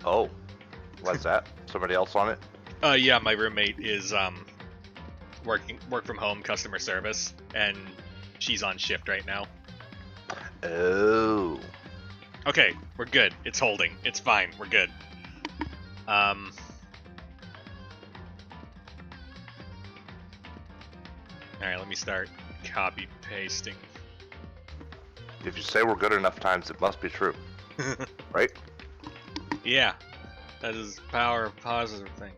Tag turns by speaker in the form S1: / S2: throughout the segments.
S1: Oh, what's that? Somebody else on it?
S2: Yeah, my roommate is work from home customer service, and she's on shift right now.
S1: Oh.
S2: Okay, we're good. It's holding. It's fine. We're good. Alright, let me start copy pasting.
S1: If you say we're good enough times, it must be true. Right?
S2: Yeah. That is power of positive thinking.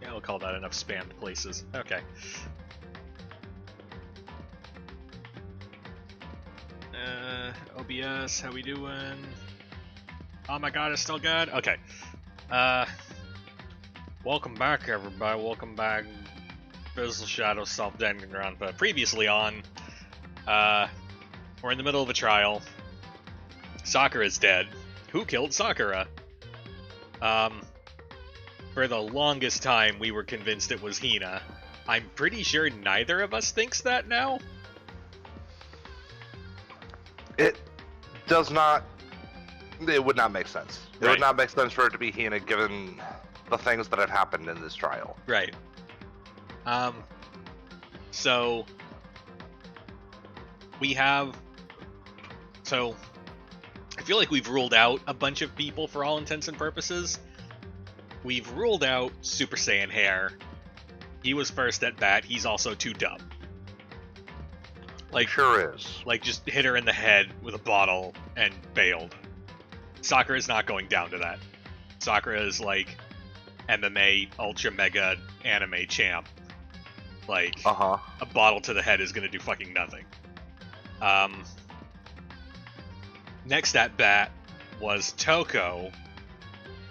S2: Yeah, we'll call that enough spammed places. Okay. OBS, how we doing? Oh my god, it's still good? Okay. Welcome back, everybody. Welcome back. FIZL Shadow Self Danganronpa. Previously on, we're in the middle of a trial. Sakura's dead. Who killed Sakura? For the longest time, we were convinced it was Hina. I'm pretty sure neither of us thinks that now.
S1: It does not. It would not make sense. It
S2: Right.
S1: would not make sense for it to be Hina, given the things that have happened in this trial.
S2: Right. So we have. So I feel like we've ruled out a bunch of people for all intents and purposes. We've ruled out Super Saiyan Hair. He was first at bat. He's also too dumb. Like,
S1: Sure is.
S2: Like, just hit her in the head with a bottle and bailed. Sakura's not going down to that. Sakura is like MMA Ultra Mega Anime Champ. Like,
S1: Uh-huh.
S2: a bottle to the head is gonna do fucking nothing. Next at bat was Toko,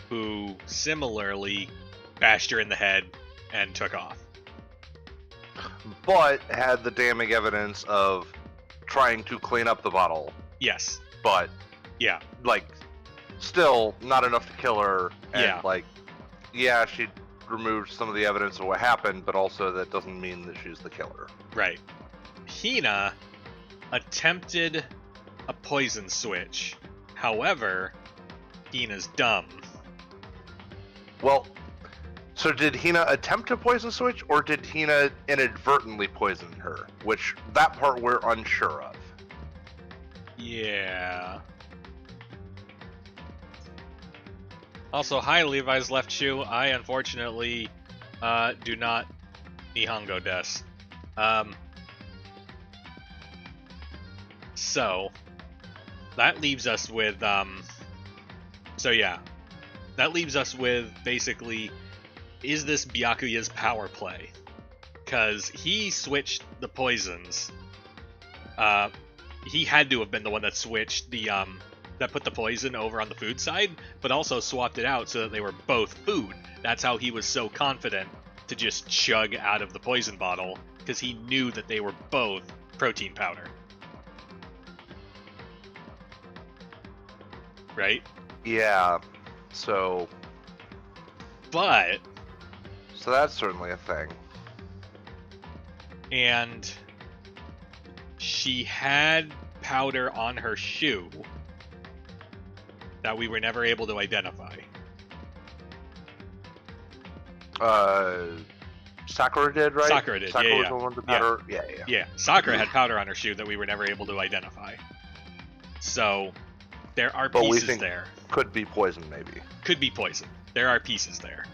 S2: who similarly bashed her in the head and took off.
S1: But had the damning evidence of trying to clean up the bottle.
S2: Yes.
S1: But,
S2: Yeah.
S1: like, still not enough to kill her. And,
S2: Yeah.
S1: like, yeah, she removed some of the evidence of what happened, but also that doesn't mean that she's the killer.
S2: Right. Hina attempted a poison switch. However, Hina's dumb.
S1: Well, so did Hina attempt to poison switch, or did Hina inadvertently poison her? Which, that part we're unsure of.
S2: Yeah. Also, hi Levi's left shoe. I unfortunately do not Nihongo des. So that leaves us with that leaves us with basically, is this Byakuya's power play? Because he switched the poisons. He had to have been the one that switched the that put the poison over on the food side, but also swapped it out so that they were both food. That's how he was so confident to just chug out of the poison bottle, because he knew that they were both protein powder. Right?
S1: Yeah, so
S2: But
S1: So that's certainly a thing.
S2: and she had powder on her shoe that we were never able to identify.
S1: Sakura did, right?
S2: Sakura did,
S1: Sakura
S2: yeah,
S1: was
S2: yeah.
S1: the one with the powder. Yeah.
S2: Yeah, Sakura had powder on her shoe that we were never able to identify. So there are
S1: But we
S2: pieces
S1: think
S2: there.
S1: could be poison, maybe.
S2: Could be poison. There are pieces there.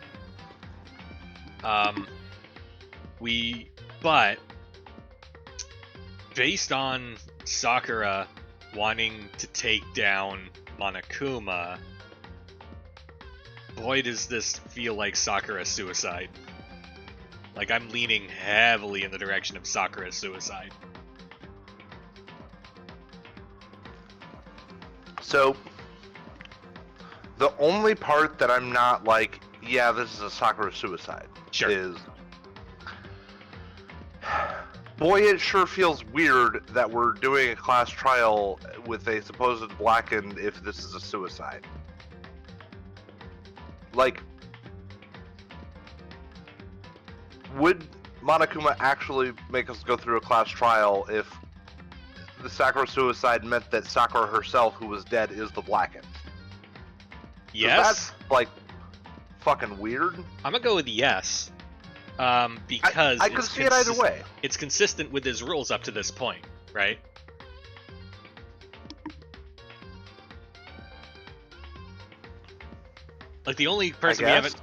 S2: But based on Sakura wanting to take down Monokuma, boy, does this feel like Sakura's suicide. Like, I'm leaning heavily in the direction of Sakura's suicide.
S1: So, the only part that I'm not like, yeah, this is a Sakura suicide,
S2: Sure.
S1: is, boy, it sure feels weird that we're doing a class trial with a supposed blackened if this is a suicide. Like, would Monokuma actually make us go through a class trial if the Sakura suicide meant that Sakura herself, who was dead, is the blackened?
S2: Yes?
S1: That's, like, fucking weird.
S2: I'm gonna go with yes. Because
S1: I could see it either way.
S2: It's consistent with his rules up to this point, right? Like, the only person we haven't...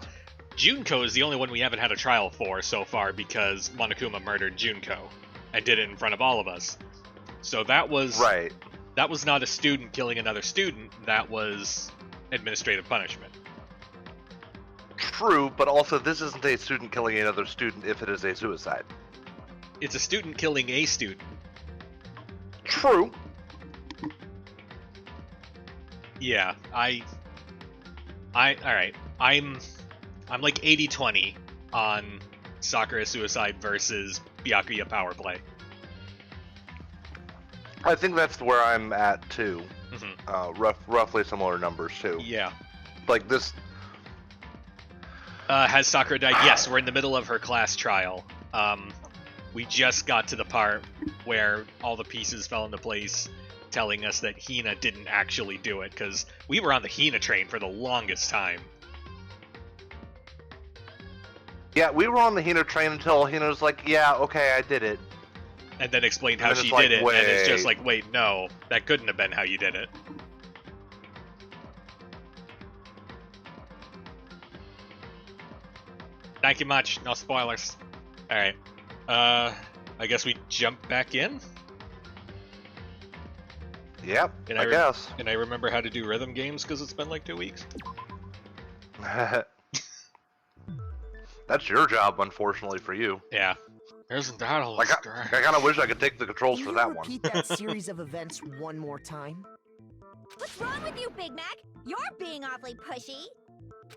S2: Junko is the only one we haven't had a trial for so far because Monokuma murdered Junko and did it in front of all of us. So that was...
S1: Right.
S2: That was not a student killing another student, that was administrative punishment.
S1: True, but also this isn't a student killing another student if it is a suicide.
S2: It's a student killing a student.
S1: True.
S2: Yeah, alright. I'm like 80-20 on Sakura suicide versus Byakuya power play.
S1: I think that's where I'm at too.
S2: Mm-hmm.
S1: Roughly similar numbers too.
S2: Yeah.
S1: Like this.
S2: Has Sakura died? Yes, we're in the middle of her class trial. We just got to the part where all the pieces fell into place, telling us that Hina didn't actually do it, because we were on the Hina train for the longest time.
S1: Yeah, we were on the Hina train until Hina was like, "Yeah, okay, I did it,"
S2: and then explained how
S1: and
S2: she
S1: like,
S2: did it, and it's just
S1: wait.
S2: like, wait, no, that couldn't have been how you did it. Thank you much. No spoilers. Alright. I guess we jump back in?
S1: Yep,
S2: And
S1: I guess.
S2: And I remember how to do rhythm games because it's been like 2 weeks.
S1: That's your job, unfortunately for you.
S2: Yeah. Isn't that a
S1: Like, I kind of wish I could take the controls for that one.
S3: Repeat that series of events one more time?
S4: What's wrong with you, Big Mac? You're being awfully pushy.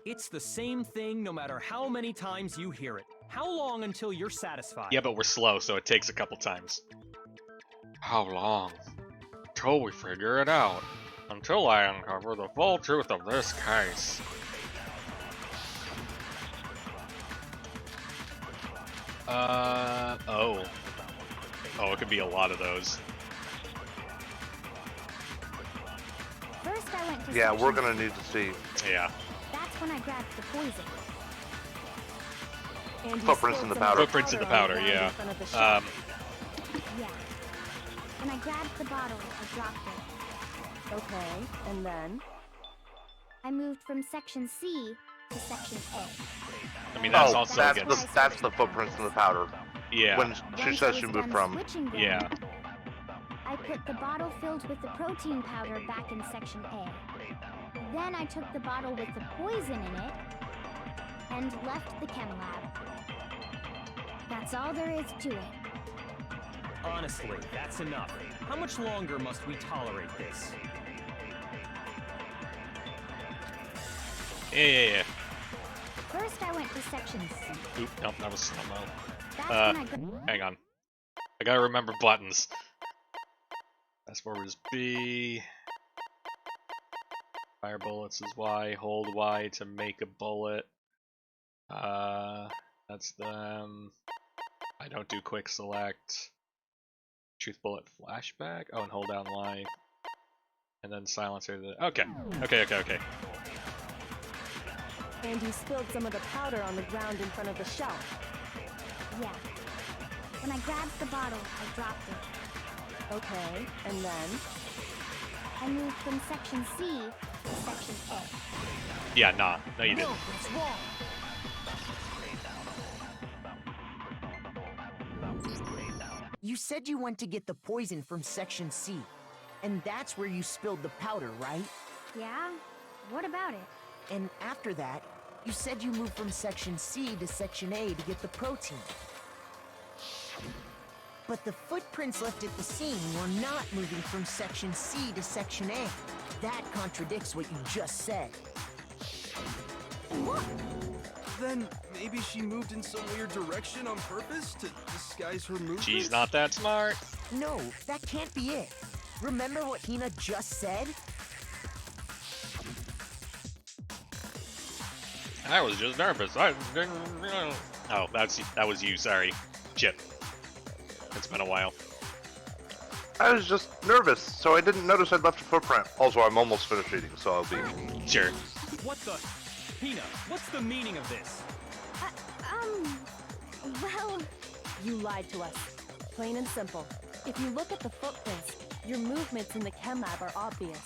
S5: It's the same thing no matter how many times you hear it. How long until you're satisfied?
S2: Yeah, but we're slow, so it takes a couple times. How long? Till we figure it out. Until I uncover the full truth of this case. Oh. Oh, it could be a lot of those.
S4: First, I went to
S1: Yeah, we're
S4: section
S1: gonna need to see
S2: Yeah.
S4: That's when I grabbed the poison.
S3: And you
S1: Footprints
S3: spilled
S1: in the
S3: some
S1: powder.
S2: Footprints in the
S3: on the
S2: powder,
S3: ground
S2: yeah.
S3: in front of the shop.
S4: Yeah. When I grabbed the bottle, I dropped it.
S3: Okay, and then?
S4: I moved from section C to section A.
S2: I mean, that's
S1: oh,
S2: also
S1: that's
S2: against...
S1: that's the footprints in the powder.
S2: Yeah.
S1: When she
S4: Once
S1: says
S4: I
S1: she
S4: was
S1: moved
S4: done
S1: from.
S4: switching them,
S2: Yeah.
S4: I put the bottle filled with the protein powder back in section A. Then I took the bottle with the poison in it and left the chem lab. That's all there is to it.
S5: Honestly, that's enough. How much longer must we tolerate this?
S2: Yeah.
S4: First, I went to section C.
S2: Oop, nope, that was slow-mo.
S4: That's when I got...
S2: Hang on. I gotta remember buttons. Fast forward is B. Fire bullets is Y. Hold Y to make a bullet. That's them. I don't do quick select. Truth bullet flashback. Oh, and hold down Y. And then silencer. Okay. Okay.
S6: And you spilled some of the powder on the ground in front of the shelf.
S4: Yeah. When I grabbed the bottle, I dropped it.
S6: Okay, and then?
S4: I moved from section C to section A.
S2: Yeah, nah. No, you didn't.
S3: No, it's wrong. You said you went to get the poison from section C, and that's where you spilled the powder, right?
S4: Yeah? What about it?
S3: And after that, you said you moved from section C to section A to get the protein. But the footprints left at the scene were not moving from section C to section A. That contradicts what you just said.
S4: What?
S7: Then maybe she moved in some weird direction on purpose to disguise her movements?
S2: She's not that smart.
S3: No, that can't be it. Remember what Hina just said?
S2: I was just nervous. Oh, that was you. Sorry, Chip. It's been a while.
S1: I was just nervous, so I didn't notice I'd left a footprint. Also, I'm almost finished eating, so I'll be...
S2: Sure.
S5: What the? Hina, what's the meaning of this?
S4: Well...
S6: You lied to us. Plain and simple. If you look at the footprints, your movements in the chem lab are obvious.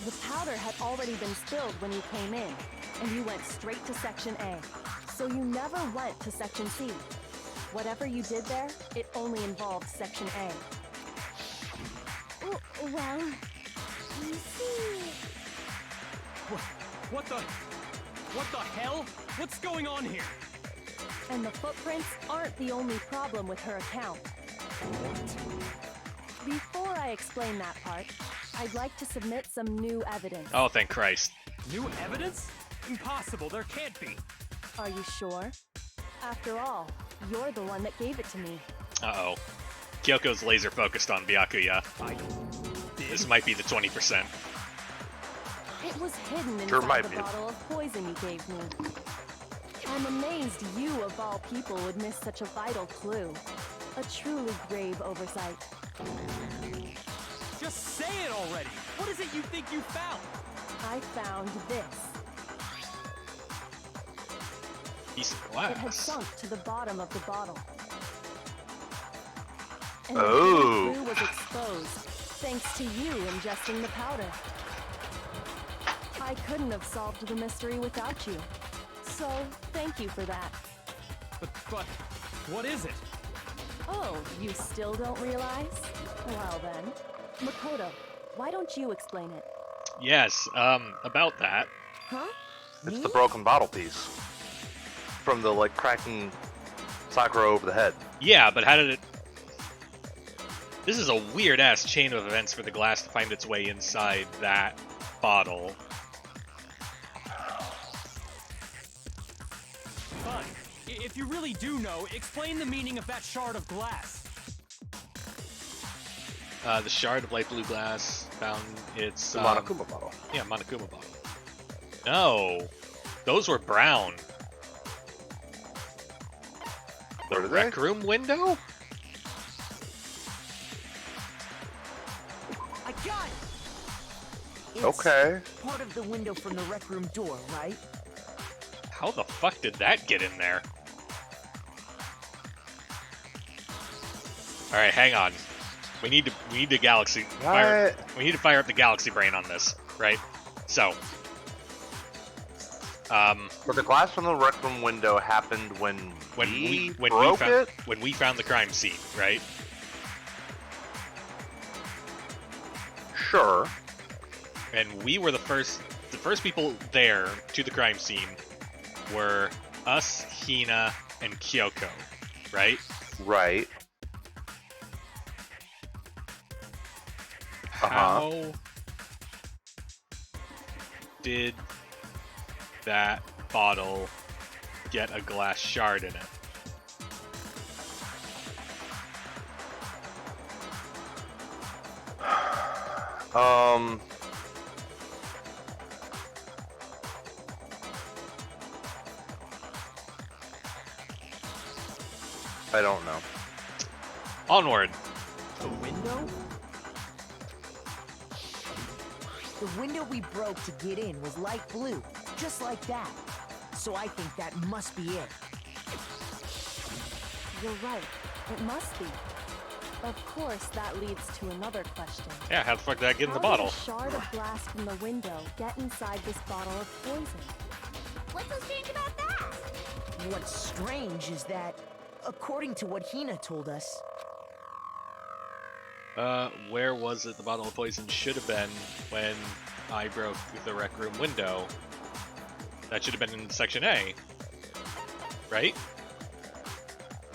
S6: The powder had already been spilled when you came in, and you went straight to section A. So you never went to section C. Whatever you did there, it only involved section A.
S4: Well... You see...
S5: What the hell? What's going on here?
S6: And the footprints aren't the only problem with her account. Before I explain that part, I'd like to submit some new evidence.
S2: Oh, thank Christ.
S5: New evidence? Impossible, there can't be.
S6: Are you sure? After all, you're the one that gave it to me.
S2: Uh-oh. Kyoko's laser focused on Byakuya. This might be the 20%.
S6: It was hidden
S1: Sure
S6: inside
S1: might
S6: the
S1: be.
S6: bottle of poison you gave me. I'm amazed you, of all people, would miss such a vital clue. A truly grave oversight.
S5: Just say it already! What is it you think you found?
S6: I found this.
S2: Piece of
S6: It had
S2: glass.
S6: sunk to the bottom of the bottle. And
S1: Oh.
S6: the clue was exposed, thanks to you ingesting the powder. I couldn't have solved the mystery without you. So, thank you for that.
S5: But what is it?
S6: Oh, you still don't realize? Well then, Makoto, why don't you explain it?
S2: Yes, about that.
S6: Huh?
S1: It's
S3: Me?
S1: the broken bottle piece. From the, like, cracking Sakura over the head.
S2: Yeah, but how did it... This is a weird-ass chain of events for the glass to find its way inside that bottle.
S5: Fine. If you really do know, explain the meaning of that shard of glass.
S2: The shard of light blue glass found its...
S1: The Monokuma bottle.
S2: Yeah, Monokuma bottle. No, those were brown. The
S1: Were they?
S2: rec room window?
S3: I got it! It's
S1: Okay.
S3: part of the window from the rec room door, right?
S2: How the fuck did that get in there? All right, hang on. We need the galaxy. We need to fire up the galaxy brain on this, right? So,
S1: But the glass from the rec room window happened when we broke it?
S2: when we found the crime scene, right?
S1: Sure.
S2: And we were the first people there to the crime scene were us, Hina, and Kyoko, right?
S1: Right.
S2: How did that bottle get a glass shard in it?
S1: I don't know.
S2: Onward.
S3: The window? The window we broke to get in was light blue, just like that. So I think that must be it.
S6: You're right. It must be. Of course, that leads to another question.
S2: Yeah, how the fuck did that get in the
S6: How did
S2: bottle?
S6: a shard of glass from the window get inside this bottle of poison?
S4: What's so strange about that?
S3: What's strange is that, according to what Hina told us,
S2: Where was it the bottle of poison should have been when I broke the rec room window? That should have been in section A. Right?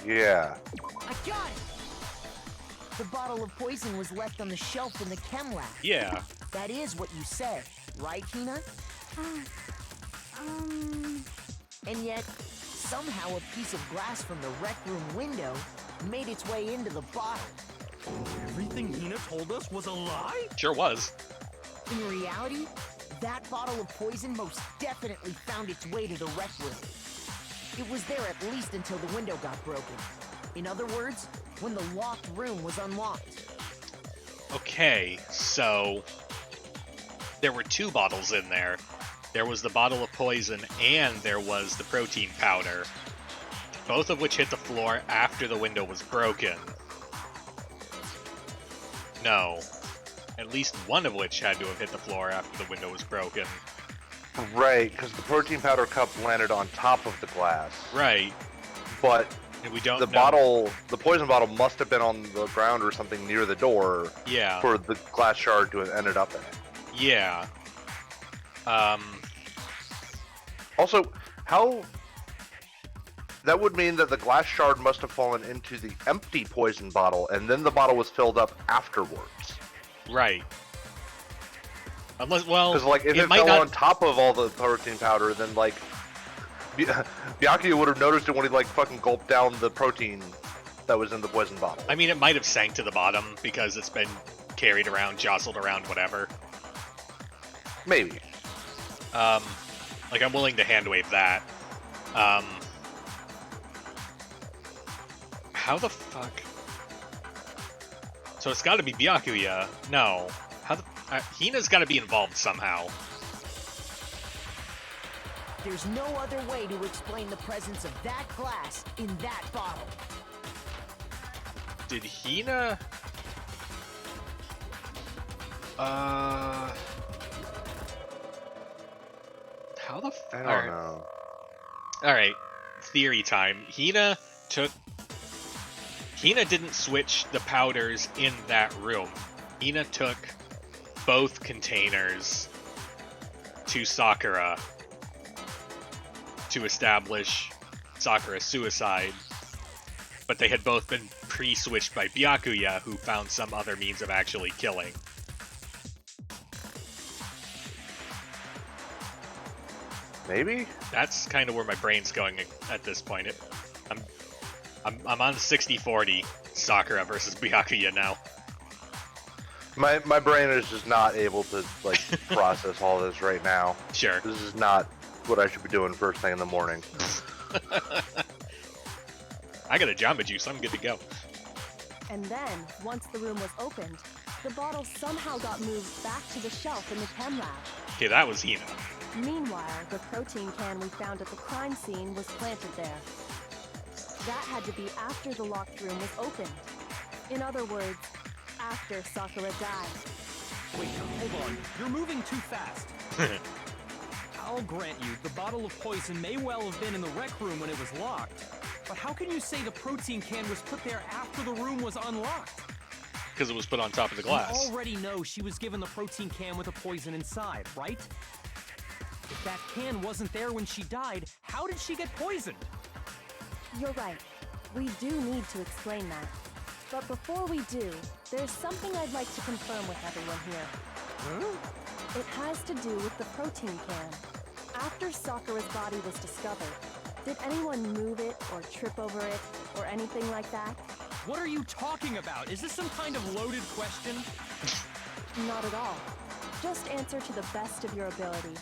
S1: Yeah.
S3: I got it! The bottle of poison was left on the shelf in the chem lab.
S2: Yeah.
S3: That is what you said, right, Hina? And yet, somehow a piece of glass from the rec room window made its way into the bottle.
S5: Everything Hina told us was a lie?
S2: Sure was.
S3: In reality, that bottle of poison most definitely found its way to the rec room. It was there at least until the window got broken. In other words, when the locked room was unlocked.
S2: Okay, so there were two bottles in there. There was the bottle of poison and there was the protein powder, both of which hit the floor after the window was broken. No, at least one of which had to have hit the floor after the window was broken.
S1: Right, because the protein powder cup landed on top of the glass.
S2: Right,
S1: But
S2: and we don't
S1: the
S2: know.
S1: the poison bottle must have been on the ground or something near the door
S2: Yeah,
S1: for the glass shard to have ended up in it.
S2: yeah.
S1: Also, how... That would mean that the glass shard must have fallen into the empty poison bottle, and then the bottle was filled up afterwards.
S2: Right. Unless, well,
S1: Because, like, if it
S2: might
S1: fell
S2: not.
S1: on top of all the protein powder, then, like... Byakuya would have noticed it when he, like, fucking gulped down the protein that was in the poison bottle.
S2: I mean, it might have sank to the bottom because it's been carried around, jostled around, whatever.
S1: Maybe.
S2: Like, I'm willing to hand wave that. How the fuck? So it's got to be Byakuya. No. How the... Hina's got to be involved somehow.
S3: There's no other way to explain the presence of that glass in that bottle.
S2: Did Hina... How the
S1: I don't
S2: Alright.
S1: know.
S2: Alright. Theory time. Hina didn't switch the powders in that room. Hina took both containers to Sakura to establish Sakura's suicide, but they had both been pre-switched by Byakuya, who found some other means of actually killing.
S1: Maybe?
S2: That's kind of where my brain's going at this point. I'm on 60-40 Sakura versus Byakuya now.
S1: My brain is just not able to, like, process all this right now.
S2: Sure.
S1: This is not what I should be doing first thing in the morning.
S2: I got a Jamba Juice, I'm good to go.
S6: And then, once the room was opened, the bottle somehow got moved back to the shelf in the chem lab.
S2: Okay, that was Hina.
S6: Meanwhile, the protein can we found at the crime scene was planted there. That had to be after the locked room was opened. In other words, after Sakura died.
S5: Wait, hold on. You're moving too fast. I'll grant you, the bottle of poison may well have been in the rec room when it was locked. But how can you say the protein can was put there after the room was unlocked?
S2: Because it was put on top of the glass.
S5: You already know she was given the protein can with the poison inside, right? If that can wasn't there when she died, how did she get poisoned?
S6: You're right. We do need to explain that. But before we do, there's something I'd like to confirm with everyone here.
S5: Huh?
S6: It has to do with the protein can. After Sakura's body was discovered, did anyone move it or trip over it or anything like that?
S5: What are you talking about? Is this some kind of loaded question?
S6: Not at all. Just answer to the best of your ability.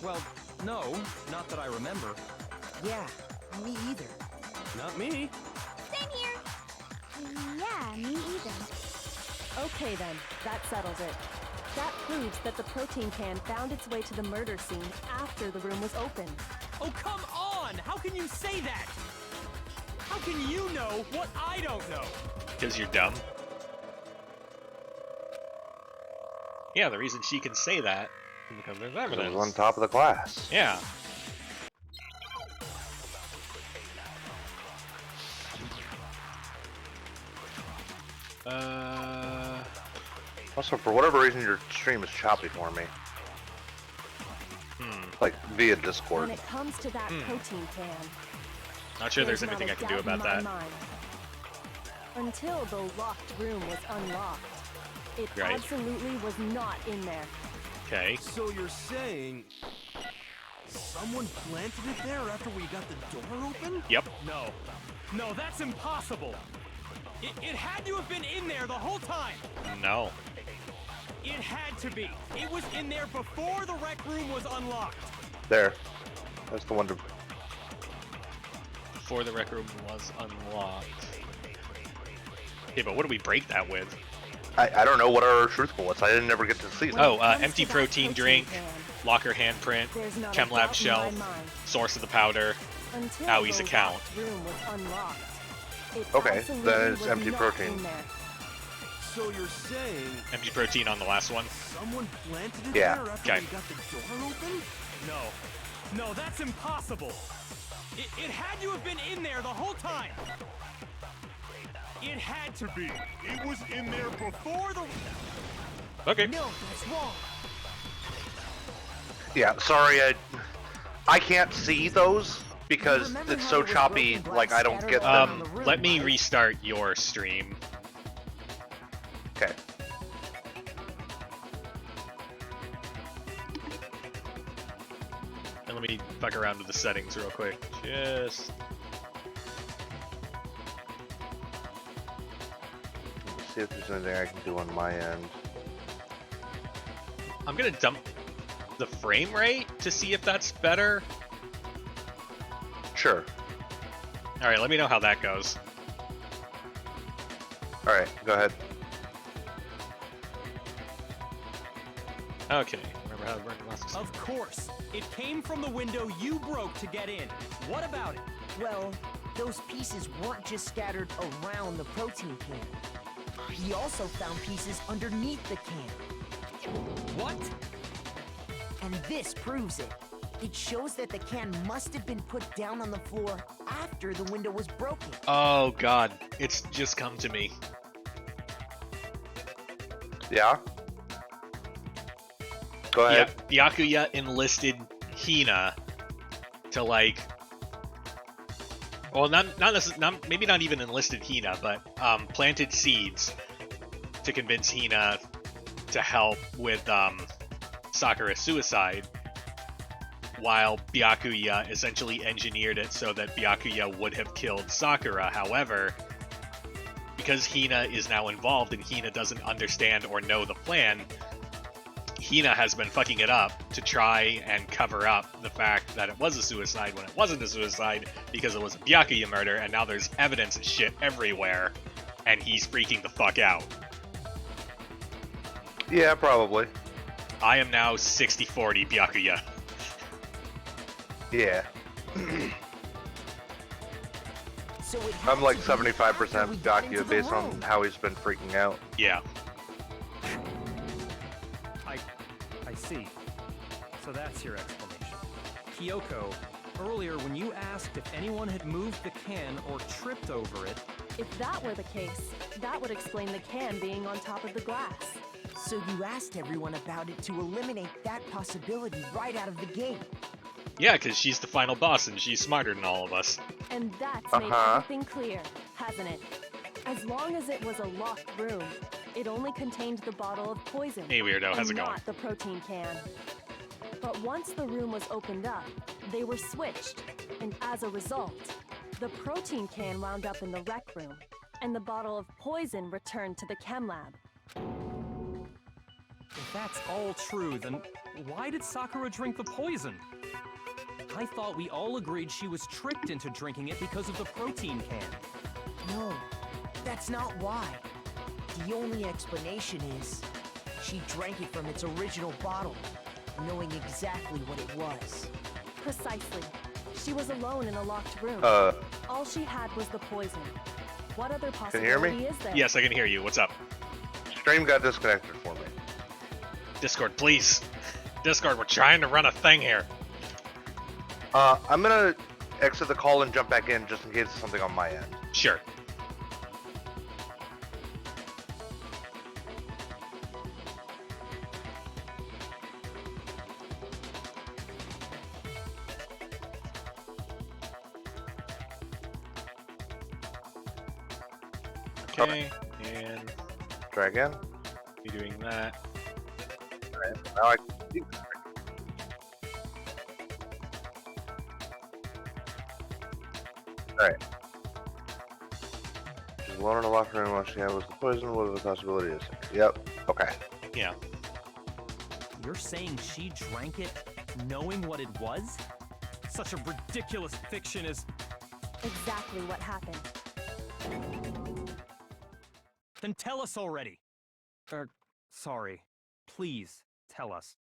S5: Well, no, not that I remember.
S3: Yeah, me either.
S5: Not me.
S4: Same here. Yeah, me either.
S6: Okay then, that settles it. That proves that the protein can found its way to the murder scene after the room was opened.
S5: Oh, come on! How can you say that? How can you know what I don't know?
S2: Because you're dumb. Yeah, the reason she can say that is because there's
S1: It
S2: evidence.
S1: was on top of the glass.
S2: Yeah.
S1: Also, for whatever reason, your stream is choppy for me. Like, via Discord.
S6: When it comes to that protein can,
S2: Not sure there's
S6: not
S2: anything
S6: a
S2: I can do
S6: doubt in
S2: about
S6: my
S2: that.
S6: mind. Until the locked room was unlocked, it
S2: Right.
S6: absolutely was not in there.
S2: Okay.
S7: So you're saying someone planted it there after we got the door open?
S2: Yep.
S5: No. No, that's impossible. It had to have been in there the whole time.
S2: No.
S5: It had to be. It was in there before the rec room was unlocked.
S1: There. That's the one to...
S2: Before the rec room was unlocked. Okay, but what do we break that with?
S1: I don't know what our truth bullets. I didn't ever get to see them.
S2: Oh,
S6: When it comes
S2: empty
S6: to that
S2: protein drink,
S6: can,
S2: locker handprint,
S6: there's not a
S2: chem lab
S6: doubt in
S2: shelf,
S6: my mind.
S2: source of the powder.
S6: Until
S2: Howie's
S6: the
S2: account.
S6: locked room was unlocked, it
S1: Okay,
S6: absolutely
S1: then it's
S6: was
S1: empty
S6: not
S1: protein.
S6: in there.
S7: So you're saying
S2: Empty protein on the last one.
S7: someone planted it
S1: Yeah.
S7: there after
S2: Okay.
S7: we got the door open?
S5: No. No, that's impossible. It had to have been in there the whole time. It had to be. It was in there before the...
S2: Okay.
S3: No, that's wrong.
S1: Yeah, sorry, I can't see those because
S3: Remember
S1: it's
S3: how
S1: so
S3: there was
S1: choppy,
S3: broken glass
S1: like I don't
S3: scattered
S1: get
S3: all
S1: them.
S3: around the room,
S2: Let me
S3: right?
S2: restart your stream.
S1: Okay.
S2: And let me fuck around with the settings real quick. Just...
S1: Let's see if there's anything I can do on my end.
S2: I'm gonna dump the frame rate to see if that's better.
S1: Sure.
S2: Alright, let me know how that goes.
S1: Alright, go ahead.
S2: Okay, remember how it worked last
S5: Of course. It came from the window you broke to get in. What about it?
S3: Well, those pieces weren't just scattered around the protein can. He also found pieces underneath the can.
S5: What?
S3: And this proves it. It shows that the can must have been put down on the floor after the window was broken.
S2: Oh god, it's just come to me.
S1: Yeah? Go ahead.
S2: Byakuya enlisted Hina to like... Well, maybe not even enlisted Hina, but planted seeds to convince Hina to help with Sakura's suicide, while Byakuya essentially engineered it so that Byakuya would have killed Sakura. However, because Hina is now involved and Hina doesn't understand or know the plan, Hina has been fucking it up to try and cover up the fact that it was a suicide when it wasn't a suicide because it was a Byakuya murder, and now there's evidence and shit everywhere, and he's freaking the fuck out.
S1: Yeah, probably.
S2: I am now 60-40 Byakuya.
S1: Yeah.
S3: So it had
S1: I'm like
S3: to be
S1: 75%
S3: after we got into
S1: Byakuya
S3: the
S1: based on
S3: room.
S1: how he's been freaking out.
S2: Yeah.
S5: I see. So that's your explanation. Kyoko, earlier when you asked if anyone had moved the can or tripped over it,
S6: If that were the case, that would explain the can being on top of the glass.
S3: So you asked everyone about it to eliminate that possibility right out of the gate.
S2: Yeah, because she's the final boss and she's smarter than all of us.
S6: And that's made
S1: Uh-huh.
S6: everything clear, hasn't it? As long as it was a locked room, it only contained the bottle of poison.
S2: Hey, weirdo, how's it
S6: and
S2: going?
S6: not the protein can. But once the room was opened up, they were switched, and as a result, the protein can wound up in the rec room, and the bottle of poison returned to the chem lab.
S5: if that's all true, then why did Sakura drink the poison? I thought we all agreed she was tricked into drinking it because of the protein can.
S3: No, that's not why. The only explanation is she drank it from its original bottle, knowing exactly what it was.
S6: Precisely. She was alone in a locked room. All she had was the poison. What other
S1: you hear me?
S6: possibility is there?
S2: Yes, I can hear you. What's up?
S1: Stream got disconnected for me.
S2: Discord, please. Discord, we're trying to run a thing here.
S1: I'm gonna exit the call and jump back in just in case it's something on my end.
S2: Sure. Okay, and
S1: Try again.
S2: be doing that.
S1: Alright, now I can see. Alright. She's alone in a locker room while she was the poison. What are the possibilities? Yep. Okay.
S2: Yeah.
S5: You're saying she drank it knowing what it was? Such a ridiculous fiction is...
S6: Exactly what happened.
S5: Then tell us already. Sorry. Please, tell us.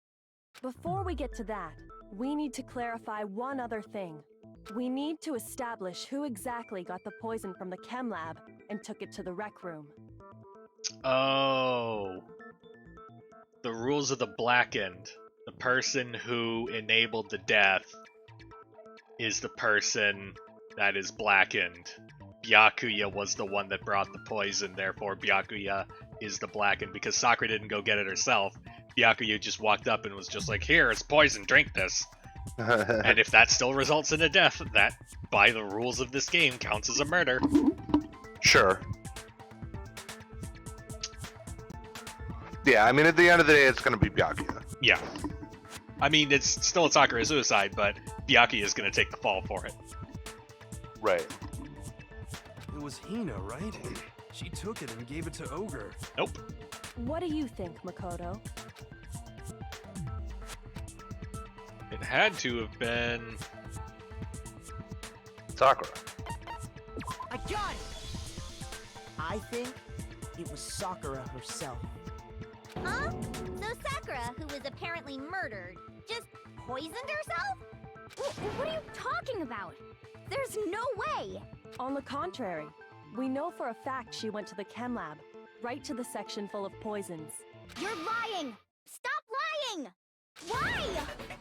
S6: Before we get to that, we need to clarify one other thing. We need to establish who exactly got the poison from the chem lab and took it to the rec room.
S2: Oh. The rules of the Blackened. The person who enabled the death is the person that is blackened. Byakuya was the one that brought the poison, therefore Byakuya is the Blackened, because Sakura didn't go get it herself. Byakuya just walked up and was just like, here, it's poison, drink this. And if that still results in a death, that, by the rules of this game, counts as a murder.
S1: Sure. Yeah, I mean, at the end of the day, it's gonna be Byakuya.
S2: Yeah. I mean, it's still a Sakura suicide, but Byakuya is going to take the fall for it.
S1: Right.
S7: It was Hina, right? She took it and gave it to Ogre.
S2: Nope.
S6: What do you think, Makoto?
S2: It had to have been...
S1: Sakura.
S3: I got it! I think it was Sakura herself.
S8: Huh? So Sakura, who was apparently murdered, just poisoned herself? What are you talking about? There's no way!
S6: On the contrary, we know for a fact she went to the chem lab, right to the section full of poisons.
S8: You're lying! Stop lying! Why?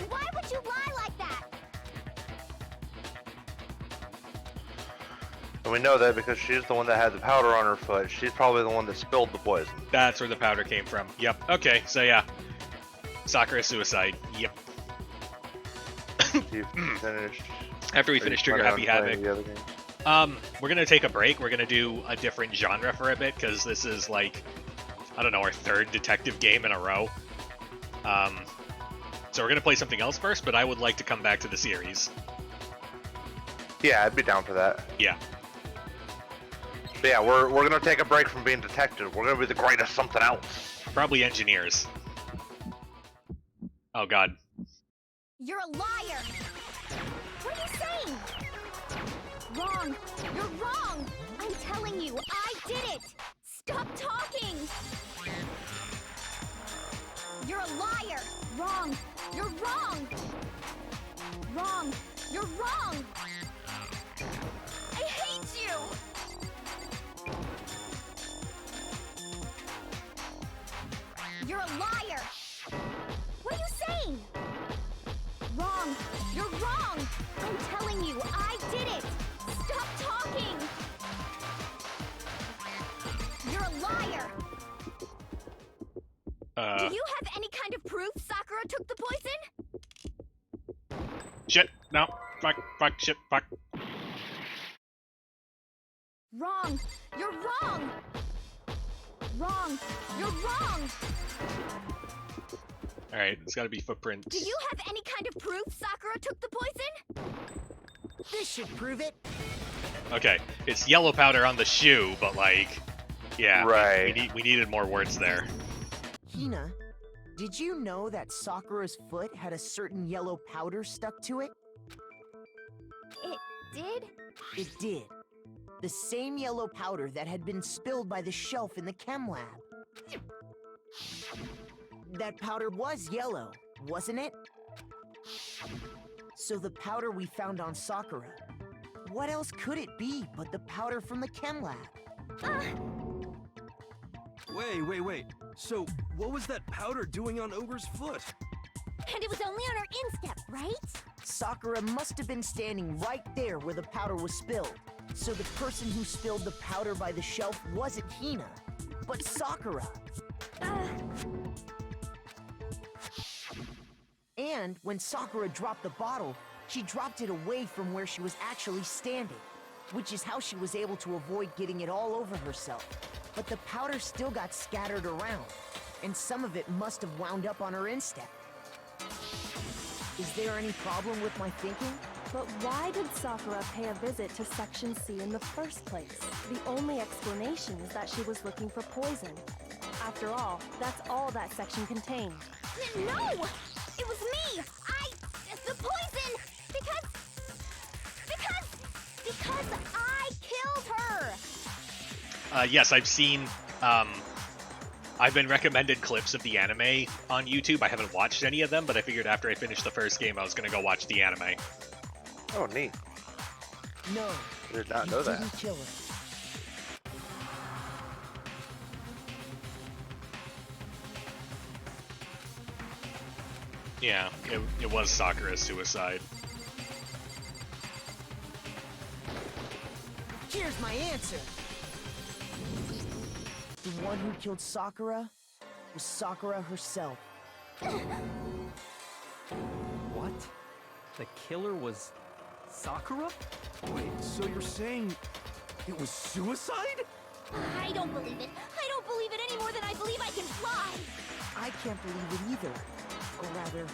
S8: Why would you lie like that?
S1: And we know that because she's the one that had the powder on her foot. She's probably the one that spilled the poison.
S2: That's where the powder came from. Yep. Okay, so yeah. Sakura suicide. Yep.
S1: You finished.
S2: After we finish Trigger Happy Havoc.
S1: The other games?
S2: We're gonna take a break. We're gonna do a different genre for a bit, because this is like, I don't know, our third detective game in a row. So we're gonna play something else first, but I would like to come back to the series.
S1: Yeah, I'd be down for that.
S2: Yeah.
S1: But yeah, we're gonna take a break from being detective. We're gonna be the greatest something else.
S2: Probably engineers. Oh god.
S8: You're a liar! What are you saying? Wrong! You're wrong! I'm telling you, I did it! Stop talking! You're a liar! Wrong! You're wrong! Wrong! You're wrong! I hate you! You're a liar! What are you saying? Wrong! You're wrong! I'm telling you, I did it! Stop talking! You're a liar! Do you have any kind of proof Sakura took the poison?
S2: Shit. No. Fuck, shit, fuck.
S8: Wrong! You're wrong! Wrong! You're wrong!
S2: Alright, it's gotta be footprints.
S8: Do you have any kind of proof Sakura took the poison?
S3: This should prove it.
S2: Okay, it's yellow powder on the shoe, but like, yeah,
S1: Right.
S2: we needed more words there.
S3: Hina, did you know that Sakura's foot had a certain yellow powder stuck to it?
S8: It did?
S3: It did. The same yellow powder that had been spilled by the shelf in the chem lab. That powder was yellow, wasn't it? So the powder we found on Sakura, what else could it be but the powder from the chem lab?
S7: Wait. So, what was that powder doing on Ogre's foot?
S8: And it was only on her instep, right?
S3: Sakura must have been standing right there where the powder was spilled. So the person who spilled the powder by the shelf wasn't Hina, but Sakura. And when Sakura dropped the bottle, she dropped it away from where she was actually standing, which is how she was able to avoid getting it all over herself. But the powder still got scattered around, and some of it must have wound up on her instep. Is there any problem with my thinking?
S6: But why did Sakura pay a visit to Section C in the first place? The only explanation is that she was looking for poison. After all, that's all that section contained.
S8: No! It was me! The poison! Because I killed her!
S2: Yes, I've seen, I've been recommended clips of the anime on YouTube. I haven't watched any of them, but I figured after I finished the first game, I was gonna go watch the anime.
S1: Oh, neat.
S3: No,
S1: I did not
S3: you
S1: know that.
S3: didn't kill her.
S2: Yeah, it was Sakura's suicide.
S3: Here's my answer. The one who killed Sakura was Sakura herself.
S5: What? The killer was Sakura?
S7: Wait, so you're saying it was suicide?
S8: I don't believe it. I don't believe it any more than I believe I can fly.
S3: I can't believe it either. Or rather,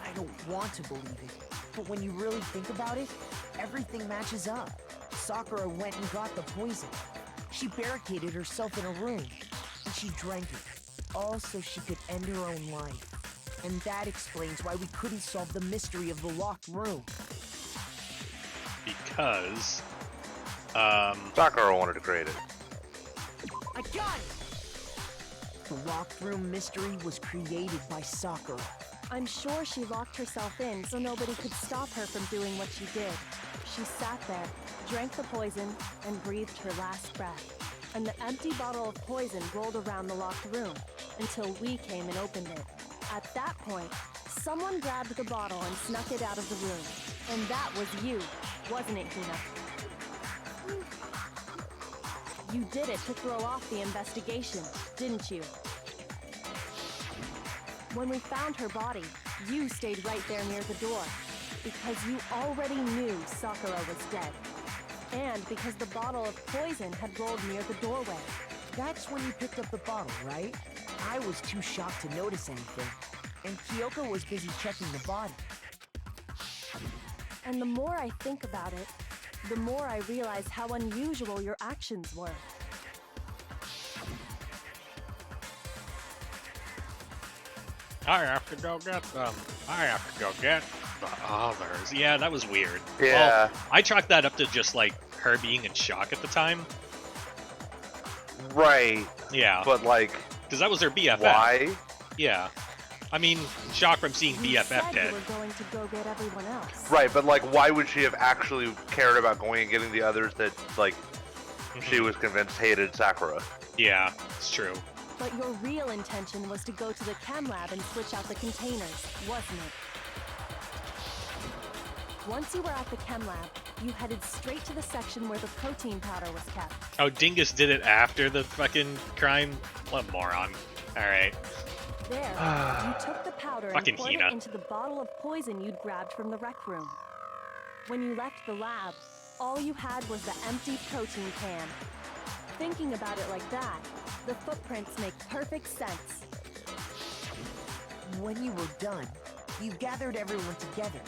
S3: I don't want to believe it. But when you really think about it, everything matches up. Sakura went and got the poison. She barricaded herself in a room, and she drank it, all so she could end her own life. And that explains why we couldn't solve the mystery of the locked room.
S2: Because,
S1: Sakura wanted to create it.
S3: I got it! The locked room mystery was created by Sakura.
S6: I'm sure she locked herself in so nobody could stop her from doing what she did. She sat there, drank the poison, and breathed her last breath. And the empty bottle of poison rolled around the locked room until we came and opened it. At that point, someone grabbed the bottle and snuck it out of the room. And that was you, wasn't it, Hina? You did it to throw off the investigation, didn't you? When we found her body, you stayed right there near the door, because you already knew Sakura was dead. And because the bottle of poison had rolled near the doorway.
S3: That's when you picked up the bottle, right? I was too shocked to notice anything, and Kyoko was busy checking the body.
S6: And the more I think about it, the more I realize how unusual your actions were.
S2: I have to go get them. I have to go get the others. Yeah, that was weird.
S1: Yeah.
S2: Well, I chalked that up to just like her being in shock at the time.
S1: Right.
S2: Yeah.
S1: But like,
S2: because that was her BFF.
S1: why?
S2: Yeah. I mean, shock from seeing
S6: You
S2: BFF
S6: said
S2: dead.
S6: you were going to go get everyone else.
S1: Right, but like, why would she have actually cared about going and getting the others that, like, she was convinced hated Sakura?
S2: Yeah, it's true.
S6: But your real intention was to go to the chem lab and switch out the containers, wasn't it? Once you were at the chem lab, you headed straight to the section where the protein powder was kept.
S2: Oh, Dingus did it after the fucking crime? What a moron. Alright.
S6: There, you took the powder and
S2: Fucking
S6: poured
S2: Hina.
S6: it into the bottle of poison you'd grabbed from the rec room. When you left the lab, all you had was the empty protein can. Thinking about it like that, the footprints make perfect sense.
S3: When you were done, you gathered everyone together.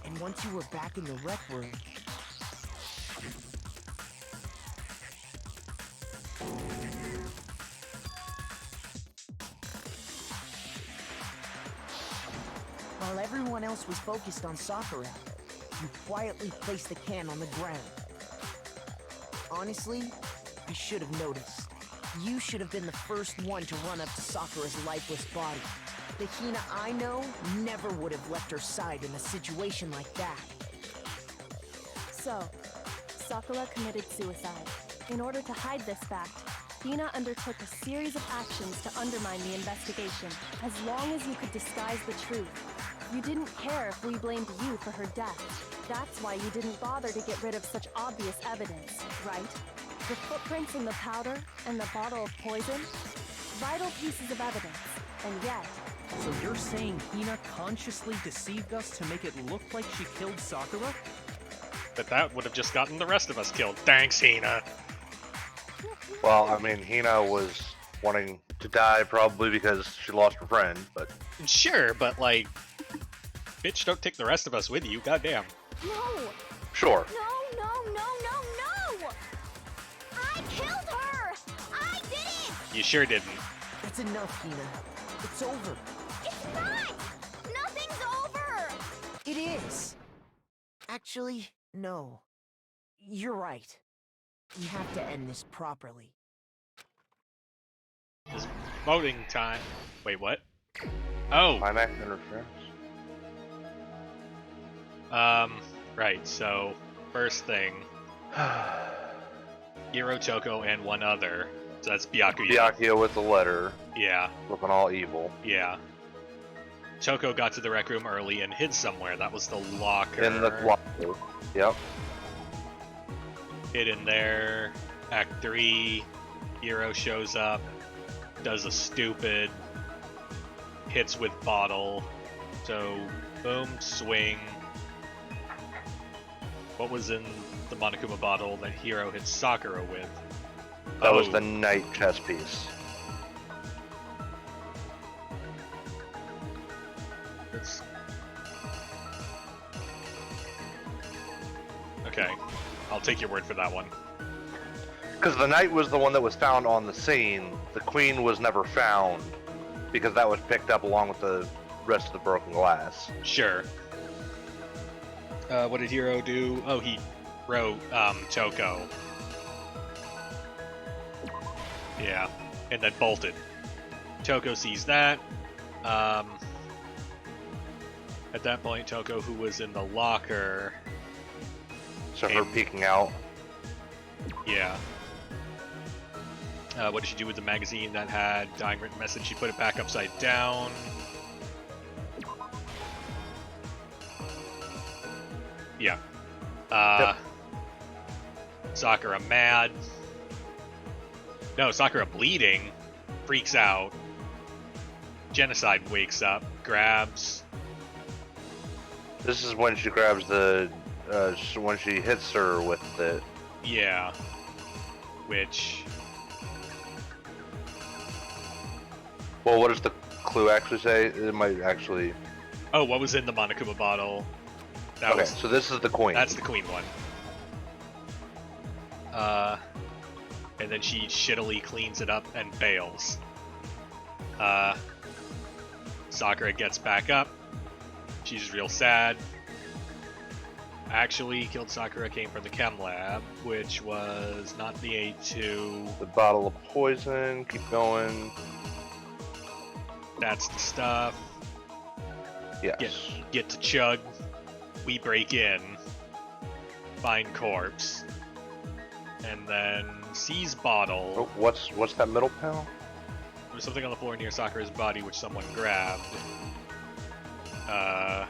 S3: And once you were back in the rec room, while everyone else was focused on Sakura, you quietly placed the can on the ground. Honestly, I should have noticed. You should have been the first one to run up to Sakura's lifeless body. The Hina I know never would have left her side in a situation like that.
S6: So, Sakura committed suicide. In order to hide this fact, Hina undertook a series of actions to undermine the investigation. As long as you could disguise the truth, you didn't care if we blamed you for her death. That's why you didn't bother to get rid of such obvious evidence, right? The footprints in the powder and the bottle of poison? Vital pieces of evidence, and yet...
S5: So you're saying Hina consciously deceived us to make it look like she killed Sakura?
S2: But that would have just gotten the rest of us killed. Thanks, Hina.
S1: Well, I mean, Hina was wanting to die probably because she lost her friend, but...
S2: Sure, but like... Bitch, don't take the rest of us with you, goddamn.
S8: No!
S1: Sure.
S8: No, no, no, no, no! I killed her! I did it!
S2: You sure didn't.
S3: That's enough, Hina. It's over.
S8: It's not! Nothing's over!
S3: It is. Actually, no. You're right. We have to end this properly.
S2: It's voting time. Wait, what? Oh!
S1: Climax interference?
S2: Right, so, first thing. Hiro, Choco, and one other. So that's Byakuya.
S1: Byakuya with the letter,
S2: Yeah,
S1: looking all evil.
S2: yeah. Choco got to the rec room early and hid somewhere. That was the locker.
S1: In the locker. Yep.
S2: Hid in there. Act 3. Hiro shows up. Does a stupid. Hits with bottle. So, boom, swing. What was in the Monokuma bottle that Hiro hit Sakura with?
S1: That was the knight chess piece.
S2: It's... Okay, I'll take your word for that one.
S1: Because the knight was the one that was found on the scene. The queen was never found because that was picked up along with the rest of the broken glass.
S2: Sure. What did Hiro do? Oh, he wrote Choco. Yeah, and then bolted. Choco sees that. At that point, Choco, who was in the locker...
S1: So her peeking out.
S2: Yeah. What did she do with the magazine that had dying written message? She put it back upside down. Yeah.
S1: Yep.
S2: Sakura mad. No, Sakura bleeding. Freaks out. Genocide wakes up. Grabs.
S1: This is when she grabs the... when she hits her with it.
S2: Yeah. Which...
S1: Well, what does the clue actually say? It might actually...
S2: Oh, what was in the Monokuma bottle? That
S1: Okay,
S2: was...
S1: so this is the queen.
S2: That's the queen one. And then she shittily cleans it up and bails. Sakura gets back up. She's real sad. Actually, killed Sakura came from the chem lab, which was not the A2.
S1: The bottle of poison, keep going.
S2: That's the stuff.
S1: Yes.
S2: Get to Chug. We break in. Find corpse. And then seize bottle.
S1: Oh, what's that middle panel?
S2: There was something on the floor near Sakura's body which someone grabbed. No.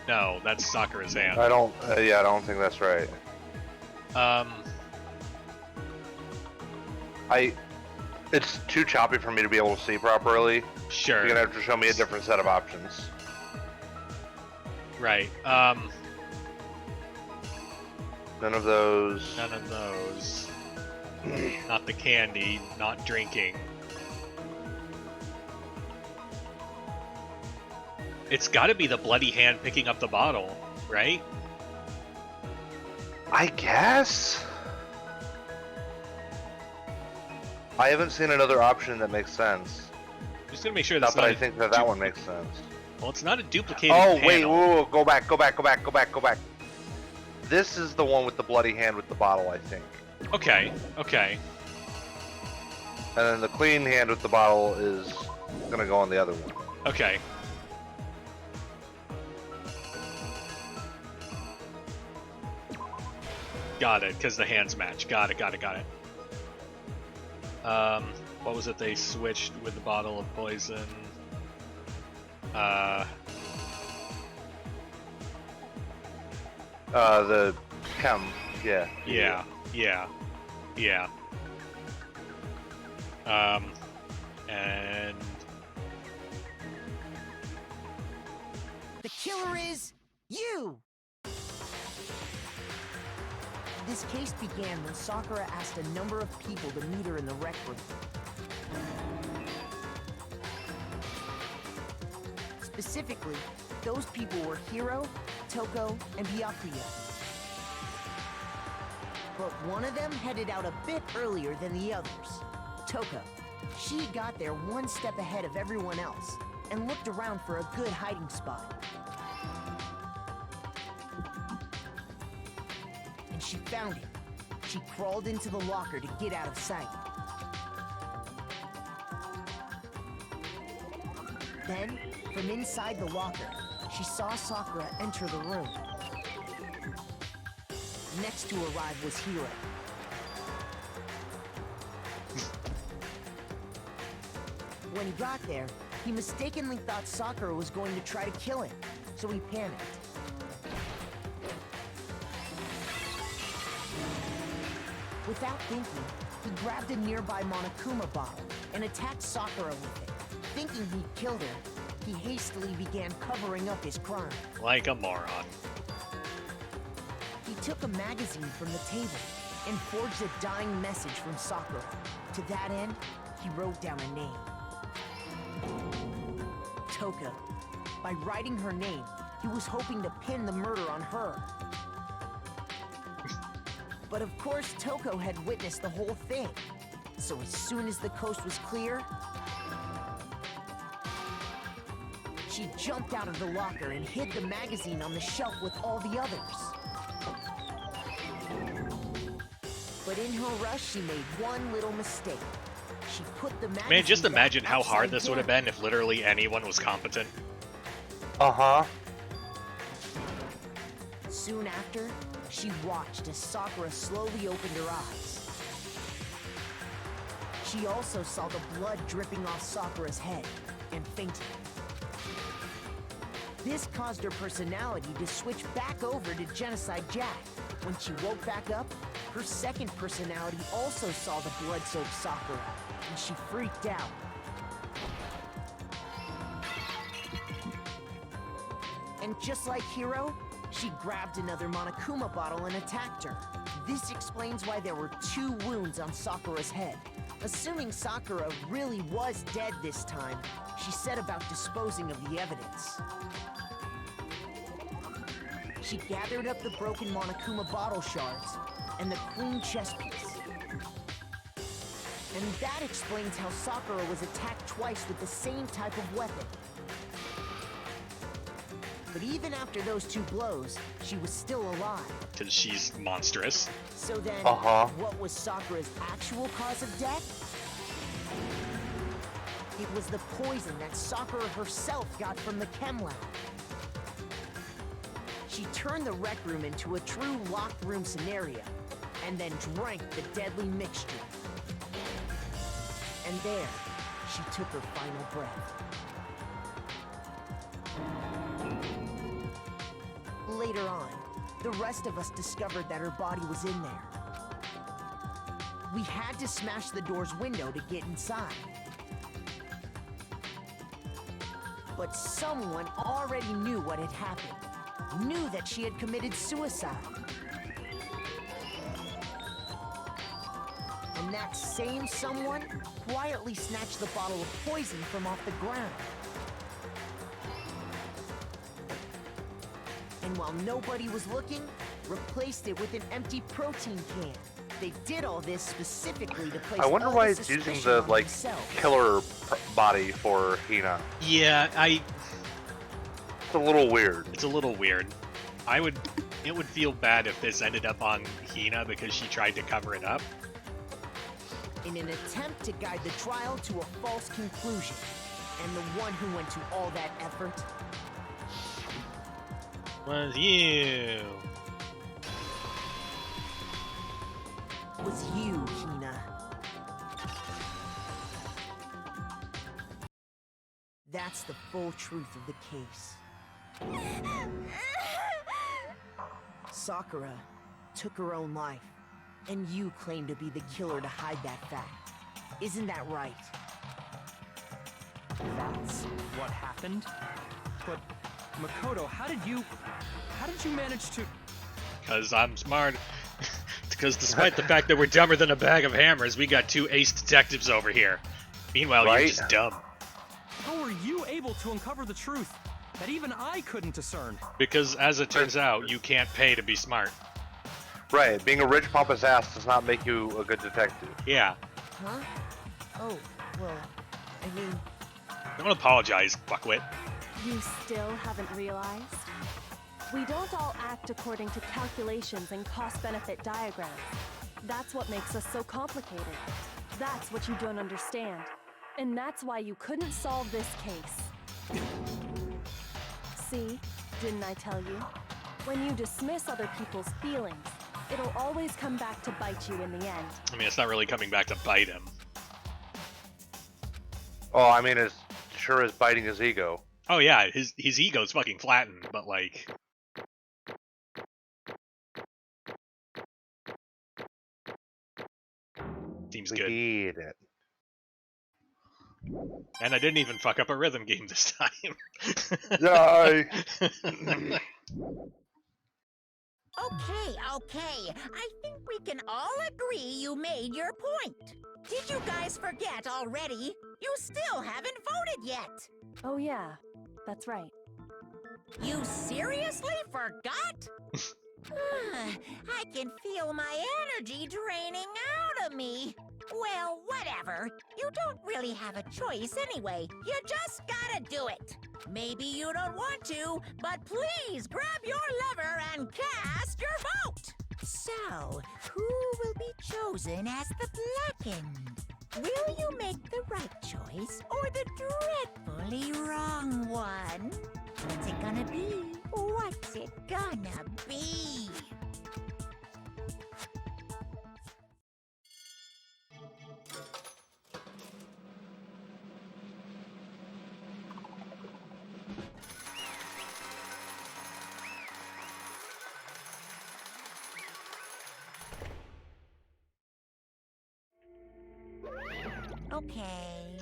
S2: No, that's Sakura's hand.
S1: I don't think that's right. It's too choppy for me to be able to see properly.
S2: Sure.
S1: You're gonna have to show me a different set of options.
S2: Right.
S1: None of those.
S2: None of those. Not the candy, not drinking. It's gotta be the bloody hand picking up the bottle, right?
S1: I guess. I haven't seen another option that makes sense.
S2: Just gonna make sure
S1: Not
S2: that's
S1: that
S2: not
S1: I
S2: a
S1: think that one makes sense.
S2: Well, it's not a duplicated
S1: Oh,
S2: panel.
S1: wait, whoa, go back. This is the one with the bloody hand with the bottle, I think.
S2: Okay.
S1: And then the clean hand with the bottle is gonna go on the other one.
S2: Okay. Got it, because the hands match. Got it. What was it they switched with the bottle of poison?
S1: The chem, yeah.
S2: And
S3: The killer is you! This case began when Sakura asked a number of people to meet her in the rec room. Specifically, those people were Hiro, Toko, and Byakuya. But one of them headed out a bit earlier than the others. Toko. She got there one step ahead of everyone else and looked around for a good hiding spot. And she found it. She crawled into the locker to get out of sight. Then, from inside the locker, she saw Sakura enter the room. Next to arrive was Hiro. When he got there, he mistakenly thought Sakura was going to try to kill him, so he panicked. Without thinking, he grabbed a nearby Monokuma bottle and attacked Sakura with it. Thinking he'd killed her, he hastily began covering up his crime.
S2: like a moron.
S3: He took a magazine from the table and forged a dying message from Sakura. To that end, he wrote down a name. Toko. By writing her name, he was hoping to pin the murder on her. But of course, Toko had witnessed the whole thing. So as soon as the coast was clear, she jumped out of the locker and hid the magazine on the shelf with all the others. But in her rush, she made one little mistake. She put the magazine
S2: Man, just
S3: back
S2: imagine how hard
S3: upside
S2: this would have
S3: down.
S2: been if literally anyone was competent.
S1: Uh-huh.
S3: Soon after, she watched as Sakura slowly opened her eyes. She also saw the blood dripping off Sakura's head and fainted. This caused her personality to switch back over to Genocide Jack. When she woke back up, her second personality also saw the blood-soaked Sakura, and she freaked out. And just like Hiro, she grabbed another Monokuma bottle and attacked her. This explains why there were 2 wounds on Sakura's head. Assuming Sakura really was dead this time, she set about disposing of the evidence. She gathered up the broken Monokuma bottle shards and the queen chess piece. And that explains how Sakura was attacked twice with the same type of weapon. But even after those 2 blows, she was still alive.
S2: Because she's monstrous.
S3: So then, what was Sakura's actual cause of death? It was the poison that Sakura herself got from the chem lab. She turned the rec room into a true locked room scenario, and then drank the deadly mixture. And there, she took her final breath. Later on, the rest of us discovered that her body was in there. We had to smash the door's window to get inside. But someone already knew what had happened. Knew that she had committed suicide. And that same someone quietly snatched the bottle of poison from off the ground. And while nobody was looking, replaced it with an empty protein can. They did all this specifically to place
S1: I wonder
S3: all
S1: why
S3: the
S1: it's using
S3: suspicion
S1: the
S3: on
S1: like
S3: themselves.
S1: killer body for Hina.
S2: Yeah,
S1: It's a little weird.
S2: it's a little weird. It would feel bad if this ended up on Hina because she tried to cover it up.
S3: In an attempt to guide the trial to a false conclusion. And the one who went to all that effort
S2: Was you.
S3: was you, Hina. That's the full truth of the case. Sakura took her own life, and you claim to be the killer to hide that fact. Isn't that right?
S5: That's what happened? But, Makoto, how did you manage to...
S2: Because I'm smart. Because despite the fact that we're dumber than a bag of hammers, we got two ace detectives over here. Meanwhile, you're
S1: Right?
S2: just dumb.
S5: How were you able to uncover the truth that even I couldn't discern?
S2: Because as it turns out, you can't pay to be smart.
S1: Right, being a rich papa's ass does not make you a good detective.
S2: Yeah.
S3: Huh? Oh, well, I mean,
S2: Don't apologize, fuckwit.
S6: You still haven't realized? We don't all act according to calculations and cost-benefit diagrams. That's what makes us so complicated. That's what you don't understand. And that's why you couldn't solve this case. See? Didn't I tell you? When you dismiss other people's feelings, it'll always come back to bite you in the end.
S2: I mean, it's not really coming back to bite him.
S1: Oh, I mean, it sure is biting his ego.
S2: Oh yeah, his ego's fucking flattened, but like... Seems
S1: We
S2: good.
S1: need it.
S2: And I didn't even fuck up a rhythm game this time.
S1: Die.
S9: Okay. I think we can all agree you made your point. Did you guys forget already? You still haven't voted yet.
S6: Oh yeah, that's right.
S9: You seriously forgot? I can feel my energy draining out of me. Well, whatever. You don't really have a choice anyway. You just gotta do it. Maybe you don't want to, but please grab your lever and cast your vote. So, who will be chosen as the blackened? Will you make the right choice or the dreadfully wrong one? What's it gonna be? What's it gonna be? Okay.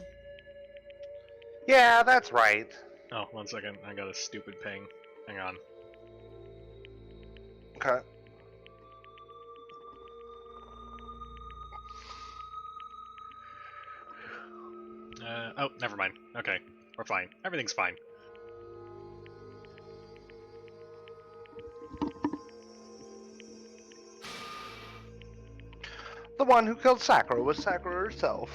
S1: Yeah, that's right.
S2: Oh, 1 second. I got a stupid ping. Hang on.
S1: Okay.
S2: Oh, never mind. Okay, we're fine. Everything's fine.
S1: The one who killed Sakura was Sakura herself.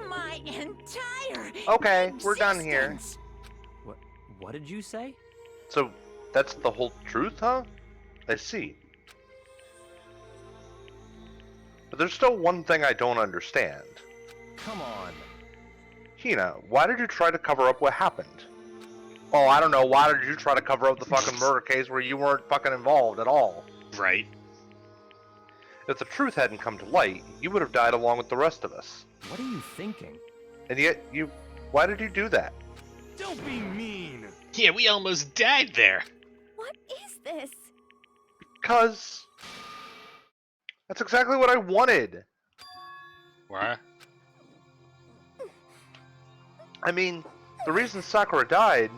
S9: My entire
S1: Okay, we're done here.
S9: existence.
S5: What did you say?
S1: So, that's the whole truth, huh? I see. But there's still one thing I don't understand.
S5: Come on.
S1: Hina, why did you try to cover up what happened? Oh, I don't know, why did you try to cover up the fucking murder case where you weren't fucking involved at all?
S2: Right.
S1: If the truth hadn't come to light, you would have died along with the rest of us.
S5: What are you thinking?
S1: And yet, why did you do that?
S7: Don't be mean.
S2: Yeah, we almost died there.
S4: What is this?
S1: Because... that's exactly what I wanted.
S2: What?
S1: I mean, the reason Sakura died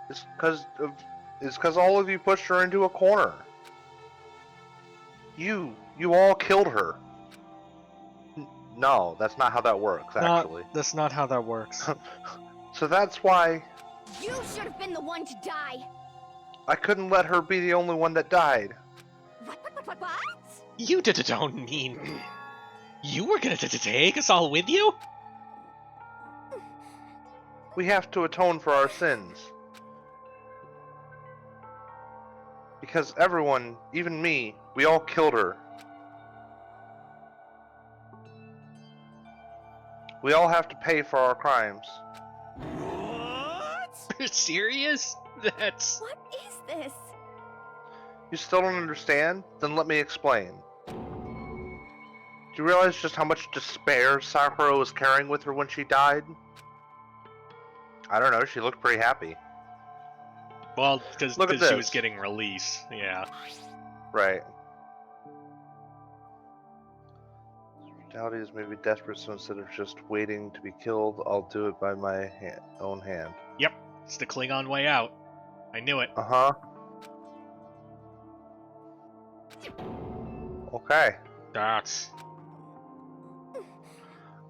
S1: is because all of you pushed her into a corner. You all killed her. No, that's not how that works, actually.
S2: That's not how that works.
S1: So that's why...
S8: You should have been the one to die.
S1: I couldn't let her be the only one that died.
S8: What?
S2: You don't mean you were gonna take us all with you?
S1: We have to atone for our sins. Because everyone, even me, we all killed her. We all have to pay for our crimes.
S2: Are you serious? That's...
S8: What is this?
S1: You still don't understand? Then let me explain. Do you realize just how much despair Sakura was carrying with her when she died? I don't know, she looked pretty happy.
S2: Well, because
S1: Look at
S2: she was
S1: this.
S2: getting release, yeah.
S1: Right. Reality is maybe desperate, so instead of just waiting to be killed, I'll do it by my own hand.
S2: Yep, it's the Klingon way out. I knew it.
S1: Uh-huh. Okay.
S2: That's...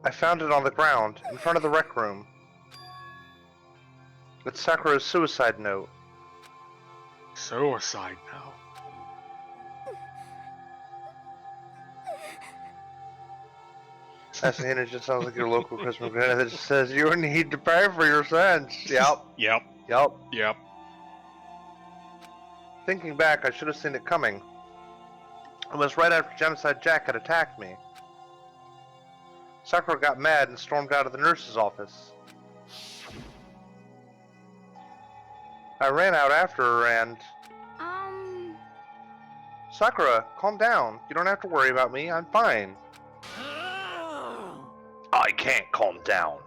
S1: I found it on the ground, in front of the rec room. It's Sakura's suicide note.
S2: Suicide now.
S1: That's the hint, it just sounds like your local Christmas card that just says you need to pay for your sins. Yep.
S2: Yep,
S1: Yep.
S2: yep.
S1: Thinking back, I should have seen it coming. It was right after Genocide Jack had attacked me. Sakura got mad and stormed out of the nurse's office. I ran out after her and... Sakura, calm down. You don't have to worry about me. I'm fine. I can't calm down.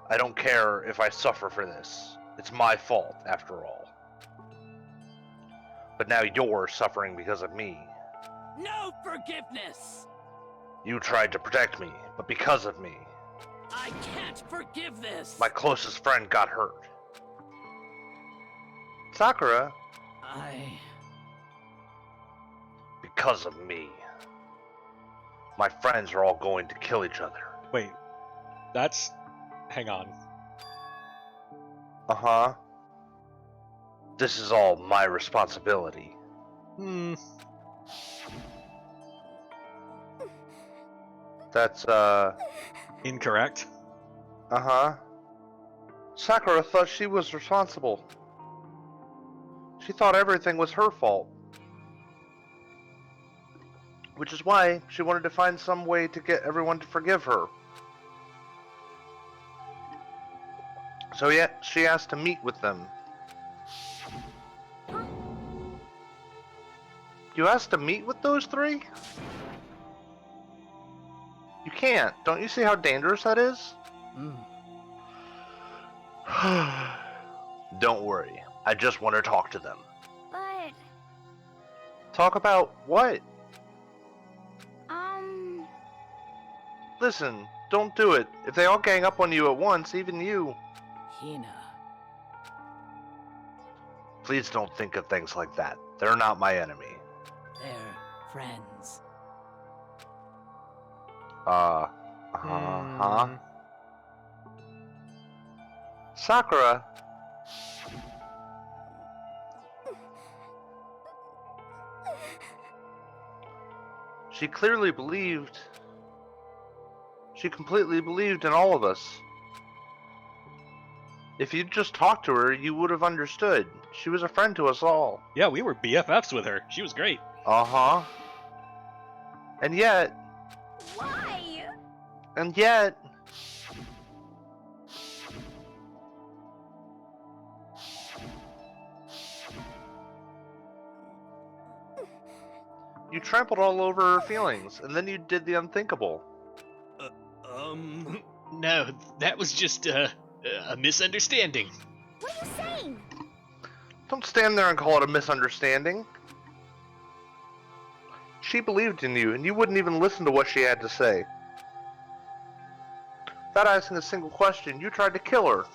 S1: I don't care if I suffer for this. It's my fault, after all. But now you're suffering because of me.
S5: No forgiveness!
S1: You tried to protect me, but because of me,
S5: I can't forgive this!
S1: my closest friend got hurt. Sakura, because of me, my friends are all going to kill each other.
S2: Wait, that's... Hang on.
S1: Uh-huh. This is all my responsibility. That's,
S2: Incorrect.
S1: Uh-huh. Sakura thought she was responsible. She thought everything was her fault. Which is why she wanted to find some way to get everyone to forgive her. So yeah, she asked to meet with them. You asked to meet with those three? You can't. Don't you see how dangerous that is? Don't worry. I just want to talk to them.
S8: But,
S1: Talk about what? Listen, don't do it. If they all gang up on you at once, even you.
S5: Hina.
S1: Please don't think of things like that. They're not my enemy.
S5: They're friends.
S1: Sakura. She clearly believed. She completely believed in all of us. If you'd just talked to her, you would have understood. She was a friend to us all.
S2: Yeah, we were BFFs with her. She was great.
S1: Uh-huh. And yet...
S8: why?
S1: And yet... You trampled all over her feelings, and then you did the unthinkable.
S2: No, that was just a misunderstanding.
S8: What are you saying?
S1: Don't stand there and call it a misunderstanding. She believed in you, and you wouldn't even listen to what she had to say. Without asking a single question, you tried to kill her.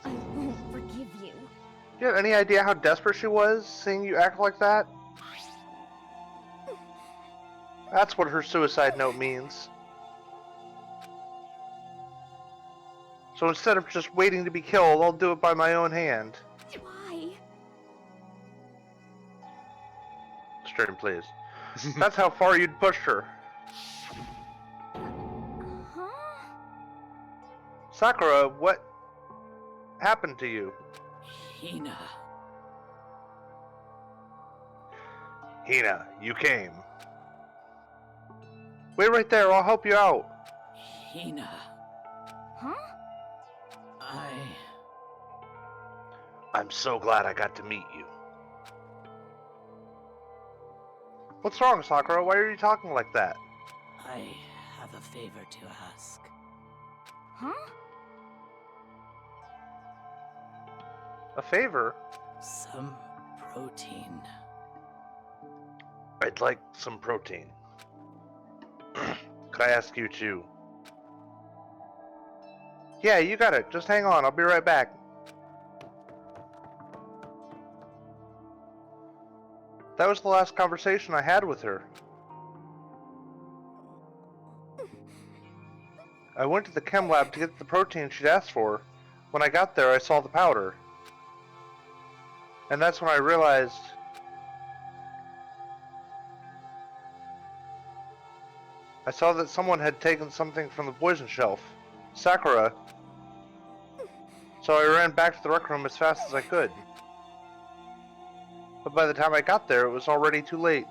S8: I won't forgive you.
S1: Do you have any idea how desperate she was, seeing you act like that? That's what her suicide note means. So instead of just waiting to be killed, I'll do it by my own hand. Stream, please. That's how far you'd pushed her.
S4: Huh?
S1: Sakura, what happened to you?
S10: Hina.
S1: Hina, you came. Wait right there, I'll help you out.
S10: Hina.
S4: Huh?
S1: I'm so glad I got to meet you. What's wrong, Sakura? Why are you talking like that?
S10: I have a favor to ask.
S4: Huh?
S1: A favor?
S10: Some protein.
S1: I'd like some protein. Could I ask you to? Yeah, you got it. Just hang on. I'll be right back. That was the last conversation I had with her. I went to the chem lab to get the protein she'd asked for. When I got there, I saw the powder. And that's when I realized... I saw that someone had taken something from the poison shelf. Sakura. So I ran back to the rec room as fast as I could. But by the time I got there, it was already too late.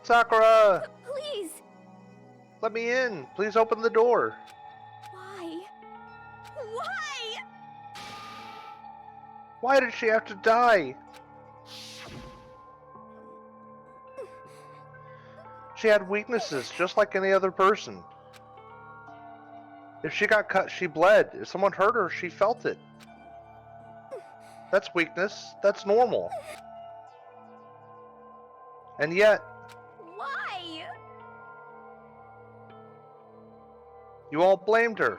S1: Sakura!
S4: Please!
S1: Let me in! Please open the door!
S4: Why? Why?
S1: Why did she have to die? She had weaknesses, just like any other person. If she got cut, she bled. If someone hurt her, she felt it. That's weakness. That's normal. And yet,
S4: Why?
S1: you all blamed her.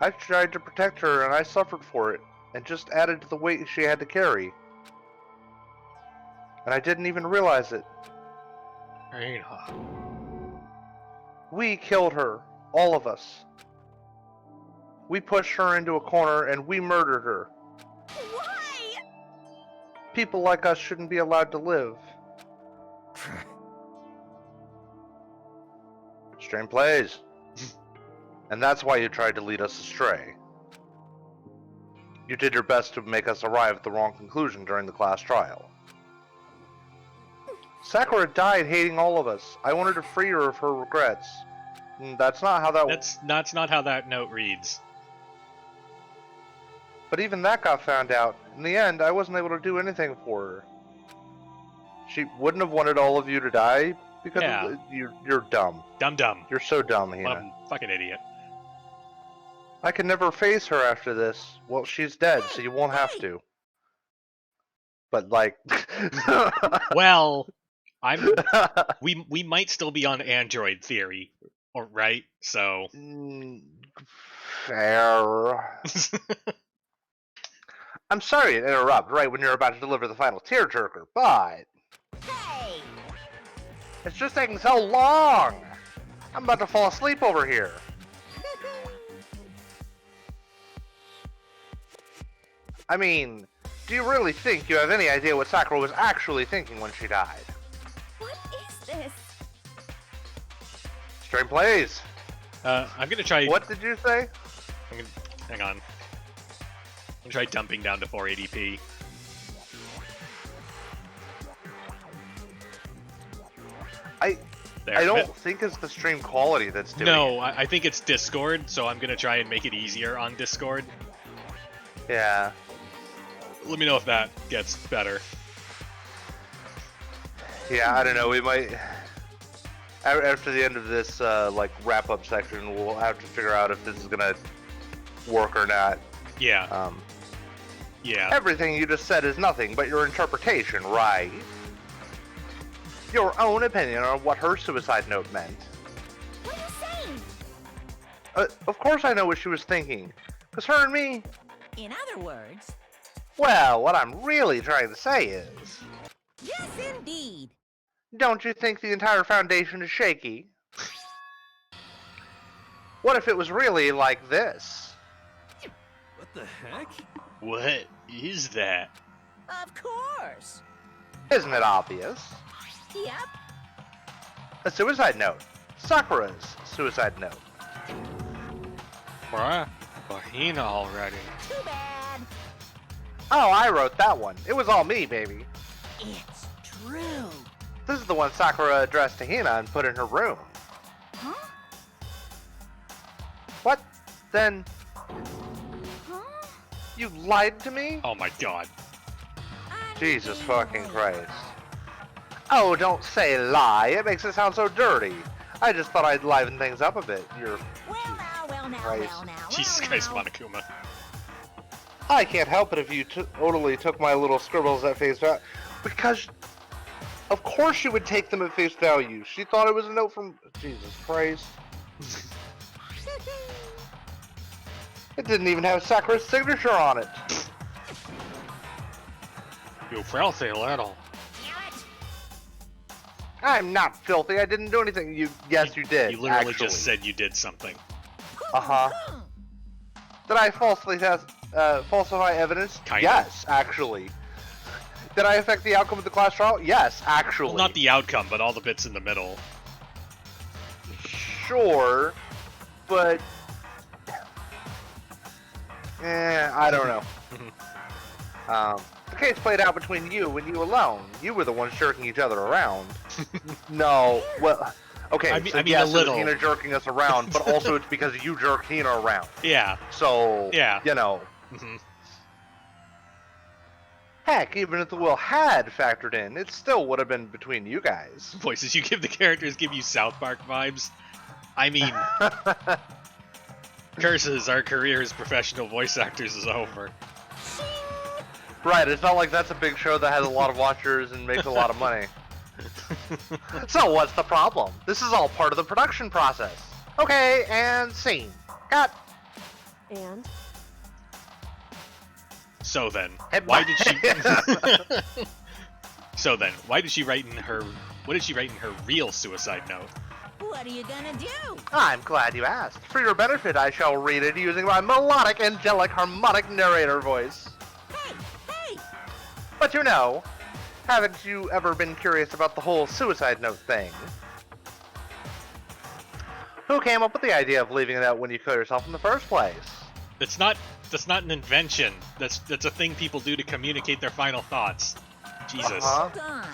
S1: I tried to protect her and I suffered for it, and just added to the weight she had to carry. And I didn't even realize it. We killed her. All of us. We pushed her into a corner and we murdered her.
S4: Why?
S1: People like us shouldn't be allowed to live. Stream plays. And that's why you tried to lead us astray. You did your best to make us arrive at the wrong conclusion during the class trial. Sakura died hating all of us. I wanted to free her of her regrets. That's not how that...
S2: That's not how that note reads.
S1: But even that got found out. In the end, I wasn't able to do anything for her. She wouldn't have wanted all of you to die because
S2: Yeah.
S1: You're dumb.
S2: Dumb.
S1: You're so dumb, Hina.
S2: Well, fucking idiot.
S1: I can never face her after this. Well, she's dead, so you won't have to. But like...
S2: Well, we might still be on Android theory, or right? So
S1: fair. I'm sorry to interrupt right when you're about to deliver the final tearjerker, but
S9: Hey!
S1: it's just taking so long. I'm about to fall asleep over here. I mean, do you really think you have any idea what Sakura was actually thinking when she died?
S4: What is this?
S1: Stream plays.
S2: I'm gonna try.
S1: What did you say?
S2: Hang on. I'm gonna try dumping down to 480p.
S1: I don't think it's the stream quality that's doing
S2: No,
S1: it.
S2: I think it's Discord, so I'm gonna try and make it easier on Discord.
S1: Yeah.
S2: Let me know if that gets better.
S1: Yeah, I don't know. We might... After the end of this, like, wrap-up section, we'll have to figure out if this is gonna work or not.
S2: Yeah. Yeah.
S1: Everything you just said is nothing but your interpretation, right? Your own opinion on what her suicide note meant.
S4: What are you saying?
S1: Of course I know what she was thinking. Because her and me...
S9: In other words,
S1: Well, what I'm really trying to say is...
S9: yes, indeed.
S1: Don't you think the entire Foundation is shaky? What if it was really like this?
S7: What the heck?
S2: What is that?
S9: Of course.
S1: Isn't it obvious?
S9: Yep.
S1: A suicide note. Sakura's suicide note.
S2: Bruh, Hina already.
S9: Too bad.
S1: Oh, I wrote that one. It was all me, baby.
S9: It's true.
S1: This is the one Sakura addressed to Hina and put in her room.
S8: Huh?
S1: What? Then
S8: Huh?
S1: you lied to me?
S2: Oh my god.
S1: Jesus fucking Christ. Oh, don't say lie. It makes it sound so dirty. I just thought I'd liven things up a bit. You're...
S9: Well now.
S1: Christ.
S2: Jesus Christ, Monokuma.
S1: I can't help it if you totally took my little scribbles at face value. Because... Of course she would take them at face value. She thought it was a note from... Jesus Christ. It didn't even have Sakura's signature on it.
S2: You filthy little.
S1: I'm not filthy. I didn't do anything. Yes, you did.
S2: You literally
S1: actually.
S2: just said you did something.
S1: Uh-huh. Did I falsify evidence?
S2: Kind of.
S1: Yes, actually. Did I affect the outcome of the class trial? Yes, actually.
S2: Well, not the outcome, but all the bits in the middle.
S1: Sure, but... I don't know. The case played out between you and you alone. You were the ones jerking each other around. No, well... Okay,
S2: I mean
S1: yes,
S2: a little.
S1: Hina jerking us around, but also it's because you jerked Hina around.
S2: Yeah.
S1: So,
S2: yeah.
S1: You know.
S2: Mm-hmm.
S1: Heck, even if the will had factored in, it still would have been between you guys.
S2: Voices you give the characters give you South Park vibes. I mean, curses, our career as professional voice actors is over.
S1: Right, it's not like that's a big show that has a lot of watchers and makes a lot of money. So what's the problem? This is all part of the production process. Okay, and scene. Cut.
S6: And?
S2: So then,
S1: Head
S2: why
S1: back.
S2: did she... So then, why did she write in her... What did she write in her real suicide note?
S9: What are you gonna do?
S1: I'm glad you asked. For your benefit, I shall read it using my melodic, angelic, harmonic narrator voice.
S9: Hey!
S1: But you know, haven't you ever been curious about the whole suicide note thing? Who came up with the idea of leaving it out when you kill yourself in the first place?
S2: That's not an invention. That's a thing people do to communicate their final thoughts. Jesus.
S9: Hold on.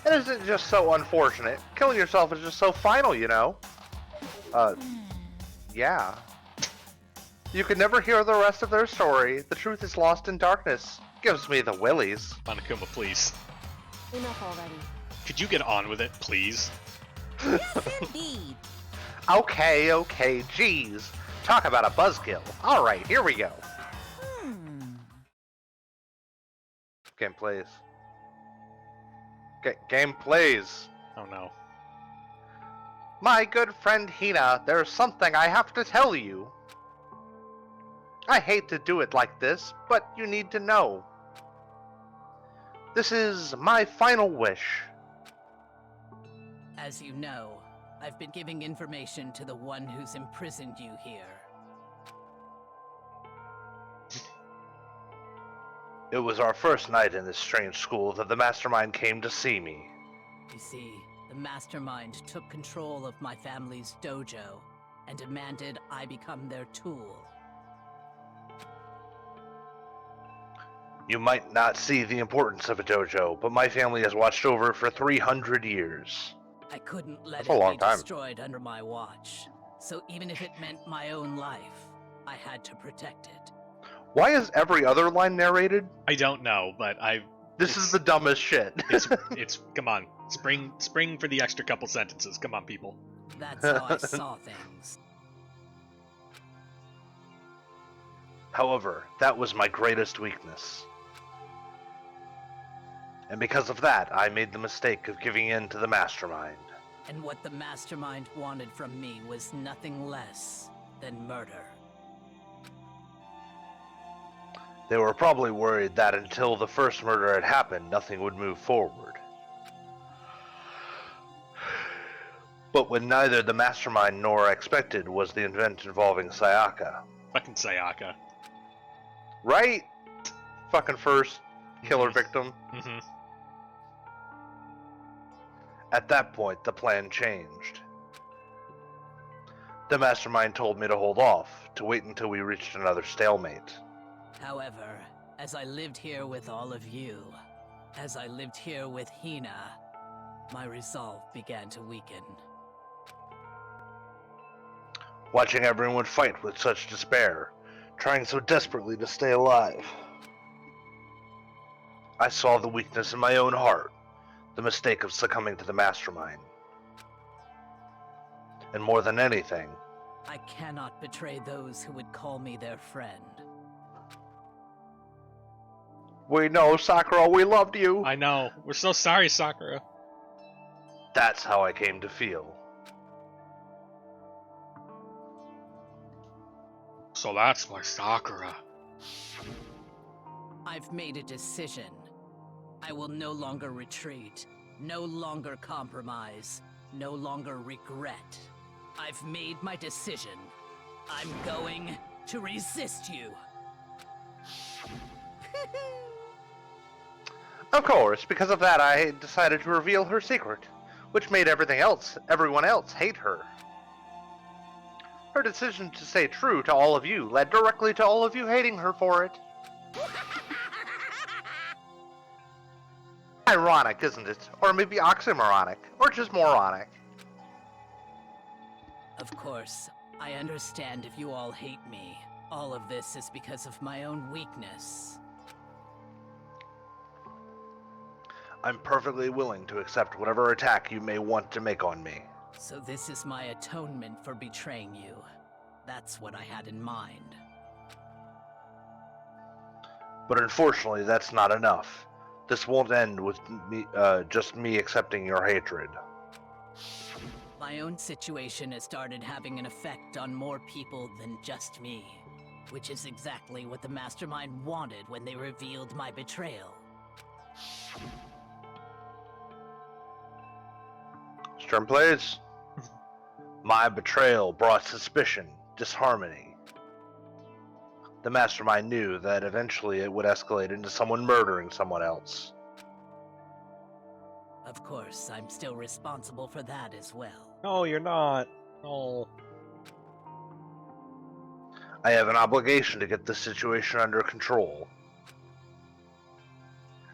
S1: It isn't just so unfortunate. Killing yourself is just so final, you know? Yeah. You can never hear the rest of their story. The truth is lost in darkness. Gives me the willies.
S2: Monokuma, please.
S6: Enough already.
S2: Could you get on with it, please?
S9: Yes, indeed.
S1: Okay, jeez. Talk about a buzzkill. Alright, here we go. Game plays. Game plays.
S2: Oh no.
S1: My good friend Hina, there's something I have to tell you. I hate to do it like this, but you need to know. This is my final wish.
S10: As you know, I've been giving information to the one who's imprisoned you here.
S1: It was our first night in this strange school that the mastermind came to see me.
S10: You see, the mastermind took control of my family's dojo and demanded I become their tool.
S1: You might not see the importance of a dojo, but my family has watched over it for 300 years.
S10: I couldn't let
S1: That's a
S10: it
S1: long
S10: be
S1: time.
S10: destroyed under my watch. So even if it meant my own life, I had to protect it.
S1: Why is every other line narrated?
S2: I don't know, but
S1: This is the dumbest shit.
S2: it's come on. Spring for the extra couple sentences. Come on, people.
S10: That's how I saw things.
S1: However, that was my greatest weakness. And because of that, I made the mistake of giving in to the mastermind.
S10: And what the mastermind wanted from me was nothing less than murder.
S1: They were probably worried that until the first murder had happened, nothing would move forward. But when neither the mastermind nor expected was the event involving Sayaka.
S2: Fucking Sayaka.
S1: Right? Fucking first killer victim.
S2: Mm-hmm.
S1: At that point, the plan changed. The mastermind told me to hold off, to wait until we reached another stalemate.
S10: However, as I lived here with all of you, as I lived here with Hina, my resolve began to weaken.
S1: Watching everyone fight with such despair, trying so desperately to stay alive, I saw the weakness in my own heart, the mistake of succumbing to the mastermind. And more than anything,
S10: I cannot betray those who would call me their friend.
S1: we know, Sakura, we loved you.
S2: I know. We're so sorry, Sakura.
S1: That's how I came to feel.
S2: So that's my Sakura.
S10: I've made a decision. I will no longer retreat, no longer compromise, no longer regret. I've made my decision. I'm going to resist you.
S1: Of course, because of that I decided to reveal her secret, which made everyone else hate her. Her decision to stay true to all of you led directly to all of you hating her for it. Ironic, isn't it? Or maybe oxymoronic, or just moronic.
S10: Of course, I understand if you all hate me. All of this is because of my own weakness.
S1: I'm perfectly willing to accept whatever attack you may want to make on me.
S10: So this is my atonement for betraying you. That's what I had in mind.
S1: But unfortunately, that's not enough. This won't end with me, just me accepting your hatred.
S10: My own situation has started having an effect on more people than just me, which is exactly what the Mastermind wanted when they revealed my betrayal.
S1: Stern plays. My betrayal brought suspicion, disharmony. The Mastermind knew that eventually it would escalate into someone murdering someone else.
S10: Of course, I'm still responsible for that as well.
S2: No, you're not. No.
S1: I have an obligation to get this situation under control.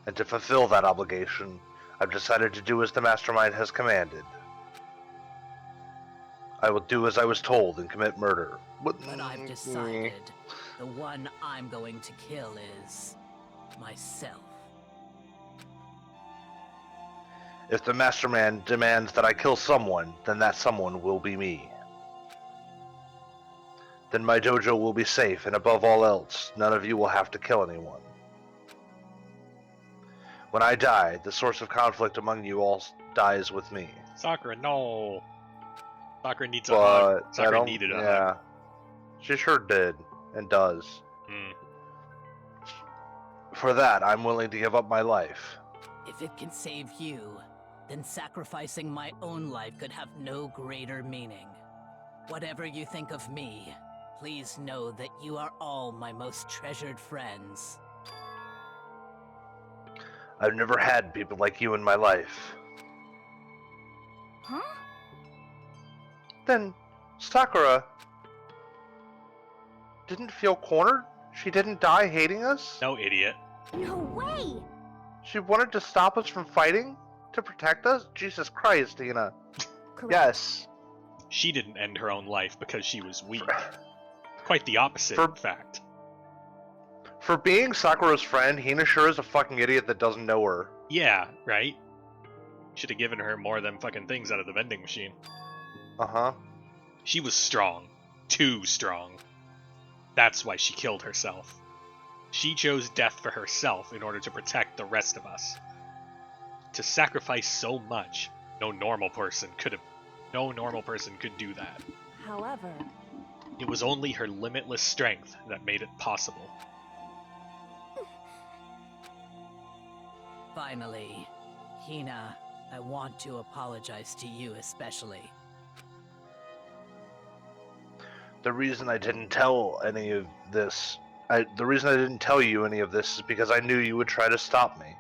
S1: And to fulfill that obligation, I've decided to do as the Mastermind has commanded. I will do as I was told and commit murder.
S10: But I've decided the one I'm going to kill is myself.
S1: If the Mastermind demands that I kill someone, then that someone will be me. Then my dojo will be safe, and above all else, none of you will have to kill anyone. When I die, the source of conflict among you all dies with me.
S2: Sakura, no. Sakura needs a
S1: But
S2: hug.
S1: I
S2: Sakura
S1: don't-
S2: needed a
S1: yeah,
S2: hug.
S1: she sure did, and does.
S2: Hmm.
S1: For that, I'm willing to give up my life.
S10: If it can save you, then sacrificing my own life could have no greater meaning. Whatever you think of me, please know that you are all my most treasured friends.
S1: I've never had people like you in my life.
S8: Huh?
S1: Then, Sakura didn't feel cornered? She didn't die hating us?
S2: No, idiot.
S8: No way!
S1: She wanted to stop us from fighting? To protect us? Jesus Christ, Tina.
S8: Correct.
S1: Yes.
S2: She didn't end her own life because she was weak. Quite the opposite,
S1: For-
S2: in fact.
S1: For being Sakura's friend, Hina sure is a fucking idiot that doesn't know her.
S2: Yeah, right? Should have given her more of them fucking things out of the vending machine.
S1: Uh-huh.
S2: She was strong. Too strong. That's why she killed herself. She chose death for herself in order to protect the rest of us. To sacrifice so much, no normal person could do that.
S6: However,
S2: It was only her limitless strength that made it possible.
S10: Finally, Hina, I want to apologize to you especially.
S1: The reason I didn't tell any of this The reason I didn't tell you any of this is because I knew you would try to stop me.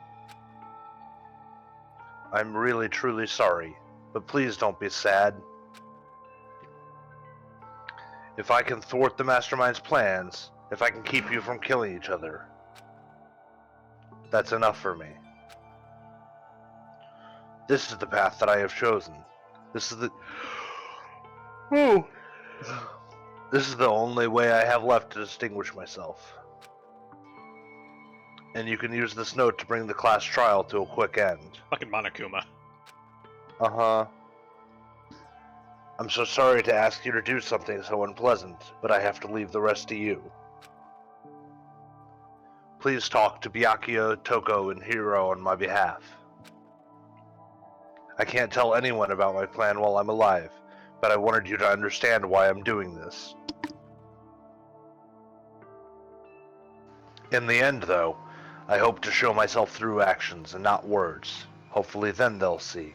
S1: I'm really, truly sorry, but please don't be sad. If I can thwart the Mastermind's plans, if I can keep you from killing each other, that's enough for me. This is the path that I have chosen. This is the... Ooh. This is the only way I have left to distinguish myself. And you can use this note to bring the class trial to a quick end.
S2: Fucking Monokuma.
S1: Uh-huh. I'm so sorry to ask you to do something so unpleasant, but I have to leave the rest to you. Please talk to Byakuya, Toko, and Hiro on my behalf. I can't tell anyone about my plan while I'm alive, but I wanted you to understand why I'm doing this. In the end, though, I hope to show myself through actions and not words. Hopefully then they'll see.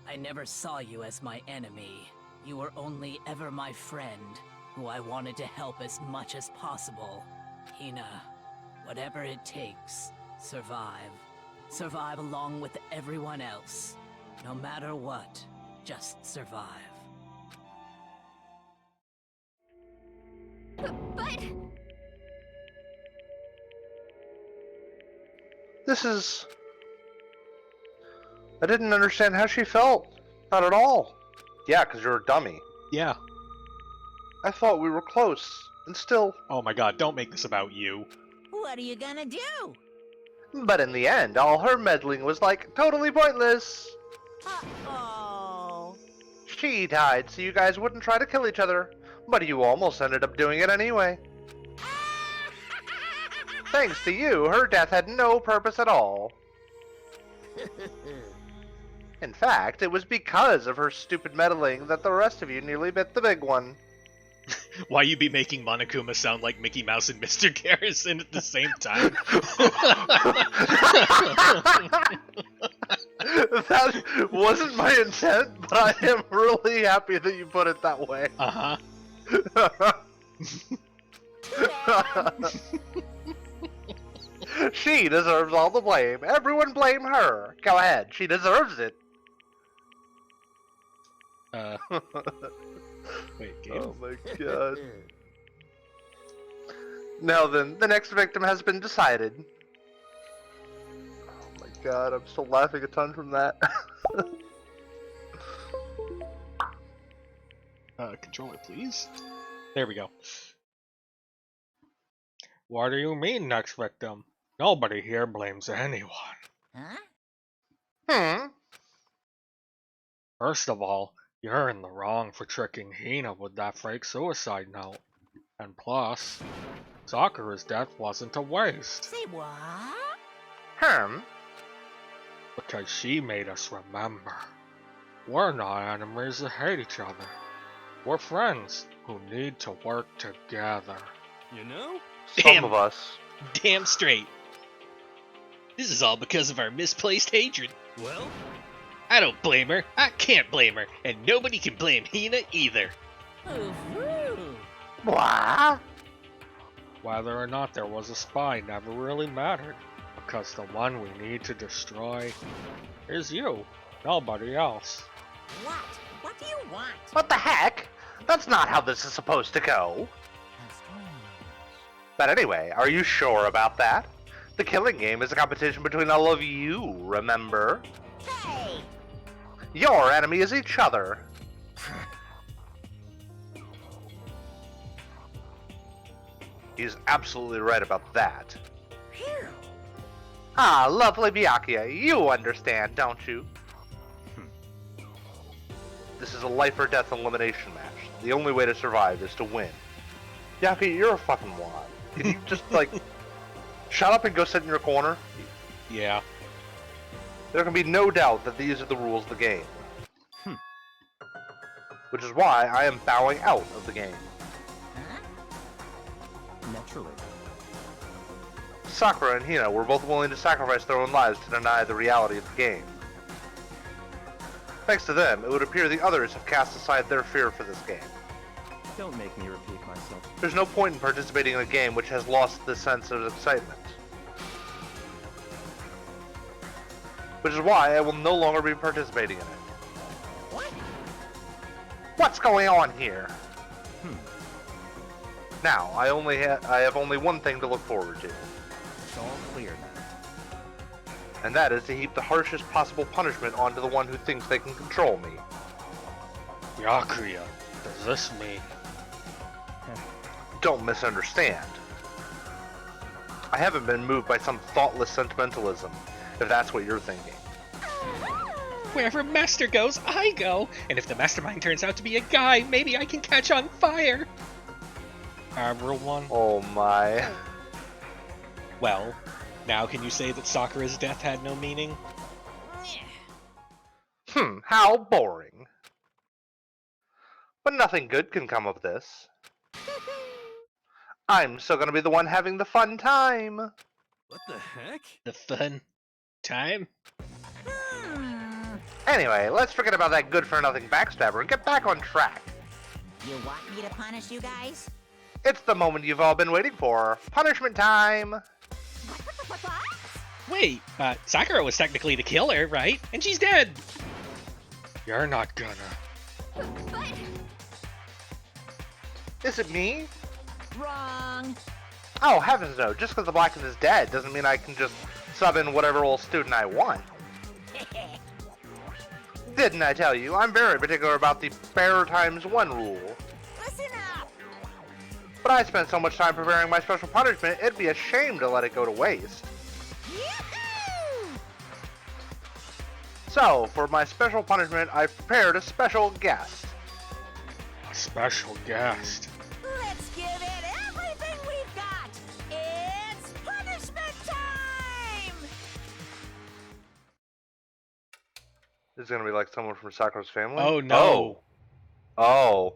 S10: I never saw you as my enemy. You were only ever my friend, who I wanted to help as much as possible. Hina, whatever it takes, survive. Survive along with everyone else. No matter what, just survive.
S8: But...
S1: This is... I didn't understand how she felt. Not at all. Yeah, because you're a dummy.
S2: Yeah.
S1: I thought we were close, and still...
S2: Oh my god, don't make this about you.
S9: What are you gonna do?
S1: But in the end, all her meddling was, like, totally pointless.
S9: Uh-oh.
S1: She died so you guys wouldn't try to kill each other, but you almost ended up doing it anyway. Thanks to you, her death had no purpose at all. In fact, it was because of her stupid meddling that the rest of you nearly bit the big one.
S2: Why you be making Monokuma sound like Mickey Mouse and Mr. Garrison at the same time?
S1: That wasn't my intent, but I am really happy that you put it that way.
S2: Uh-huh.
S1: She deserves all the blame. Everyone blame her. Go ahead. She deserves it.
S2: Wait, game?
S1: Oh my god. Now then, the next victim has been decided. Oh my god, I'm still laughing a ton from that.
S2: Controller, please. There we go. What do you mean, next victim? Nobody here blames anyone.
S9: Huh?
S2: First of all, you're in the wrong for tricking Hina with that fake suicide note. And plus, Sakura's death wasn't a waste.
S9: Say what?
S2: Because she made us remember. We're not enemies that hate each other. We're friends who need to work together.
S7: You know?
S1: Some of us.
S2: Damn straight. This is all because of our misplaced hatred.
S7: Well,
S2: I don't blame her. I can't blame her. And nobody can blame Hina either.
S9: Ooh-hoo.
S1: What?
S2: Whether or not there was a spy never really mattered. Because the one we need to destroy is you. Nobody else.
S9: What? What do you want?
S1: What the heck? That's not how this is supposed to go.
S9: How strange.
S1: But anyway, are you sure about that? The killing game is a competition between all of you, remember?
S9: Hey!
S1: Your enemy is each other. He's absolutely right about that.
S9: Phew.
S1: Ah, lovely Byakuya, you understand, don't you? This is a life or death elimination match. The only way to survive is to win. Byakuya, you're a fucking wad. Can you just, like, shut up and go sit in your corner?
S2: Yeah.
S1: There can be no doubt that these are the rules of the game. Which is why I am bowing out of the game.
S5: Naturally.
S1: Sakura and Hina were both willing to sacrifice their own lives to deny the reality of the game. Thanks to them, it would appear the others have cast aside their fear for this game.
S5: Don't make me repeat myself.
S1: There's no point in participating in a game which has lost the sense of excitement. Which is why I will no longer be participating in it.
S9: What?
S1: What's going on here? Now, I have only one thing to look forward to.
S5: It's all clear then.
S1: And that is to heap the harshest possible punishment onto the one who thinks they can control me.
S2: Yakuya, does this mean?
S1: Don't misunderstand. I haven't been moved by some thoughtless sentimentalism, if that's what you're thinking.
S2: Wherever Master goes, I go! And if the mastermind turns out to be a guy, maybe I can catch on fire! Everyone?
S1: Oh my.
S2: Well, now can you say that Sakura's death had no meaning?
S1: How boring. But nothing good can come of this. I'm still gonna be the one having the fun time.
S7: What the heck?
S2: The fun time?
S1: Anyway, let's forget about that good-for-nothing backstabber and get back on track.
S9: You want me to punish you guys?
S1: It's the moment you've all been waiting for. Punishment time!
S9: What?
S2: Wait, Sakura was technically the killer, right? And she's dead! You're not gonna.
S8: But
S1: Is it me?
S9: Wrong.
S1: Oh, heavens no. Just because the Blacken is dead doesn't mean I can just sub in whatever old student I want. Didn't I tell you? I'm very particular about the bear times one rule.
S9: Listen up.
S1: But I spent so much time preparing my special punishment, it'd be a shame to let it go to waste.
S9: Yoo-hoo!
S1: So, for my special punishment, I've prepared a special guest.
S2: A special guest.
S9: Let's give it everything we've got. It's punishment time.
S1: This is gonna be like someone from Sakura's family?
S2: Oh no.
S1: Oh.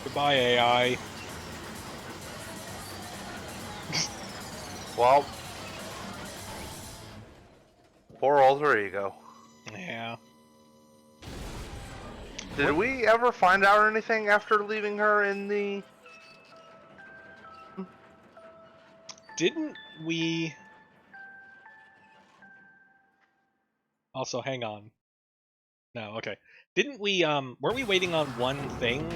S2: Goodbye, AI.
S1: Well. Poor alter ego.
S2: Yeah.
S1: Did we ever find out anything after leaving her in the...
S2: Didn't we... Also, hang on. No, okay. Didn't we, weren't we waiting on one thing?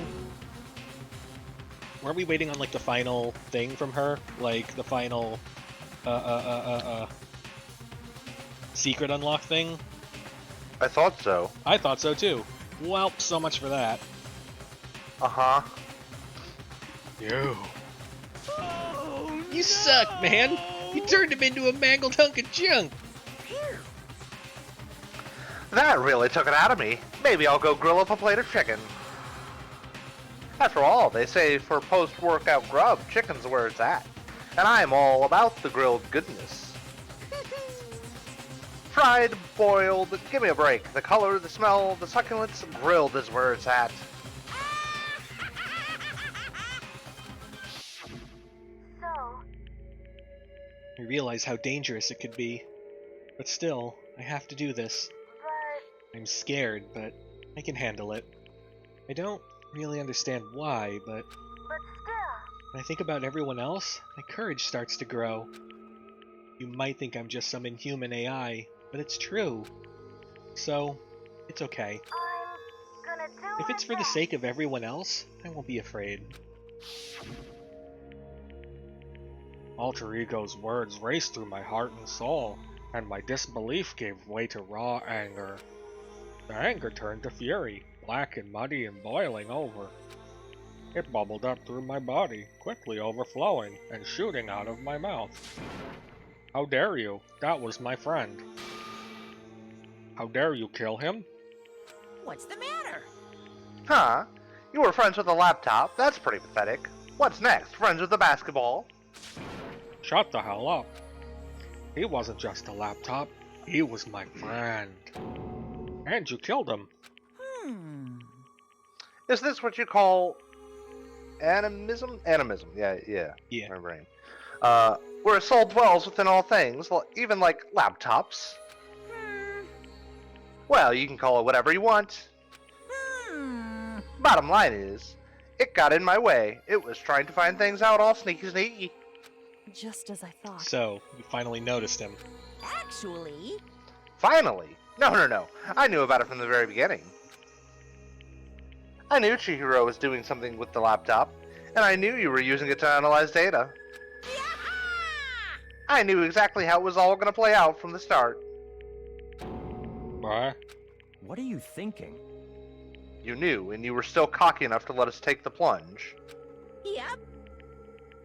S2: Weren't we waiting on, like, the final thing from her? Like, the final, secret unlock thing?
S1: I thought so.
S2: I thought so, too. Well, so much for that.
S1: Uh-huh.
S2: You. You suck, man! You turned him into a mangled hunk of junk!
S1: That really took it out of me. Maybe I'll go grill up a plate of chicken. After all, they say for post-workout grub, chicken's where it's at. And I'm all about the grilled goodness. Fried, boiled, give me a break. The color, the smell, the succulence, grilled is where it's at.
S8: so,
S2: I realize how dangerous it could be. But still, I have to do this.
S8: but
S2: I'm scared, but I can handle it. I don't really understand why, but
S8: still.
S2: when I think about everyone else, my courage starts to grow. You might think I'm just some inhuman AI, but it's true. So, it's okay.
S8: I'm gonna do
S2: If it's for the sake of everyone else, I won't be afraid. Alter Ego's words raced through my heart and soul, and my disbelief gave way to raw anger. The anger turned to fury, black and muddy and boiling over. It bubbled up through my body, quickly overflowing and shooting out of my mouth. How dare you? That was my friend. How dare you kill him?
S9: What's the matter?
S1: Huh? You were friends with a laptop? That's pretty pathetic. What's next? Friends with a basketball?
S2: Shut the hell up. He wasn't just a laptop. He was my friend. And you killed him.
S1: Is this what you call animism? Animism, yeah. My brain. Where a soul dwells within all things, even like laptops. Well, you can call it whatever you want. Bottom line is, it got in my way. It was trying to find things out all sneaky.
S6: Just as I thought.
S2: So, you finally noticed him.
S9: Actually...
S1: Finally? No. I knew about it from the very beginning. I knew Chihiro was doing something with the laptop, and I knew you were using it to analyze data. I knew exactly how it was all going to play out from the start.
S2: What?
S5: What are you thinking?
S1: You knew, and you were still cocky enough to let us take the plunge.
S9: Yep.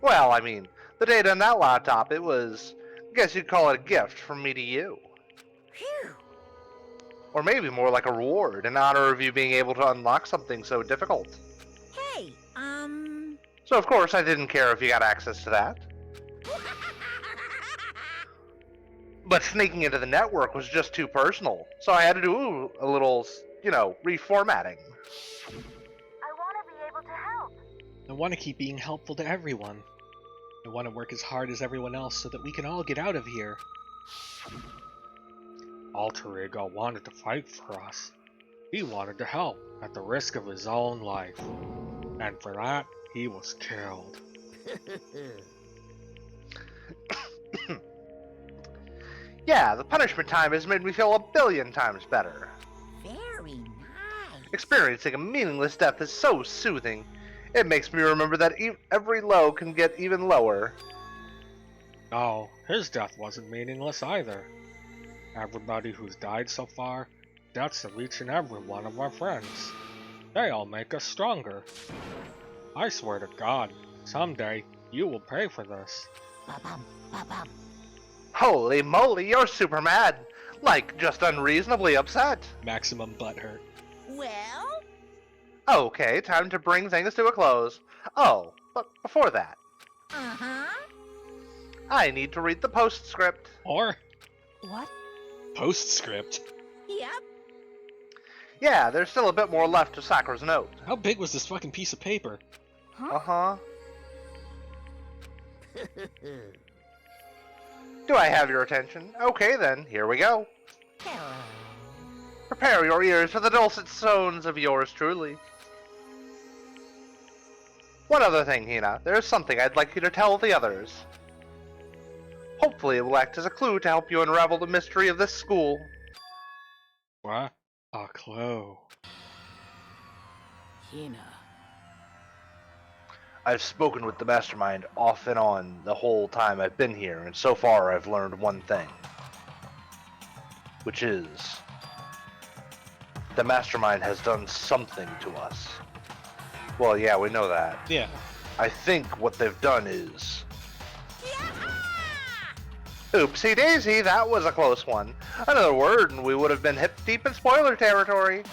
S1: Well, I mean, the data in that laptop, it was, I guess you'd call it a gift from me to you.
S9: Phew.
S1: Or maybe more like a reward in honor of you being able to unlock something so difficult.
S9: Hey,
S1: So of course I didn't care if you got access to that. But sneaking into the network was just too personal, so I had to do a little, reformatting.
S8: I want to be able to help.
S2: I want to keep being helpful to everyone. I want to work as hard as everyone else so that we can all get out of here. Alter Ego wanted to fight for us. He wanted to help at the risk of his own life. And for that, he was killed.
S1: Yeah, the punishment time has made me feel 1,000,000,000 times better.
S9: very nice.
S1: Experiencing a meaningless death is so soothing. It makes me remember that every low can get even lower.
S2: No, his death wasn't meaningless either. Everybody who's died so far, deaths of each and every one of our friends. They all make us stronger. I swear to God, someday you will pay for this.
S9: Ba-bum, ba-bum.
S1: Holy moly, you're super mad! Like, just unreasonably upset.
S2: Maximum butthurt.
S9: Well?
S1: Okay, time to bring things to a close. Oh, but before that,
S9: Uh-huh.
S1: I need to read the postscript.
S2: Or
S6: What?
S2: postscript.
S9: Yep.
S1: Yeah, there's still a bit more left to Sakura's note.
S2: How big was this fucking piece of paper?
S1: Uh-huh. Do I have your attention? Okay then, here we go.
S9: Hello.
S1: Prepare your ears for the dulcet tones of yours truly. One other thing, Hina. There's something I'd like you to tell the others. Hopefully it will act as a clue to help you unravel the mystery of this school.
S2: What? A clue.
S10: Hina.
S1: I've spoken with the Mastermind off and on the whole time I've been here, and so far I've learned one thing. Which is... the Mastermind has done something to us. Well, yeah, we know that.
S2: Yeah.
S1: I think what they've done is... Oopsie daisy, that was a close one. Another word and we would have been hip deep in spoiler territory.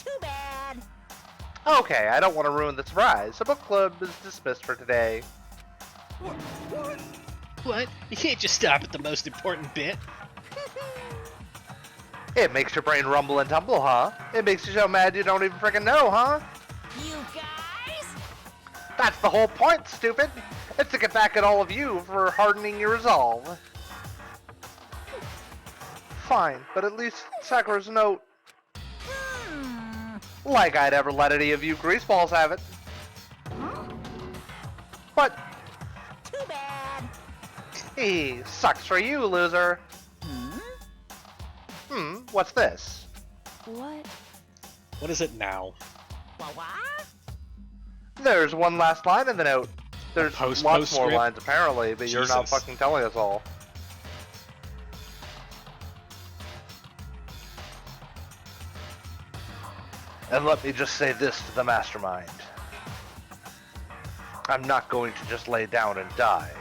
S9: Too bad.
S1: Okay, I don't want to ruin the surprise. The book club is dismissed for today.
S2: What? You can't just stop at the most important bit.
S1: It makes your brain rumble and tumble, huh? It makes you so mad you don't even freaking know, huh?
S9: You guys?
S1: That's the whole point, stupid! It's to get back at all of you for hardening your resolve. Fine, but at least Sakura's note... Like I'd ever let any of you greaseballs have it. But...
S9: Too bad.
S1: He sucks for you, loser. What's this?
S6: What?
S2: What is it now?
S9: What?
S1: There's one last line in the note. There's lots more
S2: postscript?
S1: lines apparently, but you're not
S2: Jesus.
S1: fucking telling us all. And let me just say this to the Mastermind. I'm not going to just lay down and die.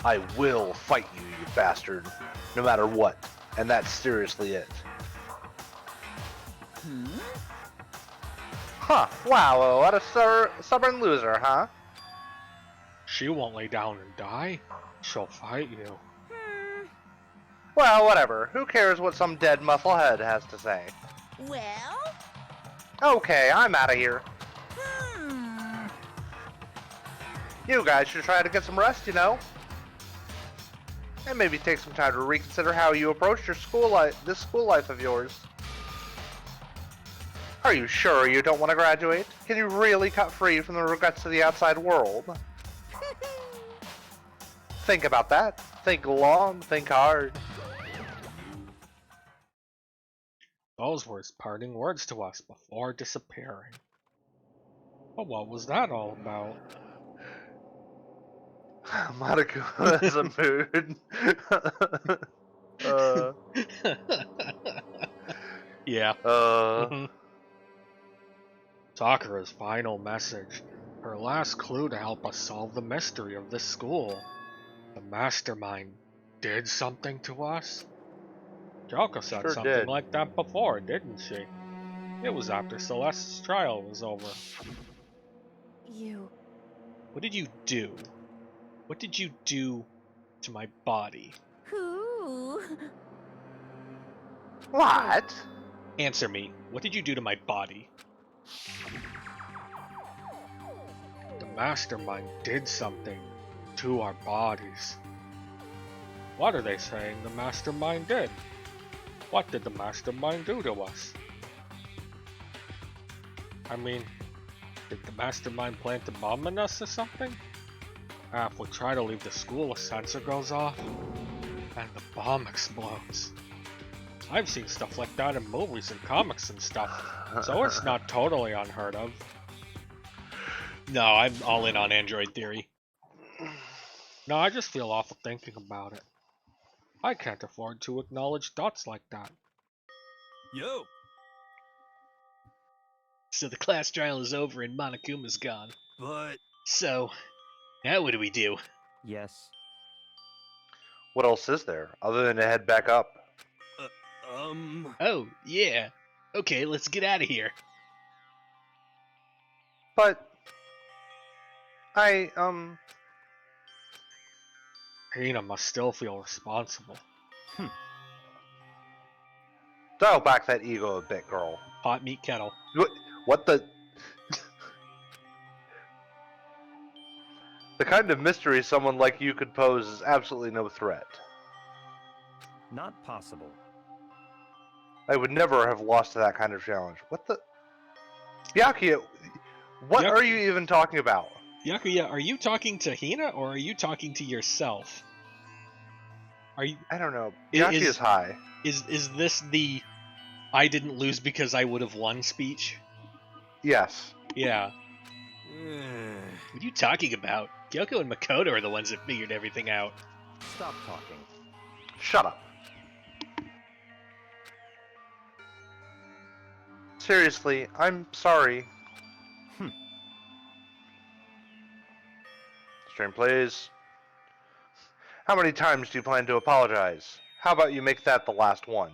S1: I will fight you, you bastard, no matter what. And that's seriously it. Huh, wow, what a stubborn loser, huh?
S2: She won't lay down and die. She'll fight you.
S1: Well, whatever. Who cares what some dead musclehead has to say?
S9: Well,
S1: Okay, I'm out of here. You guys should try to get some rest, you know? And maybe take some time to reconsider how you approach your this school life of yours. Are you sure you don't want to graduate? Can you really cut free from the regrets of the outside world? Think about that. Think long, think hard.
S2: Those were his parting words to us before disappearing. But what was that all about?
S1: Monokuma has a mood.
S2: Yeah. Sakura's final message. Her last clue to help us solve the mystery of this school. The mastermind did something to us? Kyoko said something like that before, didn't she? It was after Celeste's trial was over.
S6: You...
S2: What did you do? What did you do to my body?
S9: who?
S1: What?
S2: Answer me. What did you do to my body? The mastermind did something to our bodies. What are they saying the mastermind did? What did the mastermind do to us? I mean, did the mastermind plant a bomb in us or something? If we try to leave the school, a sensor goes off, and the bomb explodes. I've seen stuff like that in movies and comics and stuff, so it's not totally unheard of. No, I'm all in on Android theory. No, I just feel awful thinking about it. I can't afford to acknowledge thoughts like that.
S7: Yo!
S2: So the class trial is over and Monokuma's gone.
S7: But...
S2: So, now what do we do?
S5: Yes.
S1: What else is there, other than to head back up?
S2: Oh, yeah. Okay, let's get out of here.
S1: But...
S2: Hina must still feel responsible.
S1: Dial back that ego a bit, girl.
S2: Hot meat kettle.
S1: What the... The kind of mystery someone like you could pose is absolutely no threat.
S5: Not possible.
S1: I would never have lost to that kind of challenge. What the... Byakuya, what are you even talking about?
S2: Byakuya, are you talking to Hina or are you talking to yourself? Are you...
S1: I don't know. Byakuya's high.
S2: Is this the I didn't lose because I would have won speech?
S1: Yes.
S2: Yeah. What are you talking about? Kyoko and Makoto are the ones that figured everything out.
S5: Stop talking.
S1: Shut up. Seriously, I'm sorry. Stream, please. How many times do you plan to apologize? How about you make that the last one?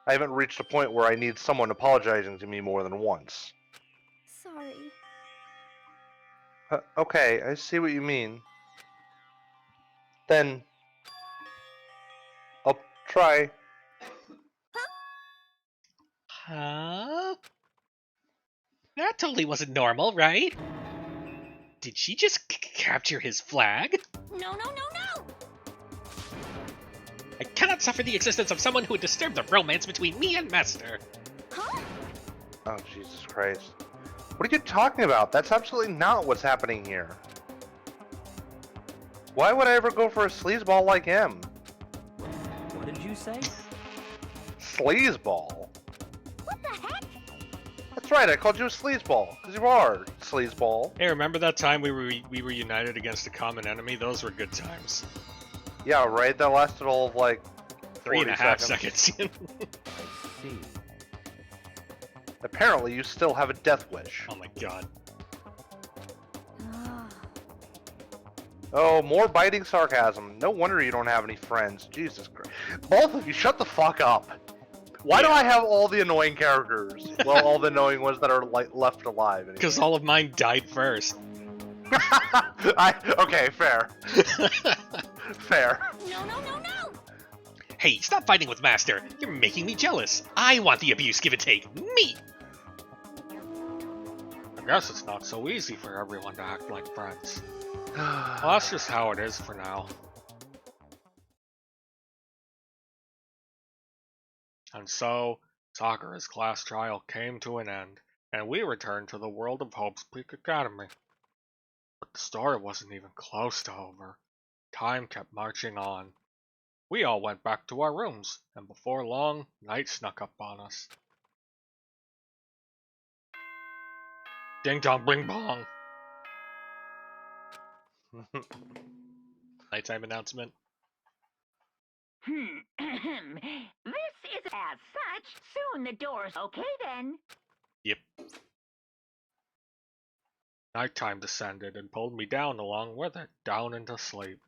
S1: I haven't reached a point where I need someone apologizing to me more than once.
S4: Sorry.
S1: Okay, I see what you mean. Then... I'll try.
S2: Huh? That totally wasn't normal, right? Did she just capture his flag?
S9: No, no, no, no!
S2: I cannot suffer the existence of someone who would disturb the romance between me and Master.
S9: Huh?
S1: Oh, Jesus Christ. What are you talking about? That's absolutely not what's happening here. Why would I ever go for a sleazeball like him?
S5: What did you say?
S1: Sleazeball?
S9: What the heck?
S1: That's right, I called you a sleazeball, because you are sleazeball.
S2: Hey, remember that time we were united against a common enemy? Those were good times.
S1: Yeah, right? That lasted all of like
S2: 3.5 seconds.
S5: I see.
S1: Apparently, you still have a death wish.
S2: Oh my god.
S1: Oh, more biting sarcasm. No wonder you don't have any friends. Jesus Christ. Both of you, shut the fuck up. Why do I have all the annoying characters? Well, all the annoying ones that are left alive. Anyway.
S2: Because all of mine died first.
S1: Okay, fair. Fair.
S8: No, no, no, no!
S2: Hey, stop fighting with Master. You're making me jealous. I want the abuse, give and take. Me! I guess it's not so easy for everyone to act like friends. Well, that's just how it is for now. And so, Sakura's class trial came to an end, and we returned to the world of Hope's Peak Academy. But the story wasn't even close to over. Time kept marching on. We all went back to our rooms, and before long, night snuck up on us. Ding dong bing bong. Nighttime announcement.
S9: This is as such. Soon the doors. Okay then.
S2: Yep. Nighttime descended and pulled me down along with it, down into sleep.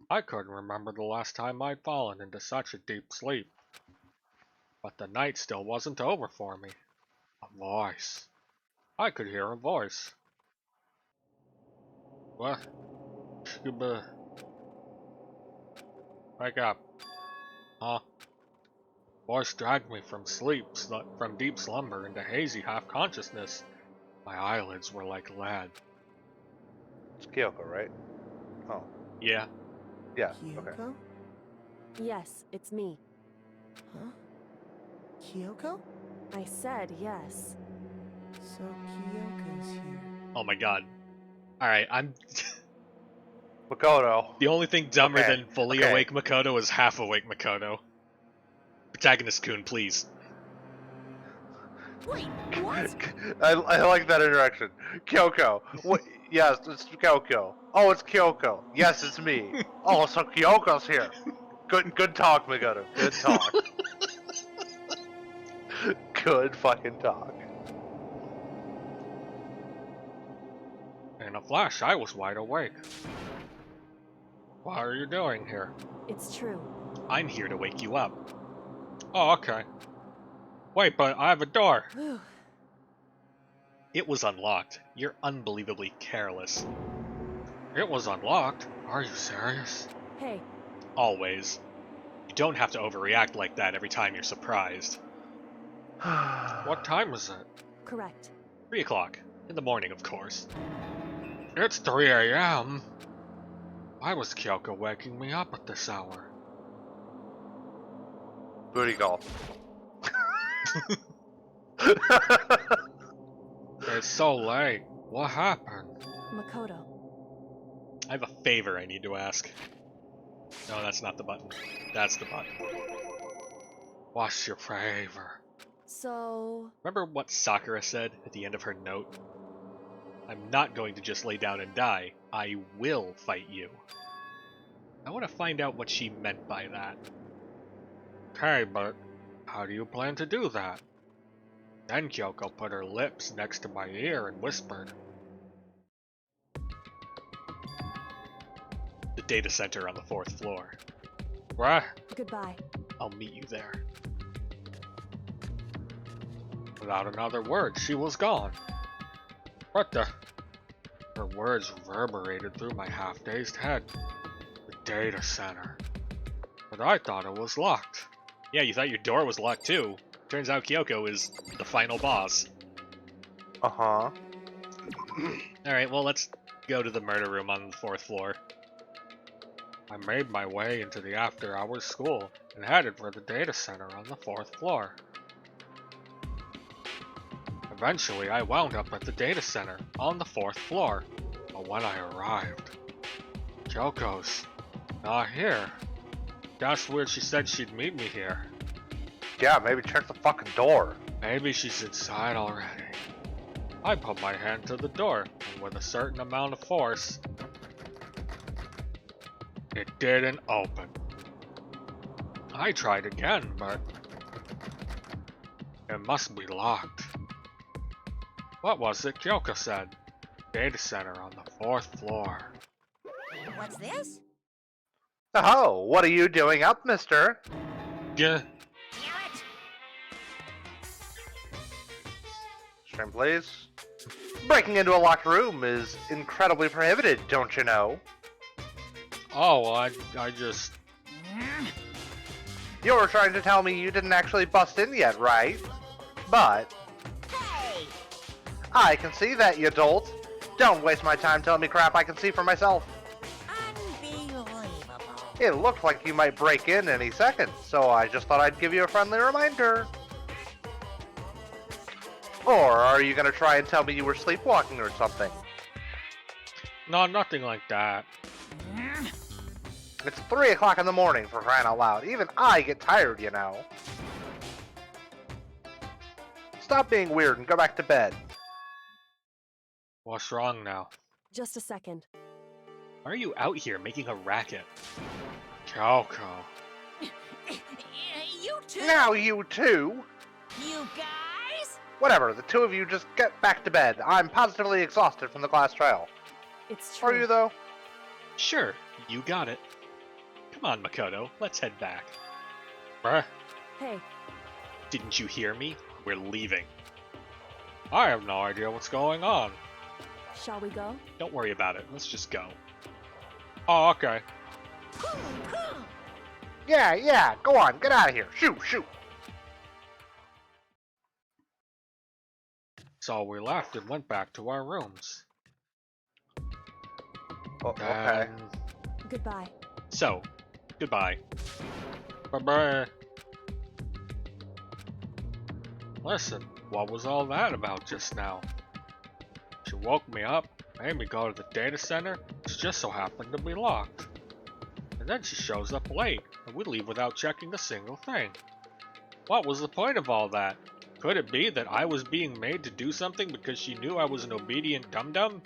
S2: I couldn't remember the last time I'd fallen into such a deep sleep. But the night still wasn't over for me. A voice. I could hear a voice. What? Scuba. Wake up. Huh? Voice dragged me from from deep slumber into hazy half-consciousness. My eyelids were like lead.
S1: It's Kyoko, right? Oh.
S2: Yeah.
S1: Yeah, okay.
S6: Kyoko? Yes, it's me.
S11: Huh? Kyoko?
S6: I said yes.
S11: So Kyoko's here.
S2: Oh my god. Alright, I'm...
S1: Makoto.
S2: The only thing dumber
S1: Okay,
S2: than fully
S1: okay.
S2: awake Makoto is half awake Makoto. Protagonist-kun, please.
S3: Wait, what?
S1: I like that interaction. Kyoko. What? Yes, it's Kyoko. Oh, it's Kyoko. Yes, it's me. Oh, so Kyoko's here. Good talk, Makoto. Good talk. Good fucking talk.
S2: In a flash, I was wide awake. What are you doing here?
S6: It's true.
S2: I'm here to wake you up. Oh, okay. Wait, but I have a door.
S6: Whew.
S2: It was unlocked. You're unbelievably careless. It was unlocked? Are you serious?
S6: Hey,
S2: Always. You don't have to overreact like that every time you're surprised. What time is it?
S6: correct.
S2: 3 o'clock. In the morning, of course. It's 3 a.m. Why was Kyoko waking me up at this hour?
S1: Booty call.
S2: It's so late. What happened?
S6: Makoto.
S2: I have a favor I need to ask. No, that's not the button. That's the button. What's your favor?
S6: So,
S2: Remember what Sakura said at the end of her note? I'm not going to just lay down and die. I will fight you. I want to find out what she meant by that. Okay, but how do you plan to do that? Then Kyoko put her lips next to my ear and whispered. The data center on the 4th floor. What?
S6: goodbye.
S2: I'll meet you there. Without another word, she was gone. What the? Her words reverberated through my half-dazed head. The data center. But I thought it was locked. Yeah, you thought your door was locked too. Turns out Kyoko is the final boss.
S1: Uh-huh.
S2: Alright, well let's go to the murder room on the 4th floor. I made my way into the after-hours school and headed for the data center on the 4th floor. Eventually, I wound up at the data center on the 4th floor, but when I arrived, Kyoko's not here. That's weird, she said she'd meet me here.
S1: Yeah, maybe check the fucking door.
S2: Maybe she's inside already. I put my hand to the door, and with a certain amount of force, it didn't open. I tried again, but it must be locked. What was it Kyoko said? Data center on the 4th floor.
S9: What's this?
S1: Oh, what are you doing up, mister?
S2: Yeah.
S9: Damn it!
S1: Restraint, please. Breaking into a locked room is incredibly prohibited, don't you know?
S2: Oh, I just...
S1: You were trying to tell me you didn't actually bust in yet, right? But...
S9: Hey!
S1: I can see that, you dolt. Don't waste my time telling me crap I can see for myself.
S9: Unbelievable.
S1: It looked like you might break in any second, so I just thought I'd give you a friendly reminder. Or are you gonna try and tell me you were sleepwalking or something?
S2: No, nothing like that.
S1: It's 3 o'clock in the morning, for crying out loud. Even I get tired, you know. Stop being weird and go back to bed.
S2: What's wrong now?
S6: Just a second.
S2: Why are you out here making a racket? Kyoko.
S9: You two?
S1: Now you two!
S9: You guys?
S1: Whatever, the two of you just get back to bed. I'm positively exhausted from the glass trail.
S6: It's true.
S1: Are you, though?
S2: Sure, you got it. Come on, Makoto, let's head back. Bruh,
S6: Hey,
S2: didn't you hear me? We're leaving. I have no idea what's going on.
S6: shall we go?
S2: Don't worry about it, let's just go. Oh, okay.
S1: Yeah, go on, get out of here. Shoot.
S2: So we left and went back to our rooms.
S1: Okay.
S2: And
S6: Goodbye.
S2: so, goodbye. Bye-bye. Listen, what was all that about just now? She woke me up, made me go to the data center, which just so happened to be locked. And then she shows up late, and we leave without checking a single thing. What was the point of all that? Could it be that I was being made to do something because she knew I was an obedient dum-dum?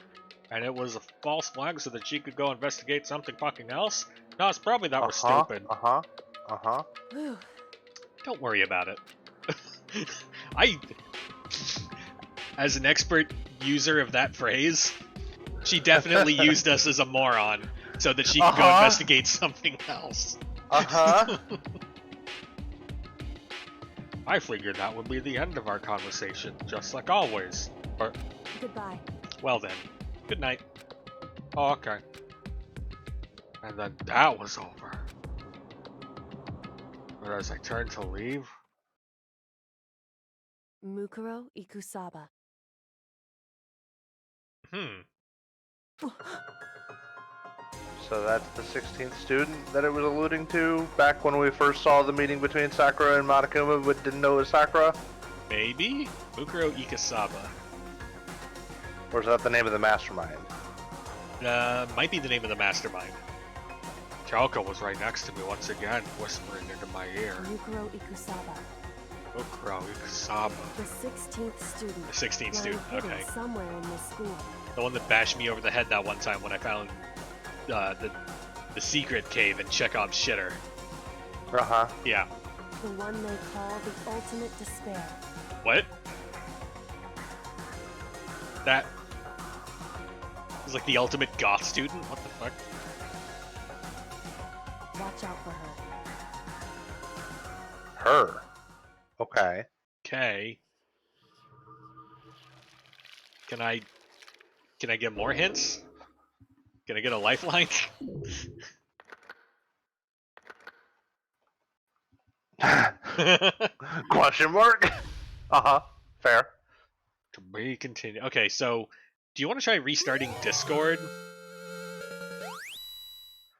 S2: And it was a false flag so that she could go investigate something fucking else? No, it's probably that we're stupid.
S6: Whew.
S2: Don't worry about it. As an expert user of that phrase, she definitely used us as a moron so that she could go investigate something else. I figured that would be the end of our conversation, just like always. But,
S6: Goodbye.
S2: well then, good night. Oh, okay. And then that was over. But as I turned to leave,
S6: Mukuro Ikusaba.
S1: So that's the 16th student that it was alluding to back when we first saw the meeting between Sakura and Monokuma but didn't know it was Sakura?
S2: maybe? Mukuro Ikasaba.
S1: Or is that the name of the mastermind?
S2: Might be the name of the mastermind. Kyoko was right next to me once again, whispering into my ear.
S6: Mukuro Ikusaba.
S2: Mukuro Ikasaba.
S6: The 16th student.
S2: The 16th
S6: lying
S2: student,
S6: hidden
S2: okay.
S6: Somewhere in this school.
S2: The one that bashed me over the head that one time when I found the secret cave in Chekhov's shitter. Yeah.
S6: The one they call the ultimate despair.
S2: What? That was like the ultimate goth student? What the fuck?
S6: Watch out for her.
S1: Her? Okay.
S2: Okay. Can I get more hints? Can I get a lifeline?
S1: Question mark? Fair.
S2: To be continued. Okay, so do you want to try restarting Discord?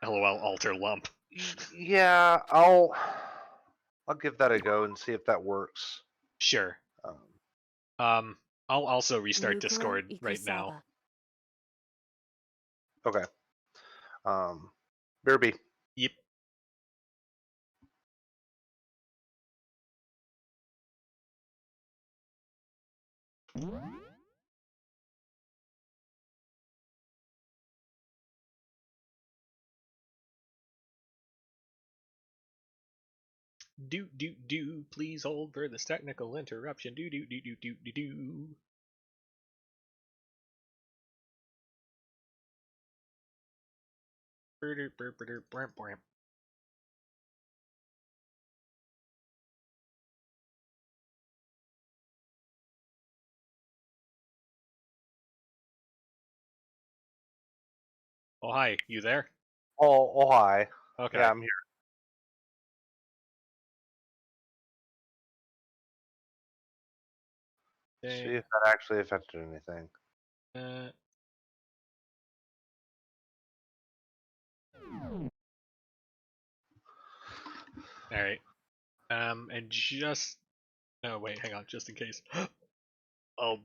S2: LOL, alter lump.
S1: Yeah, I'll give that a go and see if that works.
S2: Sure. I'll also restart
S6: Mukuro
S2: Discord right now.
S1: Okay. Beerby.
S2: Yep. Do, please hold for this technical interruption. Do. Oh, hi. You there?
S1: Oh, hi.
S2: Okay.
S1: Yeah, I'm here. See if that actually affected anything.
S2: Alright. And just... No, wait, hang on, just in case. I'll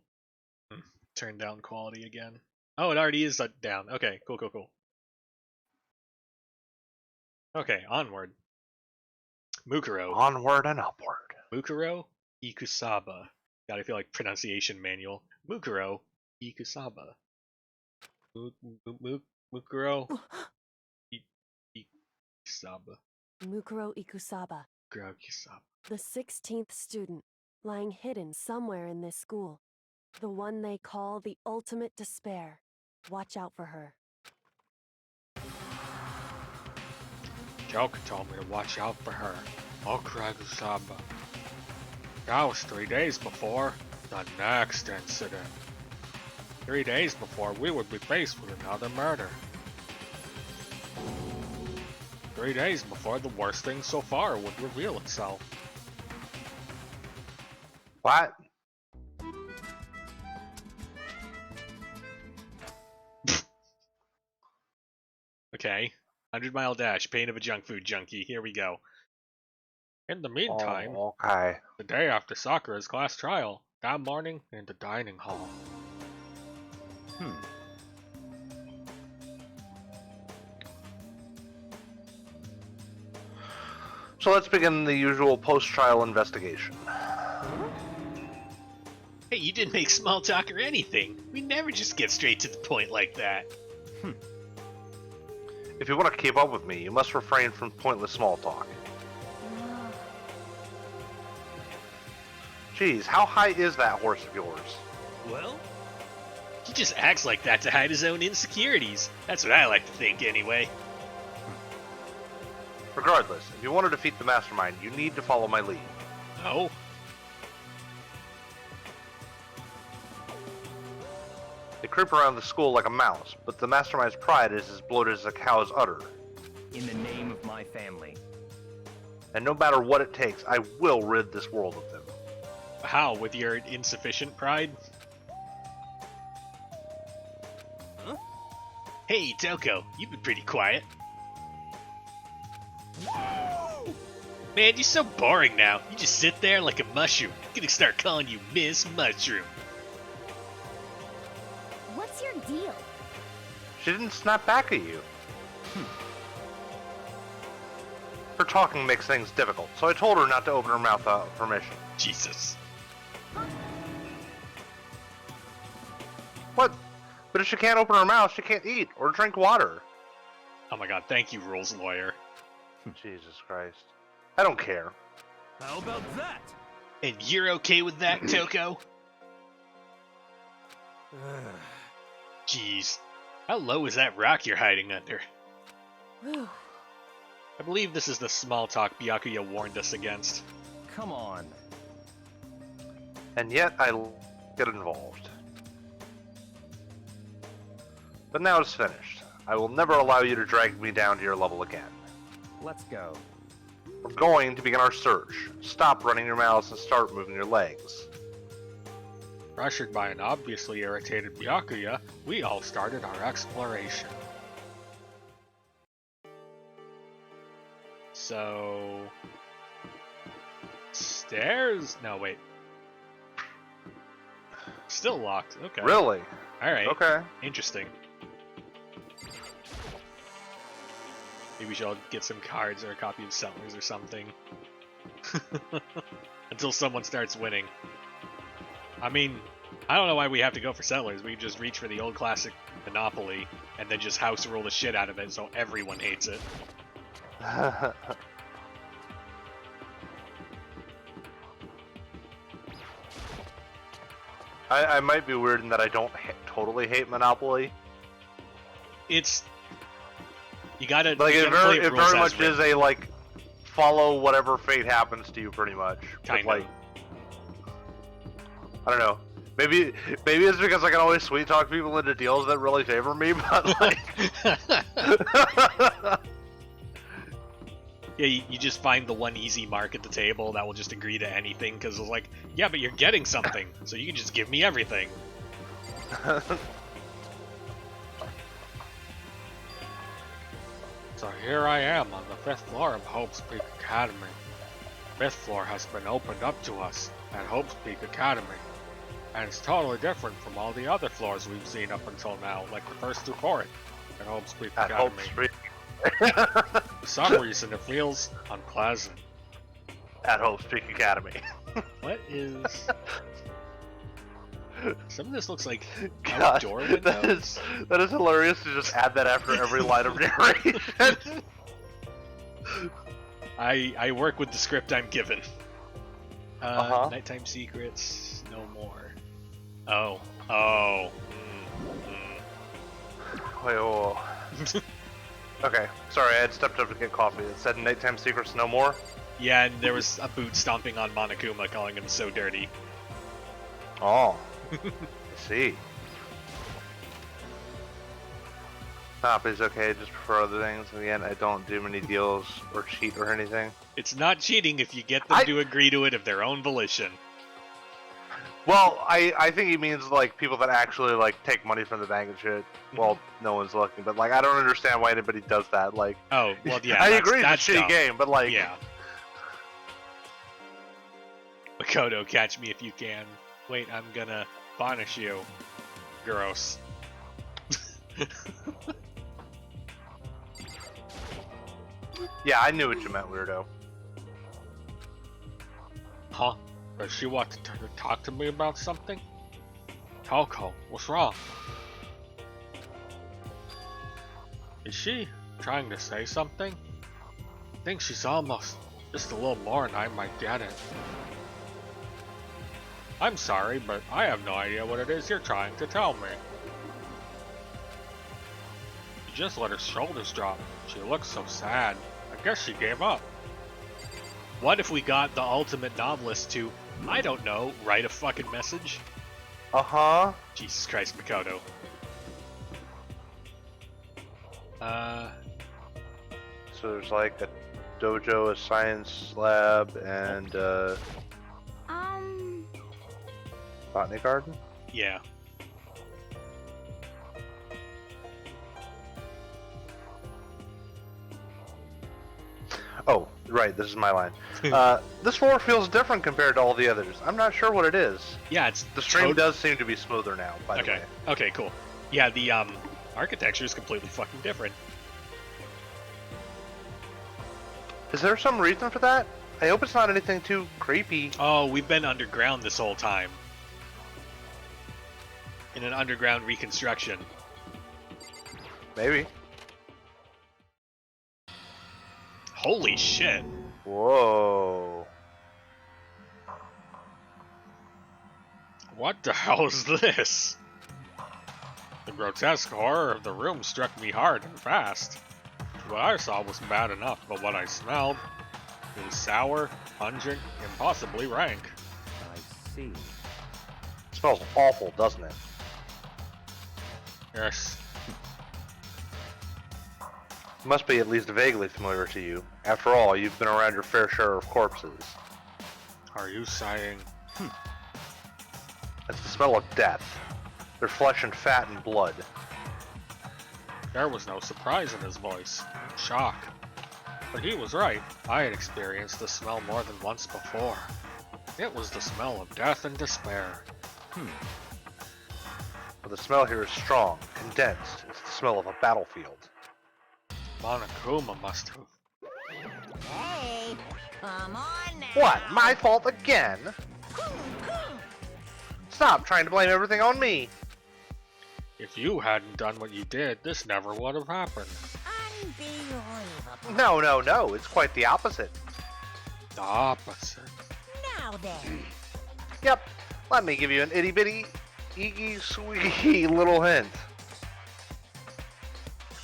S2: turn down quality again. Oh, it already is down. Okay, cool. Okay, onward. Mukuro.
S1: Onward and upward.
S2: Mukuro Ikusaba. Gotta feel like pronunciation manual. Mukuro Ikusaba. Mukuro Ikusaba.
S6: Mukuro Ikusaba,
S2: Mukuro Ikusaba.
S6: the 16th student, lying hidden somewhere in this school. The one they call the ultimate despair. Watch out for her.
S2: Joker told me to watch out for her. Mukuro Ikusaba. That was 3 days before the next incident. 3 days before we would be faced with another murder. 3 days before the worst thing so far would reveal itself.
S1: What?
S2: Okay. 100-mile dash, pain of a junk food junkie. Here we go. In the meantime,
S1: okay.
S2: the day after Sakura's class trial, that morning in the dining hall.
S1: So let's begin the usual post-trial investigation.
S2: Hey, you didn't make small talk or anything. We never just get straight to the point like that.
S1: If you want to keep up with me, you must refrain from pointless small talk. Jeez, how high is that horse of yours?
S5: Well?
S2: He just acts like that to hide his own insecurities. That's what I like to think, anyway.
S1: Regardless, if you want to defeat the mastermind, you need to follow my lead.
S2: Oh?
S1: They creep around the school like a mouse, but the mastermind's pride is as bloated as a cow's udder.
S5: In the name of my family.
S1: And no matter what it takes, I will rid this world of them.
S2: How, with your insufficient pride?
S5: Huh?
S2: Hey, Toko, you've been pretty quiet. Man, you're so boring now. You just sit there like a mushroom. I'm gonna start calling you Miss Mushroom.
S8: What's your deal?
S1: She didn't snap back at you. Her talking makes things difficult, so I told her not to open her mouth without permission.
S2: Jesus.
S1: What? But if she can't open her mouth, she can't eat or drink water.
S2: Oh my god, thank you, rules lawyer.
S1: Jesus Christ. I don't care.
S5: How about that?
S2: And you're okay with that, Toko? Jeez. How low is that rock you're hiding under?
S6: Whew.
S2: I believe this is the small talk Byakuya warned us against.
S5: Come on.
S1: And yet I get involved. But now it's finished. I will never allow you to drag me down to your level again.
S5: Let's go.
S1: We're going to begin our search. Stop running your mouths and start moving your legs.
S2: Pressured by an obviously irritated Byakuya, we all started our exploration. So... Stairs? No, wait. Still locked. Okay.
S1: Really?
S2: Alright.
S1: Okay.
S2: Interesting. Maybe we should all get some cards or a copy of Settlers or something. Until someone starts winning. I mean, I don't know why we have to go for Settlers. We just reach for the old classic Monopoly and then just house rule the shit out of it so everyone hates it.
S1: I might be weird in that I don't totally hate Monopoly.
S2: It's... You gotta...
S1: Like,
S2: you
S1: it
S2: gotta play
S1: very
S2: rules as
S1: much
S2: written.
S1: is a, like, follow whatever fate happens to you, pretty much. But,
S2: Kind of.
S1: like, I don't know. Maybe it's because I can always sweet talk people into deals that really favor me, but like...
S2: Yeah, you just find the one easy mark at the table that will just agree to anything, because it's like, yeah, but you're getting something, so you can just give me everything.
S12: So here I am on the 5th floor of Hope's Peak Academy. 5th floor has been opened up to us at Hope's Peak Academy. And it's totally different from all the other floors we've seen up until now, like the first 2 floors at Hope's Peak
S1: At
S12: Academy.
S1: Hope's Peak.
S12: For some reason, it feels unpleasant.
S1: At Hope's Peak Academy.
S2: What is... Some of this looks like
S1: God,
S2: outdoor windows.
S1: that is hilarious to just add that after every line of narration.
S2: I work with the script I'm given. Nighttime secrets, no more. Oh.
S1: Wait, whoa. Okay, sorry, I had stepped up to get coffee. It said nighttime secrets no more?
S2: Yeah, and there was a boot stomping on Monokuma calling him so dirty.
S1: Oh. I see. Please, okay, I just prefer other things. Again, I don't do many deals or cheat or anything.
S2: It's not cheating if you get them to agree to it of their own volition.
S1: Well, I think he means like people that actually like take money from the bank and shit. Well, no one's looking, but like I don't understand why anybody does that. Like,
S2: oh, well, yeah,
S1: I agree,
S2: that's
S1: it's a shitty
S2: dumb.
S1: game, but like,
S2: yeah. Makoto, catch me if you can. Wait, I'm gonna punish you. Gross.
S1: Yeah, I knew what you meant, weirdo.
S12: Huh? Does she want to talk to me about something? Toko, what's wrong? Is she trying to say something? I think she's almost just a little more and I might get it. I'm sorry, but I have no idea what it is you're trying to tell me. She just let her shoulders drop. She looks so sad. I guess she gave up.
S2: What if we got the ultimate novelist to, I don't know, write a fucking message?
S1: Uh-huh.
S2: Jesus Christ, Makoto.
S1: So there's like a dojo, a science lab, and botany garden?
S2: Yeah.
S1: Oh, right, this is my line. This floor feels different compared to all the others. I'm not sure what it is.
S2: Yeah, it's...
S1: The stream does seem to be smoother now, by the way.
S2: Okay, cool. Yeah, the architecture is completely fucking different.
S1: Is there some reason for that? I hope it's not anything too creepy.
S2: Oh, we've been underground this whole time. In an underground reconstruction.
S1: Maybe.
S2: Holy shit.
S1: Whoa.
S12: What the hell is this? The grotesque horror of the room struck me hard and fast. What I saw was bad enough, but what I smelled was sour, pungent, and possibly rank.
S13: I see.
S1: It smells awful, doesn't it?
S12: Yes.
S1: Must be at least vaguely familiar to you. After all, you've been around your fair share of corpses.
S12: Are you saying...
S1: It's the smell of death. Their flesh and fat and blood.
S12: There was no surprise in his voice. Shock. But he was right. I had experienced the smell more than once before. It was the smell of death and despair.
S1: But the smell here is strong, condensed. It's the smell of a battlefield.
S12: Monokuma must have...
S9: Hey, come on now.
S1: What? My fault again? Stop trying to blame everything on me.
S12: If you hadn't done what you did, this never would have happened.
S9: Unbelievable.
S1: No. It's quite the opposite.
S12: The opposite.
S9: Now then.
S1: Yep. Let me give you an itty bitty, eeky sweeky little hint.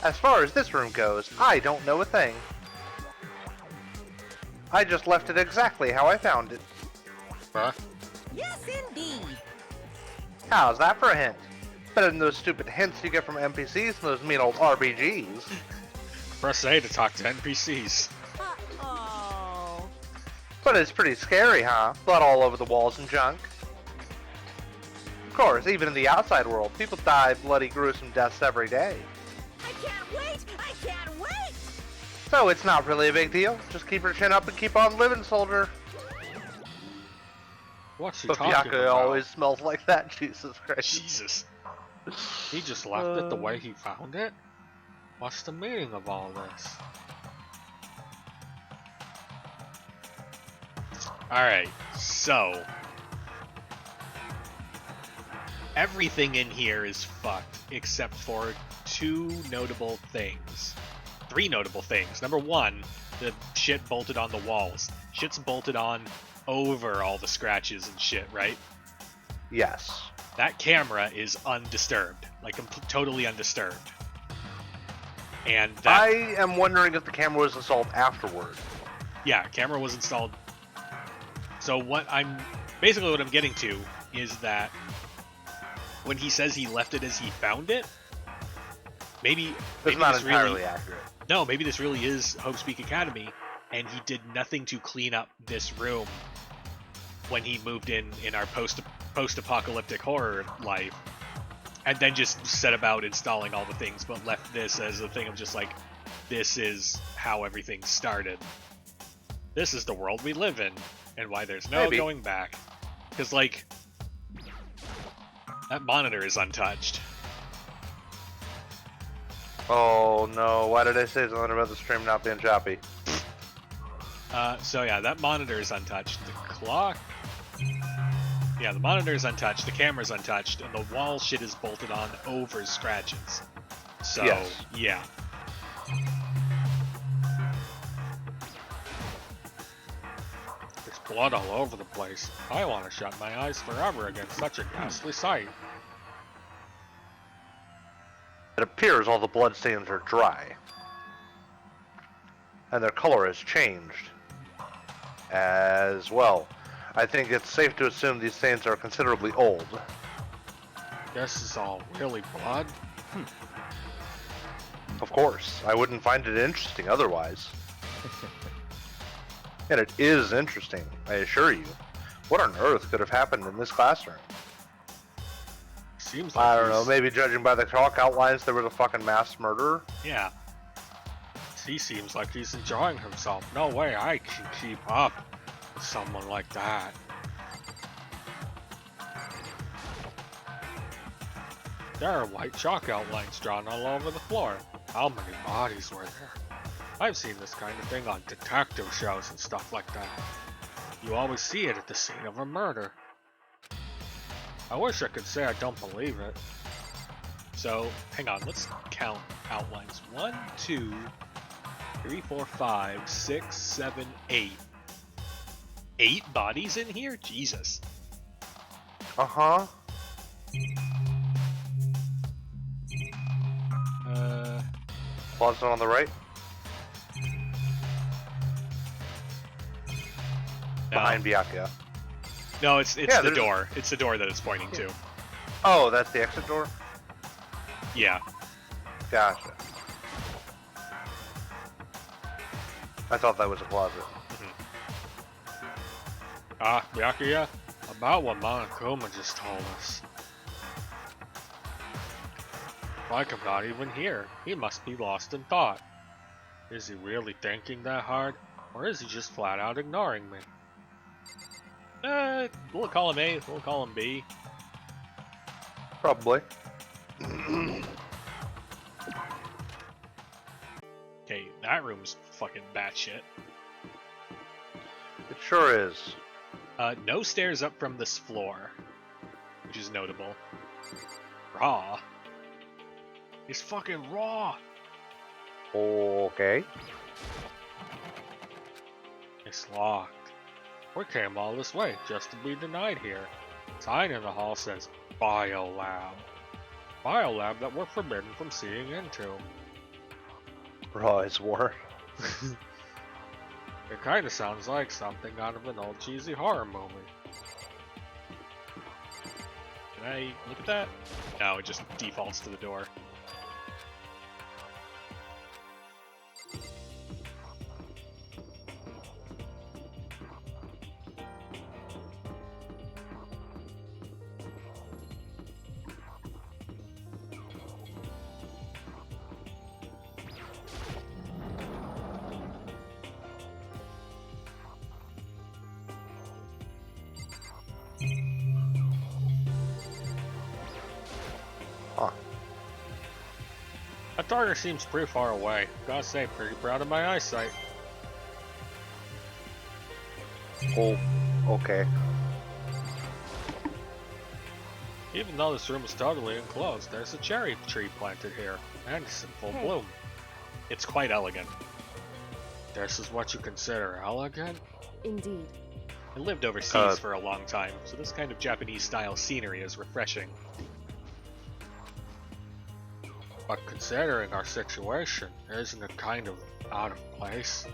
S1: As far as this room goes, I don't know a thing. I just left it exactly how I found it.
S12: Huh?
S9: Yes, indeed.
S1: How's that for a hint? Better than those stupid hints you get from NPCs and those mean old RPGs.
S12: Press A to talk to NPCs.
S6: Uh-oh.
S1: But it's pretty scary, huh? Blood all over the walls and junk. Of course, even in the outside world, people die bloody, gruesome deaths every day.
S9: I can't wait! I can't wait!
S1: So it's not really a big deal. Just keep your chin up and keep on living, soldier.
S12: What's he
S1: But
S12: talking
S1: Byakuya
S12: about?
S1: always smells like that, Jesus Christ.
S2: Jesus.
S12: He just left it the way he found it? What's the meaning of all this?
S2: Alright, so everything in here is fucked except for two notable things. Three notable things. Number one, the shit bolted on the walls. Shit's bolted on over all the scratches and shit, right?
S1: Yes.
S2: That camera is undisturbed, like totally undisturbed. And that,
S1: I am wondering if the camera was installed afterward.
S2: yeah, camera was installed. So what I'm getting to is that when he says he left it as he found it, maybe
S1: It's not
S2: this
S1: entirely
S2: really,
S1: accurate.
S2: no, maybe this really is Hope's Peak Academy, and he did nothing to clean up this room when he moved in our post-apocalyptic horror life, and then just set about installing all the things, but left this as a thing of just like, this is how everything started. This is the world we live in, and why there's no
S1: Maybe.
S2: going back. Because, like, that monitor is untouched.
S1: Oh no, why did I say something about the stream not being choppy?
S2: So yeah, that monitor is untouched. The clock... Yeah, the monitor is untouched, the camera's untouched, and the wall shit is bolted on over scratches. So,
S1: Yes.
S2: yeah.
S12: There's blood all over the place. I want to shut my eyes forever against such a ghastly sight.
S1: It appears all the bloodstains are dry. And their color has changed. As well. I think it's safe to assume these stains are considerably old.
S12: This is all really blood?
S1: Of course, I wouldn't find it interesting otherwise. And it is interesting, I assure you. What on earth could have happened in this classroom?
S12: Seems like
S1: I don't know,
S12: he's-
S1: maybe judging by the chalk outlines there was a fucking mass murderer?
S2: Yeah.
S12: He seems like he's enjoying himself. No way I can keep up with someone like that. There are white chalk outlines drawn all over the floor. How many bodies were there? I've seen this kind of thing on detective shows and stuff like that. You always see it at the scene of a murder. I wish I could say I don't believe it.
S2: So, hang on, let's count outlines. 1, 2, 3, 4, 5, 6, 7, 8. 8 bodies in here? Jesus.
S1: Uh-huh. Closet on the right? Behind Byakuya.
S2: No, it's
S1: Yeah,
S2: the
S1: there's-
S2: door. It's the door that it's pointing to.
S1: Oh, that's the exit door?
S2: Yeah.
S1: Gotcha. I thought that was a closet.
S12: Ah, Byakuya, about what Monokuma just told us. Like I'm not even here. He must be lost in thought. Is he really thinking that hard? Or is he just flat out ignoring me?
S2: We'll call him A, we'll call him B.
S1: Probably.
S2: Okay, that room's fucking batshit.
S1: It sure is.
S2: No stairs up from this floor, which is notable. Raw. It's fucking raw.
S1: Okay.
S12: It's locked. We came all this way just to be denied here. Sign in the hall says Biolab. Biolab that we're forbidden from seeing into.
S1: Rise war.
S12: It kinda sounds like something out of an old cheesy horror movie.
S2: Can I look at that? No, it just defaults to the door.
S12: That target seems pretty far away. Gotta say, pretty proud of my eyesight.
S1: Oh, okay.
S12: Even though this room is totally enclosed, there's a cherry tree planted here, and it's in full bloom.
S2: It's quite elegant.
S12: This is what you consider elegant?
S6: Indeed.
S2: I lived overseas for a long time, so this kind of Japanese-style scenery is refreshing.
S12: But considering our situation, isn't it kind of out of place?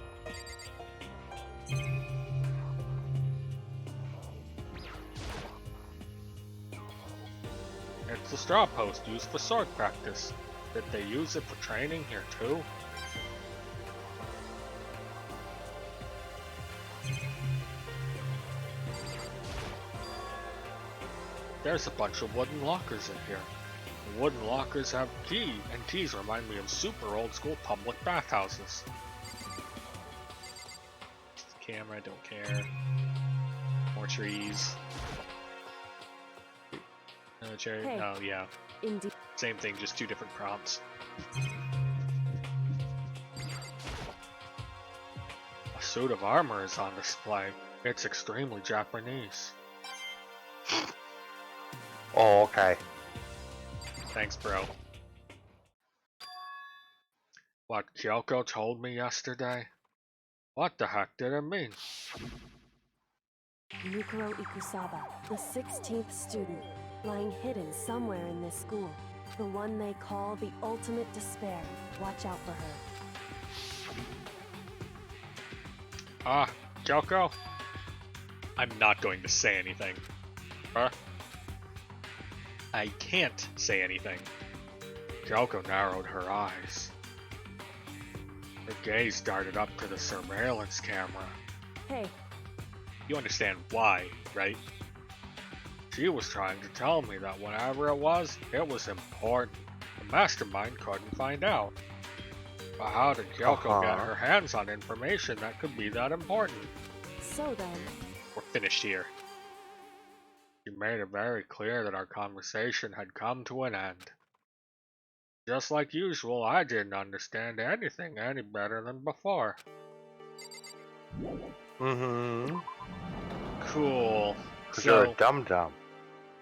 S12: It's the straw post used for sword practice. Did they use it for training here too? There's a bunch of wooden lockers in here. The wooden lockers have key, and keys remind me of super old school public bathhouses.
S2: Camera, don't care. More trees. No cherry.
S6: Hey.
S2: Oh yeah.
S6: Indeed.
S2: Same thing, just two different prompts.
S12: A suit of armor is on display. It's extremely Japanese.
S1: Oh, okay.
S2: Thanks, bro.
S12: What Kyoko told me yesterday? What the heck did it mean?
S6: Yukiro Ikusaba, the 16th student, lying hidden somewhere in this school. The one they call the ultimate despair. Watch out for her.
S12: Ah, Kyoko?
S2: I'm not going to say anything.
S12: Huh?
S2: I can't say anything.
S12: Kyoko narrowed her eyes. Her gaze darted up to the surveillance camera.
S6: Hey,
S2: You understand why, right?
S12: She was trying to tell me that whatever it was important. The mastermind couldn't find out. But how did Kyoko get her hands on information that could be that important?
S6: so then,
S2: We're finished here.
S12: She made it very clear that our conversation had come to an end. Just like usual, I didn't understand anything any better than before.
S1: Mm-hmm.
S2: Cool.
S1: Because you're a dum-dum.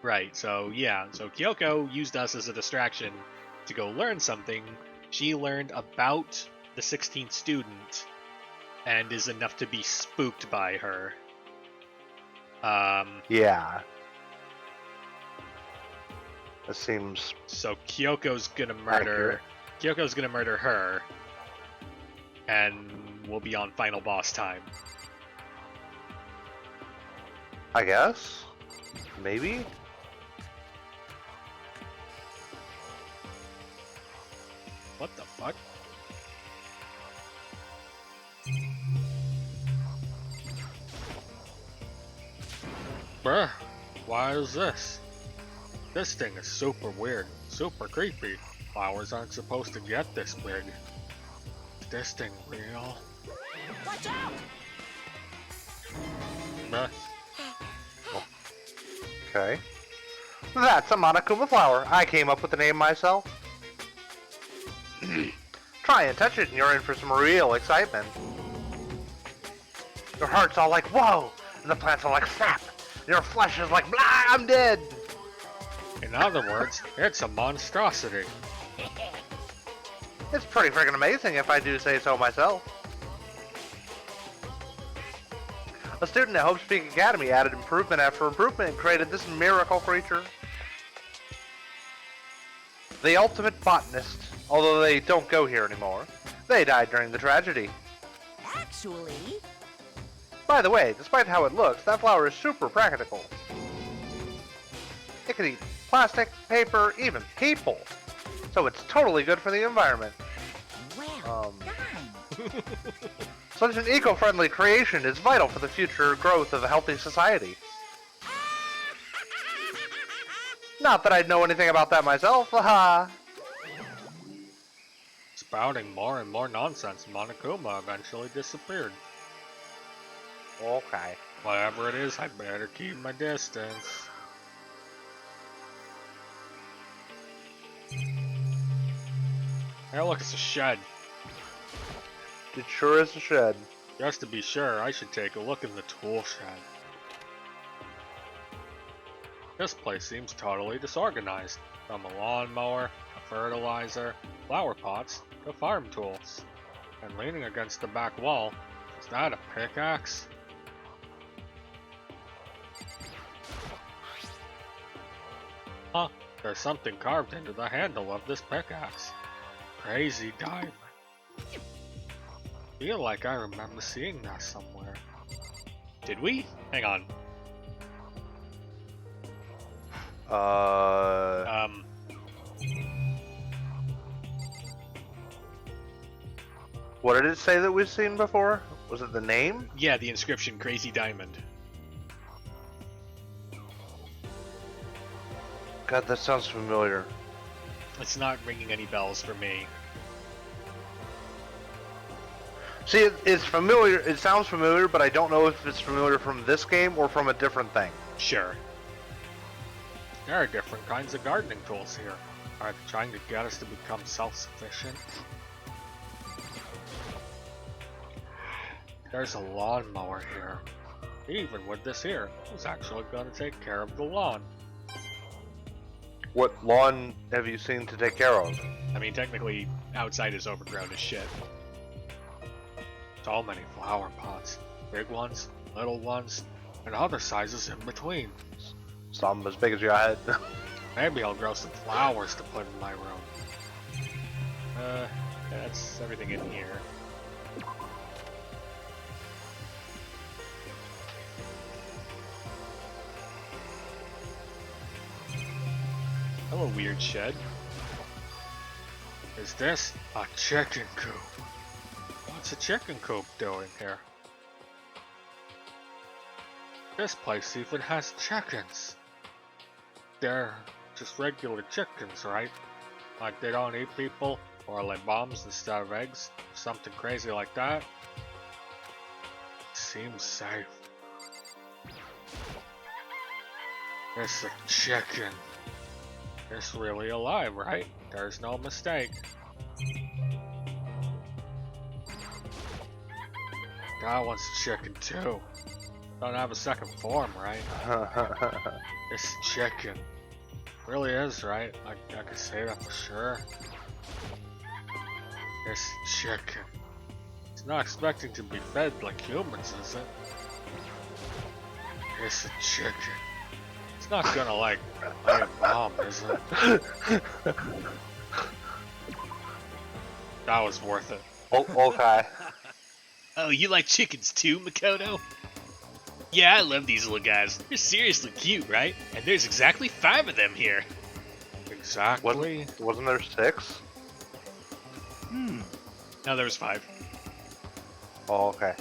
S2: Right, so yeah, so Kyoko used us as a distraction to go learn something. She learned about the 16th student and is enough to be spooked by her.
S1: Yeah. That seems
S2: So Kyoko's gonna murder... Kyoko's gonna murder her. And we'll be on final boss time.
S1: I guess? Maybe?
S2: What the fuck?
S12: Bruh, why is this? This thing is super weird, super creepy. Flowers aren't supposed to get this big. Is this thing real?
S9: Watch out!
S12: Bruh,
S1: Okay. That's a Monokuma flower. I came up with the name myself. Try and touch it and you're in for some real excitement. Your heart's all like, whoa! And the plant's all like, snap! And your flesh is like, blah, I'm dead!
S12: in other words, it's a monstrosity.
S1: It's pretty freaking amazing if I do say so myself. A student at Hope's Peak Academy added improvement after improvement and created this miracle creature. The ultimate botanist, although they don't go here anymore. They died during the tragedy.
S9: Actually,
S1: By the way, despite how it looks, that flower is super practical. It could eat plastic, paper, even people. So it's totally good for the environment.
S9: Well done.
S1: Such an eco-friendly creation is vital for the future growth of a healthy society. Not that I'd know anything about that myself, haha.
S12: Spouting more and more nonsense, Monokuma eventually disappeared.
S1: Okay.
S12: Whatever it is, I'd better keep my distance. Hey, look, it's a shed.
S1: It sure is a shed.
S12: Just to be sure, I should take a look in the tool shed. This place seems totally disorganized. From a lawnmower, a fertilizer, flower pots, to farm tools. And leaning against the back wall, is that a pickaxe? Huh, there's something carved into the handle of this pickaxe. Crazy diamond. Feel like I remember seeing that somewhere.
S2: Did we? Hang on.
S1: What did it say that we've seen before? Was it the name?
S2: Yeah, the inscription Crazy Diamond.
S1: God, that sounds familiar.
S2: It's not ringing any bells for me.
S1: See, it's familiar. It sounds familiar, but I don't know if it's familiar from this game or from a different thing.
S2: Sure.
S12: There are different kinds of gardening tools here. Are they trying to get us to become self-sufficient? There's a lawnmower here. Even with this here, who's actually going to take care of the lawn?
S1: What lawn have you seen to take care of?
S2: I mean, technically, outside is overgrown as shit.
S12: So many flower pots. Big ones, little ones, and other sizes in between.
S1: Some as big as your head.
S12: Maybe I'll grow some flowers to put in my room.
S2: That's everything in here. Hello, weird shed.
S12: Is this a chicken coop? What's a chicken coop doing here? This place even has chickens. They're just regular chickens, right? Like they don't eat people or lay bombs instead of eggs, or something crazy like that. Seems safe. It's a chicken. It's really alive, right? There's no mistake. That one's a chicken too. Don't have a second form, right? It's chicken. Really is, right? I can say that for sure. It's chicken. It's not expecting to be fed like humans, is it? It's a chicken. It's not gonna like lay a bomb, is it? That was worth it.
S1: Oh, okay.
S2: Oh, you like chickens too, Makoto? Yeah, I love these little guys. They're seriously cute, right? And there's exactly 5 of them here.
S12: Exactly.
S1: Wasn't there 6?
S2: No, there was 5.
S1: Oh, okay.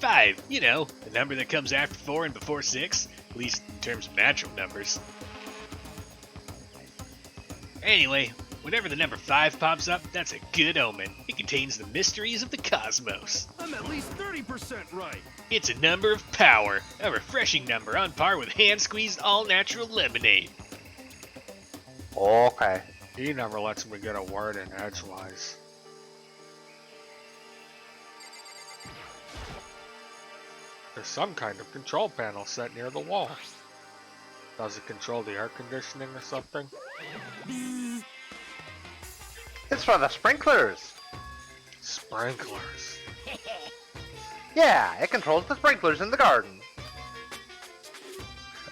S2: 5, you know, the number that comes after 4 and before 6, at least in terms of natural numbers. Anyway, whenever the number 5 pops up, that's a good omen. It contains the mysteries of the cosmos.
S7: I'm at least 30% right.
S2: It's a number of power, a refreshing number on par with hand-squeezed all-natural lemonade.
S1: Okay.
S12: He never lets me get a word in edgewise. There's some kind of control panel set near the wall. Does it control the air conditioning or something?
S1: It's for the sprinklers.
S12: Sprinklers.
S1: Yeah, it controls the sprinklers in the garden.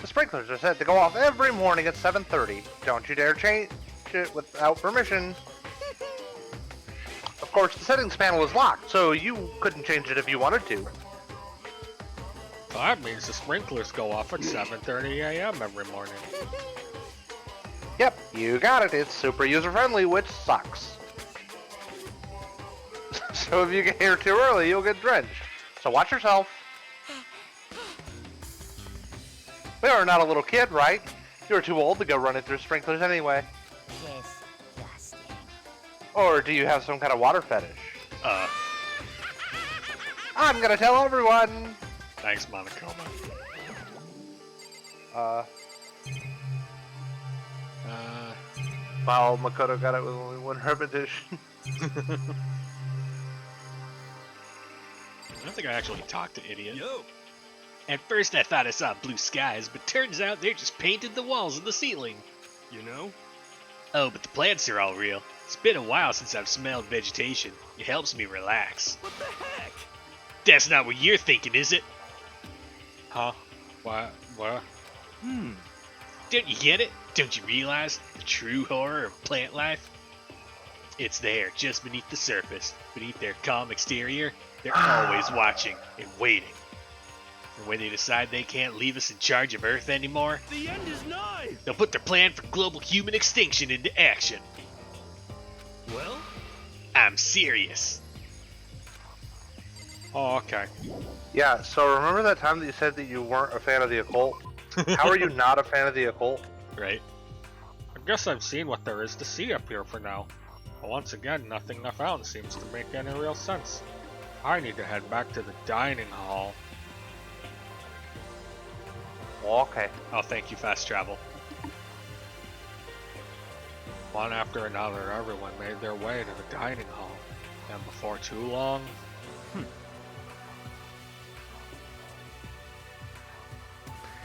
S1: The sprinklers are set to go off every morning at 7:30. Don't you dare change it without permission. Of course, the settings panel is locked, so you couldn't change it if you wanted to.
S12: That means the sprinklers go off at 7:30 a.m. every morning.
S1: You got it. It's super user-friendly, which sucks. So if you get here too early, you'll get drenched. So watch yourself. You're not a little kid, right? You're too old to go running through sprinklers anyway.
S3: Disgusting.
S1: Or do you have some kind of water fetish? I'm gonna tell everyone!
S2: Thanks, Monokuma.
S1: Well, Makoto got it with only one repetition.
S2: I don't think I actually talked to Idiot.
S7: Yo!
S2: At first I thought I saw blue skies, but turns out they just painted the walls and the ceiling.
S7: You know?
S2: Oh, but the plants are all real. It's been a while since I've smelled vegetation. It helps me relax.
S7: What the heck?
S2: That's not what you're thinking, is it?
S12: Huh? What?
S2: Don't you get it? Don't you realize the true horror of plant life? It's there, just beneath the surface. Beneath their calm exterior, they're always watching and waiting. And when they decide they can't leave us in charge of Earth anymore,
S7: The end is nigh!
S2: they'll put their plan for global human extinction into action.
S7: Well?
S2: I'm serious.
S12: Oh, okay.
S1: Yeah, so remember that time that you said that you weren't a fan of the occult? How are you not a fan of the occult?
S2: Right?
S12: I guess I've seen what there is to see up here for now. But once again, nothing I found seems to make any real sense. I need to head back to the dining hall.
S1: Okay.
S2: Oh, thank you, fast travel.
S12: One after another, everyone made their way to the dining hall. And before too long...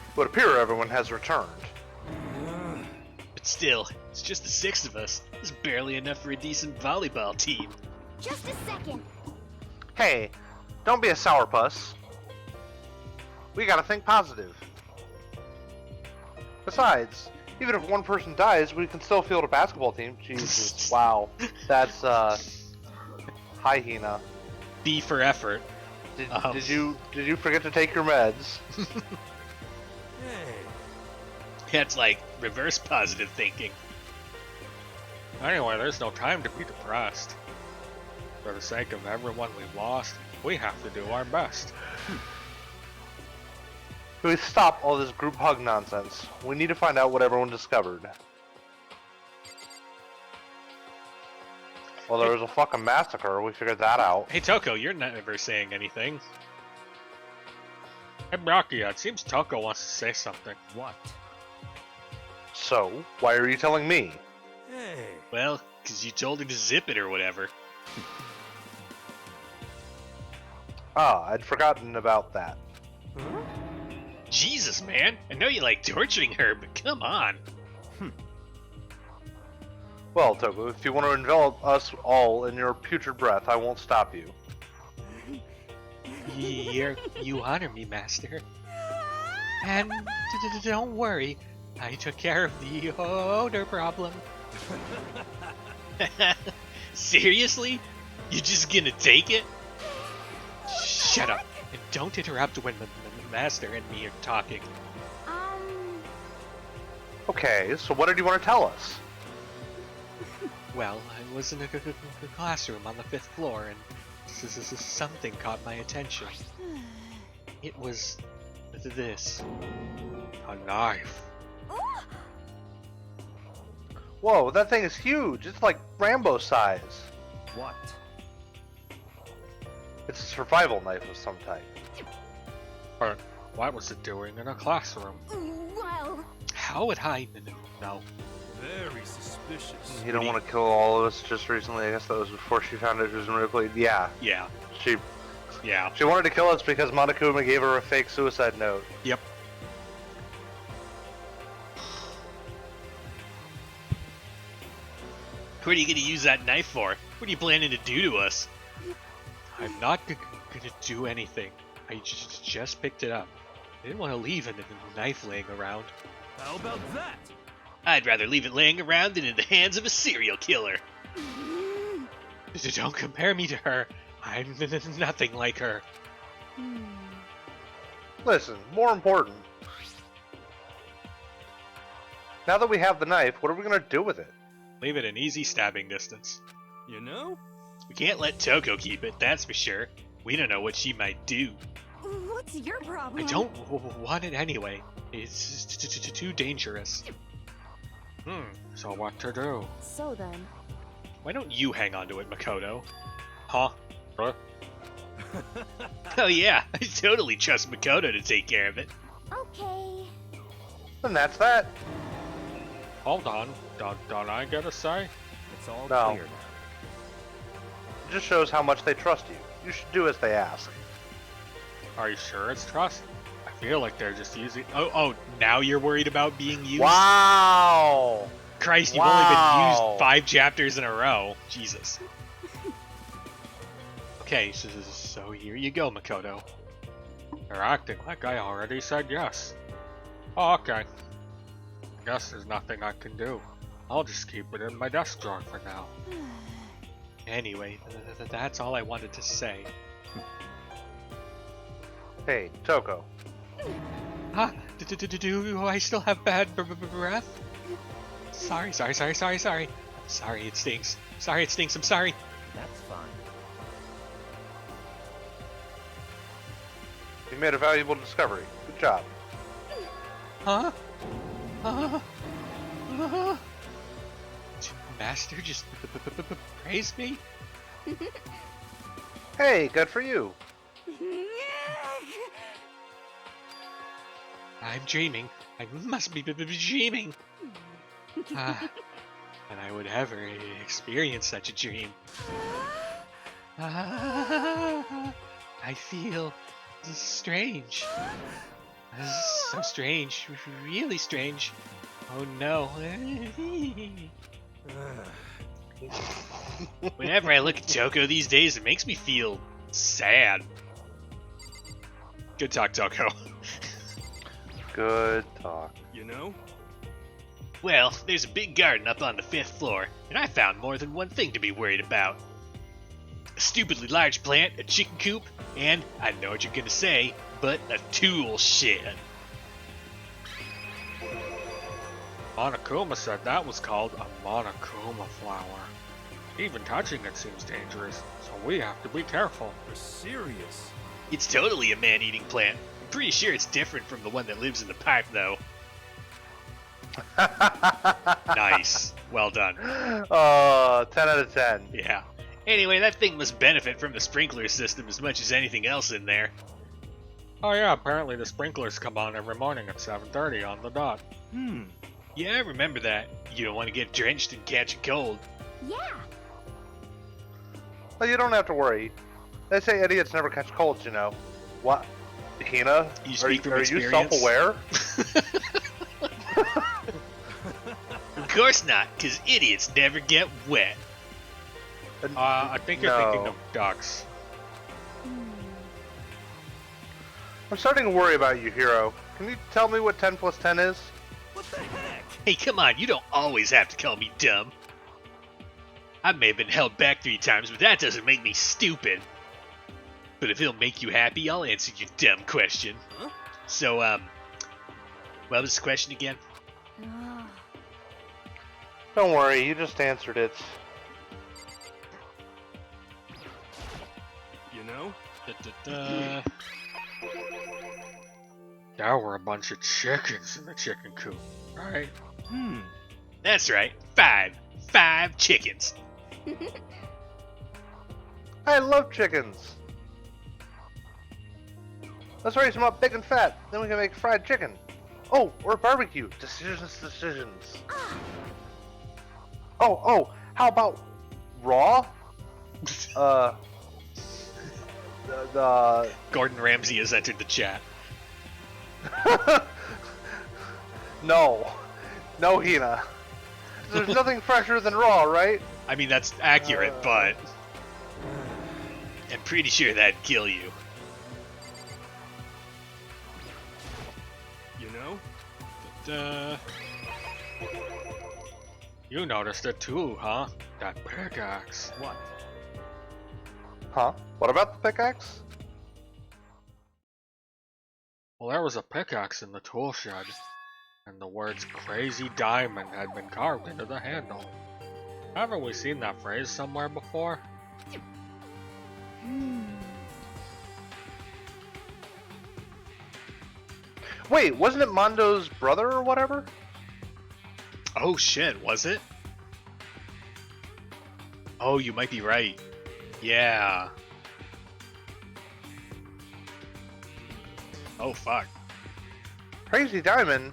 S1: It would appear everyone has returned.
S2: But still, it's just the 6 of us. It's barely enough for a decent volleyball team.
S8: Just a second.
S1: Hey, don't be a sourpuss. We gotta think positive. Besides, even if one person dies, we can still field a basketball team. Jesus, wow. That's, hi, Hina.
S2: B for effort.
S1: Did you forget to take your meds?
S7: Hey.
S2: That's like reverse positive thinking.
S12: Anyway, there's no time to be depressed. For the sake of everyone we've lost, we have to do our best.
S1: We stop all this group hug nonsense. We need to find out what everyone discovered. Well, there was a fucking massacre. We figured that out.
S2: Hey, Toko, you're never saying anything.
S12: Hey, Brachia, it seems Toko wants to say something.
S5: What?
S1: So, why are you telling me?
S7: Hey.
S2: Well, because you told her to zip it or whatever.
S1: Ah, I'd forgotten about that.
S7: Huh?
S2: Jesus, man. I know you like torturing her, but come on.
S1: Well, Toku, if you want to envelop us all in your putrid breath, I won't stop you.
S2: You honor me, Master. And don't worry, I took care of the odor problem. Seriously? You just gonna take it? Shut up, and don't interrupt when the Master and me are talking.
S1: Okay, so what did you want to tell us?
S2: Well, I was in a classroom on the 5th floor, and something caught my attention. It was this.
S12: A knife.
S1: Whoa, that thing is huge. It's like Rambo size.
S5: What?
S1: It's a survival knife of some type.
S12: But what was it doing in a classroom?
S8: Well,
S2: How would I know?
S7: Very suspicious.
S1: You don't want to kill all of us just recently. I guess that was before she found out she was medically. Yeah.
S2: Yeah.
S1: She
S2: Yeah.
S1: wanted to kill us because Monokuma gave her a fake suicide note.
S2: Yep. What are you gonna use that knife for? What are you planning to do to us?
S12: I'm not gonna do anything. I just picked it up.
S2: I didn't want to leave a knife laying around.
S7: How about that?
S2: I'd rather leave it laying around than in the hands of a serial killer. Don't compare me to her. I'm nothing like her.
S1: Listen, more important. Now that we have the knife, what are we gonna do with it?
S2: Leave it in easy stabbing distance.
S5: You know?
S2: We can't let Toko keep it, that's for sure. We don't know what she might do.
S6: What's your problem?
S2: I don't want it anyway. It's too dangerous.
S12: So what to do?
S6: So then,
S2: Why don't you hang on to it, Makoto? Huh?
S12: Huh?
S2: Oh yeah, I totally trust Makoto to take care of it.
S8: Okay.
S1: And that's that.
S12: Hold on. Don't I get a say?
S5: It's all
S1: No.
S5: clear now.
S1: It just shows how much they trust you. You should do as they ask.
S12: Are you sure it's trust? I feel like they're just using.
S2: Oh, now you're worried about being used?
S1: Wow!
S2: Christ, you've only been
S1: Wow.
S2: used 5 chapters in a row. Jesus. Okay, so here you go, Makoto.
S12: They're acting like I already said yes. Oh, okay. Guess there's nothing I can do. I'll just keep it in my desk drawer for now.
S2: Anyway, that's all I wanted to say.
S1: Hey, Toko.
S2: Huh? Do I still have bad breath? Sorry. I'm sorry, it stinks. I'm sorry.
S5: That's fine.
S1: You made a valuable discovery. Good job.
S2: Huh? Master just praised me?
S1: Hey, good for you.
S2: I'm dreaming. I must be dreaming. And I would ever experience such a dream. I feel strange. So strange. Really strange. Oh no. Whenever I look at Toko these days, it makes me feel sad. Good talk, Toko.
S1: Good talk.
S5: You know?
S2: Well, there's a big garden up on the 5th floor, and I found more than one thing to be worried about. A stupidly large plant, a chicken coop, and, I know what you're gonna say, but a tool shed.
S12: Monokuma said that was called a Monokuma flower. Even touching it seems dangerous, so we have to be careful.
S7: You're serious?
S2: It's totally a man-eating plant. I'm pretty sure it's different from the one that lives in the pipe, though. Nice. Well done.
S1: 10 out of 10.
S2: Yeah. Anyway, that thing must benefit from the sprinkler system as much as anything else in there.
S12: Oh yeah, apparently the sprinklers come on every morning at 7:30 on the dot.
S2: Yeah, I remember that. You don't want to get drenched and catch a cold.
S8: Yeah.
S1: Well, you don't have to worry. They say idiots never catch colds, you know. What? Hina?
S2: You
S1: Are
S2: speak from
S1: you
S2: experience?
S1: self-aware?
S2: Of course not, because idiots never get wet.
S12: I think you're
S1: No.
S12: thinking of ducks.
S1: I'm starting to worry about you, Hero. Can you tell me what 10 plus 10 is?
S5: What the heck?
S2: Hey, come on, you don't always have to call me dumb. I may have been held back 3 times, but that doesn't make me stupid. But if it'll make you happy, I'll answer your dumb question.
S5: Huh?
S2: So, what was the question again?
S1: Don't worry, you just answered it.
S5: You know?
S12: There were a bunch of chickens in the chicken coop, right?
S2: That's right, 5. 5 chickens.
S1: I love chickens. Let's raise them up big and fat, then we can make fried chicken. Oh, or barbecue. Decisions. Oh, how about raw? The
S2: Gordon Ramsay has entered the chat.
S1: No, Hina. There's nothing fresher than raw, right?
S2: I mean, that's accurate, but I'm pretty sure that'd kill you.
S5: You know?
S12: You noticed it too, huh? That pickaxe.
S5: What?
S1: Huh? What about the pickaxe?
S12: Well, there was a pickaxe in the tool shed. and the words Crazy Diamond had been carved into the handle. Haven't we seen that phrase somewhere before?
S1: Wait, wasn't it Mondo's brother or whatever?
S2: Oh shit, was it? Oh, you might be right. Yeah. Oh fuck.
S1: Crazy Diamond?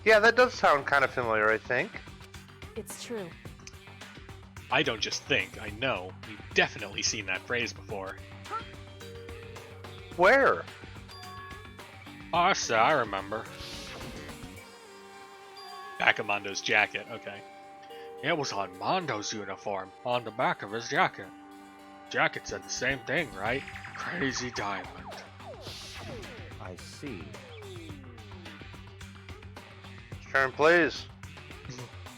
S1: Yeah, that does sound kind of familiar, I think.
S6: It's true.
S2: I don't just think, I know. We've definitely seen that phrase before.
S1: Where?
S12: Oh, I remember.
S2: Back of Mondo's jacket, okay.
S12: It was on Mondo's uniform, on the back of his jacket. Jacket said the same thing, right? Crazy Diamond.
S13: I see.
S1: Turn, please.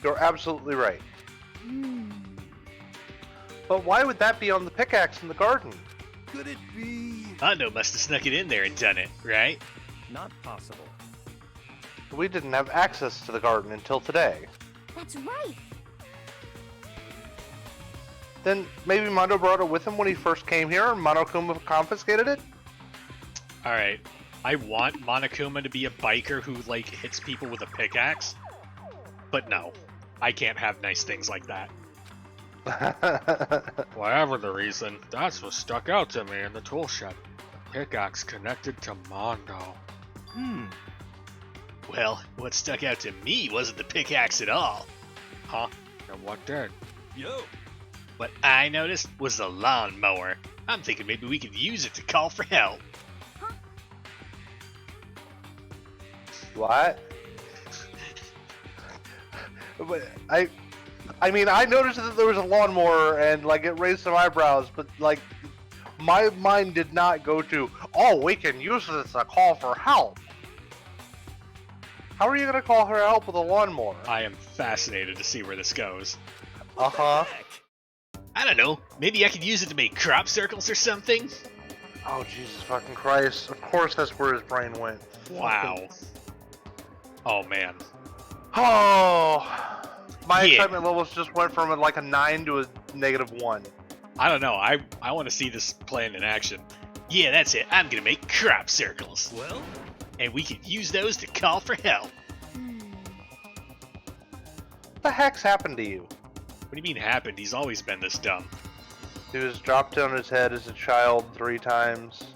S1: You're absolutely right. But why would that be on the pickaxe in the garden?
S7: Could it be?
S2: Mondo must have snuck it in there and done it, right?
S5: Not possible.
S1: We didn't have access to the garden until today.
S8: That's right.
S1: Then maybe Mondo brought it with him when he first came here and Monokuma confiscated it?
S2: Alright. I want Monokuma to be a biker who, like, hits people with a pickaxe. But no. I can't have nice things like that.
S12: Whatever the reason, that's what stuck out to me in the tool shed. The pickaxe connected to Mondo.
S2: Well, what stuck out to me wasn't the pickaxe at all.
S12: Huh? And what did?
S7: Yo.
S2: What I noticed was the lawnmower. I'm thinking maybe we could use it to call for help.
S1: What? But I mean, I noticed that there was a lawnmower and, like, it raised some eyebrows, but, like, my mind did not go to, oh, we can use this to call for help. How are you going to call her help with a lawnmower?
S2: I am fascinated to see where this goes.
S1: Uh-huh.
S2: I don't know. Maybe I could use it to make crop circles or something?
S1: Oh, Jesus fucking Christ. Of course that's where his brain went.
S2: Wow. Oh, man.
S1: Oh, my
S2: Yeah.
S1: excitement levels just went from like a 9 to a -1.
S2: I don't know. I want to see this plan in action. Yeah, that's it. I'm gonna make crop circles.
S7: Well?
S2: And we could use those to call for help.
S1: What the heck's happened to you?
S2: What do you mean happened? He's always been this dumb.
S1: He was dropped on his head as a child 3 times.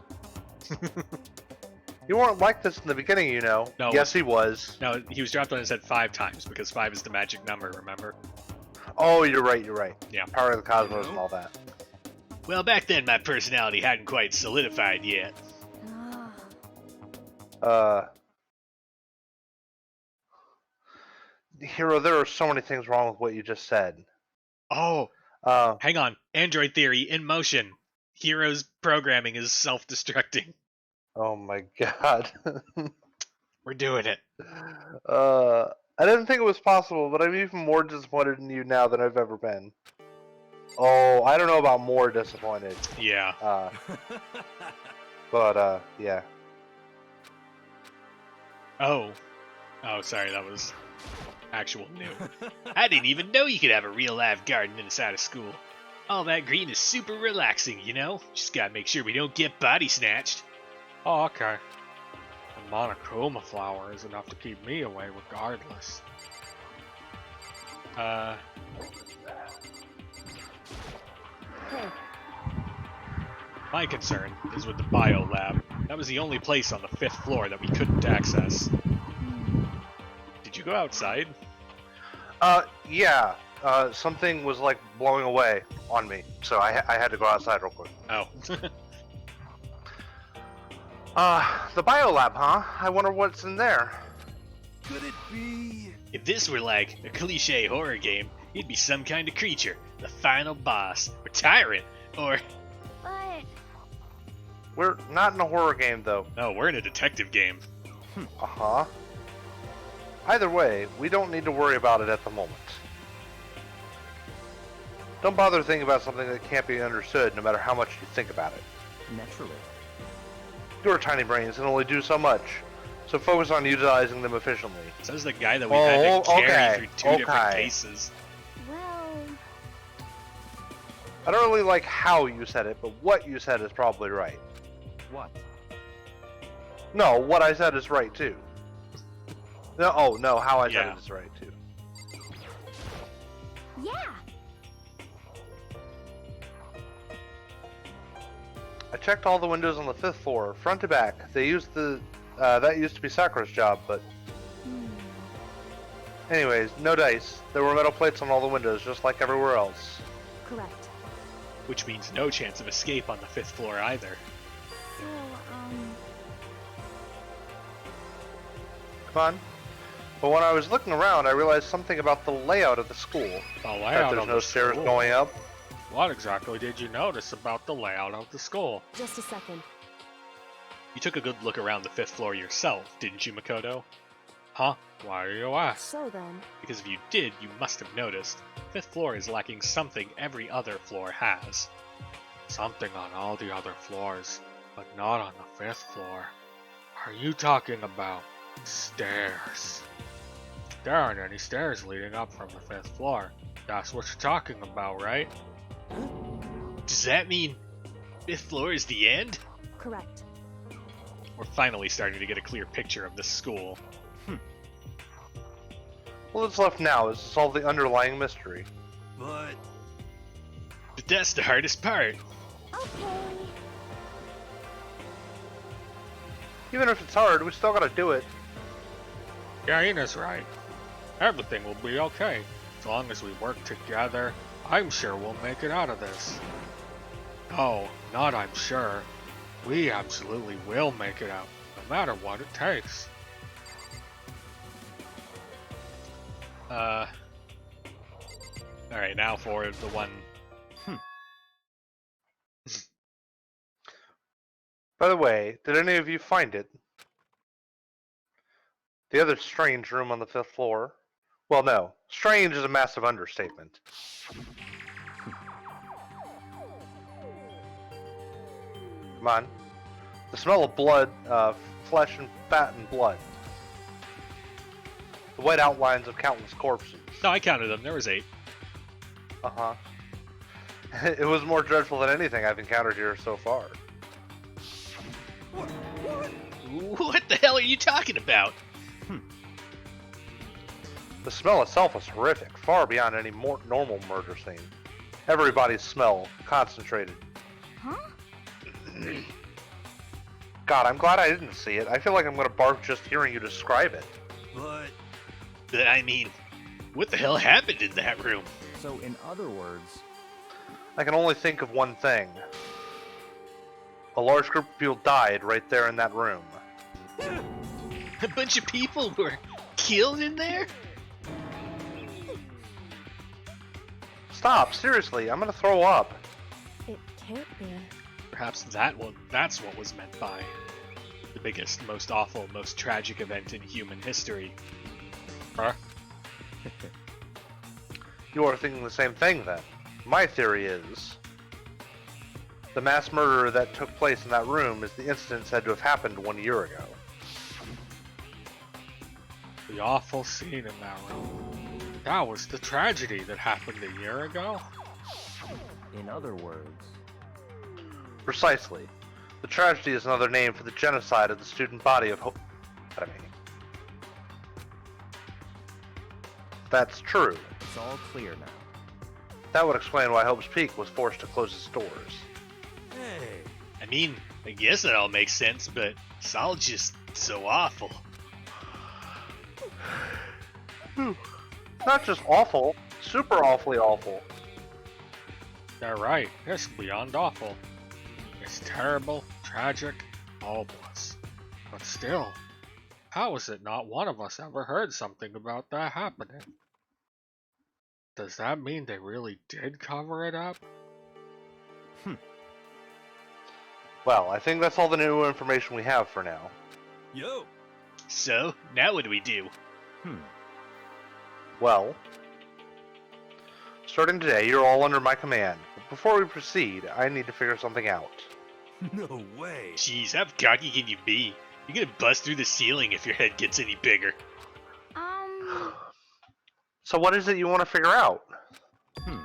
S1: You weren't like this in the beginning, you know.
S2: No.
S1: Yes, he was.
S2: No, he was dropped on his head 5 times because 5 is the magic number, remember?
S1: Oh, you're right, you're right.
S2: Yeah.
S1: Power of the cosmos and all that.
S2: Well, back then my personality hadn't quite solidified yet.
S1: Hero, there are so many things wrong with what you just said.
S2: Oh, hang on. Android theory in motion. Hero's programming is self-destructing.
S1: Oh my god.
S2: We're doing it.
S1: I didn't think it was possible, but I'm even more disappointed in you now than I've ever been. Oh, I don't know about more disappointed.
S2: Yeah.
S1: But, yeah.
S2: Oh, sorry, that was actual new. I didn't even know you could have a real live garden inside of school. All that green is super relaxing, you know? Just gotta make sure we don't get body snatched.
S12: Oh, okay. The Monokuma flower is enough to keep me away regardless.
S6: Hey,
S2: My concern is with the bio lab. That was the only place on the 5th floor that we couldn't access. Did you go outside?
S1: Yeah. Something was, like, blowing away on me, so I had to go outside real quick.
S2: Oh.
S1: The biolab, huh? I wonder what's in there.
S7: Could it be?
S2: If this were like a cliche horror game, it'd be some kind of creature, the final boss, or tyrant, or...
S8: But
S1: We're not in a horror game, though.
S2: No, we're in a detective game.
S1: Uh-huh. Either way, we don't need to worry about it at the moment. Don't bother thinking about something that can't be understood, no matter how much you think about it.
S5: Naturally.
S1: Your tiny brains can only do so much. So focus on utilizing them efficiently.
S2: Says the guy that we had to carry through two different cases.
S4: Well,
S1: I don't really like how you said it, but what you said is probably right.
S5: What?
S1: No, what I said is right too. No, oh no, how I said it is right too.
S4: yeah.
S1: I checked all the windows on the 5th floor, front to back. They used the that used to be Sakura's job, but anyways, no dice. There were metal plates on all the windows, just like everywhere else.
S6: Correct.
S2: Which means no chance of escape on the 5th floor either.
S4: So,
S1: Come on. But when I was looking around, I realized something about the layout of the school.
S12: The layout
S1: that there's
S12: of
S1: no
S12: the
S1: stairs
S12: school?
S1: going up.
S12: What exactly did you notice about the layout of the school?
S6: Just a second.
S2: You took a good look around the 5th floor yourself, didn't you, Makoto?
S12: Huh? Why do you ask?
S6: So then,
S2: Because if you did, you must have noticed. 5th floor is lacking something every other floor has.
S12: Something on all the other floors, but not on the 5th floor. Are you talking about stairs? There aren't any stairs leading up from the 5th floor. That's what you're talking about, right?
S2: Does that mean 5th floor is the end?
S6: correct.
S2: We're finally starting to get a clear picture of this school.
S1: All that's left now is to solve the underlying mystery.
S7: But
S2: That's the hardest part.
S4: Okay.
S1: Even if it's hard, we still gotta do it.
S12: Yeah, Ina's right. Everything will be okay. As long as we work together, I'm sure we'll make it out of this. No, not I'm sure. We absolutely will make it out, no matter what it takes.
S2: Alright, now for the one...
S1: By the way, did any of you find it? The other strange room on the 5th floor? Well, no. Strange is a massive understatement. Come on. The smell of blood, flesh and fat and blood. The white outlines of countless corpses.
S2: No, I counted them. There was 8.
S1: Uh-huh. It was more dreadful than anything I've encountered here so far.
S2: What the hell are you talking about?
S1: The smell itself was horrific, far beyond any more normal murder scene. Everybody's smell, concentrated.
S4: Huh?
S1: God, I'm glad I didn't see it. I feel like I'm gonna barf just hearing you describe it.
S7: but
S2: I mean, what the hell happened in that room?
S13: So, in other words,
S1: I can only think of one thing. A large group of people died right there in that room.
S2: A bunch of people were killed in there?
S1: Stop, seriously, I'm gonna throw up.
S6: It can't be.
S2: Perhaps that's what was meant by the biggest, most awful, most tragic event in human history.
S12: Huh?
S1: You are thinking the same thing then. My theory is the mass murder that took place in that room is the incident said to have happened 1 year ago.
S12: The awful scene in that room. That was the tragedy that happened a year ago?
S13: in other words,
S1: Precisely. The tragedy is another name for the genocide of the student body of Hope Academy. That's true.
S13: it's all clear now.
S1: That would explain why Hope's Peak was forced to close its doors.
S7: hey,
S2: I mean, I guess that all makes sense, but it's all just so awful.
S1: Not just awful, super awfully awful.
S12: They're right, it's beyond awful. It's terrible, tragic, hopeless. But still, how is it not one of us ever heard something about that happening? Does that mean they really did cover it up?
S1: Well, I think that's all the new information we have for now.
S7: yo,
S2: So, now what do we do?
S1: Well, starting today, you're all under my command. But before we proceed, I need to figure something out.
S7: no way.
S2: Jeez, how cocky can you be? You're gonna bust through the ceiling if your head gets any bigger.
S1: So what is it you want to figure out?
S13: Hmm.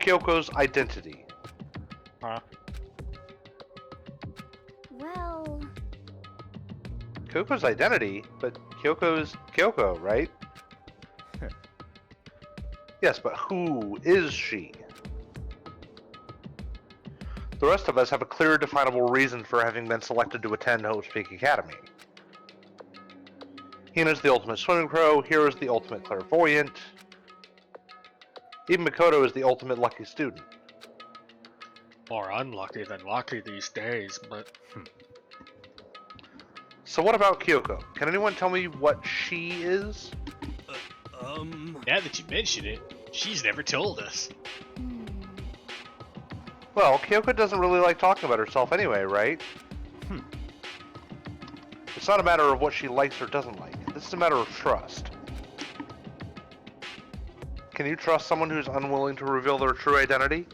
S1: Kyoko's identity.
S2: Huh?
S4: Well,
S1: Kyoko's identity? But Kyoko's Kyoko, right? Yes, but who is she? The rest of us have a clear, definable reason for having been selected to attend Hope's Peak Academy. Hina's the ultimate swimming pro, Hira's the ultimate clairvoyant. Even Makoto is the ultimate lucky student.
S12: More unlucky than lucky these days, but...
S1: So what about Kyoko? Can anyone tell me what she is?
S2: Now that you mention it, she's never told us.
S1: Well, Kyoko doesn't really like talking about herself anyway, right? It's not a matter of what she likes or doesn't like. This is a matter of trust. Can you trust someone who's unwilling to reveal their true identity?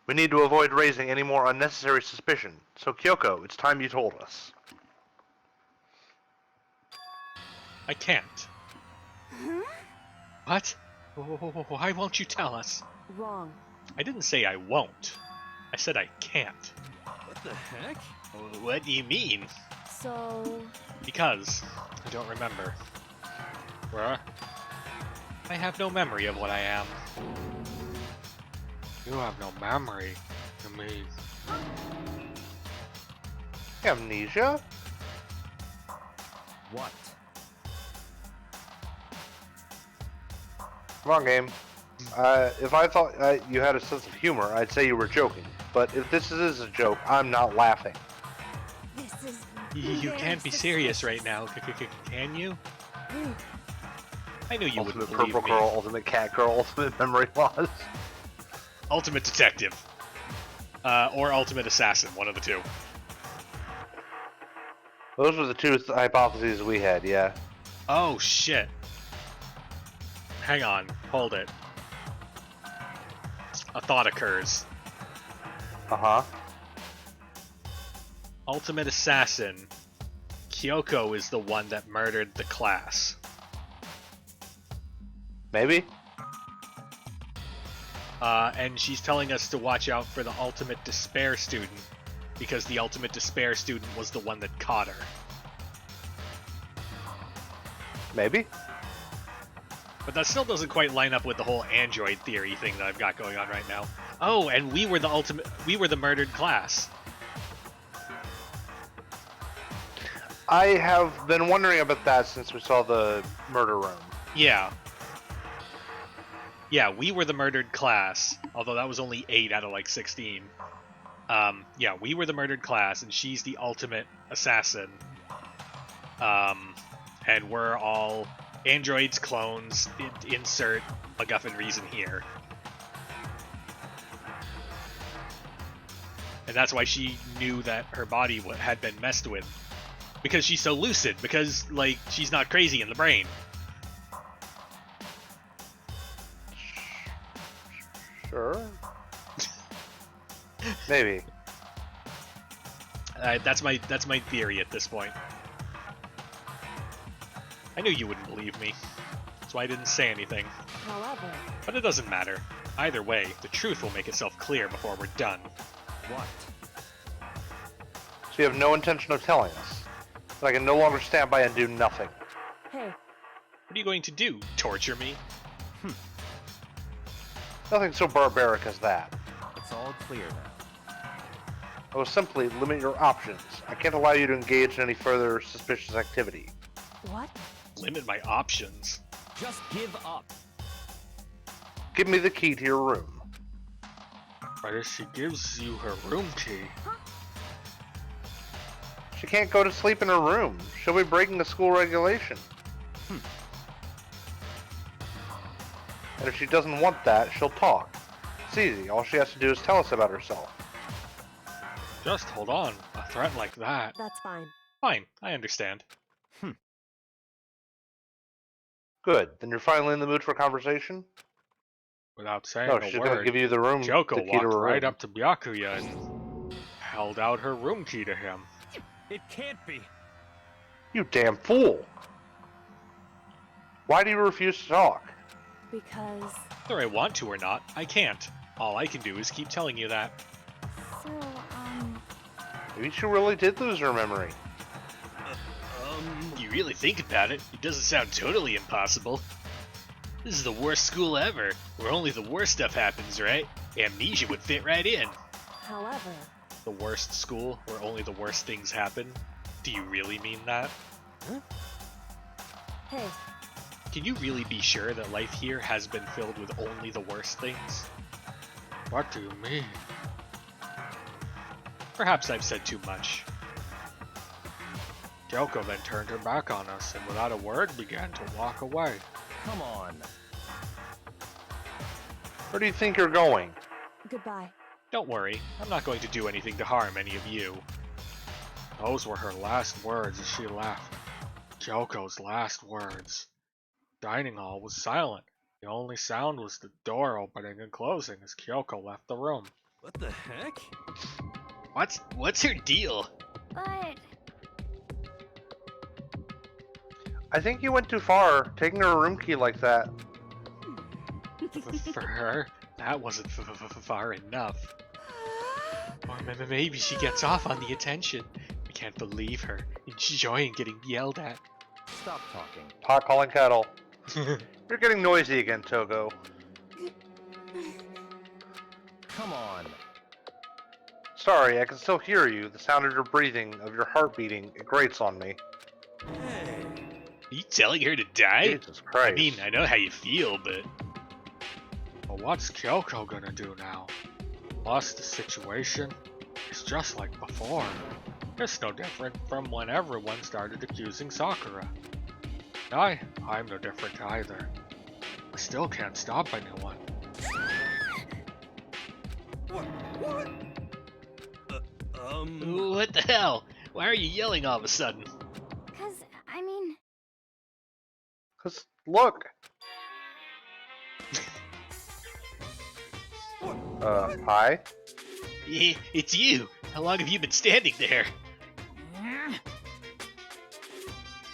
S1: We need to avoid raising any more unnecessary suspicion. So Kyoko, it's time you told us.
S2: I can't. What? Why won't you tell us?
S6: Wrong.
S2: I didn't say I won't. I said I can't.
S5: What the heck?
S2: What do you mean?
S6: So...
S2: Because I don't remember.
S12: What?
S2: I have no memory of what I am.
S12: You have no memory. You mean...
S1: Amnesia?
S13: What?
S1: Come on, game. If I thought you had a sense of humor, I'd say you were joking. But if this is a joke, I'm not laughing.
S4: this is.
S2: You can't be serious right now, can you? I knew you
S1: Ultimate
S2: wouldn't believe
S1: purple
S2: me.
S1: girl, ultimate cat girl, ultimate memory loss.
S2: Ultimate detective. Or ultimate assassin, one of the two.
S1: Those were the two hypotheses we had, yeah.
S2: Oh, shit. Hang on, hold it. A thought occurs.
S1: Uh-huh.
S2: Ultimate assassin. Kyoko is the one that murdered the class.
S1: Maybe?
S2: And she's telling us to watch out for the ultimate despair student, because the ultimate despair student was the one that caught her.
S1: Maybe?
S2: But that still doesn't quite line up with the whole android theory thing that I've got going on right now. Oh, and we were the murdered class.
S1: I have been wondering about that since we saw the murder room.
S2: Yeah. Yeah, we were the murdered class, although that was only 8 out of like 16. Yeah, we were the murdered class, and she's the ultimate assassin. And we're all androids, clones, insert MacGuffin reason here. And that's why she knew that her body had been messed with. Because she's so lucid, because, like, she's not crazy in the brain.
S1: Sure. Maybe.
S2: That's my theory at this point. I knew you wouldn't believe me. That's why I didn't say anything.
S6: However...
S2: But it doesn't matter. Either way, the truth will make itself clear before we're done.
S13: What?
S1: So you have no intention of telling us. So I can no longer stand by and do nothing.
S6: Hey.
S2: What are you going to do? Torture me?
S1: Nothing so barbaric as that.
S13: It's all clear now.
S1: I will simply limit your options. I can't allow you to engage in any further suspicious activity.
S6: What?
S2: Limit my options?
S5: Just give up.
S1: Give me the key to your room.
S12: But if she gives you her room key...
S1: She can't go to sleep in her room. She'll be breaking the school regulation. And if she doesn't want that, she'll talk. It's easy. All she has to do is tell us about herself.
S12: Just hold on. A threat like that...
S6: That's fine.
S2: Fine, I understand.
S1: Good. Then you're finally in the mood for conversation?
S12: without saying
S1: No,
S12: a
S1: she's gonna
S12: word,
S1: give you the room.
S12: Kyoko
S1: the key
S12: walked
S1: to her
S12: right
S1: room.
S12: up to Byakuya and held out her room key to him.
S5: It can't be.
S1: You damn fool! Why do you refuse to talk?
S6: Because.
S2: Whether I want to or not, I can't. All I can do is keep telling you that.
S4: So,
S1: Maybe she really did lose her memory.
S2: You really think about it, it doesn't sound totally impossible. This is the worst school ever, where only the worst stuff happens, right? Amnesia would fit right in.
S6: However.
S2: The worst school, where only the worst things happen? Do you really mean that?
S6: Huh? Hey.
S2: Can you really be sure that life here has been filled with only the worst things?
S12: What do you mean?
S2: Perhaps I've said too much.
S12: Kyoko then turned her back on us and without a word began to walk away.
S5: Come on.
S1: Where do you think you're going?
S6: Goodbye.
S2: Don't worry, I'm not going to do anything to harm any of you.
S12: Those were her last words as she left. Kyoko's last words. Dining hall was silent. The only sound was the door opening and closing as Kyoko left the room.
S7: What the heck?
S2: What's her deal?
S4: but
S1: I think you went too far, taking her room key like that.
S2: For her, that wasn't far enough. Or maybe she gets off on the attention. I can't believe her, enjoying getting yelled at.
S13: Stop talking.
S1: Pot calling kettle. You're getting noisy again, Togo.
S5: Come on.
S1: Sorry, I can still hear you. The sound of your breathing, of your heart beating, it grates on me.
S7: Hey.
S2: Are you telling her to die?
S1: Jesus Christ.
S2: I mean, I know how you feel, but...
S12: Well, what's Kyoko gonna do now? Plus, the situation is just like before. It's no different from when everyone started accusing Sakura. I'm no different either. I still can't stop anyone.
S7: What?
S2: What the hell? Why are you yelling all of a sudden?
S1: Cause, look! Hi?
S2: It's you! How long have you been standing there?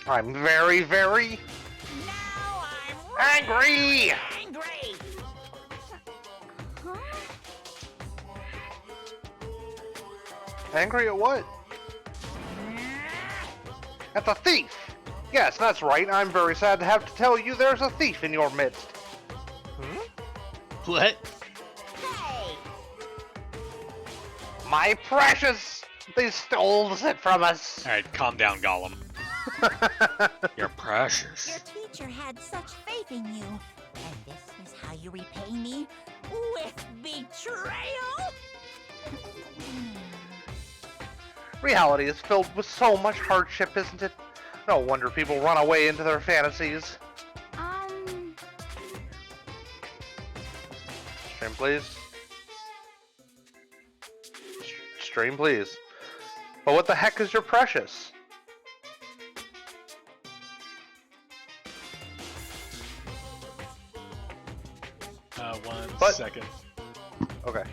S1: I'm very, very...
S9: Now I'm
S1: angry!
S9: angry!
S1: Angry at what? At the thief! Yes, that's right. I'm very sad to have to tell you there's a thief in your midst.
S2: What?
S9: Hey!
S1: My precious! They stole it from us!
S2: Alright, calm down, Gollum.
S12: You're precious.
S9: Your teacher had such faith in you. And this is how you repay me? With betrayal?
S1: Reality is filled with so much hardship, isn't it? No wonder people run away into their fantasies. Stream, please. Stream, please. But what the heck is your precious?
S2: One second.
S1: Okay.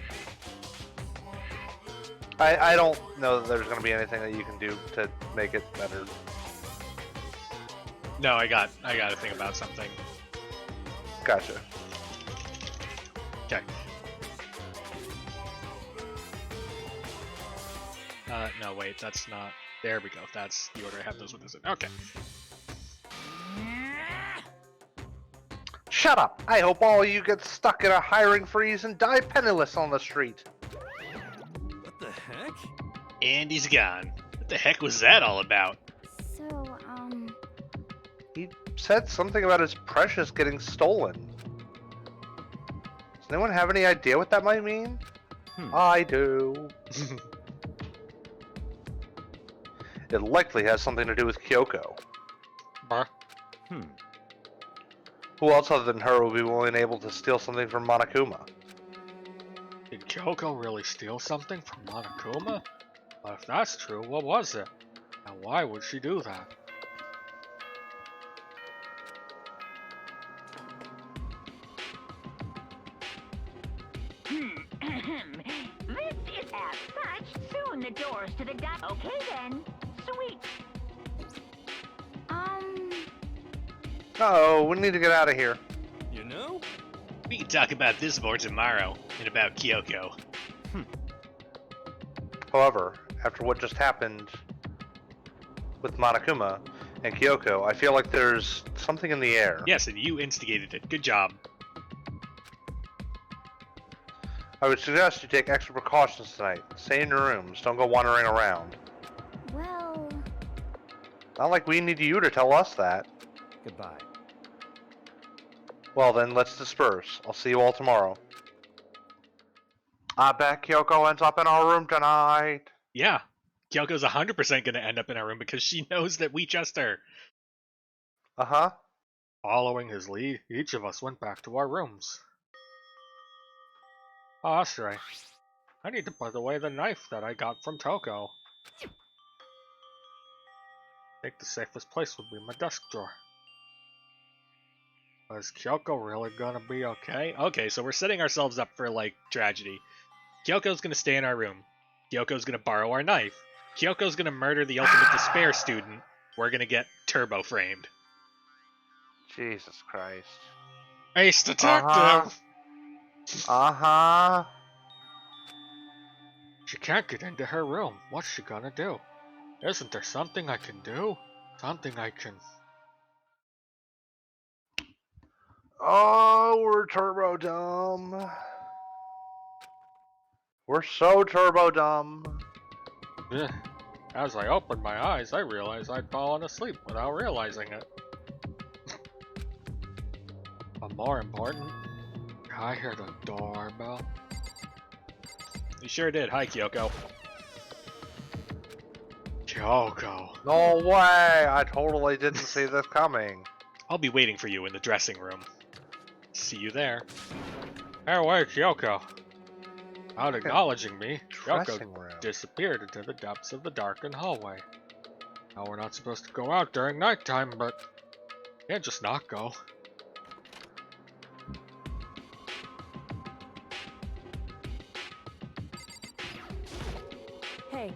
S1: I don't know that there's going to be anything that you can do to make it better.
S2: No, I got to think about something.
S1: Gotcha.
S2: Okay. No, wait, that's not... There we go. That's the order I have those with this in. Okay.
S1: Shut up! I hope all of you get stuck in a hiring freeze and die penniless on the street.
S7: What the heck?
S2: And he's gone. What the heck was that all about?
S4: So,
S1: He said something about his precious getting stolen. Does anyone have any idea what that might mean? I do. It likely has something to do with Kyoko. Who else other than her would be willing and able to steal something from Monokuma?
S12: Did Kyoko really steal something from Monokuma? Well, if that's true, what was it? And why would she do that?
S9: This is as such. Soon the doors to the duck. Okay then. Sweet.
S1: Uh-oh, we need to get out of here.
S7: You know?
S2: We can talk about this more tomorrow, and about Kyoko.
S1: However, after what just happened with Monokuma and Kyoko, I feel like there's something in the air.
S2: Yes, and you instigated it. Good job.
S1: I would suggest you take extra precautions tonight. Stay in your rooms. Don't go wandering around.
S4: Well,
S1: Not like we need you to tell us that.
S13: Goodbye.
S1: Well then, let's disperse. I'll see you all tomorrow. I bet Kyoko ends up in our room tonight.
S2: Yeah, Kyoko's 100% going to end up in our room because she knows that we trust her.
S1: Uh-huh.
S12: Following his lead, each of us went back to our rooms. Oh, that's right. I need to put away the knife that I got from Toko. I think the safest place would be my desk drawer. Is Kyoko really gonna be okay?
S2: Okay, so we're setting ourselves up for, like, tragedy. Kyoko's gonna stay in our room. Kyoko's gonna borrow our knife. Kyoko's gonna murder the ultimate despair student. We're gonna get turbo framed.
S1: Jesus Christ.
S12: Ace Detective!
S1: Uh-huh.
S12: She can't get into her room. What's she gonna do? Isn't there something I can do? Something I can...
S1: Oh, we're turbo dumb. We're so turbo dumb.
S12: Yeah. As I opened my eyes, I realized I'd fallen asleep without realizing it. But more important, I heard a doorbell.
S2: You sure did. Hi, Kyoko.
S12: Kyoko.
S1: No way! I totally didn't see this coming.
S2: I'll be waiting for you in the dressing room. See you there.
S12: Hey, wait, Kyoko. Without acknowledging me,
S1: Dressing
S12: Kyoko
S1: room.
S12: disappeared into the depths of the darkened hallway. Now, we're not supposed to go out during nighttime, but can't just not go.
S6: Hey,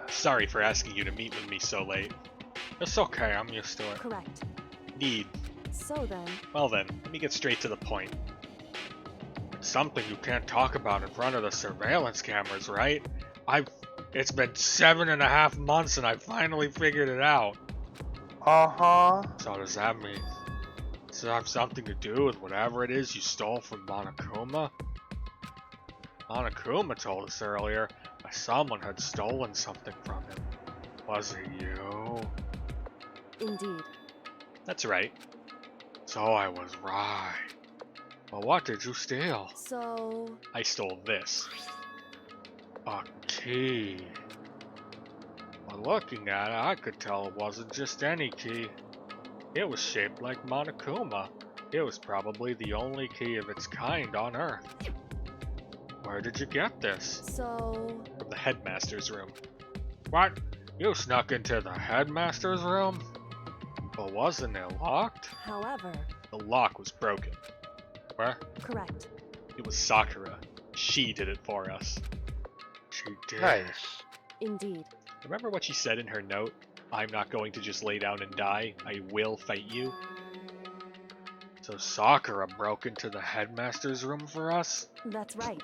S2: Sorry for asking you to meet with me so late.
S12: It's okay, I'm used to it.
S6: correct.
S2: Need.
S6: So then,
S2: Well then, let me get straight to the point.
S12: It's something you can't talk about in front of the surveillance cameras, right? It's been 7.5 months and I finally figured it out.
S1: Uh-huh.
S12: So does that mean... does it have something to do with whatever it is you stole from Monokuma? Monokuma told us earlier that someone had stolen something from him. Was it you?
S6: indeed.
S2: That's right.
S12: So I was right. But what did you steal?
S6: So,
S2: I stole this.
S12: A key. By looking at it, I could tell it wasn't just any key. It was shaped like Monokuma. It was probably the only key of its kind on Earth. Where did you get this?
S6: so,
S2: From the headmaster's room.
S12: What? You snuck into the headmaster's room? But wasn't it locked?
S6: however,
S2: The lock was broken.
S12: Where?
S6: correct.
S2: It was Sakura. She did it for us.
S12: She did.
S1: Nice.
S6: Indeed.
S2: Remember what she said in her note? I'm not going to just lay down and die. I will fight you.
S12: So Sakura broke into the headmaster's room for us?
S6: That's right.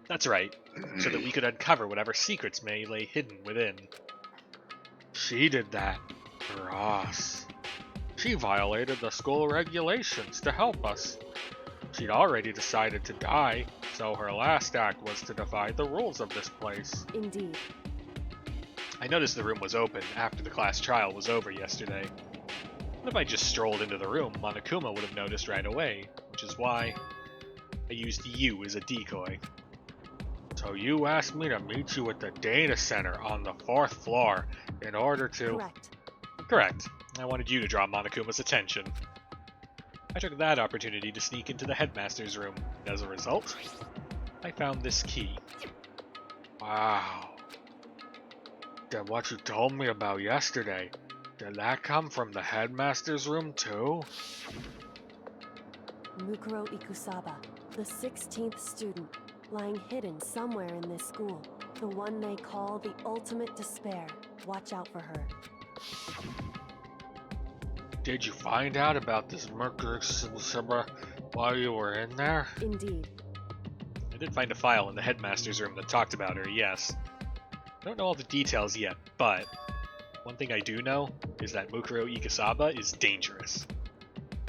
S2: That's right. So that we could uncover whatever secrets may lay hidden within.
S12: She did that for us. She violated the school regulations to help us. She'd already decided to die, so her last act was to defy the rules of this place.
S6: Indeed.
S2: I noticed the room was open after the class trial was over yesterday. What if I just strolled into the room? Monokuma would have noticed right away, which is why I used you as a decoy.
S12: So you asked me to meet you at the data center on the 4th floor in order to...
S6: Correct.
S2: Correct. I wanted you to draw Monokuma's attention. I took that opportunity to sneak into the headmaster's room, and as a result, I found this key.
S12: Wow. Then what you told me about yesterday, did that come from the headmaster's room too?
S6: Mukuro Ikusaba, the 16th student, lying hidden somewhere in this school. The one they call the ultimate despair. Watch out for her.
S12: Did you find out about this Mercury while you were in there?
S6: Indeed.
S2: I did find a file in the headmaster's room that talked about her, yes. I don't know all the details yet, but one thing I do know is that Mukuro Ikusaba is dangerous.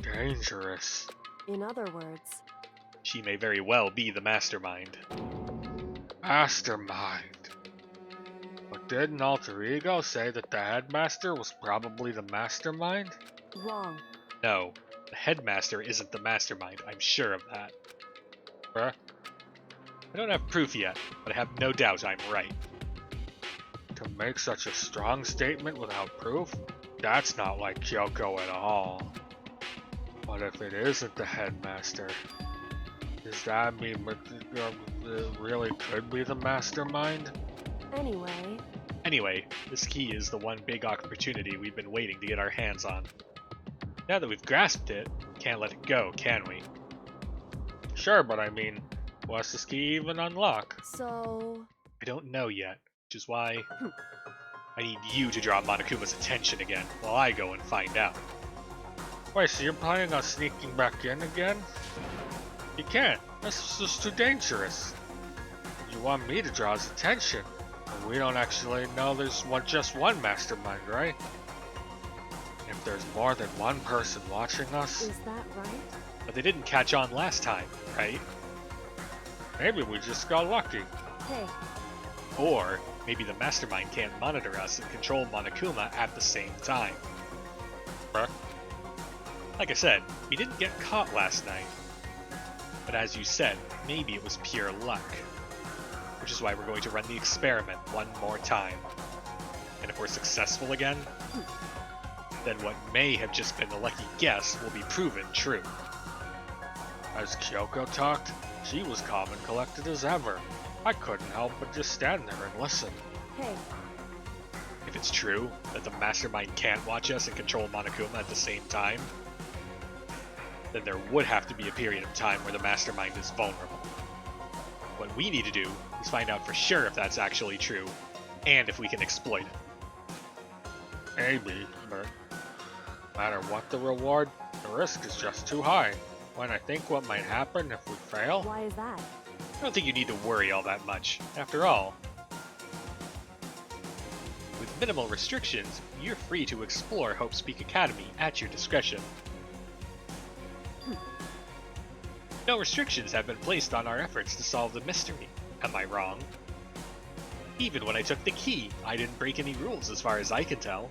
S12: Dangerous?
S6: In other words,
S2: she may very well be the mastermind.
S12: Mastermind? But didn't Alter Ego say that the headmaster was probably the mastermind?
S6: wrong.
S2: No, the headmaster isn't the mastermind, I'm sure of that.
S12: Huh?
S2: I don't have proof yet, but I have no doubt I'm right.
S12: To make such a strong statement without proof? That's not like Kyoko at all. But if it isn't the headmaster, does that mean it really could be the mastermind?
S6: Anyway,
S2: this key is the one big opportunity we've been waiting to get our hands on. Now that we've grasped it, we can't let it go, can we?
S12: Sure, but I mean, what's this key even unlock?
S6: So...
S2: I don't know yet, which is why I need you to draw Monokuma's attention again, while I go and find out.
S12: Wait, so you're planning on sneaking back in again? You can't. That's just too dangerous. You want me to draw his attention. And we don't actually know there's just one mastermind, right? If there's more than one person watching us...
S6: Is that right?
S2: But they didn't catch on last time, right?
S12: Maybe we just got lucky.
S6: Hey.
S2: Or maybe the mastermind can't monitor us and control Monokuma at the same time.
S12: Huh?
S2: Like I said, we didn't get caught last night. But as you said, maybe it was pure luck. Which is why we're going to run the experiment one more time. And if we're successful again, then what may have just been a lucky guess will be proven true.
S12: As Kyoko talked, she was calm and collected as ever. I couldn't help but just stand there and listen.
S6: Hey.
S2: If it's true that the mastermind can't watch us and control Monokuma at the same time, then there would have to be a period of time where the mastermind is vulnerable. What we need to do is find out for sure if that's actually true, and if we can exploit it.
S12: Maybe, but no matter what the reward, the risk is just too high. When I think what might happen if we fail...
S6: Why is that?
S2: I don't think you need to worry all that much. After all, with minimal restrictions, you're free to explore Hope's Peak Academy at your discretion. No restrictions have been placed on our efforts to solve the mystery. Am I wrong? Even when I took the key, I didn't break any rules as far as I can tell.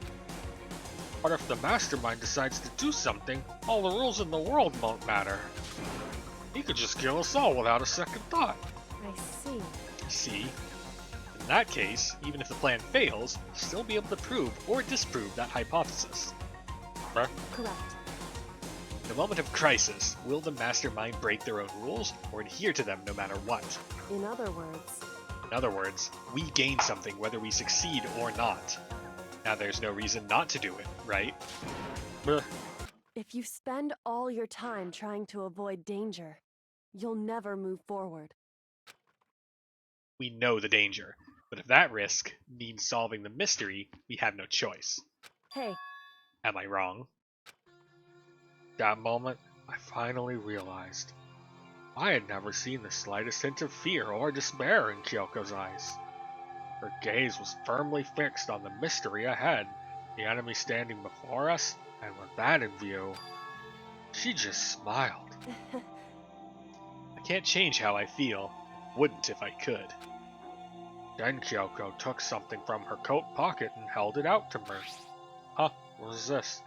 S12: But if the mastermind decides to do something, all the rules in the world won't matter. He could just kill us all without a second thought.
S6: I see.
S2: See? In that case, even if the plan fails, we'll still be able to prove or disprove that hypothesis.
S12: Huh?
S6: Correct.
S2: In a moment of crisis, will the mastermind break their own rules or adhere to them no matter what?
S6: In other words,
S2: we gain something whether we succeed or not. Now there's no reason not to do it, right?
S6: if you spend all your time trying to avoid danger, you'll never move forward.
S2: We know the danger, but if that risk means solving the mystery, we have no choice.
S6: Hey.
S2: Am I wrong?
S12: That moment, I finally realized. I had never seen the slightest hint of fear or despair in Kyoko's eyes. Her gaze was firmly fixed on the mystery ahead, the enemy standing before us, and with that in view, she just smiled.
S2: I can't change how I feel. Wouldn't if I could.
S12: Then Kyoko took something from her coat pocket and held it out to me. Huh, what is this?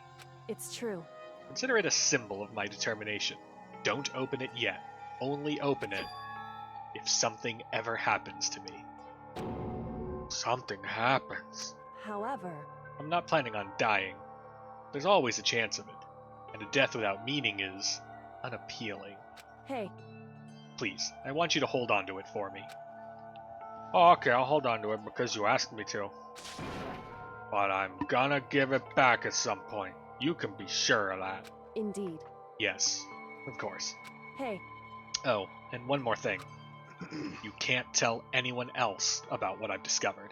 S6: It's true.
S2: Consider it a symbol of my determination. Don't open it yet. Only open it if something ever happens to me.
S12: Something happens.
S6: However,
S2: I'm not planning on dying. There's always a chance of it, and a death without meaning is unappealing.
S6: Hey.
S2: Please, I want you to hold on to it for me.
S12: Oh, okay, I'll hold on to it because you asked me to. But I'm gonna give it back at some point. You can be sure of that.
S6: Indeed.
S2: Yes. Of course.
S6: Hey,
S2: Oh, and one more thing. You can't tell anyone else about what I've discovered.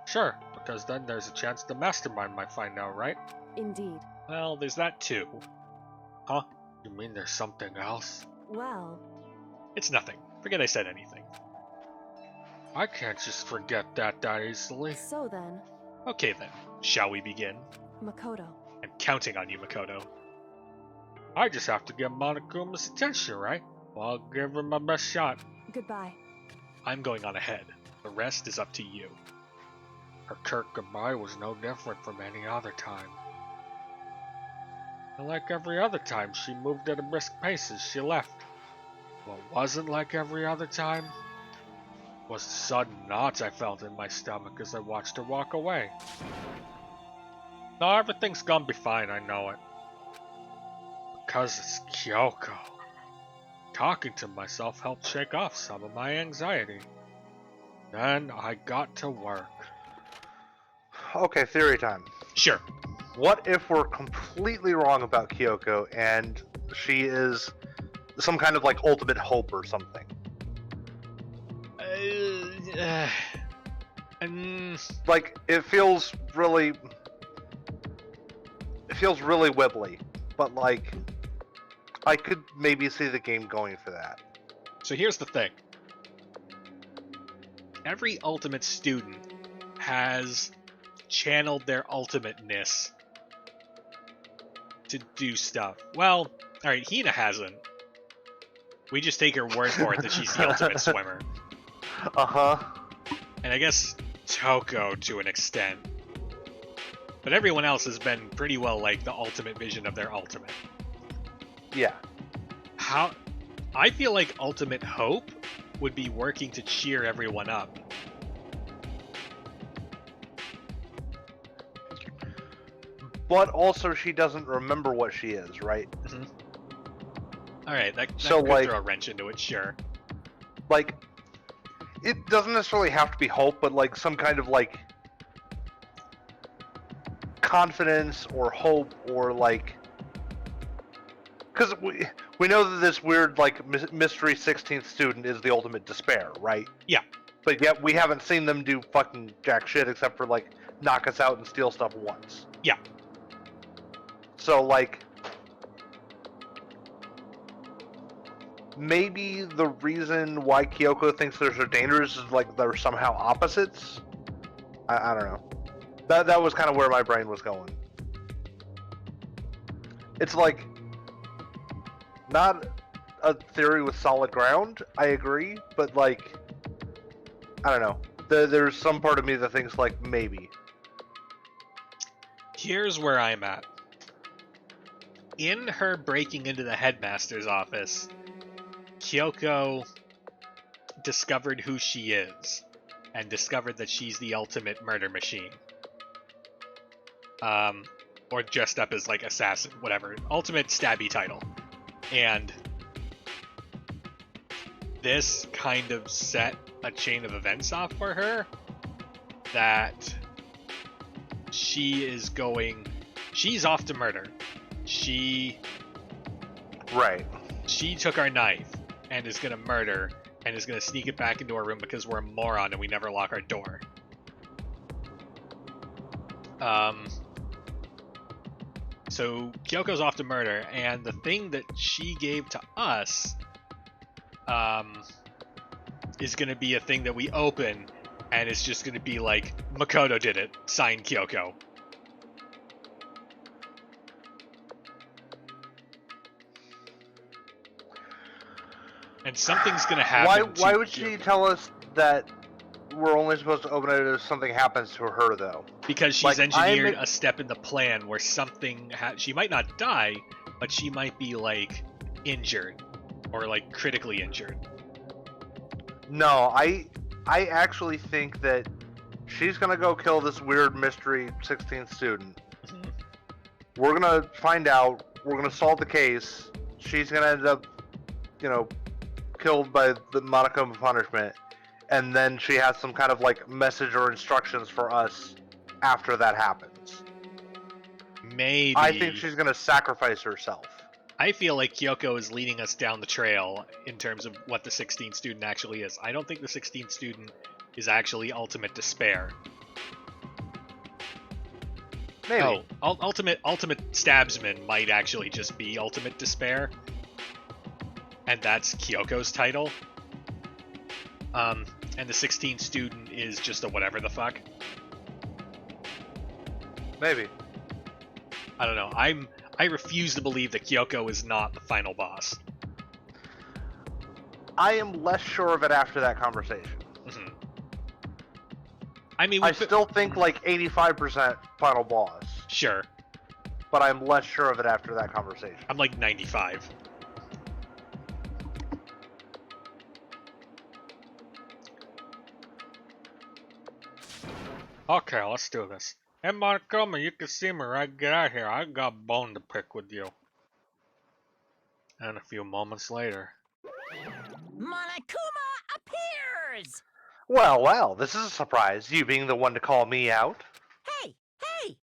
S12: Sure, because then there's a chance the mastermind might find out, right?
S6: indeed.
S2: Well, there's that too.
S12: Huh? You mean there's something else?
S6: Well,
S2: It's nothing. Forget I said anything.
S12: I can't just forget that easily.
S6: so then,
S2: Okay then, shall we begin?
S6: Makoto.
S2: I'm counting on you, Makoto.
S12: I just have to get Monokuma's attention, right? Well, I'll give him my best shot.
S6: Goodbye.
S2: I'm going on ahead. The rest is up to you.
S12: Her curt goodbye was no different from any other time. And like every other time, she moved at a brisk pace as she left. What wasn't like every other time was the sudden knots I felt in my stomach as I watched her walk away. No, everything's gonna be fine, I know it. Because it's Kyoko. Talking to myself helped shake off some of my anxiety. Then I got to work.
S1: Okay, theory time.
S2: Sure.
S1: What if we're completely wrong about Kyoko and she is some kind of like ultimate hope or something? Like it feels really wibbly, but like I could maybe see the game going for that.
S2: So here's the thing. Every ultimate student has channeled their ultimateness to do stuff. Well, alright, Hina hasn't. We just take her word for it that she's the ultimate swimmer.
S1: Uh-huh.
S2: And I guess Toko to an extent. But everyone else has been pretty well like the ultimate vision of their ultimate.
S1: Yeah.
S2: How I feel like ultimate hope would be working to cheer everyone up.
S1: But also she doesn't remember what she is, right?
S2: Mm-hmm. Alright, that
S1: so,
S2: could
S1: like,
S2: throw a wrench into it, sure.
S1: Like, it doesn't necessarily have to be hope, but like some kind of like confidence or hope or like, because we know that this weird like mystery 16th student is the ultimate despair, right?
S2: Yeah.
S1: But yet we haven't seen them do fucking jack shit except for like knock us out and steal stuff once.
S2: Yeah.
S1: So like, maybe the reason why Kyoko thinks they're so dangerous is like they're somehow opposites. I don't know. That was kind of where my brain was going. It's like not a theory with solid ground. I agree, but like I don't know. There's some part of me that thinks like maybe.
S2: Here's where I'm at. In her breaking into the headmaster's office, Kyoko discovered who she is and discovered that she's the ultimate murder machine. Or dressed up as like assassin, whatever. Ultimate stabby title. And this kind of set a chain of events off for her that she's off to murder.
S1: Right.
S2: She took our knife and is gonna murder and is gonna sneak it back into our room because we're a moron and we never lock our door. So Kyoko's off to murder, and the thing that she gave to us is gonna be a thing that we open, and it's just gonna be like, Makoto did it, signed Kyoko. And something's gonna happen.
S1: Why would she tell us that we're only supposed to open it if something happens to her, though?
S2: Because she's like, engineered a step in the plan where something she might not die, but she might be like injured or like critically injured.
S1: No, I actually think that she's gonna go kill this weird mystery 16th student.
S2: Mm-hmm.
S1: We're gonna find out. We're gonna solve the case. She's gonna end up, killed by the Monokuma punishment, and then she has some kind of like message or instructions for us after that happens.
S2: Maybe.
S1: I think she's gonna sacrifice herself.
S2: I feel like Kyoko is leading us down the trail in terms of what the 16th student actually is. I don't think the 16th student is actually Ultimate Despair.
S1: Maybe.
S2: Oh, Ultimate Stabsman might actually just be Ultimate Despair. And that's Kyoko's title. And the 16th student is just a whatever the fuck.
S1: Maybe.
S2: I don't know. I refuse to believe that Kyoko is not the final boss.
S1: I am less sure of it after that conversation.
S2: Mm-hmm. I mean,
S1: I still think like 85% final boss.
S2: Sure.
S1: But I'm less sure of it after that conversation.
S2: I'm like 95.
S12: Okay, let's do this. Hey, Montgomery, you can see me right get out here. I got a bone to pick with you. And a few moments later.
S9: Monokuma appears!
S1: Well, well, this is a surprise, you being the one to call me out.
S9: Hey, hey!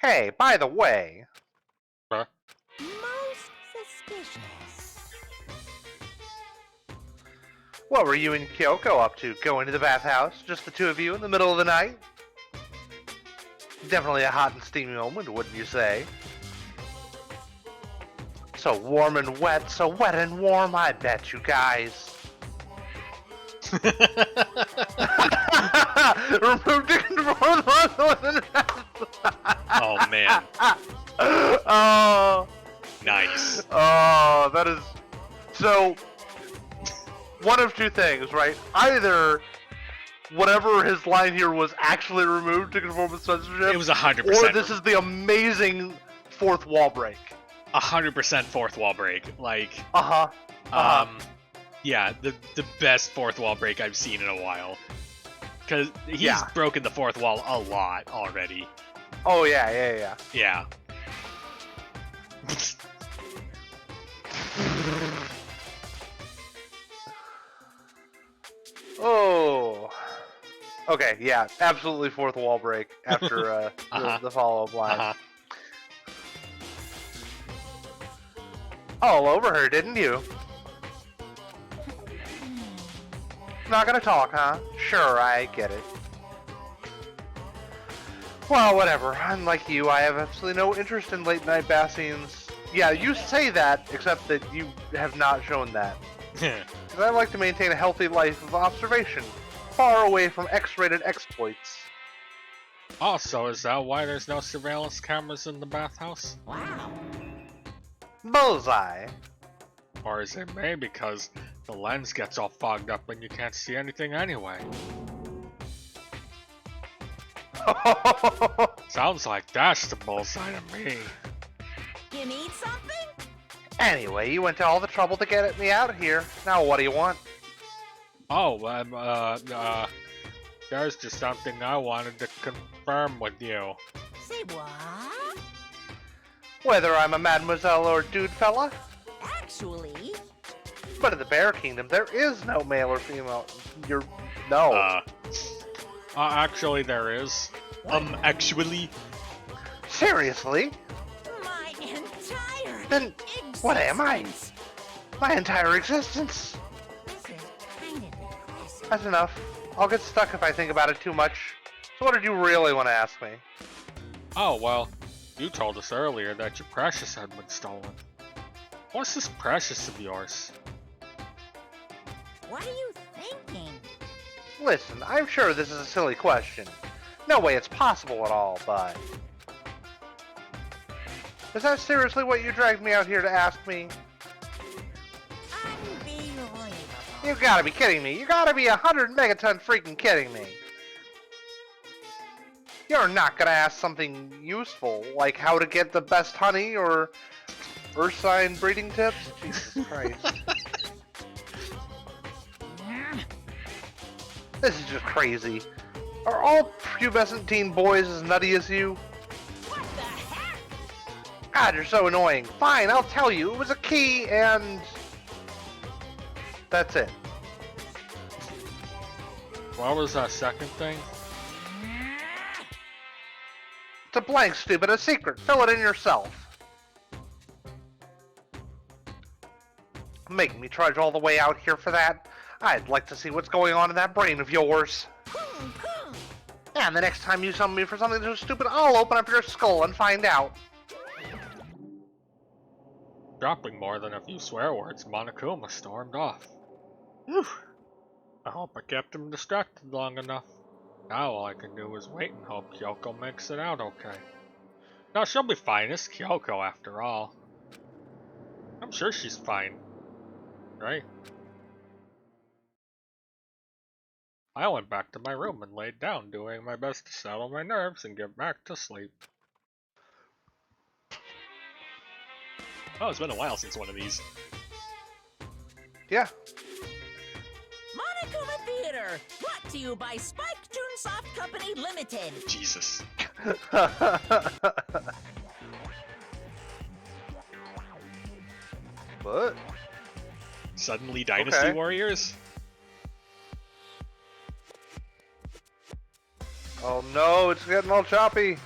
S1: Hey, by the way...
S12: Huh?
S9: Most suspicious.
S1: What were you and Kyoko up to? Going to the bathhouse? Just the two of you in the middle of the night? Definitely a hot and steamy moment, wouldn't you say? So warm and wet, so wet and warm, I bet you guys. Remove the control.
S2: Oh man.
S1: Oh.
S2: Nice.
S1: Oh, that is so. One of two things, right? Either whatever his line here was actually removed to conform with censorship.
S2: It was 100%.
S1: Or this is the amazing fourth wall break.
S2: 100% fourth wall break. Like. Yeah, the best fourth wall break I've seen in a while. Because he's broken the fourth wall a lot already.
S1: Oh, yeah.
S2: Yeah.
S1: Oh. Okay, yeah, absolutely fourth wall break after the follow-up line. All over her, didn't you? Not gonna talk, huh? Sure, I get it. Well, whatever. Unlike you, I have absolutely no interest in late-night bath scenes. Yeah, you say that, except that you have not shown that. Because I like to maintain a healthy life of observation, far away from X-rated exploits.
S12: Also, is that why there's no surveillance cameras in the bathhouse?
S9: Wow.
S1: Bullseye.
S12: Or is it maybe because the lens gets all fogged up and you can't see anything anyway? Sounds like that's the bullseye to me.
S9: You need something?
S1: Anyway, you went to all the trouble to get me out of here. Now what do you want?
S12: Oh, there's just something I wanted to confirm with you.
S9: Say what?
S1: Whether I'm a mademoiselle or dude fella?
S9: Actually...
S1: But in the Bear Kingdom, there is no male or female. No.
S12: Actually there is.
S2: Actually?
S1: Seriously?
S9: My entire
S1: Then what am I? My entire existence.
S9: This is kind of impressive.
S1: That's enough. I'll get stuck if I think about it too much. So what did you really want to ask me?
S12: Oh, well, you told us earlier that your Precious had been stolen. What's this Precious of yours?
S9: What are you thinking?
S1: Listen, I'm sure this is a silly question. No way it's possible at all, but... Is that seriously what you dragged me out here to ask me?
S9: Unbelievable.
S1: You gotta be kidding me. You gotta be 100 megaton freaking kidding me. You're not gonna ask something useful, like how to get the best honey or ursine breeding tips? Jesus Christ. This is just crazy. Are all pubescent teen boys as nutty as you?
S9: What the heck?
S1: God, you're so annoying. Fine, I'll tell you. It was a key and... That's it.
S12: What was that second thing?
S1: It's a blank, stupid. A secret. Fill it in yourself. Making me trudge all the way out here for that? I'd like to see what's going on in that brain of yours. And the next time you summon me for something so stupid, I'll open up your skull and find out.
S12: Dropping more than a few swear words, Monokuma stormed off. Whew. I hope I kept him distracted long enough. Now all I can do is wait and hope Kyoko makes it out okay. No, she'll be fine. It's Kyoko after all. I'm sure she's fine. Right? I went back to my room and laid down, doing my best to settle my nerves and get back to sleep.
S2: Oh, it's been a while since one of these.
S1: Yeah.
S9: Monokuma Theater, brought to you by Spike Toonsoft Company Limited.
S2: Jesus.
S1: What?
S2: Suddenly Dynasty Warriors?
S1: Oh no, it's getting all choppy.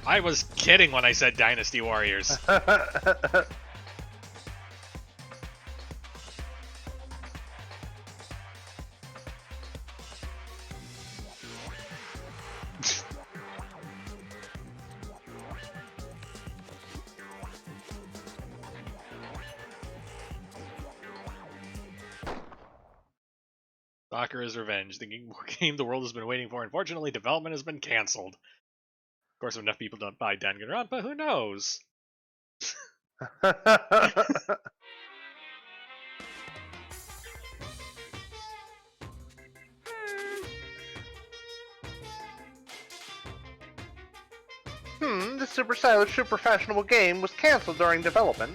S2: I was kidding when I said Dynasty Warriors. Sakura's Revenge, the game the world has been waiting for. Unfortunately, development has been cancelled. Of course, if enough people don't buy Danganronpa, who knows?
S1: This super stylish, super fashionable game was cancelled during development.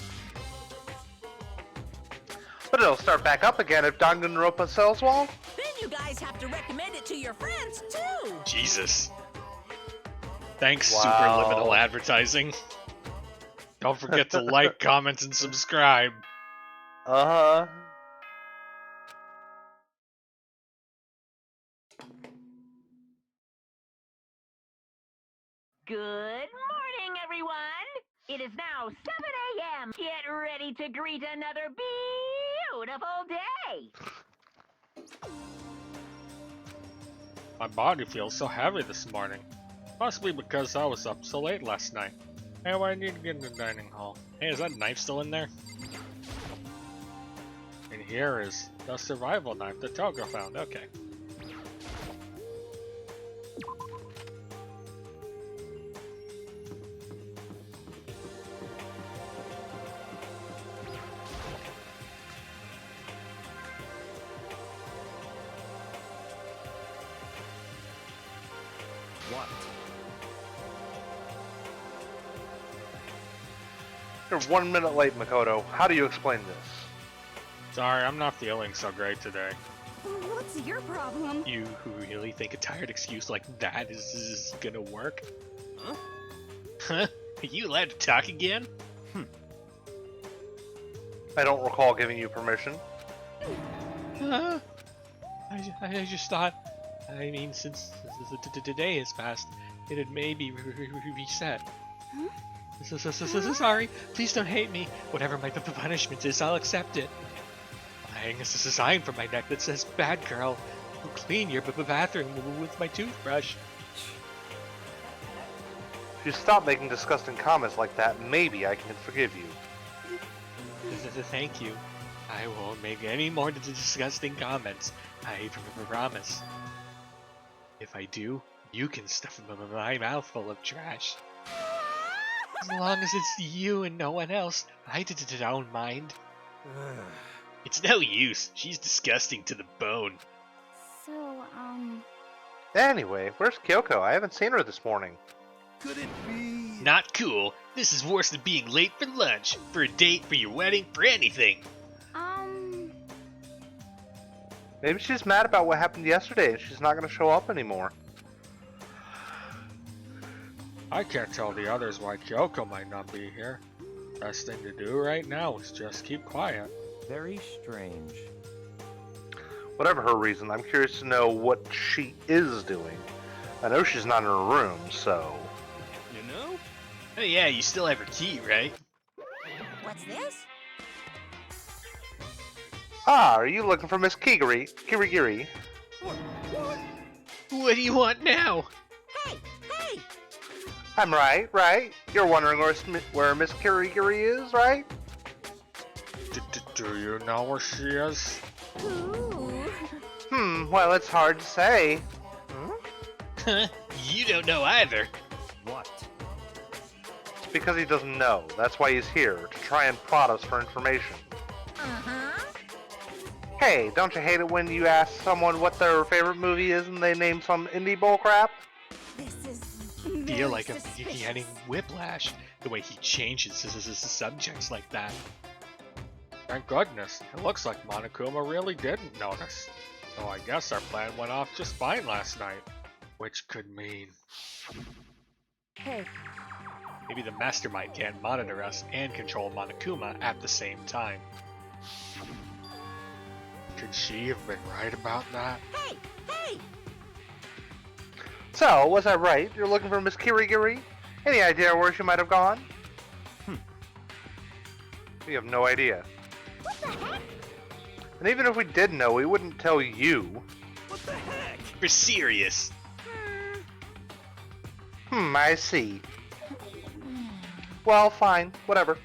S1: But it'll start back up again if Danganronpa sells well.
S9: Then you guys have to recommend it to your friends, too.
S2: Jesus. Thanks,
S1: Wow.
S2: Superliminal Advertising. Don't forget to like, comment, and subscribe.
S1: Uh-huh.
S14: Good morning, everyone! It is now 7 a.m. Get ready to greet another beautiful day!
S12: My body feels so heavy this morning. Possibly because I was up so late last night. Anyway, I need to get in the dining hall.
S2: Hey, is that knife still in there?
S12: And here is the survival knife that Togo found.
S2: Okay.
S13: What?
S1: You're 1 minute late, Makoto. How do you explain this?
S12: Sorry, I'm not feeling so great today.
S8: What's your problem?
S2: You really think a tired excuse like that is gonna work?
S7: Huh?
S2: Huh? Are you allowed to talk again?
S1: I don't recall giving you permission.
S2: Huh? I just thought, I mean, since today has passed, it had maybe reset.
S8: Huh?
S2: Sorry, please don't hate me. Whatever my punishment is, I'll accept it. I'll hang a sign from my neck that says, "Bad girl, I'll clean your bathroom with my toothbrush."
S1: If you stop making disgusting comments like that, maybe I can forgive you.
S2: Thank you. I won't make any more disgusting comments. I promise. If I do, you can stuff my mouth full of trash. As long as it's you and no one else, I don't mind. It's no use. She's disgusting to the bone.
S4: So,
S1: Anyway, where's Kyoko? I haven't seen her this morning.
S7: Could it be?
S2: Not cool. This is worse than being late for lunch, for a date, for your wedding, for anything.
S1: Maybe she's mad about what happened yesterday and she's not going to show up anymore.
S12: I can't tell the others why Kyoko might not be here. Best thing to do right now is just keep quiet.
S13: Very strange.
S1: Whatever her reason, I'm curious to know what she is doing. I know she's not in her room, so...
S7: You know?
S2: Oh yeah, you still have her key, right?
S9: What's this?
S1: Ah, are you looking for Miss Kirigiri?
S2: What do you want now?
S9: Hey, hey!
S1: I'm right. You're wondering where Miss Kirigiri is, right?
S12: Do you know where she is?
S9: Ooh.
S1: Well, it's hard to say.
S2: Huh? You don't know either.
S5: What?
S1: It's because he doesn't know. That's why he's here, to try and prod us for information.
S9: Uh-huh.
S1: Hey, don't you hate it when you ask someone what their favorite movie is and they name some indie bullcrap?
S9: This is
S2: Feel like I'm getting whiplash the way he changes his subjects like that.
S12: Thank goodness. It looks like Monokuma really didn't notice. So I guess our plan went off just fine last night. Which could mean...
S6: Hey,
S2: Maybe the mastermind can't monitor us and control Monokuma at the same time.
S12: Could she have been right about that?
S9: Hey, hey!
S1: So, was I right? You're looking for Miss Kirigiri? Any idea where she might have gone? We have no idea.
S8: What the heck?
S1: And even if we did know, we wouldn't tell you.
S5: What the heck?
S2: We're serious.
S1: I see. Well, fine. Whatever.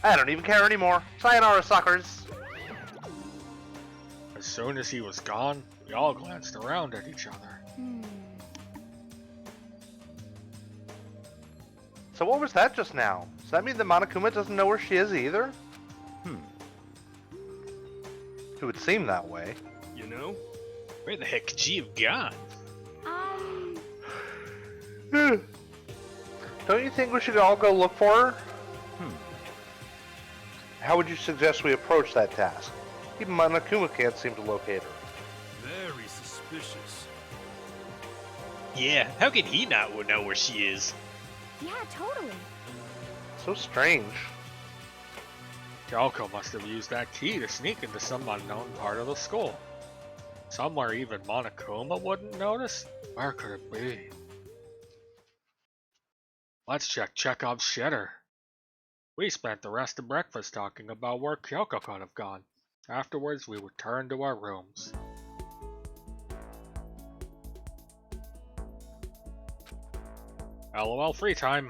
S1: I don't even care anymore. Sayonara, suckers.
S12: As soon as he was gone, we all glanced around at each other.
S1: So what was that just now? Does that mean that Monokuma doesn't know where she is either? It would seem that way.
S5: You know?
S2: Where the heck could she have gone?
S1: Don't you think we should all go look for her? How would you suggest we approach that task? Even Monokuma can't seem to locate her.
S7: Very suspicious.
S2: Yeah, how can he not know where she is?
S8: Yeah, totally.
S1: So strange.
S12: Kyoko must have used that key to sneak into some unknown part of the school. Somewhere even Monokuma wouldn't notice? Where could it be? Let's check Chekhov's shitter. We spent the rest of breakfast talking about where Kyoko could have gone. Afterwards, we returned to our rooms. LOL free time.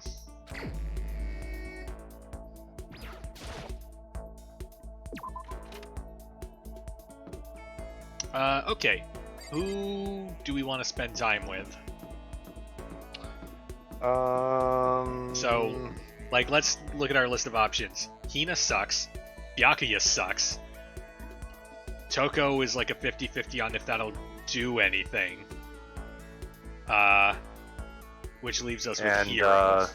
S2: Okay. Who do we want to spend time with? So, like, let's look at our list of options. Hina sucks. Byakuya sucks. Toko is like a 50-50 on if that'll do anything. Which leaves us with Hiro.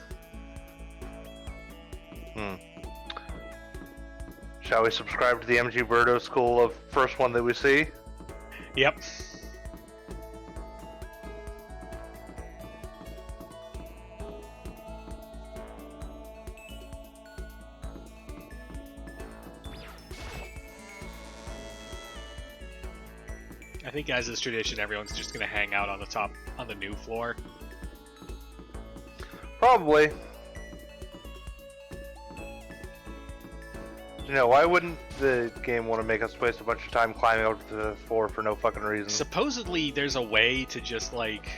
S1: Shall we subscribe to the MG Birdo school of first one that we see?
S2: Yep. I think as is tradition, everyone's just gonna hang out on the top, on the new floor.
S1: Probably. You know, why wouldn't the game want to make us waste a bunch of time climbing up to the floor for no fucking reason?
S2: Supposedly, there's a way to just like...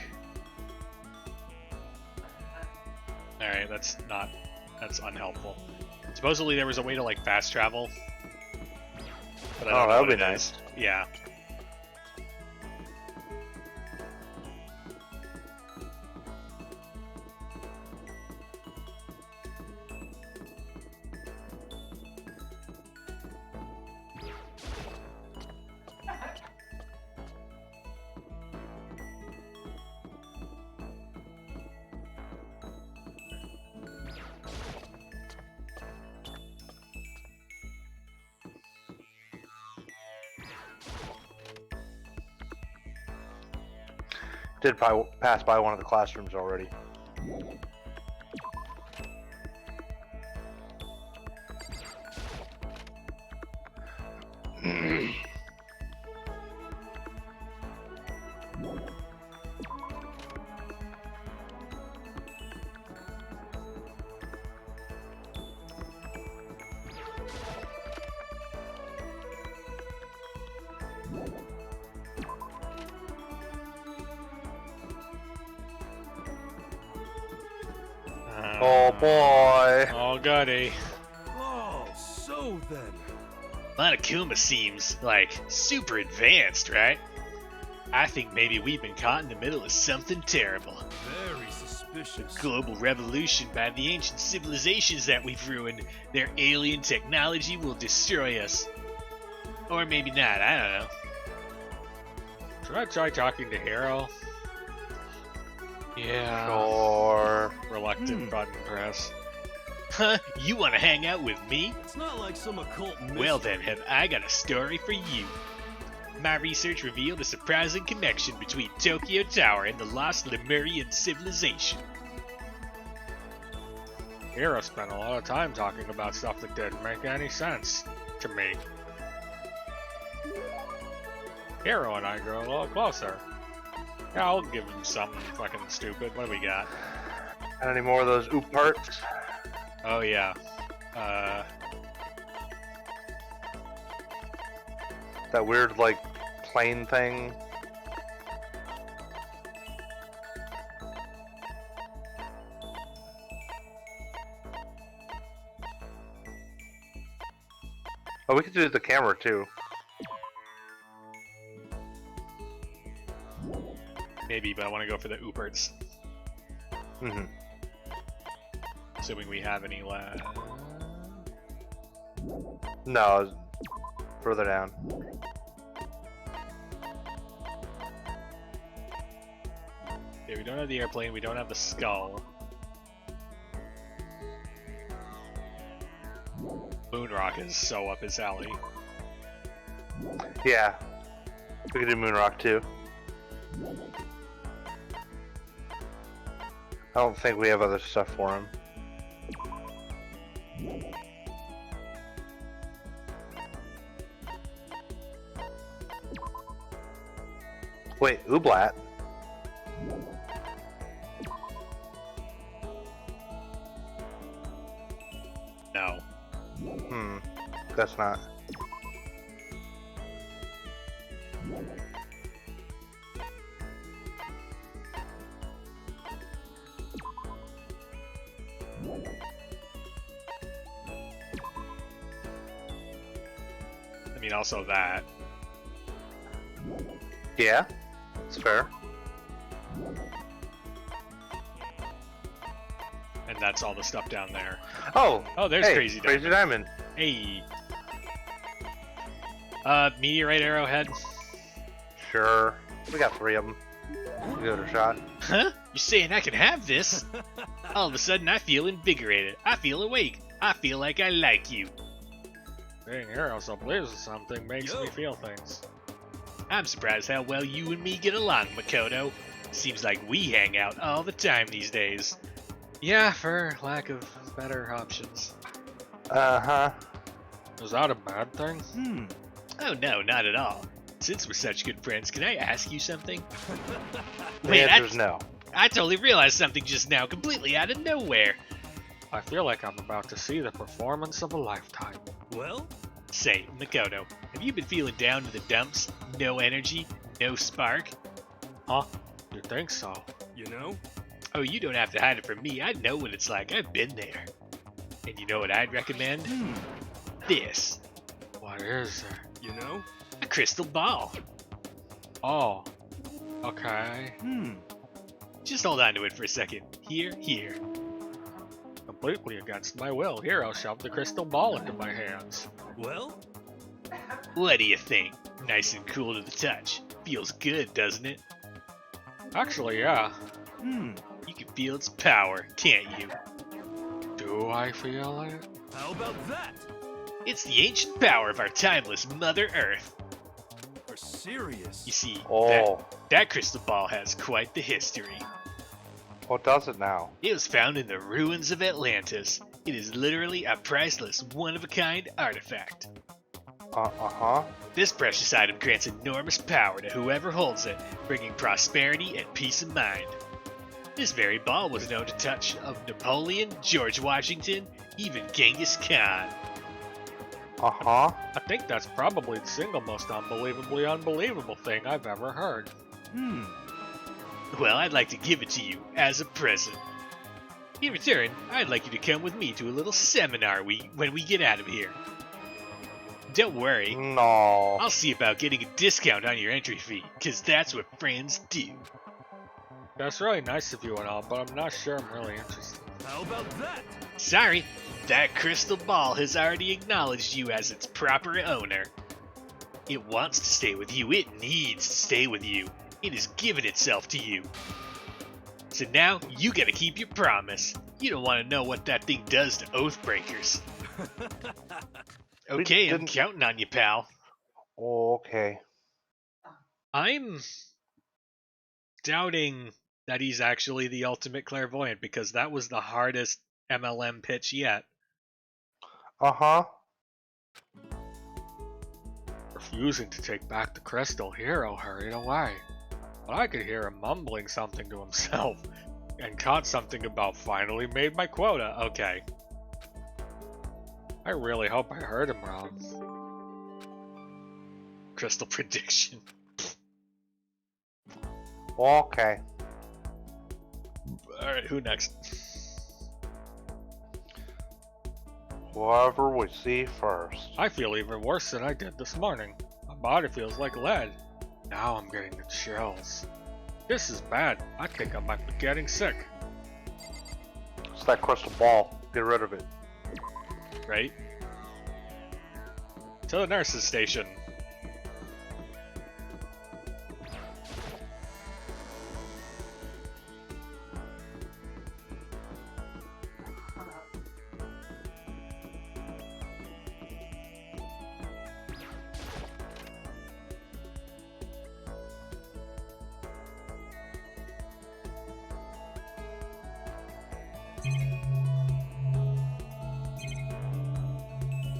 S2: Alright, that's unhelpful. Supposedly there was a way to like fast travel. But I don't know
S1: that
S2: what
S1: would be
S2: it
S1: nice.
S2: is. Yeah.
S1: Did pass by one of the classrooms already. Oh boy.
S2: Oh, goody.
S7: Oh, so then.
S2: Monokuma seems, like, super advanced, right? I think maybe we've been caught in the middle of something terrible.
S7: Very suspicious.
S2: Global revolution by the ancient civilizations that we've ruined. Their alien technology will destroy us. Or maybe not, I don't know.
S12: Should I try talking to Hero?
S2: Yeah.
S1: Sure.
S2: Reluctant button press. Huh? You want to hang out with me?
S7: It's not like some occult mystery.
S2: Well then, have I got a story for you. My research revealed a surprising connection between Tokyo Tower and the lost Lemurian civilization.
S12: Hero spent a lot of time talking about stuff that didn't make any sense to me. Hero and I grew a little closer. Yeah, I'll give him something fucking stupid. What do we got?
S1: Got any more of those oop parts?
S2: Oh yeah.
S1: That weird, like, plane thing. Oh, we could do the camera too.
S2: Maybe, but I want to go for the Ooperts.
S1: Mm-hmm.
S2: Assuming we have any left.
S1: No, further down.
S2: Okay, we don't have the airplane, we don't have the skull. Moonrock is so up his alley.
S1: Yeah. We could do Moonrock too. I don't think we have other stuff for him. Wait, Ooblat?
S2: No.
S1: That's not.
S2: I mean, also that.
S1: Yeah, it's fair.
S2: And that's all the stuff down there.
S1: Oh!
S2: Oh, there's
S1: hey,
S2: Crazy Diamond.
S1: Crazy Diamond.
S2: Hey. Meteorite arrowhead.
S1: Sure. We got 3 of them. Give it a shot.
S2: Huh? You're saying I can have this? All of a sudden, I feel invigorated. I feel awake. I feel like I like you.
S12: Being Hero so pleased with something makes me feel things.
S2: I'm surprised how well you and me get along, Makoto. Seems like we hang out all the time these days.
S12: Yeah, for lack of better options.
S1: Uh-huh.
S12: Is that a bad thing?
S2: Oh no, not at all. Since we're such good friends, can I ask you something?
S1: The answer's no.
S2: I totally realized something just now, completely out of nowhere.
S12: I feel like I'm about to see the performance of a lifetime.
S7: Well?
S2: Say, Makoto, have you been feeling down to the dumps? No energy? No spark?
S12: Huh? You think so?
S7: You know?
S2: Oh, you don't have to hide it from me. I know what it's like. I've been there. And you know what I'd recommend? This.
S12: What is it?
S7: You know?
S2: A crystal ball.
S12: Oh. Okay.
S2: Just hold on to it for a second. Here, here.
S12: Completely against my will, Hero shoved the crystal ball into my hands.
S7: Well?
S2: What do you think? Nice and cool to the touch. Feels good, doesn't it?
S12: Actually, yeah.
S2: You can feel its power, can't you?
S12: Do I feel it?
S7: How about that?
S2: It's the ancient power of our timeless Mother Earth.
S7: You're serious?
S2: You see,
S1: Oh.
S2: that crystal ball has quite the history.
S1: What does it now?
S2: It was found in the ruins of Atlantis. It is literally a priceless, one-of-a-kind artifact.
S1: Uh-huh.
S2: This precious item grants enormous power to whoever holds it, bringing prosperity and peace of mind. This very ball was known to touch of Napoleon, George Washington, even Genghis Khan.
S1: Uh-huh.
S12: I think that's probably the single most unbelievably unbelievable thing I've ever heard.
S2: Well, I'd like to give it to you as a present. In return, I'd like you to come with me to a little seminar when we get out of here. Don't worry.
S1: No.
S2: I'll see about getting a discount on your entry fee, because that's what friends do.
S12: That's really nice of you and all, but I'm not sure I'm really interested.
S5: How about that?
S2: Sorry, that crystal ball has already acknowledged you as its proper owner. It wants to stay with you. It needs to stay with you. It has given itself to you. So now, you gotta keep your promise. You don't want to know what that thing does to Oathbreakers. Okay, I'm counting on you, pal.
S1: Okay.
S2: I'm doubting that he's actually the ultimate clairvoyant, because that was the hardest MLM pitch yet.
S1: Uh-huh.
S12: Refusing to take back the crystal, Hero hurried away. But I could hear him mumbling something to himself, and caught something about finally made my quota. Okay. I really hope I heard him wrong.
S2: Crystal prediction.
S1: Okay.
S2: Alright, who next?
S1: Whoever we see first.
S12: I feel even worse than I did this morning. My body feels like lead. Now I'm getting the chills. This is bad. I think I might be getting sick.
S1: It's that crystal ball. Get rid of it.
S2: Right? To the nurse's station.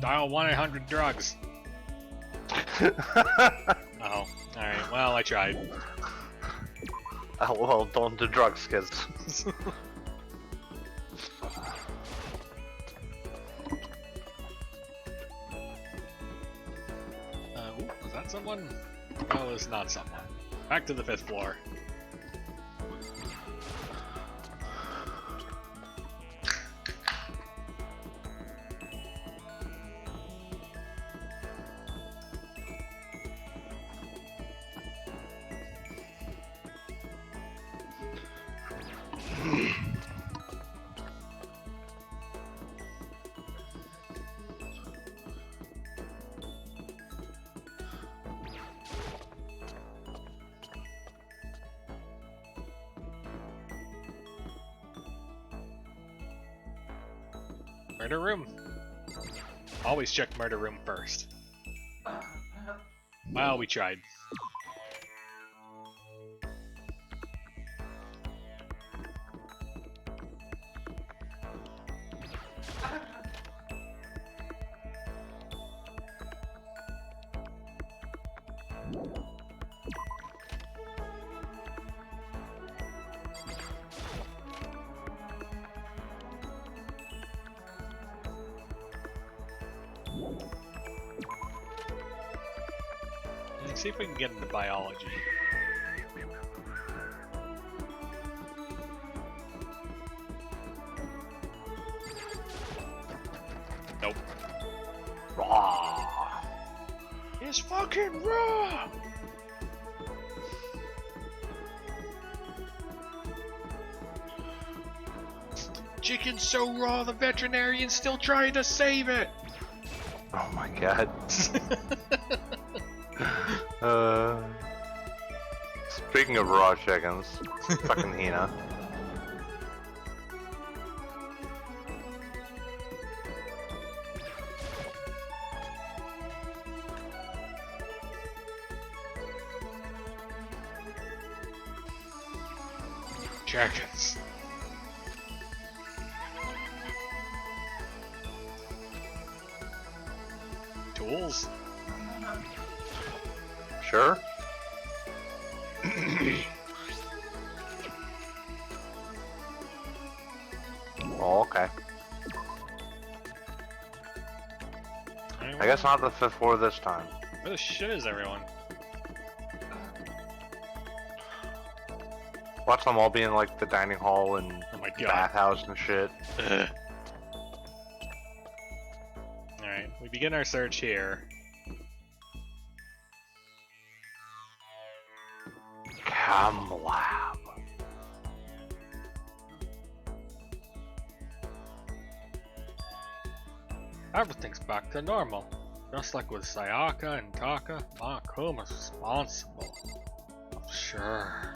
S2: Dial 1-800-DRUGS. Oh, alright. Well, I tried.
S1: Oh, well, don't do drugs, kids.
S2: Was that someone? No, it's not someone. Back to the 5th floor. Murder room. Always check murder room first. Well, we tried. Let's see if we can get into biology. Nope.
S1: Raw.
S12: It's fucking raw! Chicken's so raw, the veterinarian's still trying to save it!
S1: Oh my god. Speaking of raw chickens, fucking Hina.
S12: Chickens.
S2: Tools?
S1: Sure. Oh, okay. I guess not the 5th floor this time.
S2: Where the shit is everyone?
S1: Watch them all be in like the dining hall and
S2: Oh my god.
S1: bathhouse and shit.
S2: Alright, we begin our search here.
S1: Cam lab.
S12: Everything's back to normal. Just like with Sayaka and Taka, Makuma's responsible. Sure.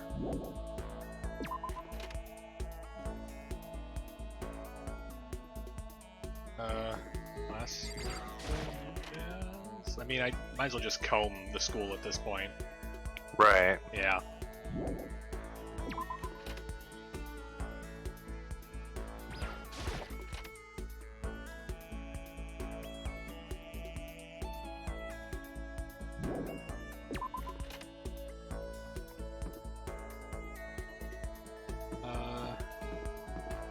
S2: Last thing, I guess. I mean, I might as well just comb the school at this point.
S1: Right.
S2: Yeah.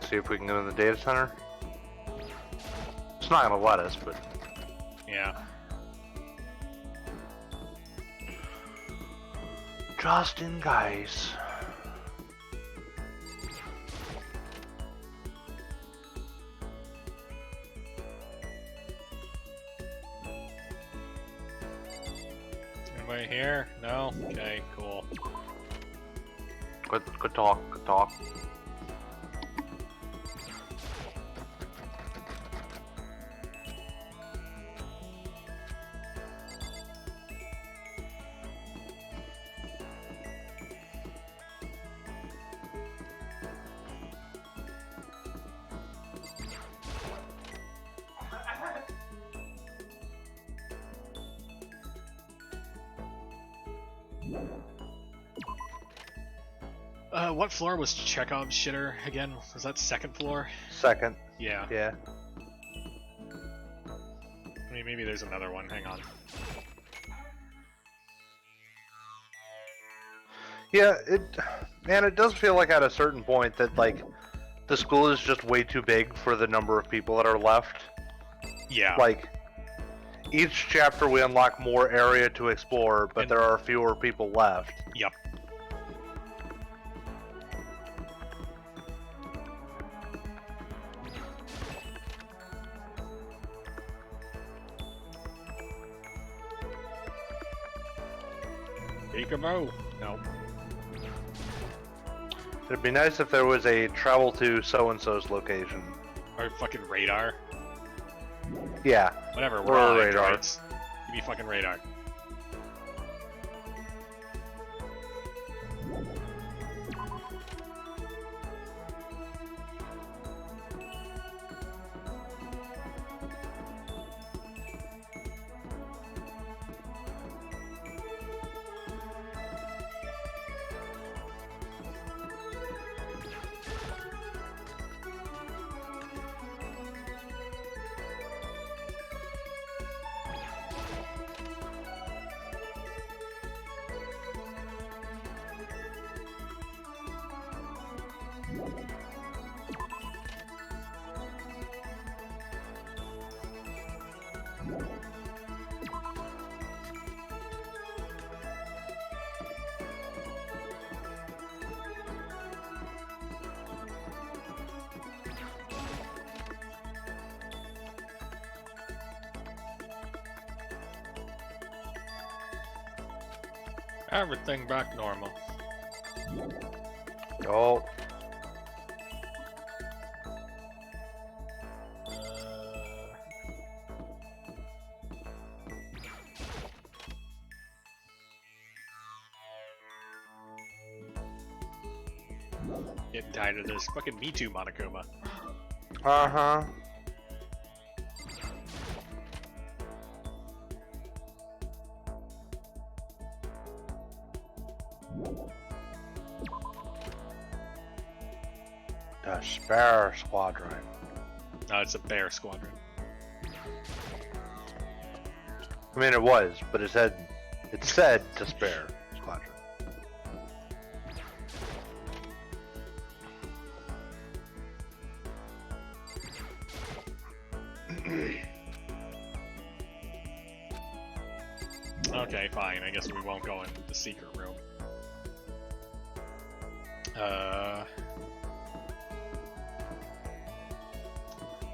S1: See if we can go in the data center. It's not gonna let us, but
S2: yeah.
S1: Just in case.
S2: Anybody here? No? Okay, cool.
S1: Good talk. Good talk.
S2: What floor was Chekhov's shitter again? Was that second floor?
S1: Second.
S2: Yeah.
S1: Yeah.
S2: I mean, maybe there's another one. Hang on.
S1: Yeah, it does feel like at a certain point that, like, the school is just way too big for the number of people that are left.
S2: Yeah.
S1: Like, each chapter we unlock more area to explore, but there are fewer people left.
S2: Yep.
S12: Peekaboo.
S2: Nope.
S1: It'd be nice if there was a travel to so-and-so's location.
S2: Or fucking radar.
S1: Yeah.
S2: Whatever,
S1: Or
S2: we're all
S1: radar.
S2: androids. Give me fucking radar.
S12: Everything back normal.
S1: Oh.
S2: Getting tired of this. Fucking me too, Monokuma.
S1: Uh-huh. The Spare Squadron.
S2: No, it's a bear squadron.
S1: I mean, it was, but it said to Spare Squadron.
S2: Okay, fine. I guess we won't go in the secret room.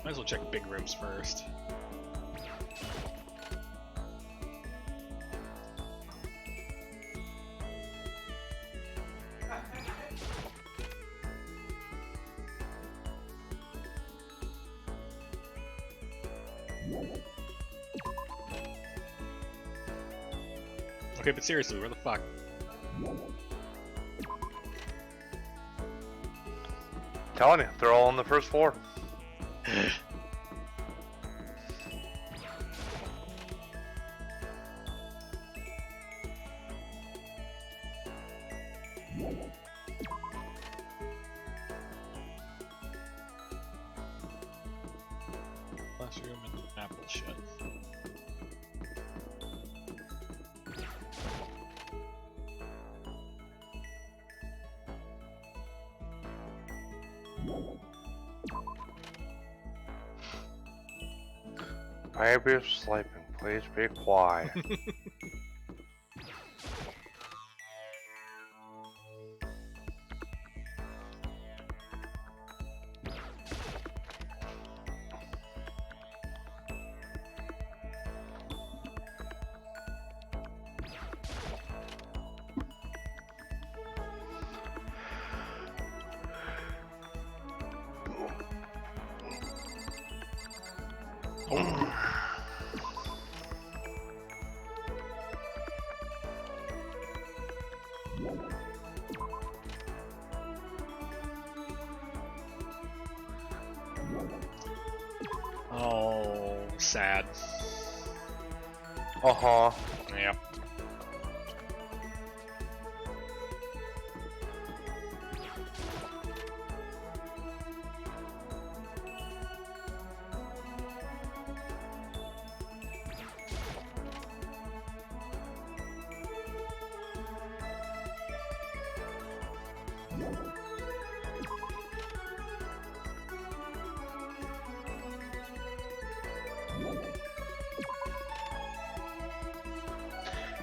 S2: Might as well check big rooms first. Okay, but seriously, where the fuck?
S1: Telling you, they're all on the first floor.
S2: Classroom and apple shut.
S1: Baby's sleeping. Please be quiet.
S2: Oh, sad.
S1: Uh-huh.
S2: Yep.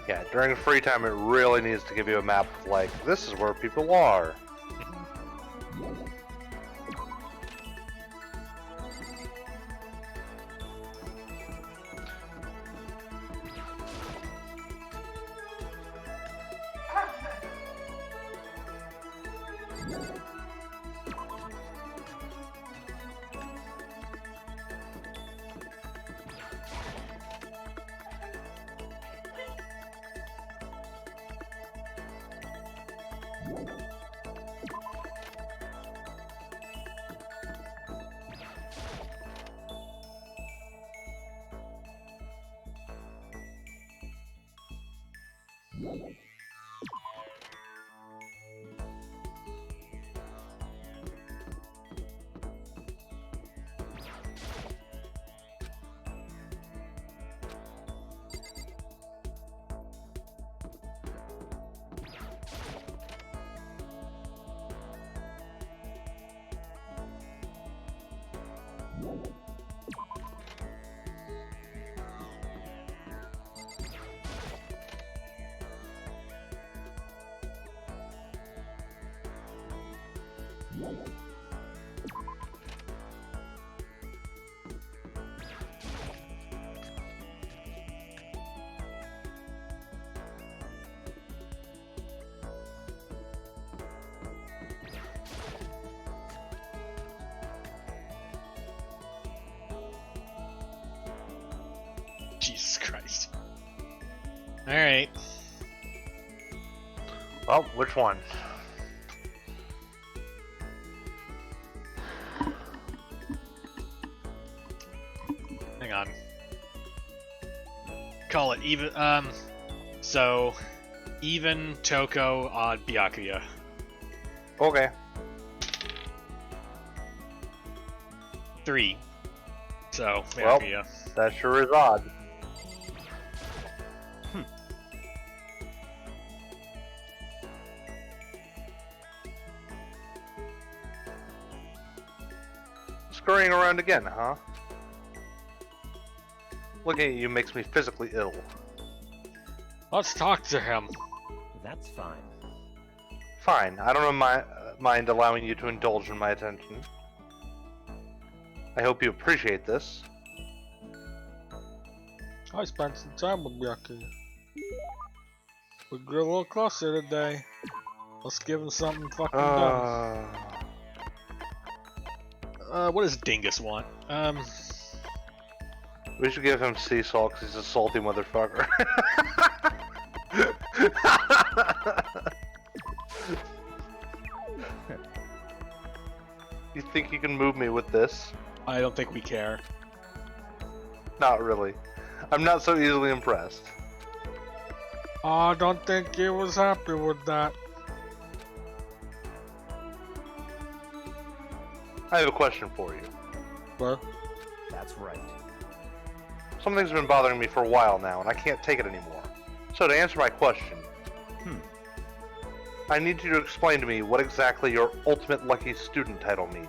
S1: Yeah, during free time, it really needs to give you a map of, like, this is where people are.
S2: Jesus Christ. Alright.
S1: Well, which one?
S2: Hang on. Call it even, so, even, Toko, odd, Byakuya.
S1: Okay.
S2: 3. So,
S1: Well,
S2: Byakuya.
S1: that sure is odd. Scurrying around again, huh? Looking at you makes me physically ill.
S12: Let's talk to him.
S13: That's fine.
S1: Fine, I don't mind allowing you to indulge in my attention. I hope you appreciate this.
S12: I spent some time with Yucky. We grew a little closer today. Let's give him something fucking done.
S2: What does Dingus want?
S1: We should give him sea salt because he's a salty motherfucker. You think you can move me with this?
S2: I don't think we care.
S1: Not really. I'm not so easily impressed.
S12: I don't think he was happy with that.
S1: I have a question for you.
S12: What?
S13: That's right.
S1: Something's been bothering me for a while now, and I can't take it anymore. So to answer my question, I need you to explain to me what exactly your ultimate lucky student title means.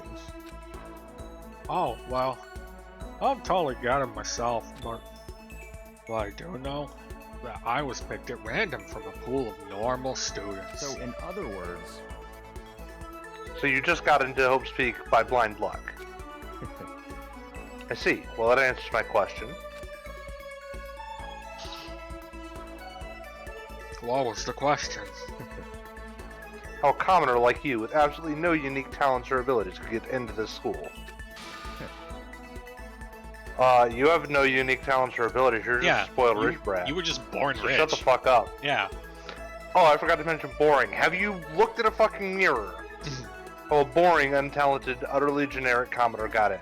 S12: Oh, well, I've totally got it myself, but what I do know that I was picked at random from a pool of normal students.
S13: So, in other words,
S1: So you just got into Hope's Peak by blind luck. I see. Well, that answers my question.
S12: What was the question?
S1: How a commoner like you, with absolutely no unique talents or abilities, could get into this school? You have no unique talents or abilities. You're just a spoiled rich brat.
S2: You were just born
S1: So
S2: rich.
S1: shut the fuck up.
S2: Yeah.
S1: Oh, I forgot to mention boring. Have you looked at a fucking mirror? Oh, a boring, untalented, utterly generic commoner got in.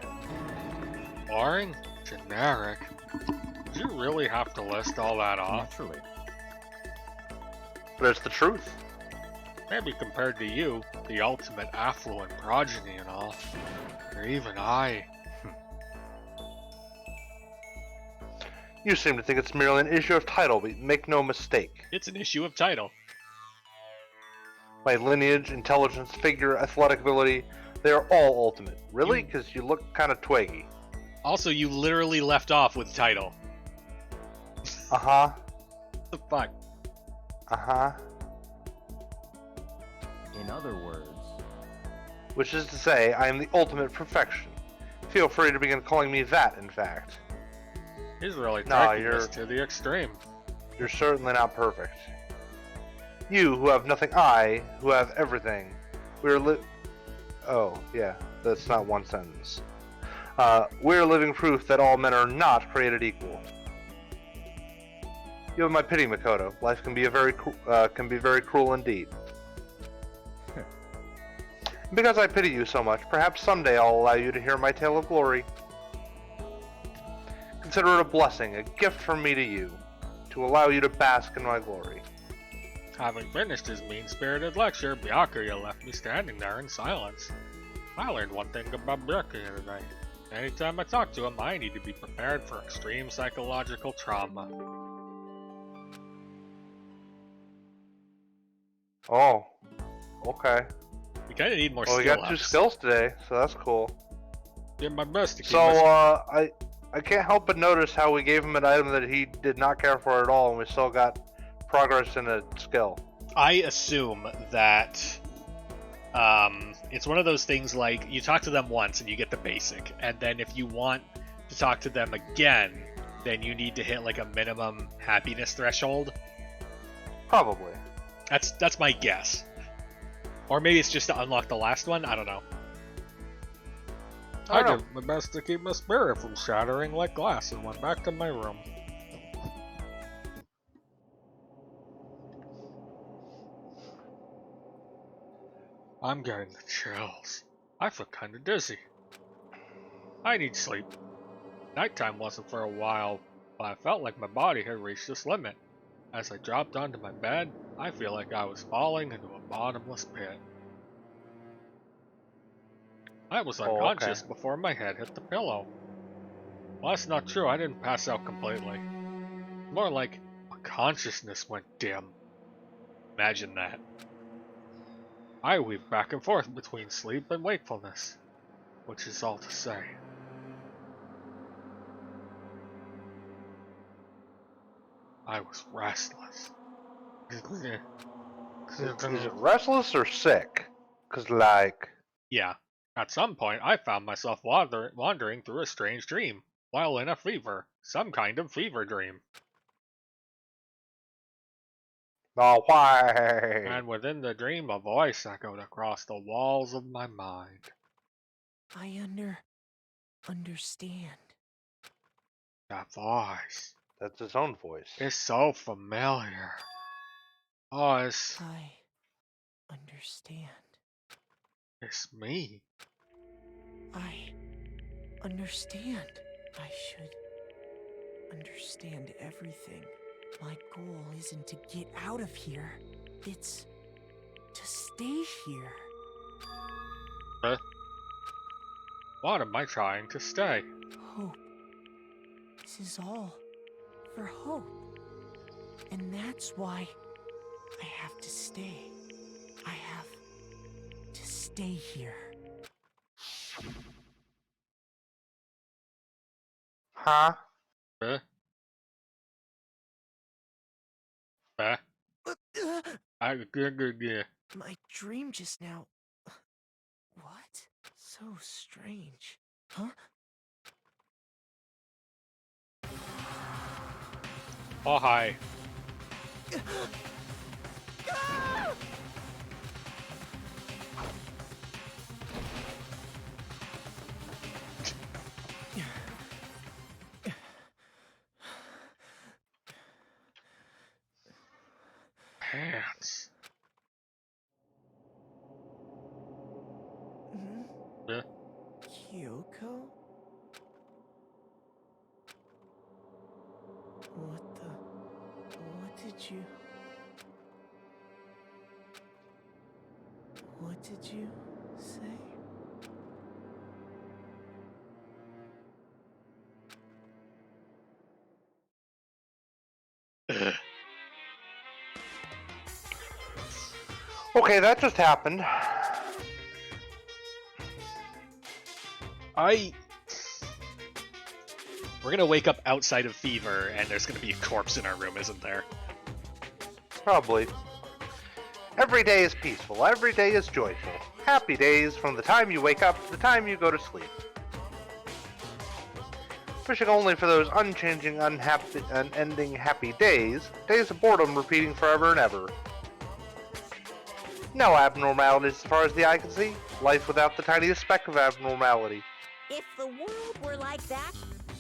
S12: Boring? Generic? Did you really have to list all that off?
S13: naturally.
S1: But it's the truth.
S12: Maybe compared to you, the ultimate affluent progeny and all. Or even I.
S1: You seem to think it's merely an issue of title, but make no mistake.
S2: It's an issue of title.
S1: My lineage, intelligence, figure, athletic ability, they are all ultimate. Really? Because you look kind of twiggy.
S2: Also, you literally left off with title.
S1: Uh-huh.
S2: What the fuck?
S1: Uh-huh.
S13: In other words,
S1: Which is to say, I am the ultimate perfection. Feel free to begin calling me that, in fact.
S12: He's really
S1: Nah,
S12: taking this to the extreme.
S1: You're certainly not perfect. You, who have nothing, I, who have everything. We're Oh, yeah, that's not one sentence. We're living proof that all men are not created equal. You have my pity, Makoto. Life can be very cruel indeed. Because I pity you so much, perhaps someday I'll allow you to hear my tale of glory. Consider it a blessing, a gift from me to you, to allow you to bask in my glory.
S12: Having finished his mean-spirited lecture, Byakuya left me standing there in silence. I learned one thing about Byakuya today. Anytime I talk to him, I need to be prepared for extreme psychological trauma.
S1: Oh, okay.
S2: We kind of need more
S1: Well, we
S2: skill
S1: got 2
S2: ups.
S1: skills today, so that's cool.
S12: Did my best to keep
S1: So,
S12: my...
S1: I can't help but notice how we gave him an item that he did not care for at all, and we still got progress in a skill.
S2: I assume that it's one of those things like you talk to them once and you get the basic, and then if you want to talk to them again, then you need to hit like a minimum happiness threshold.
S1: Probably.
S2: That's my guess. Or maybe it's just to unlock the last one. I don't know.
S12: I did my best to keep my spirit from shattering like glass and went back to my room. I'm getting the chills. I feel kinda dizzy. I need sleep. Nighttime wasn't for a while, but I felt like my body had reached its limit. As I dropped onto my bed, I feel like I was falling into a bottomless pit. I was unconscious before my head hit the pillow. Well, that's not true, I didn't pass out completely. More like, my consciousness went dim.
S2: Imagine that.
S12: I weave back and forth between sleep and wakefulness, which is all to say. I was restless.
S1: Is it restless or sick? Cause like...
S2: Yeah.
S12: At some point, I found myself wandering through a strange dream, while in a fever. Some kind of fever dream.
S1: No way!
S12: And within the dream, a voice echoed across the walls of my mind.
S11: I understand.
S12: That voice.
S1: That's his own voice.
S12: It's so familiar. Oh,
S11: I understand.
S12: It's me.
S11: I understand. I should understand everything. My goal isn't to get out of here. It's to stay here.
S12: Huh? What am I trying to stay?
S11: Hope. This is all for hope. And that's why I have to stay. I have to stay here.
S1: Huh?
S12: Huh? Huh? Yeah.
S11: My dream just now. What? So strange. Huh?
S12: Oh, hi. Pants. Yeah.
S11: Kyoko? What did you say?
S1: Okay, that just happened.
S2: We're gonna wake up outside of fever, and there's gonna be a corpse in our room, isn't there?
S1: Probably. Every day is peaceful, every day is joyful. Happy days from the time you wake up to the time you go to sleep. Wishing only for those unchanging, unending happy days, days of boredom repeating forever and ever. No abnormalities as far as the eye can see. Life without the tiniest speck of abnormality.
S9: If the world were like that,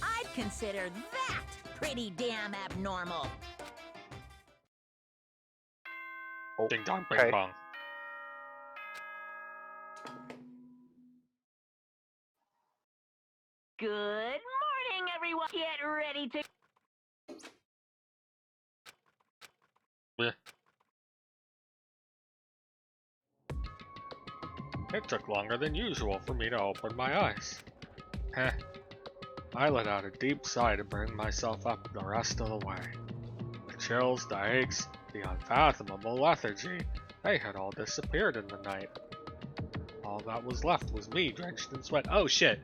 S9: I'd consider that pretty damn abnormal.
S1: Oh,
S12: Ding dong, bing
S1: okay.
S12: bong.
S14: Good morning, everyone. Get ready to...
S12: Yeah. It took longer than usual for me to open my eyes. Heh. I let out a deep sigh to bring myself up the rest of the way. The chills, the aches, the unfathomable lethargy, they had all disappeared in the night. All that was left was me drenched in sweat.
S2: Oh shit.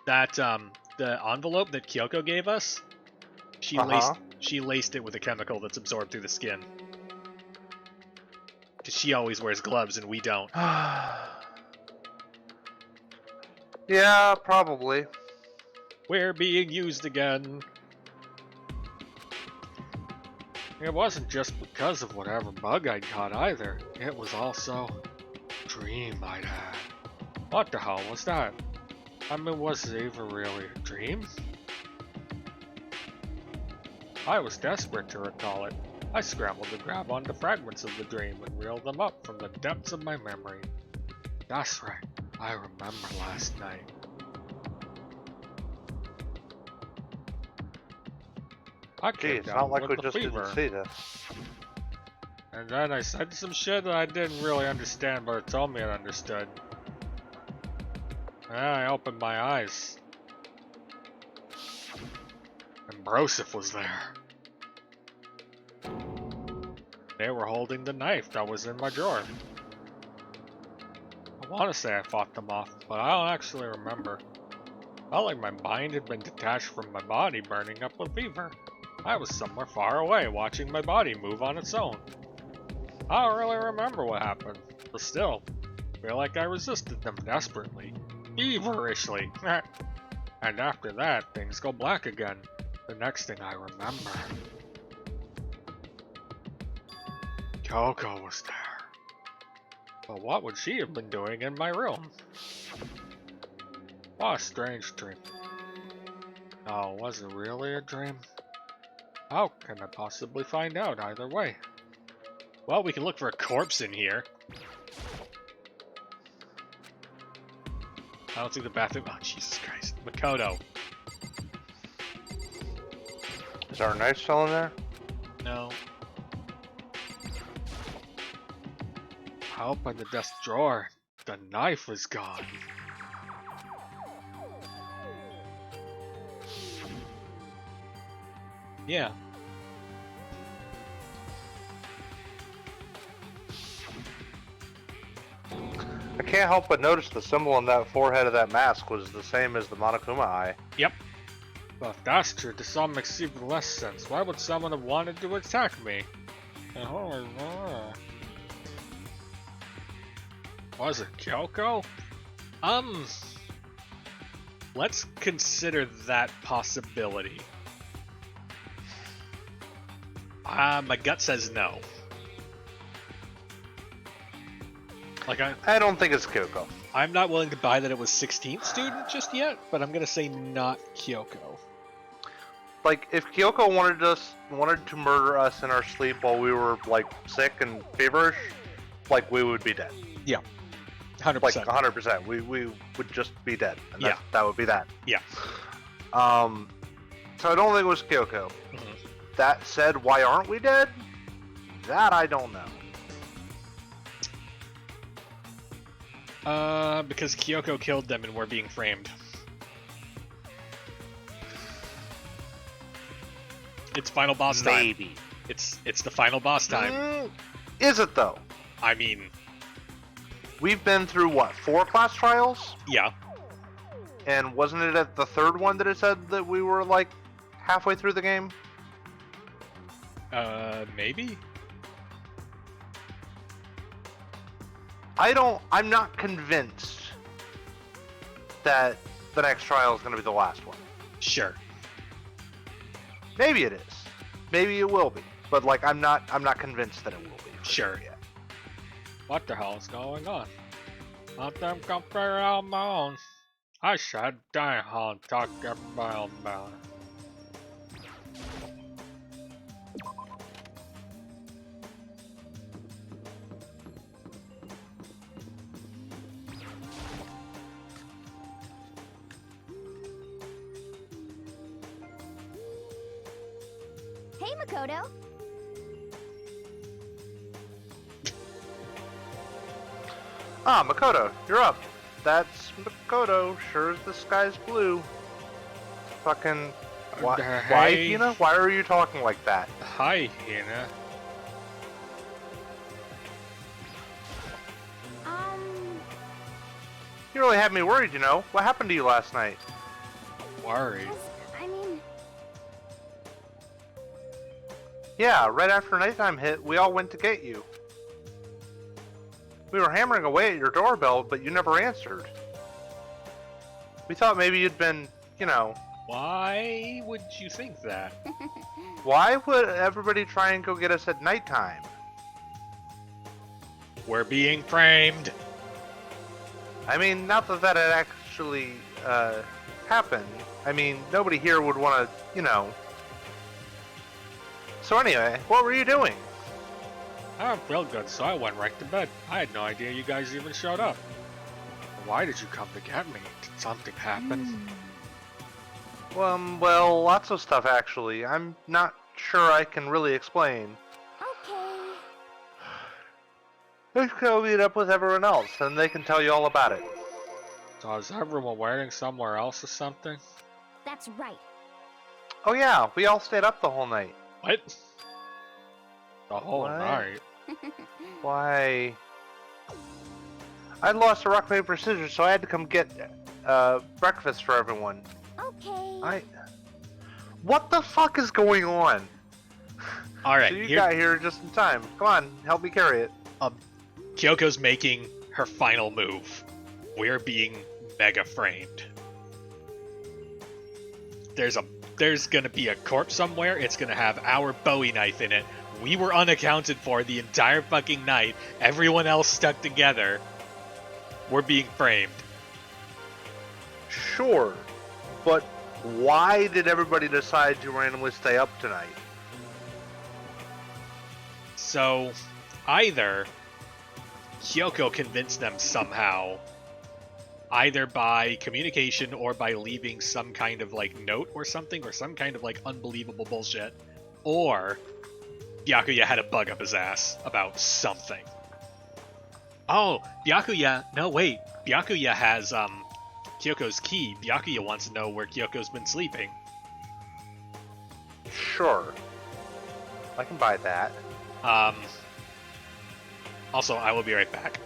S2: That, the envelope that Kyoko gave us, she laced it with a chemical that's absorbed through the skin. Because she always wears gloves and we don't.
S1: Yeah, probably.
S12: We're being used again. It wasn't just because of whatever bug I'd caught either. It was also a dream I'd had. What the hell was that? I mean, was it even really a dream? I was desperate to recall it. I scrambled to grab onto fragments of the dream and reel them up from the depths of my memory. That's right, I remember last night. I came
S1: It's
S12: down
S1: not like we
S12: with the
S1: just
S12: fever.
S1: didn't see this.
S12: And then I said some shit that I didn't really understand, but it told me I understood. And I opened my eyes. And Broseph was there. They were holding the knife that was in my drawer. I want to say I fought them off, but I don't actually remember. Felt like my mind had been detached from my body, burning up with fever. I was somewhere far away, watching my body move on its own. I don't really remember what happened, but still, feel like I resisted them desperately, feverishly. And after that, things go black again. The next thing I remember, Kyoko was there. But what would she have been doing in my room? What a strange dream. Oh, was it really a dream? How can I possibly find out either way?
S2: Well, we can look for a corpse in here. I don't think the bathroom... Oh, Jesus Christ. Makoto.
S1: Is our knife still in there?
S2: No.
S12: I opened the desk drawer. The knife was gone.
S2: Yeah.
S1: I can't help but notice the symbol on that forehead of that mask was the same as the Monokuma eye.
S2: Yep.
S12: But that's true, this all makes even less sense. Why would someone have wanted to attack me? Was it Kyoko?
S2: Let's consider that possibility. My gut says no. Like
S1: I don't think it's Kyoko.
S2: I'm not willing to buy that it was 16th student just yet, but I'm gonna say not Kyoko.
S1: Like, if Kyoko wanted to murder us in our sleep while we were like sick and feverish, like we would be dead.
S2: Yeah, 100%.
S1: Like 100%. We would just be dead. And
S2: Yeah,
S1: that would be that.
S2: Yeah.
S1: So I don't think it was Kyoko.
S2: Mm-hmm.
S1: That said, why aren't we dead? That I don't know.
S2: Because Kyoko killed them and we're being framed. It's final boss time.
S1: Maybe.
S2: It's the final boss time.
S1: Is it though?
S2: I mean,
S1: we've been through what, 4 class trials?
S2: Yeah.
S1: And wasn't it at the 3rd one that it said that we were like halfway through the game?
S2: Maybe?
S1: I'm not convinced that the next trial is going to be the last one.
S2: Sure.
S1: Maybe it is. Maybe it will be. But like, I'm not convinced that it will be.
S2: Sure.
S1: Yet.
S12: What the hell is going on? Let them come figure out my own. I sat down and talked about it.
S8: Hey, Makoto.
S1: Ah, Makoto, you're up. That's Makoto. Sure as the sky's blue. Fucking... Why,
S12: Hey.
S1: Hina? Why are you talking like that?
S12: Hi, Hina.
S1: You really had me worried, you know. What happened to you last night?
S12: Worried?
S8: I mean...
S1: Yeah, right after nighttime hit, we all went to get you. We were hammering away at your doorbell, but you never answered. We thought maybe you'd been, you know...
S2: Why would you think that?
S1: Why would everybody try and go get us at nighttime?
S2: We're being framed.
S1: I mean, not that that had actually, happened. I mean, nobody here would want to, you know... So anyway, what were you doing?
S12: I don't feel good, so I went right to bed. I had no idea you guys even showed up. Why did you come to get me? Did something happen?
S1: Well, lots of stuff actually. I'm not sure I can really explain.
S8: Okay.
S1: Let's go meet up with everyone else, and they can tell you all about it.
S12: So is everyone waiting somewhere else or something?
S8: That's right.
S1: Oh yeah, we all stayed up the whole night.
S2: What?
S12: The whole
S1: What?
S12: night?
S1: Why? I lost a rock, paper, scissors, so I had to come get breakfast for everyone.
S8: Okay.
S1: What the fuck is going on?
S2: All right.
S1: So you got here just in time. Come on, help me carry it.
S2: Kyoko's making her final move. We're being mega framed. There's gonna be a corpse somewhere. It's gonna have our Bowie knife in it. We were unaccounted for the entire fucking night. Everyone else stuck together. We're being framed.
S1: Sure, but why did everybody decide to randomly stay up tonight?
S2: So, either Kyoko convinced them somehow, either by communication or by leaving some kind of like note or something, or some kind of like unbelievable bullshit, or Byakuya had a bug up his ass about something. Oh, Byakuya, no wait, Byakuya has Kyoko's key. Byakuya wants to know where Kyoko's been sleeping.
S1: Sure, I can buy that.
S2: Also, I will be right back.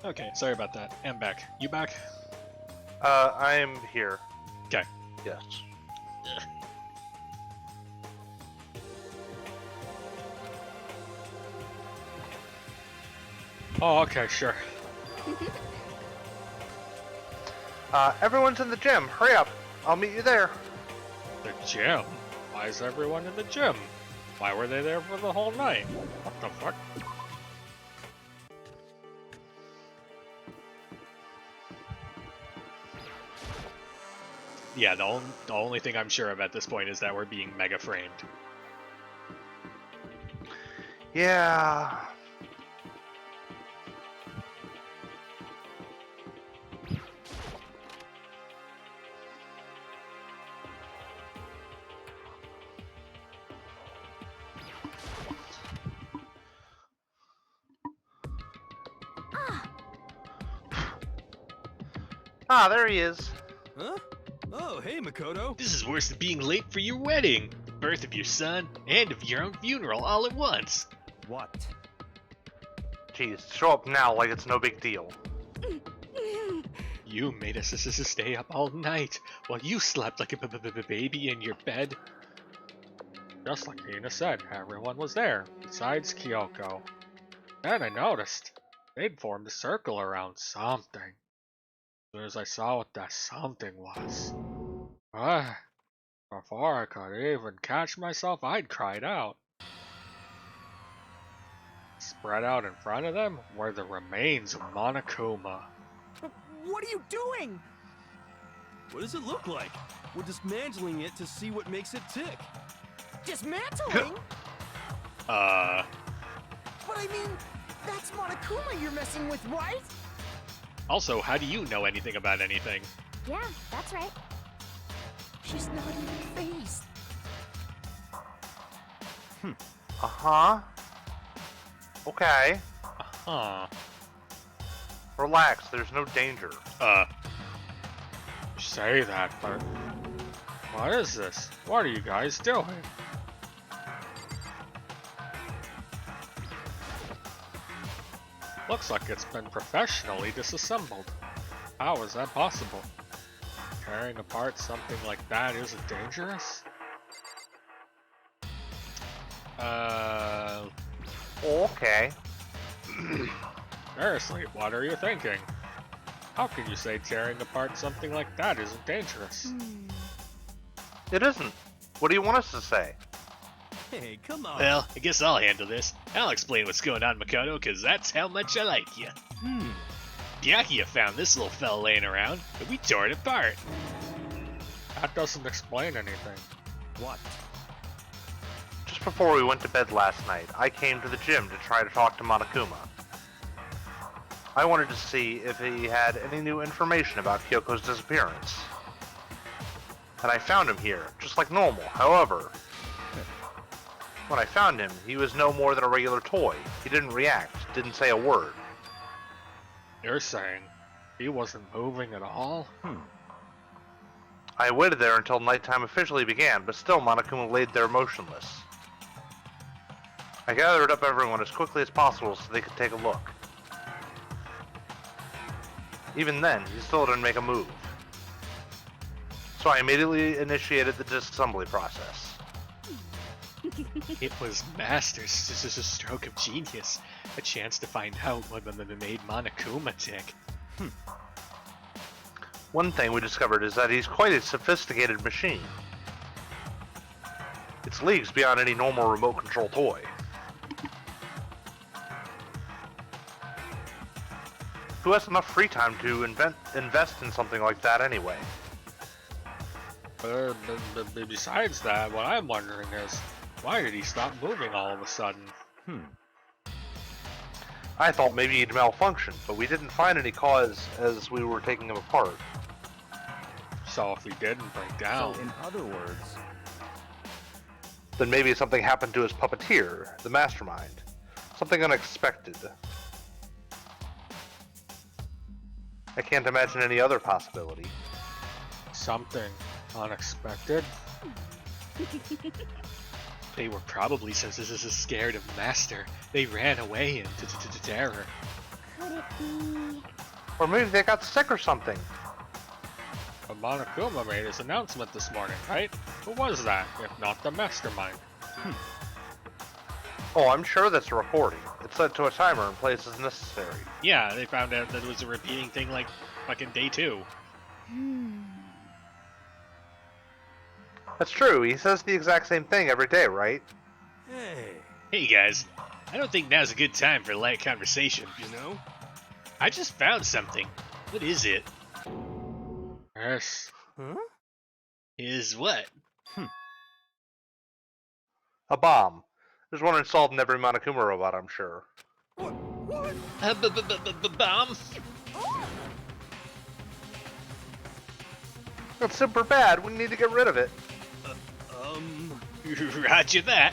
S2: Okay, sorry about that. I'm back. You back?
S1: I am here.
S2: Okay.
S1: Yes.
S12: Oh, okay, sure.
S1: Everyone's in the gym. Hurry up. I'll meet you there.
S12: The gym? Why is everyone in the gym? Why were they there for the whole night? What the fuck?
S2: Yeah, the only thing I'm sure of at this point is that we're being mega framed.
S1: Yeah. Ah, there he is.
S7: Huh? Oh, hey, Makoto.
S2: This is worse than being late for your wedding, the birth of your son, and of your own funeral all at once.
S5: What?
S1: Jeez, show up now like it's no big deal.
S2: You made us stay up all night while you slept like a baby in your bed.
S12: Just like Hina said, everyone was there, besides Kyoko. Then I noticed they'd formed a circle around something. As soon as I saw what that something was, before I could even catch myself, I'd cried out. Spread out in front of them were the remains of Monokuma.
S5: What are you doing?
S7: What does it look like? We're dismantling it to see what makes it tick.
S11: Dismantling?
S2: Uh.
S11: But I mean, that's Monokuma you're messing with, right?
S2: Also, how do you know anything about anything?
S8: Yeah, that's right.
S11: She's not even phased.
S1: Uh-huh. Okay.
S2: Uh-huh.
S1: Relax, there's no danger.
S12: You say that, but What is this? What are you guys doing? Looks like it's been professionally disassembled. How is that possible? Tearing apart something like that isn't dangerous?
S1: Okay.
S12: Seriously, what are you thinking? How can you say tearing apart something like that isn't dangerous?
S1: It isn't. What do you want us to say?
S5: Hey, come on.
S2: Well, I guess I'll handle this. I'll explain what's going on, Makoto, because that's how much I like you. Byakuya found this little fella laying around, and we tore it apart.
S12: That doesn't explain anything.
S5: What?
S1: Just before we went to bed last night, I came to the gym to try to talk to Monokuma. I wanted to see if he had any new information about Kyoko's disappearance. And I found him here, just like normal. However, when I found him, he was no more than a regular toy. He didn't react, didn't say a word.
S12: You're saying he wasn't moving at all?
S1: I waited there until nighttime officially began, but still Monokuma laid there motionless. I gathered up everyone as quickly as possible so they could take a look. Even then, he still didn't make a move. So I immediately initiated the disassembly process.
S2: It was Master's stroke of genius. A chance to find out what made Monokuma tick.
S1: One thing we discovered is that he's quite a sophisticated machine. It's leagues beyond any normal remote control toy. Who has enough free time to invest in something like that anyway?
S12: Besides that, what I'm wondering is, why did he stop moving all of a sudden?
S1: I thought maybe he'd malfunction, but we didn't find any cause as we were taking him apart.
S12: So if he didn't break down...
S13: So in other words...
S1: Then maybe something happened to his puppeteer, the mastermind. Something unexpected. I can't imagine any other possibility.
S12: Something unexpected?
S2: They were probably so scared of Master, they ran away into terror.
S4: Could it be...
S1: Or maybe they got sick or something.
S12: But Monokuma made his announcement this morning, right? Who was that, if not the mastermind?
S1: Oh, I'm sure that's a recording. It's set to a timer and plays as necessary.
S2: Yeah, they found out that it was a repeating thing like fucking day 2.
S1: That's true, he says the exact same thing every day, right?
S2: Hey guys, I don't think now's a good time for a light conversation.
S5: You know?
S2: I just found something. What is it?
S12: Yes.
S2: Is what?
S1: A bomb. There's one installed in every Monokuma robot, I'm sure.
S2: A bomb?
S1: That's super bad, we need to get rid of it.
S2: Roger that.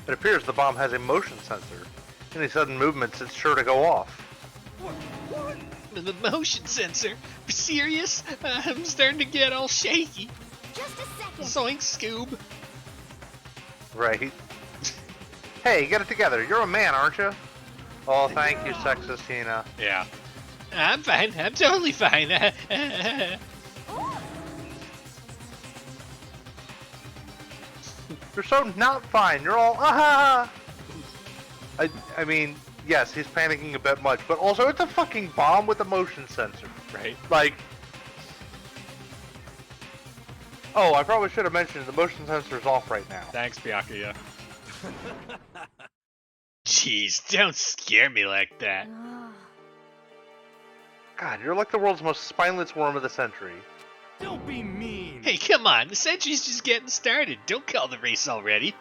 S1: It appears the bomb has a motion sensor. Any sudden movements, it's sure to go off.
S2: The motion sensor? Serious? I'm starting to get all shaky.
S4: Just a second.
S2: Zoink, Scoob.
S1: Right. Hey, get it together. You're a man, aren't you? Oh, thank you, sexist Tina.
S2: Yeah. I'm fine. I'm totally fine.
S1: You're so not fine. You're all ah. I mean, yes, he's panicking a bit much, but also it's a fucking bomb with a motion sensor.
S2: Right.
S1: Like, oh, I probably should have mentioned the motion sensor is off right now.
S2: Thanks, Byakuya. Jeez, don't scare me like that.
S1: God, you're like the world's most spineless worm of the century.
S5: Don't be mean.
S2: Hey, come on. The century's just getting started. Don't call the race already.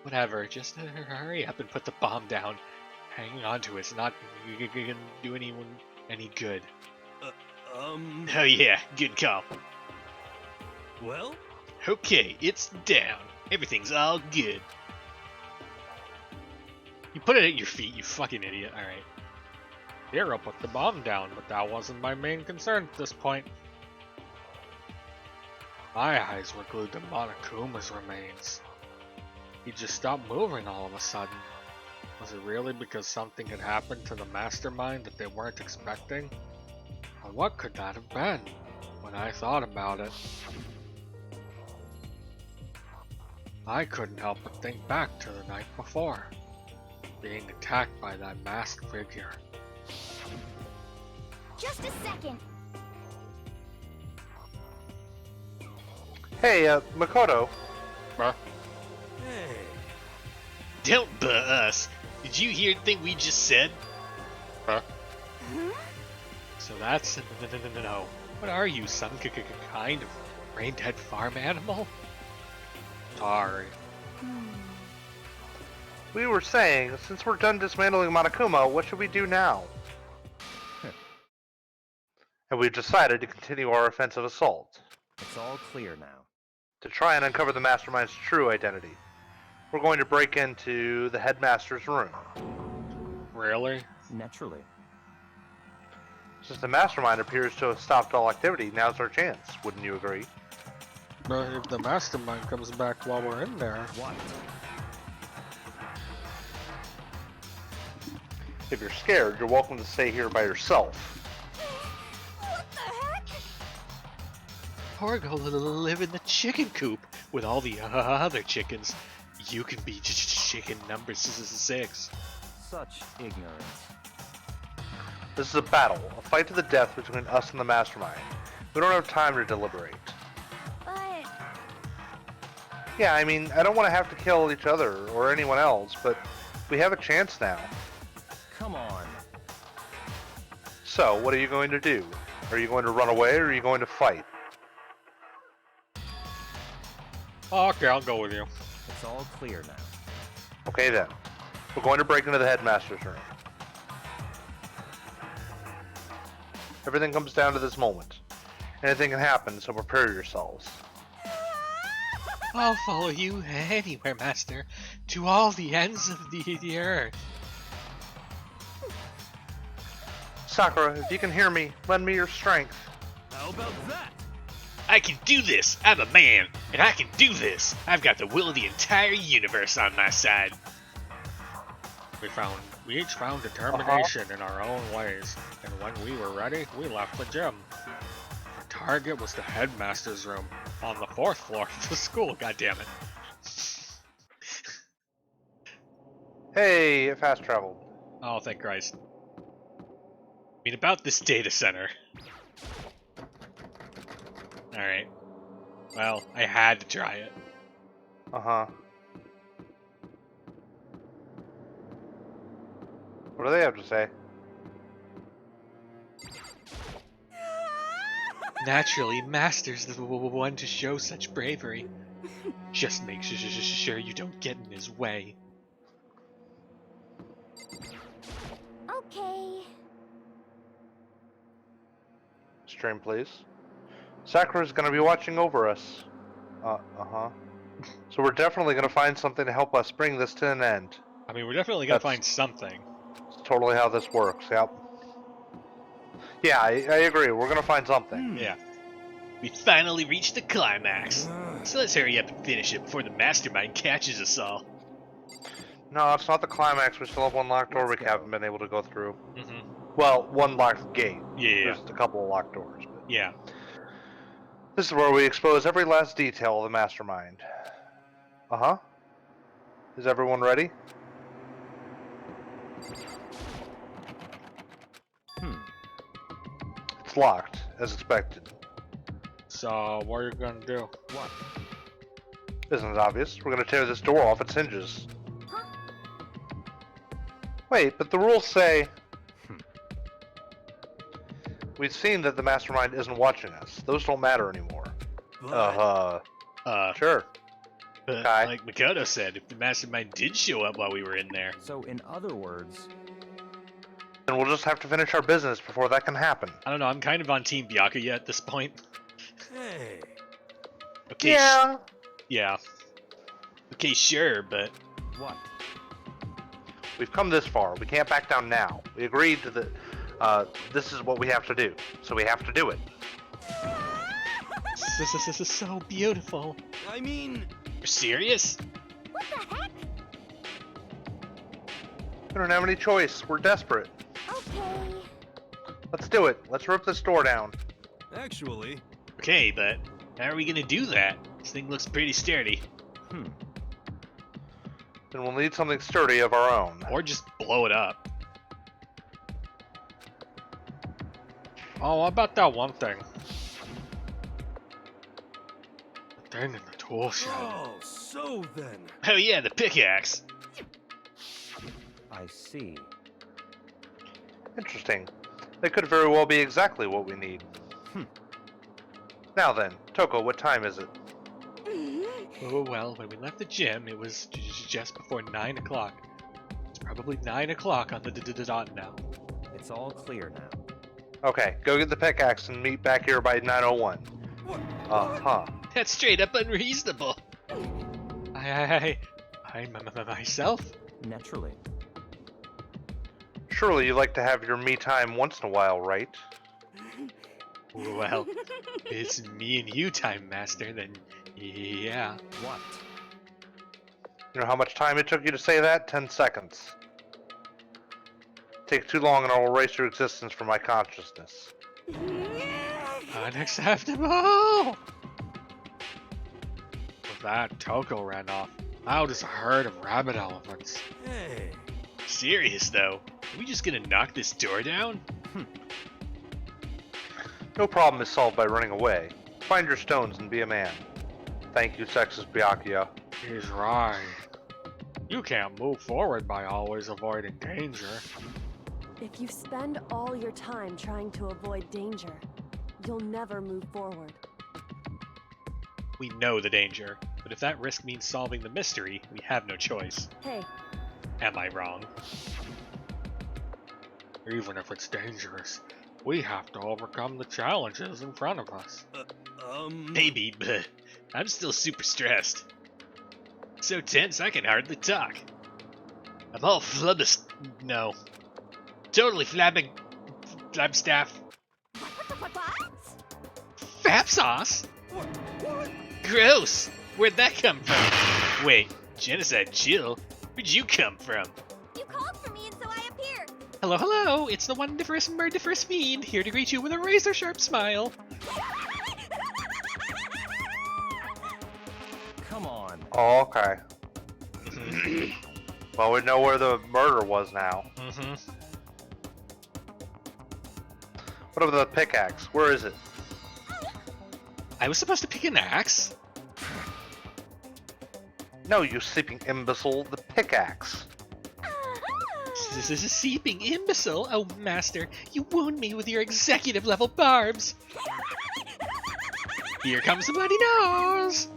S2: Whatever, just hurry up and put the bomb down. Hanging on to it's not gonna do anyone any good. Oh yeah, good call.
S5: Well?
S2: Okay, it's down. Everything's all good. You put it at your feet, you fucking idiot. Alright.
S12: Hero put the bomb down, but that wasn't my main concern at this point. My eyes were glued to Monokuma's remains. He just stopped moving all of a sudden. Was it really because something had happened to the mastermind that they weren't expecting? Or what could that have been? When I thought about it, I couldn't help but think back to the night before, being attacked by that masked figure.
S8: Just a second.
S1: Hey, Makoto.
S12: Huh?
S7: Hey.
S2: Don't butt us. Did you hear the thing we just said?
S12: Huh?
S2: So that's no. What are you, some kind of brain-dead farm animal?
S12: Sorry.
S1: We were saying, since we're done dismantling Monokuma, what should we do now? And we've decided to continue our offensive assault.
S13: It's all clear now.
S1: To try and uncover the Mastermind's true identity. We're going to break into the Headmaster's room.
S12: Really?
S13: Naturally.
S1: Since the Mastermind appears to have stopped all activity, now's our chance. Wouldn't you agree?
S12: But if the mastermind comes back while we're in there...
S13: What?
S1: If you're scared, you're welcome to stay here by yourself.
S8: What the heck?
S2: Or go live in the chicken coop with all the other chickens. You can be chicken number 6.
S13: Such ignorance.
S1: This is a battle, a fight to the death between us and the Mastermind. We don't have time to deliberate.
S8: But
S1: Yeah, I mean, I don't want to have to kill each other or anyone else, but we have a chance now.
S13: Come on.
S1: So, what are you going to do? Are you going to run away or are you going to fight?
S12: Okay, I'll go with you.
S13: It's all clear now.
S1: Okay then. We're going to break into the Headmaster's room. Everything comes down to this moment. Anything can happen, so prepare yourselves.
S2: I'll follow you anywhere, Master, to all the ends of the earth.
S1: Sakura, if you can hear me, lend me your strength.
S5: How about that?
S2: I can do this! I'm a man, and I can do this! I've got the will of the entire universe on my side.
S12: We each found determination in our own ways, and when we were ready, we left the gym. Our target was the headmaster's room, on the 4th floor of the school, goddammit.
S1: Hey, it fast traveled.
S2: Oh, thank Christ. I mean, about this data center. Alright. Well, I had to try it.
S1: Uh-huh. What do they have to say?
S2: Naturally, Master's the one to show such bravery. Just make sure you don't get in his way.
S8: okay.
S1: Stream, please. Sakura's gonna be watching over us. Uh-huh. So we're definitely gonna find something to help us bring this to an end.
S2: I mean, we're definitely gonna find something.
S1: It's totally how this works, yep. Yeah, I agree. We're gonna find something.
S2: Yeah. We finally reached the climax. So let's hurry up and finish it before the mastermind catches us all.
S1: No, it's not the climax. We still have one locked door we haven't been able to go through.
S2: Mm-hmm.
S1: Well, one locked gate.
S2: Yeah.
S1: There's a couple of locked doors. But
S2: Yeah.
S1: this is where we expose every last detail of the mastermind. Uh-huh. Is everyone ready? It's locked, as expected.
S12: So, what are you gonna do?
S13: What?
S1: Isn't it obvious? We're gonna tear this door off its hinges. Wait, but the rules say... We've seen that the mastermind isn't watching us. Those don't matter anymore. Sure.
S2: But
S1: Okay.
S2: like Makoto said, if the mastermind did show up while we were in there,
S13: So, in other words,
S1: Then we'll just have to finish our business before that can happen.
S2: I don't know, I'm kind of on Team Byakuya at this point.
S5: Hey.
S2: Okay,
S1: Yeah.
S2: yeah. Okay, sure, but
S13: what?
S1: We've come this far. We can't back down now. We agreed to This is what we have to do, so we have to do it.
S2: This is so beautiful.
S7: I mean...
S2: You're serious?
S8: What the heck?
S1: We don't have any choice. We're desperate.
S8: Okay.
S1: Let's do it. Let's rip this door down.
S7: Actually...
S2: Okay, but how are we gonna do that? This thing looks pretty sturdy.
S1: Then we'll need something sturdy of our own.
S2: Or just blow it up.
S12: Oh, what about that one thing? The thing in the tool shed.
S7: Oh, so then...
S2: Oh yeah, the pickaxe.
S13: I see.
S1: Interesting. That could very well be exactly what we need. Now then, Toko, what time is it?
S2: Oh well, when we left the gym, it was just before 9 o'clock. It's probably 9 o'clock on the dot now.
S13: It's all clear now.
S1: Okay, go get the pickaxe and meet back here by 9:01.
S2: That's straight up unreasonable. I'm myself.
S13: Naturally.
S1: Surely you like to have your me time once in a while, right?
S2: Well, it's me and you time, Master, then yeah.
S13: What?
S1: You know how much time it took you to say that? 10 seconds. Take too long and I will erase your existence from my consciousness.
S2: Unacceptable!
S12: With that, Toko ran off. Out as a herd of rabbit elephants.
S7: Hey...
S2: Serious though, are we just gonna knock this door down?
S1: No problem is solved by running away. Find your stones and be a man. Thank you, sexist Byakuya.
S12: He's right. You can't move forward by always avoiding danger.
S6: If you spend all your time trying to avoid danger, you'll never move forward.
S2: We know the danger, but if that risk means solving the mystery, we have no choice.
S6: Hey.
S2: Am I wrong?
S12: Even if it's dangerous, we have to overcome the challenges in front of us.
S2: Maybe, but I'm still super stressed. So tense I can hardly talk. I'm all flubbist. No. Totally flabstaff. Fap sauce? Gross! Where'd that come from? Wait, genocide chill? Where'd you come from?
S8: You called for me and so I appeared.
S2: Hello, hello! It's the wonderful murderous fiend, here to greet you with a razor-sharp smile.
S13: Come on.
S1: Oh, okay. Well, we know where the murder was now. What about the pickaxe? Where is it?
S2: I was supposed to pick an axe?
S1: No, you sleeping imbecile. The pickaxe.
S2: This is a seeping imbecile. Oh, master, you wound me with your executive level barbs. Here comes the bloody nose.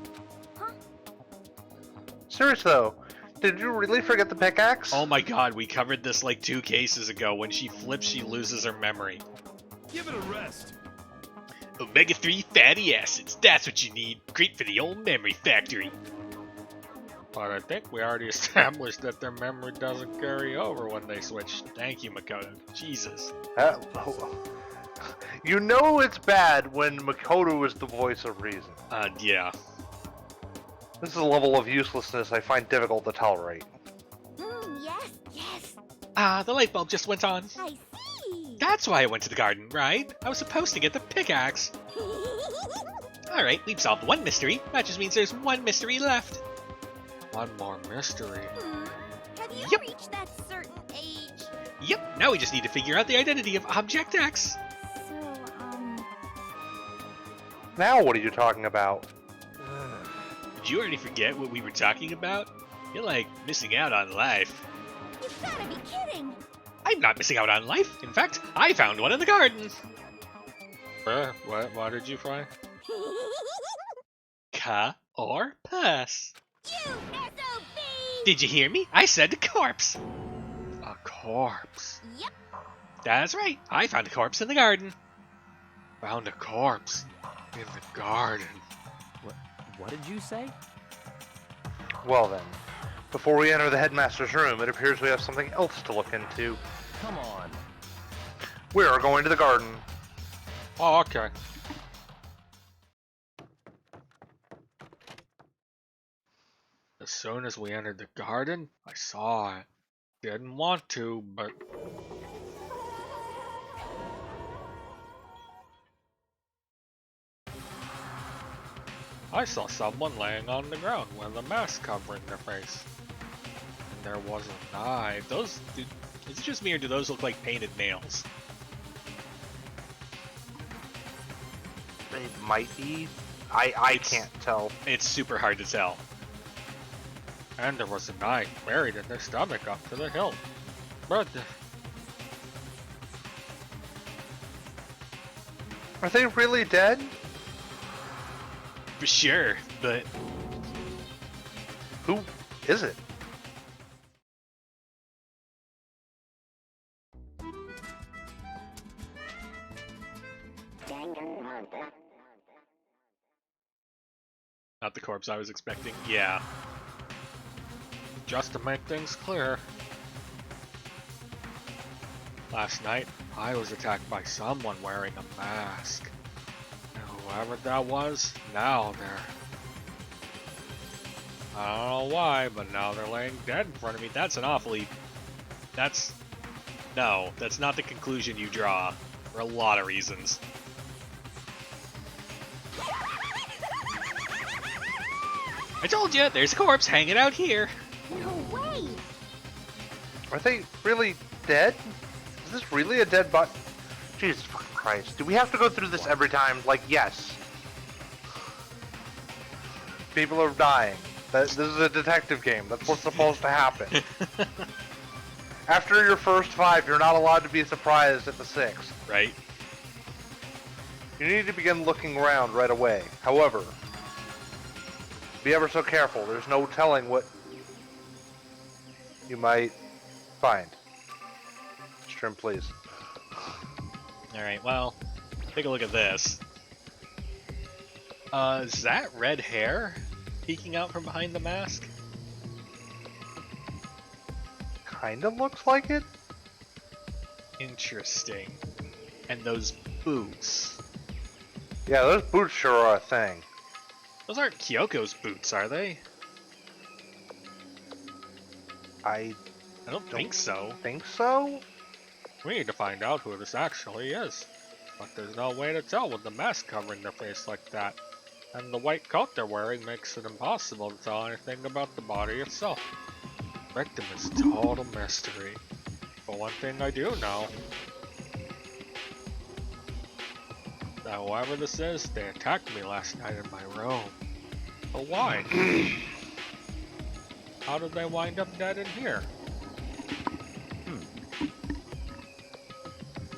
S1: Serious though, did you really forget the pickaxe?
S2: Oh my god, we covered this like 2 cases ago. When she flips, she loses her memory.
S7: Give it a rest.
S2: Omega-3 fatty acids, that's what you need. Great for the old memory factory.
S12: But I think we already established that their memory doesn't carry over when they switch.
S2: Thank you, Makoto. Jesus.
S1: You know it's bad when Makoto is the voice of reason.
S2: Yeah.
S1: This is a level of uselessness I find difficult to tolerate.
S8: Yes, yes.
S2: Ah, the light bulb just went on.
S8: I see.
S2: That's why I went to the garden, right? I was supposed to get the pickaxe. Alright, we've solved 1 mystery. That just means there's 1 mystery left.
S12: One more mystery.
S8: Have you reached that certain age?
S2: Yep, now we just need to figure out the identity of Object X.
S8: So,
S1: Now what are you talking about?
S2: Did you already forget what we were talking about? You're like missing out on life.
S8: You've gotta be kidding.
S2: I'm not missing out on life. In fact, I found one in the garden.
S12: What did you find?
S2: Ka or puss?
S8: You SOB!
S2: Did you hear me? I said corpse.
S12: A corpse.
S8: Yep.
S2: That's right. I found a corpse in the garden.
S12: Found a corpse in the garden.
S13: What did you say?
S1: Well then, before we enter the headmaster's room, it appears we have something else to look into.
S13: Come on.
S1: We are going to the garden.
S12: Oh, okay. As soon as we entered the garden, I saw it. Didn't want to, but... I saw someone laying on the ground with a mask covering their face. And there was an eye. Is it just me or do those look like painted nails?
S1: It might be. I can't tell.
S2: It's super hard to tell.
S12: And there was an eye buried in their stomach up to the hilt. But...
S1: Are they really dead?
S2: For sure, but...
S1: Who is it?
S2: Not the corpse I was expecting. Yeah.
S12: Just to make things clear, last night I was attacked by someone wearing a mask. And whoever that was, now they're... I don't know why, but now they're laying dead in front of me.
S2: That's an awfully... No, that's not the conclusion you draw. For a lot of reasons. I told you, there's a corpse hanging out here.
S8: No way!
S1: Are they really dead? Is this really a dead body? Jesus fucking Christ. Do we have to go through this every time? Like, yes. People are dying. This is a detective game. That's what's supposed to happen. After your first 5, you're not allowed to be surprised at the 6th.
S2: Right.
S1: You need to begin looking around right away. However, be ever so careful. There's no telling what you might find. Trim, please.
S2: Alright, well, take a look at this. Is that red hair peeking out from behind the mask?
S1: Kinda looks like it.
S2: Interesting. And those boots.
S1: Yeah, those boots sure are a thing.
S2: Those aren't Kyoko's boots, are they?
S1: I
S2: don't think so.
S1: Think so?
S12: We need to find out who this actually is. But there's no way to tell with the mask covering their face like that. And the white coat they're wearing makes it impossible to tell anything about the body itself. The victim is total mystery. But one thing I do know, that whoever this is, they attacked me last night in my room. But why? How did they wind up dead in here?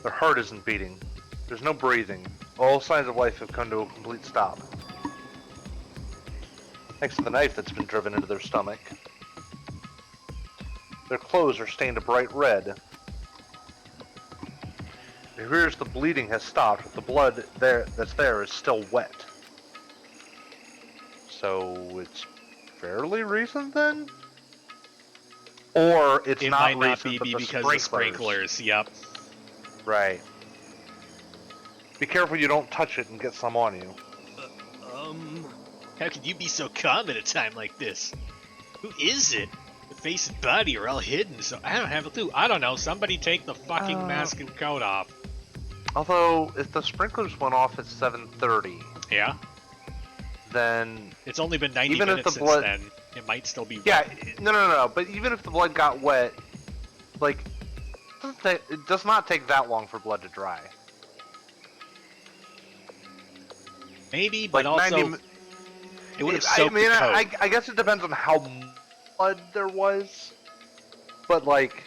S1: Their heart isn't beating. There's no breathing. All signs of life have come to a complete stop. Thanks to the knife that's been driven into their stomach. Their clothes are stained a bright red. It appears the bleeding has stopped, but the blood that's there is still wet. So it's fairly recent then? Or it's not
S2: might not
S1: recent,
S2: be
S1: but
S2: because
S1: the
S2: of sprinklers, yep.
S1: Right. Be careful you don't touch it and get some on you.
S2: How can you be so calm at a time like this? Who is it? The face and body are all hidden, so I don't have a clue. I don't know. Somebody take the fucking mask and coat off.
S1: Although, if the sprinklers went off at 7:30,
S2: yeah,
S1: then
S2: it's only been 90
S1: even
S2: minutes
S1: if the blood,
S2: since then. It might still be wet.
S1: Yeah, no. But even if the blood got wet, like, it does not take that long for blood to dry.
S2: Maybe, but
S1: like
S2: also, it would have soaked the coat.
S1: I guess it depends on how much blood there was, but like,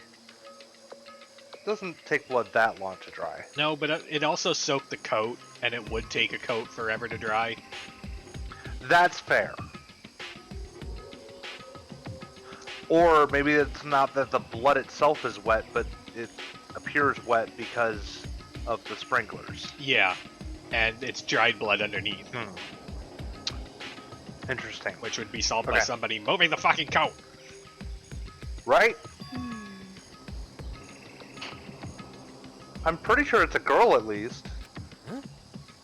S1: it doesn't take blood that long to dry.
S2: No, but it also soaked the coat, and it would take a coat forever to dry.
S1: That's fair. Or maybe it's not that the blood itself is wet, but it appears wet because of the sprinklers.
S2: Yeah, and it's dried blood underneath.
S1: Interesting.
S2: Which would be solved by somebody moving the fucking coat.
S1: Right? I'm pretty sure it's a girl at least.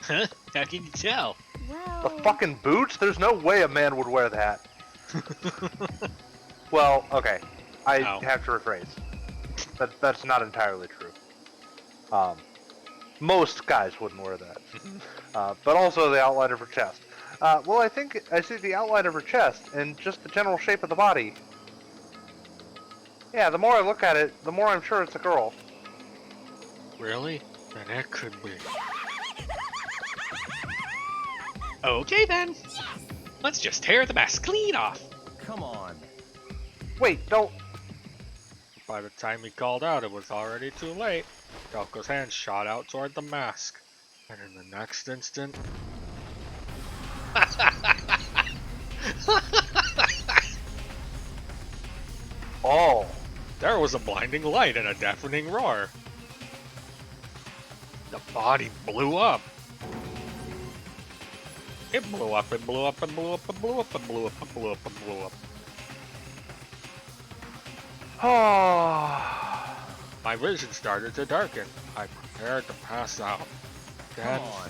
S2: Huh? How can you tell?
S4: Well,
S1: The fucking boots? There's no way a man would wear that. Well, okay. I have to rephrase. That's not entirely true. Most guys wouldn't wear that. But also the outline of her chest. Well, I think I see the outline of her chest and just the general shape of the body. Yeah, the more I look at it, the more I'm sure it's a girl.
S12: Really? Then it could be.
S2: Okay then. Let's just tear the mask clean off.
S13: Come on.
S1: Wait, don't.
S12: By the time he called out, it was already too late. Kyoko's hand shot out toward the mask. And in the next instant...
S1: Oh.
S12: There was a blinding light and a deafening roar. The body blew up. It blew up, it blew up, and blew up, and blew up, and blew up, and blew up, and blew up.
S1: Oh.
S12: My vision started to darken. I prepared to pass out. Then,
S13: Come on.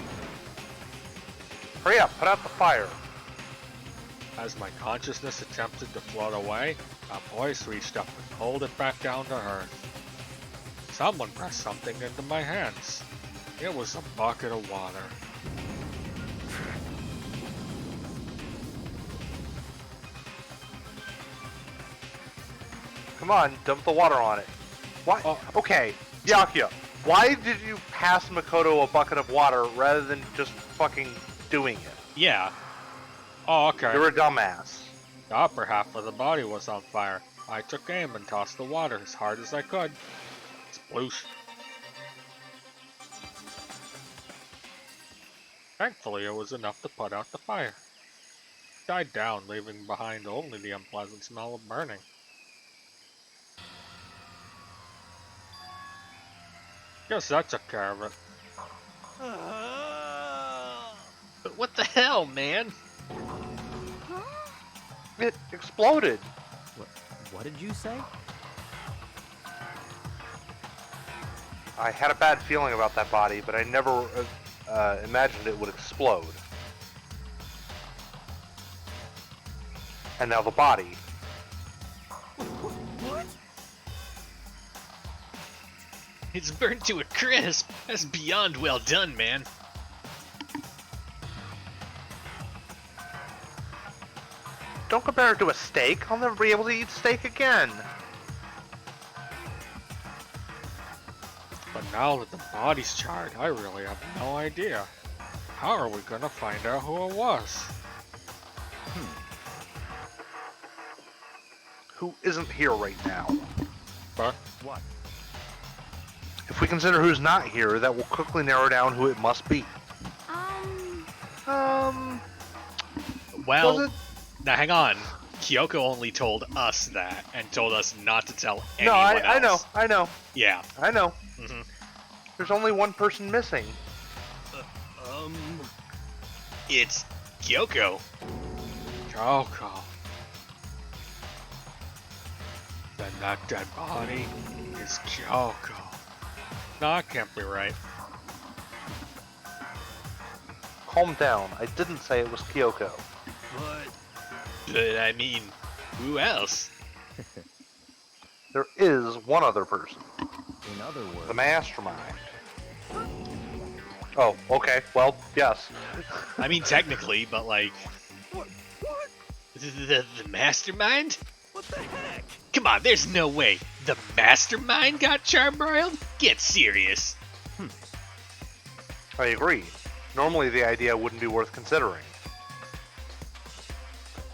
S1: Hurry up, put out the fire.
S12: as my consciousness attempted to float away, a voice reached up and pulled it back down to earth. Someone pressed something into my hands. It was a bucket of water.
S1: Come on, dump the water on it. Why? Okay, Yakuya, why did you pass Makoto a bucket of water rather than just fucking doing it?
S2: Yeah.
S12: Oh, okay.
S1: You're a dumbass.
S12: The upper half of the body was on fire. I took aim and tossed the water as hard as I could. Sploosh. Thankfully, it was enough to put out the fire. It died down, leaving behind only the unpleasant smell of burning. Guess that took care of it.
S2: But what the hell, man?
S1: It exploded.
S13: What did you say?
S1: I had a bad feeling about that body, but I never imagined it would explode. And now the body.
S7: What?
S2: It's burnt to a crisp. That's beyond well done, man.
S1: Don't compare it to a steak. I'll never be able to eat steak again.
S12: But now that the body's charred, I really have no idea. How are we gonna find out who it was?
S1: Who isn't here right now?
S12: But
S13: what?
S1: If we consider who's not here, that will quickly narrow down who it must be.
S2: Well,
S1: Was it?
S2: now hang on. Kyoko only told us that, and told us not to tell
S1: No,
S2: anyone else.
S1: I know.
S2: Yeah.
S1: I know.
S2: Mm-hmm.
S1: There's only one person missing.
S2: It's Kyoko.
S12: Kyoko. Then that dead body is Kyoko. No, that can't be right.
S1: Calm down. I didn't say it was Kyoko.
S2: But I mean, who else?
S1: There is one other person.
S13: In other words,
S1: The mastermind. Oh, okay. Well, yes.
S2: I mean, technically, but like...
S7: What?
S2: The mastermind?
S7: What the heck?
S2: Come on, there's no way. The mastermind got charbroiled? Get serious.
S1: I agree. Normally the idea wouldn't be worth considering.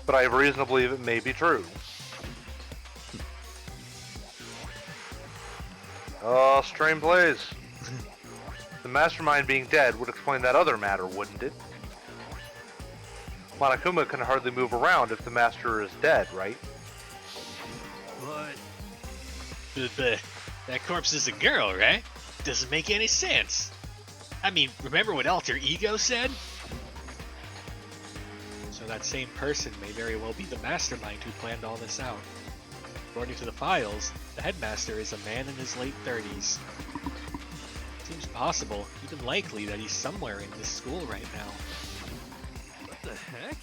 S1: But I have reason to believe it may be true. Oh, strange plays. The mastermind being dead would explain that other matter, wouldn't it? Monokuma can hardly move around if the master is dead, right?
S2: But that corpse is a girl, right? Doesn't make any sense. I mean, remember what Alter Ego said? So that same person may very well be the mastermind who planned all this out. According to the files, the headmaster is a man in his late 30s. possible, even likely, that he's somewhere in this school right now.
S5: What the heck?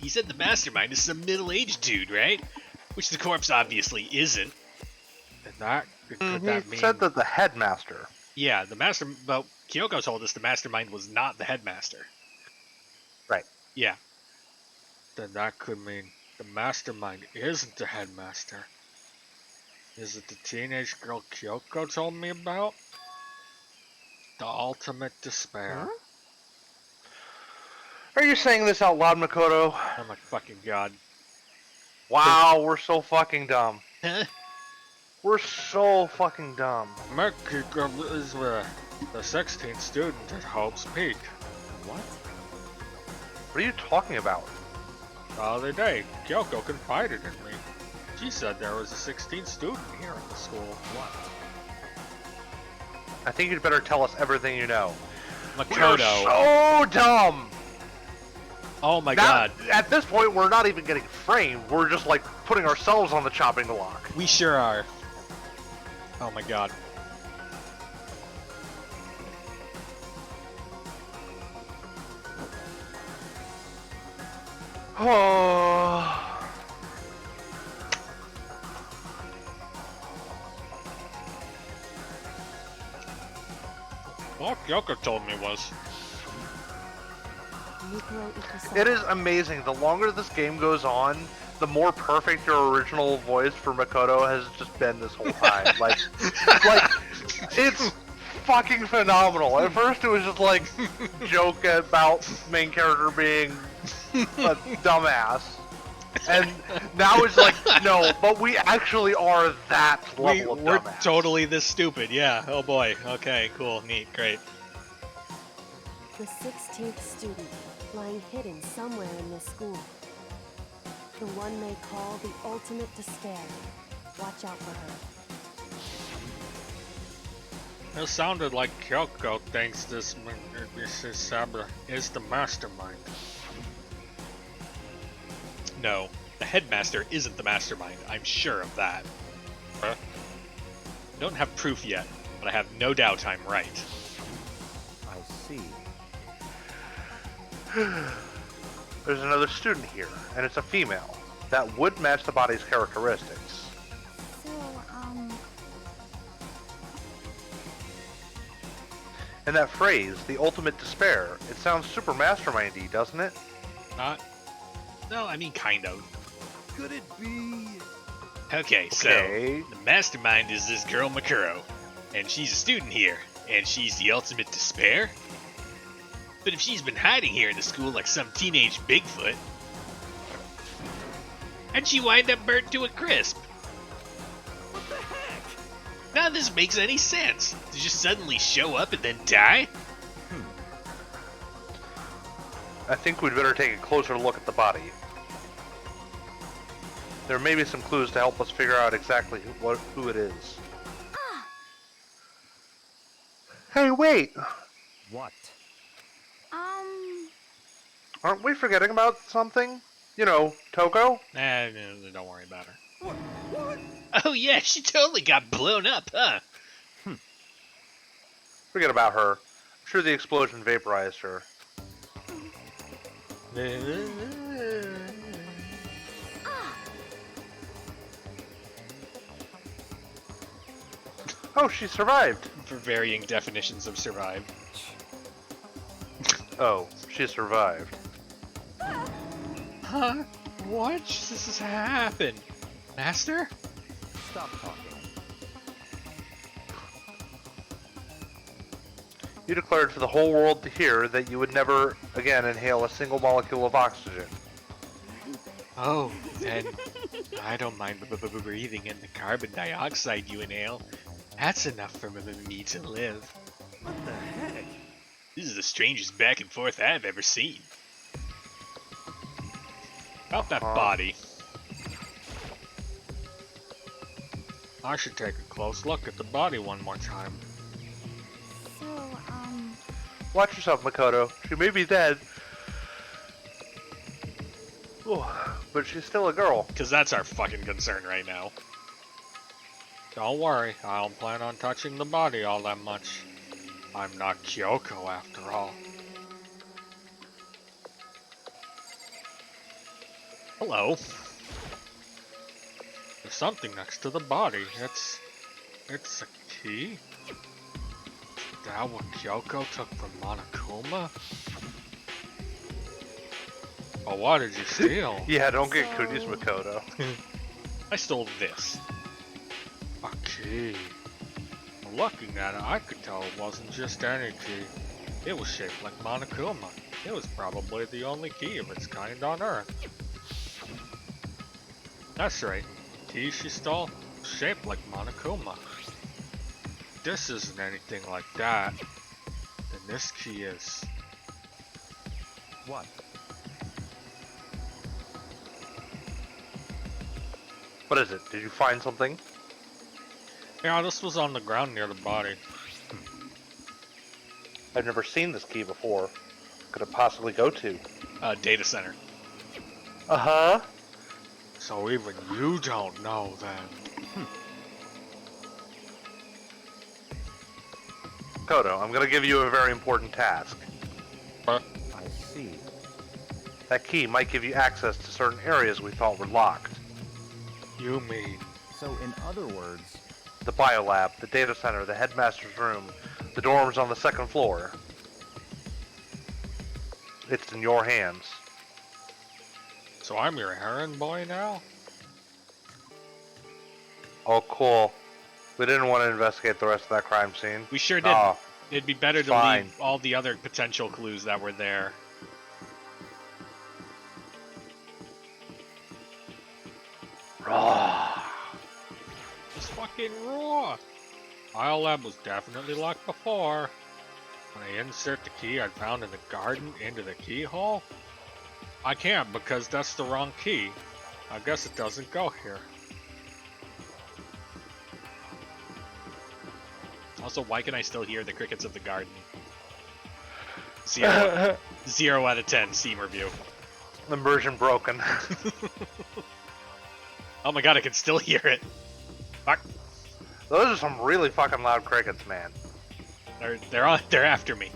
S2: He said the mastermind is some middle-aged dude, right? Which the corpse obviously isn't.
S12: And that could
S1: He
S12: that mean?
S1: said that the headmaster.
S2: Yeah, but Kyoko told us the mastermind was not the headmaster.
S1: Right.
S2: Yeah.
S12: Then that could mean the mastermind isn't the headmaster. Is it the teenage girl Kyoko told me about? The ultimate despair.
S11: Huh?
S1: Are you saying this out loud, Makoto?
S2: Oh my fucking god.
S1: Wow, we're so fucking dumb.
S2: Huh?
S1: We're so fucking dumb.
S12: Kyoko is the 16th student at Hope's Peak.
S11: What?
S1: What are you talking about?
S12: The other day, Kyoko confided in me. She said there was a 16th student here at the school. What?
S1: I think you'd better tell us everything you know.
S2: Makoto.
S1: We're so dumb!
S2: Oh my god.
S1: At this point, we're not even getting framed. We're just like putting ourselves on the chopping block.
S2: We sure are. Oh my god.
S1: Oh.
S12: All Kyoko told me was,
S1: It is amazing. The longer this game goes on, the more perfect your original voice for Makoto has just been this whole time. like, it's fucking phenomenal. At first, it was just like joke about main character being a dumbass, and now it's like, no, but we actually are that level of
S2: We're
S1: dumbass.
S2: totally this stupid, yeah. Oh boy. Okay, cool, neat, great.
S6: The 16th student, lying hidden somewhere in this school. The one they call the ultimate despair. Watch out for her.
S12: it sounded like Kyoko thinks this Sabra is the mastermind.
S2: No, the headmaster isn't the mastermind. I'm sure of that.
S12: Huh?
S2: I don't have proof yet, but I have no doubt I'm right.
S13: I see.
S1: There's another student here, and it's a female. That would match the body's characteristics.
S8: So,
S1: And that phrase, the ultimate despair, it sounds super mastermindy, doesn't it?
S2: Not. No, I mean kind of.
S7: Could it be?
S2: Okay, so
S1: Okay.
S2: the mastermind is this girl Makuro, and she's a student here, and she's the ultimate despair? But if she's been hiding here in the school like some teenage Bigfoot, how'd she wind up burnt to a crisp?
S5: What the heck?
S2: None of this makes any sense. To just suddenly show up and then die?
S1: I think we'd better take a closer look at the body. There may be some clues to help us figure out exactly who it is. Hey, wait!
S13: What?
S1: Aren't we forgetting about something? You know, Toko?
S2: No, don't worry about her.
S5: What?
S2: Oh yeah, she totally got blown up, huh?
S1: Forget about her. I'm sure the explosion vaporized her. Oh, she survived!
S2: For varying definitions of survive.
S1: Oh, she survived.
S2: Huh? What just happened? Master?
S13: Stop talking.
S1: You declared for the whole world to hear that you would never again inhale a single molecule of oxygen.
S2: Oh, then I don't mind breathing in the carbon dioxide you inhale. That's enough for me to live.
S5: What the heck?
S2: This is the strangest back and forth I've ever seen. About that body.
S12: I should take a close look at the body one more time.
S8: so,
S1: Watch yourself, Makoto. She may be dead. Oh, but she's still a girl.
S2: Because that's our fucking concern right now.
S12: Don't worry, I don't plan on touching the body all that much. I'm not Kyoko after all.
S2: Hello.
S12: There's something next to the body. It's a key? Is that what Kyoko took from Monokuma? Oh, what did you steal?
S1: Yeah, don't get cooties, Makoto.
S2: I stole this.
S12: A key. Looking at it, I could tell it wasn't just any key. It was shaped like Monokuma. It was probably the only key of its kind on Earth. That's right. The key she stole was shaped like Monokuma. This isn't anything like that. Then this key is.
S13: What?
S1: What is it? Did you find something?
S12: Yeah, this was on the ground near the body.
S1: I've never seen this key before. Could it possibly go to?
S2: Data center.
S1: Uh-huh.
S12: So even you don't know then.
S1: Kodo, I'm gonna give you a very important task.
S13: I see.
S1: That key might give you access to certain areas we thought were locked.
S12: You mean?
S13: So in other words,
S1: The biolab, the data center, the headmaster's room, the dorms on the second floor. It's in your hands.
S12: So I'm your errand boy now?
S1: Oh, cool. We didn't want to investigate the rest of that crime scene.
S2: We sure did.
S1: Oh,
S2: It'd be better to
S1: fine.
S2: leave all the other potential clues that were there.
S1: Raw.
S12: It's fucking raw. Biolab was definitely locked before. When I insert the key I found in the garden into the keyhole, I can't because that's the wrong key. I guess it doesn't go here.
S2: Also, why can I still hear the crickets of the garden? 0 out of 10 Steam review.
S1: Immersion broken.
S2: Oh my god, I can still hear it. Fuck.
S1: Those are some really fucking loud crickets, man.
S2: They're after me.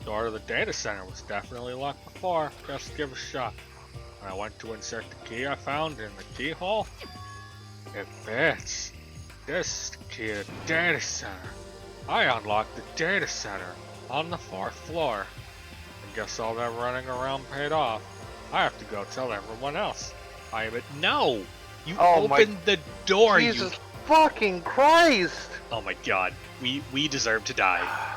S12: Door to the data center was definitely locked before. Just give it a shot. When I went to insert the key I found in the keyhole, it fits. This is the key to the data center. I unlocked the data center on the 4th floor. I guess all that running around paid off. I have to go tell everyone else.
S2: No! You
S1: Oh my-
S2: opened the door,
S1: Jesus fucking Christ!
S2: Oh my god. We deserve to die.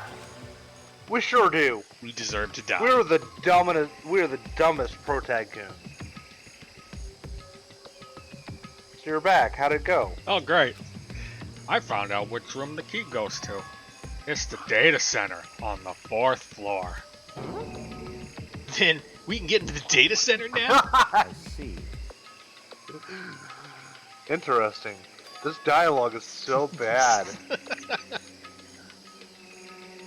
S1: We sure do.
S2: We deserve to die.
S1: We're the dumbest protagoon. So you're back. How'd it go?
S12: Oh great. I found out which room the key goes to. It's the data center on the 4th floor.
S2: Then we can get into the data center now?
S13: I see.
S1: Interesting. This dialogue is so bad.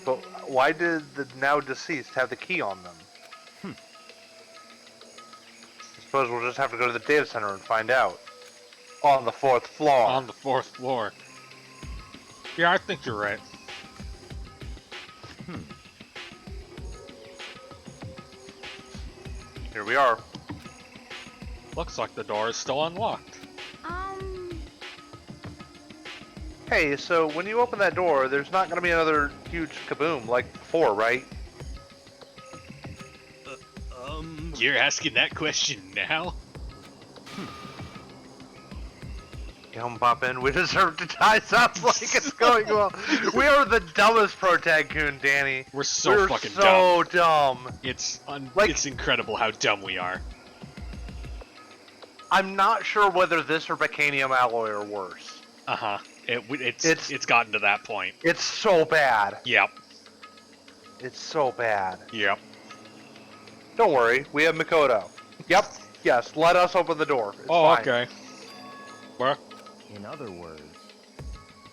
S1: But why did the now deceased have the key on them? I suppose we'll just have to go to the data center and find out. On the 4th floor.
S12: On the 4th floor. Yeah, I think you're right.
S1: Here we are.
S12: Looks like the door is still unlocked.
S1: Hey, so when you open that door, there's not going to be another huge kaboom like before, right?
S2: You're asking that question now?
S1: Come pop in, we deserve to die. Sounds like it's going well. We are the dumbest protagoon, Danny.
S2: We're so fucking
S1: so dumb.
S2: It's it's incredible how dumb we are.
S1: I'm not sure whether this or Bacanium alloy are worse.
S2: Uh-huh. It's gotten to that point.
S1: It's so bad.
S2: Yep.
S1: It's so bad.
S2: Yep.
S1: Don't worry, we have Makoto. Yep. Yes, let us open the door. It's fine.
S12: Okay. What?
S13: In other words,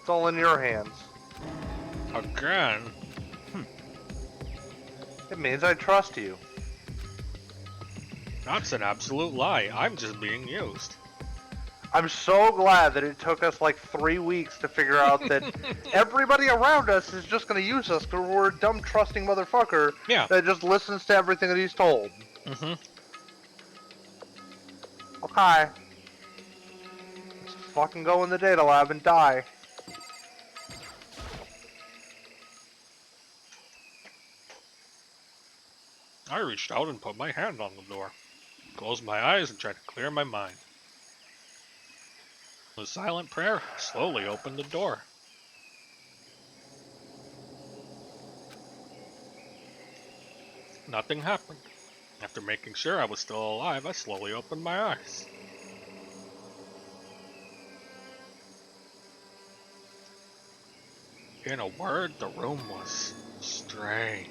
S1: it's all in your hands.
S12: Again?
S1: It means I trust you.
S12: That's an absolute lie. I'm just being used.
S1: I'm so glad that it took us like 3 weeks to figure out that everybody around us is just going to use us because we're a dumb, trusting motherfucker that just listens to everything that he's told.
S2: Mm-hmm.
S1: Okay. Let's fucking go in the data lab and die.
S12: I reached out and put my hand on the door, closed my eyes and tried to clear my mind. With a silent prayer, I slowly opened the door. Nothing happened. After making sure I was still alive, I slowly opened my eyes. In a word, the room was strange.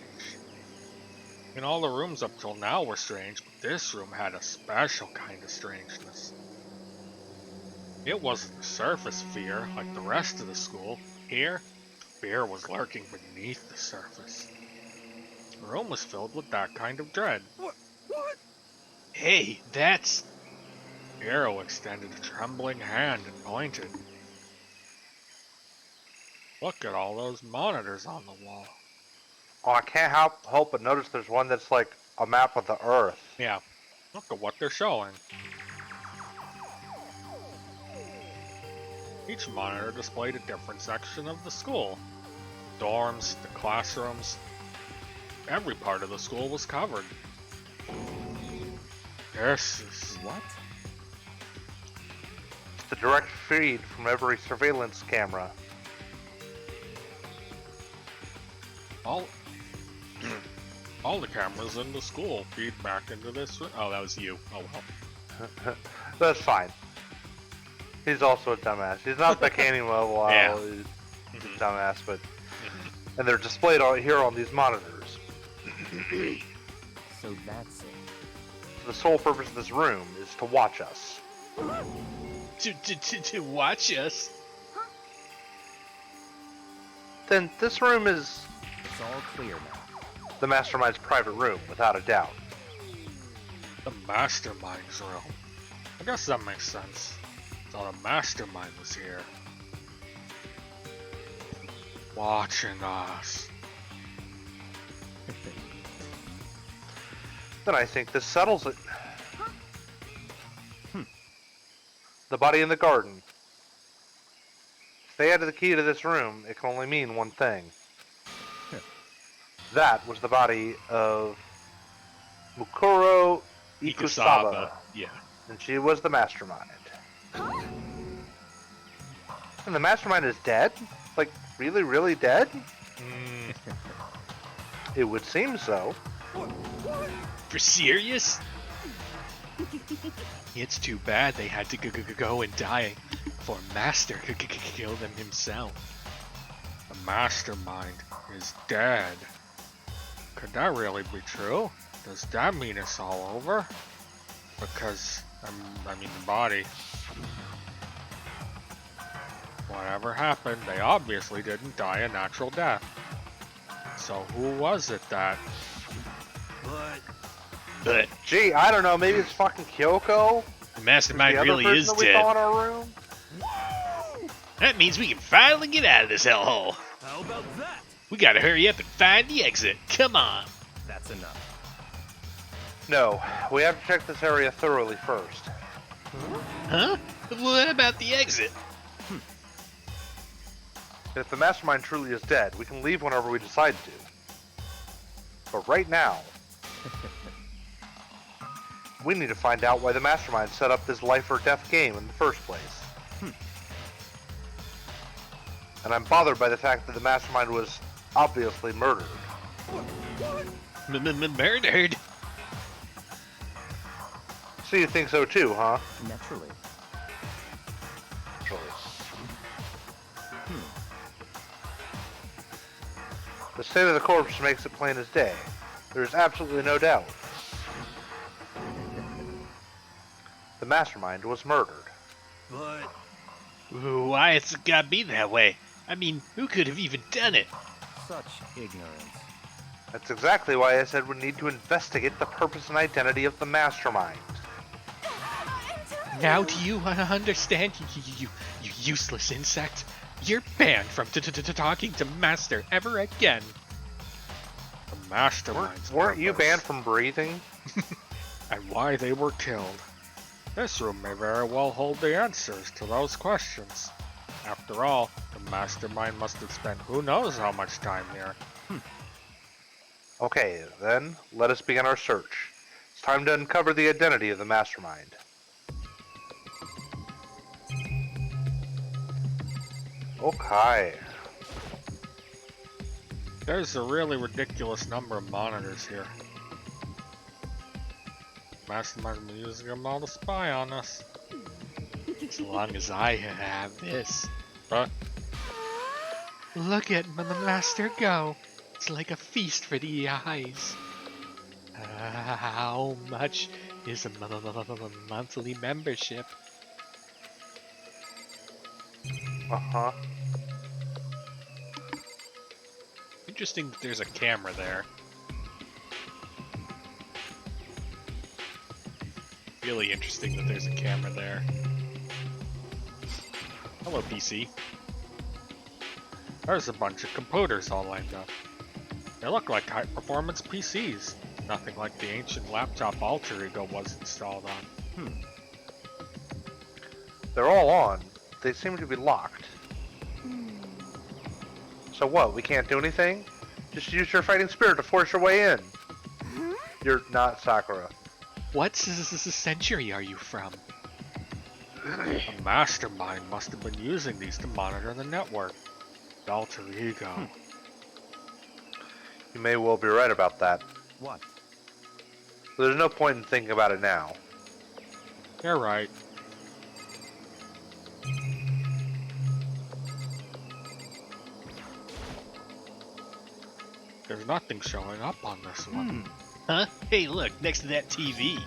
S12: And all the rooms up till now were strange, but this room had a special kind of strangeness. It wasn't a surface fear like the rest of the school. Here, fear was lurking beneath the surface. The room was filled with that kind of dread.
S7: What?
S2: Hey, that's...
S12: Hero extended a trembling hand and pointed. Look at all those monitors on the wall.
S1: Oh, I can't help but notice there's one that's like a map of the Earth.
S12: Yeah, look at what they're showing. Each monitor displayed a different section of the school. Dorms, the classrooms. Every part of the school was covered. This is...
S13: What?
S1: It's the direct feed from every surveillance camera.
S12: All the cameras in the school feed back into this room. Oh, that was you. Oh well.
S1: That's fine. He's also a dumbass. He's not the canning level.
S2: Yeah.
S1: He's a dumbass, but... And they're displayed here on these monitors.
S13: So that's it.
S1: The sole purpose of this room is to watch us.
S2: To watch us?
S1: Then this room is...
S13: It's all clear now.
S1: The Mastermind's private room, without a doubt.
S12: The Mastermind's room. I guess that makes sense. Thought a Mastermind was here. Watching us.
S1: Then I think this settles it. The body in the garden. If they had the key to this room, it can only mean one thing. That was the body of Mukuro Ikusaba.
S2: Yeah.
S1: And she was the Mastermind. And the Mastermind is dead? Like, really, really dead? It would seem so.
S2: For serious? It's too bad they had to go and die for Master kill them himself.
S12: The Mastermind is dead. Could that really be true? Does that mean it's all over? Because, I mean the body. Whatever happened, they obviously didn't die a natural death. So who was it that...
S2: But
S1: gee, I don't know, maybe it's fucking Kyoko?
S2: The Mastermind
S1: the
S2: really
S1: other
S2: is
S1: person that we
S2: dead.
S1: saw in our room?
S2: That means we can finally get out of this hellhole.
S5: How about that?
S2: We gotta hurry up and find the exit. Come on.
S13: That's enough.
S1: No, we have to check this area thoroughly first.
S2: Huh? What about the exit?
S1: If the Mastermind truly is dead, we can leave whenever we decide to. But right now, we need to find out why the Mastermind set up this life or death game in the first place. And I'm bothered by the fact that the Mastermind was obviously murdered.
S2: Murdered?
S1: So you think so too, huh?
S13: Naturally.
S1: The state of the corpse makes it plain as day. There's absolutely no doubt. The Mastermind was murdered.
S7: But...
S2: Why it's gotta be that way? I mean, who could have even done it?
S13: Such ignorance.
S1: That's exactly why I said we need to investigate the purpose and identity of the Mastermind.
S2: Now do you understand, you useless insect? You're banned from talking to Master ever again.
S12: The mastermind's
S1: Weren't you
S12: purpose
S1: banned from breathing?
S12: and why they were killed. This room may very well hold the answers to those questions. After all, the mastermind must have spent who knows how much time here.
S1: Okay, then, let us begin our search. It's time to uncover the identity of the mastermind. Okay.
S12: There's a really ridiculous number of monitors here. Mastermind's been using them all to spy on us.
S2: As long as I have this.
S12: Huh?
S2: Look at my master go. It's like a feast for the eyes. How much is a monthly membership?
S1: Uh-huh.
S2: Interesting that there's a camera there. Really interesting that there's a camera there. Hello, PC.
S12: There's a bunch of computers all lined up. They look like high-performance PCs. Nothing like the ancient laptop alter ego was installed on.
S1: They're all on. They seem to be locked. So what, we can't do anything? Just use your fighting spirit to force your way in. You're not Sakura.
S2: What century are you from?
S12: A mastermind must have been using these to monitor the network. The alter ego.
S1: You may well be right about that.
S13: What?
S1: There's no point in thinking about it now.
S12: You're right. There's nothing showing up on this one.
S2: Huh? Hey, look, next to that TV.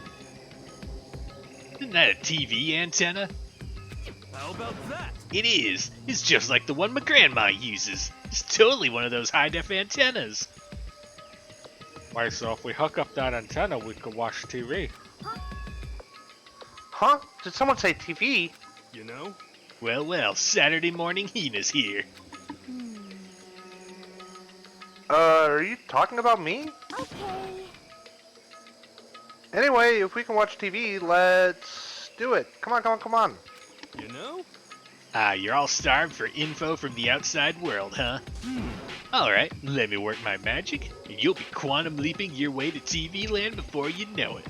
S2: Isn't that a TV antenna?
S5: How about that?
S2: It is. It's just like the one my grandma uses. It's totally one of those high-def antennas.
S12: Why, so if we hook up that antenna, we could watch TV.
S1: Huh? Did someone say TV?
S7: You know?
S2: Well, Saturday morning Hina's here.
S1: Are you talking about me?
S4: Okay.
S1: Anyway, if we can watch TV, let's do it. Come on.
S7: You know?
S2: You're all starved for info from the outside world, huh? Alright, let me work my magic, and you'll be quantum leaping your way to TV land before you know it.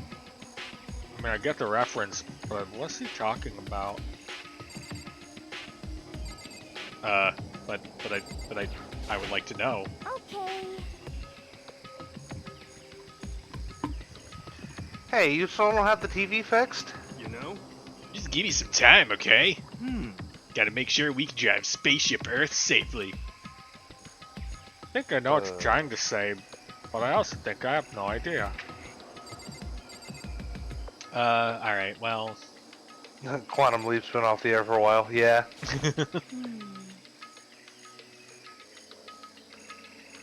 S12: I mean, I get the reference, but what's he talking about?
S2: But I would like to know.
S4: Okay.
S1: Hey, you still don't have the TV fixed?
S7: You know?
S2: Just give me some time, okay? Gotta make sure we can drive Spaceship Earth safely.
S12: I think I know what you're trying to say, but I also think I have no idea.
S2: Alright, well...
S1: Quantum Leap's been off the air for a while, yeah.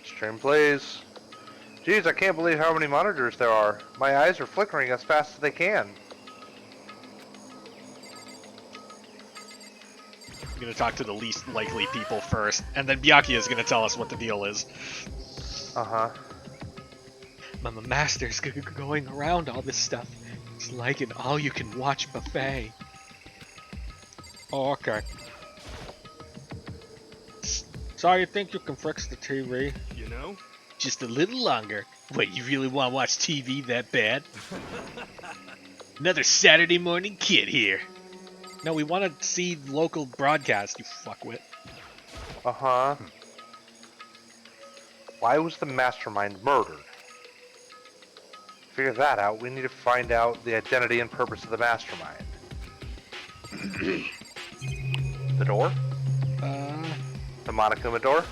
S1: Stream please. Jeez, I can't believe how many monitors there are. My eyes are flickering as fast as they can.
S2: I'm gonna talk to the least likely people first, and then Byakuya is gonna tell us what the deal is.
S1: Uh-huh.
S2: My master's going around all this stuff. It's like an all-you-can-watch buffet.
S12: Oh, okay. So you think you can fix the TV?
S7: You know?
S2: Just a little longer. Wait, you really want to watch TV that bad? Another Saturday morning kid here. No, we want to see local broadcast, you fuckwit.
S1: Uh-huh. Why was the mastermind murdered? To figure that out, we need to find out the identity and purpose of the mastermind. The door? The Monokuma door?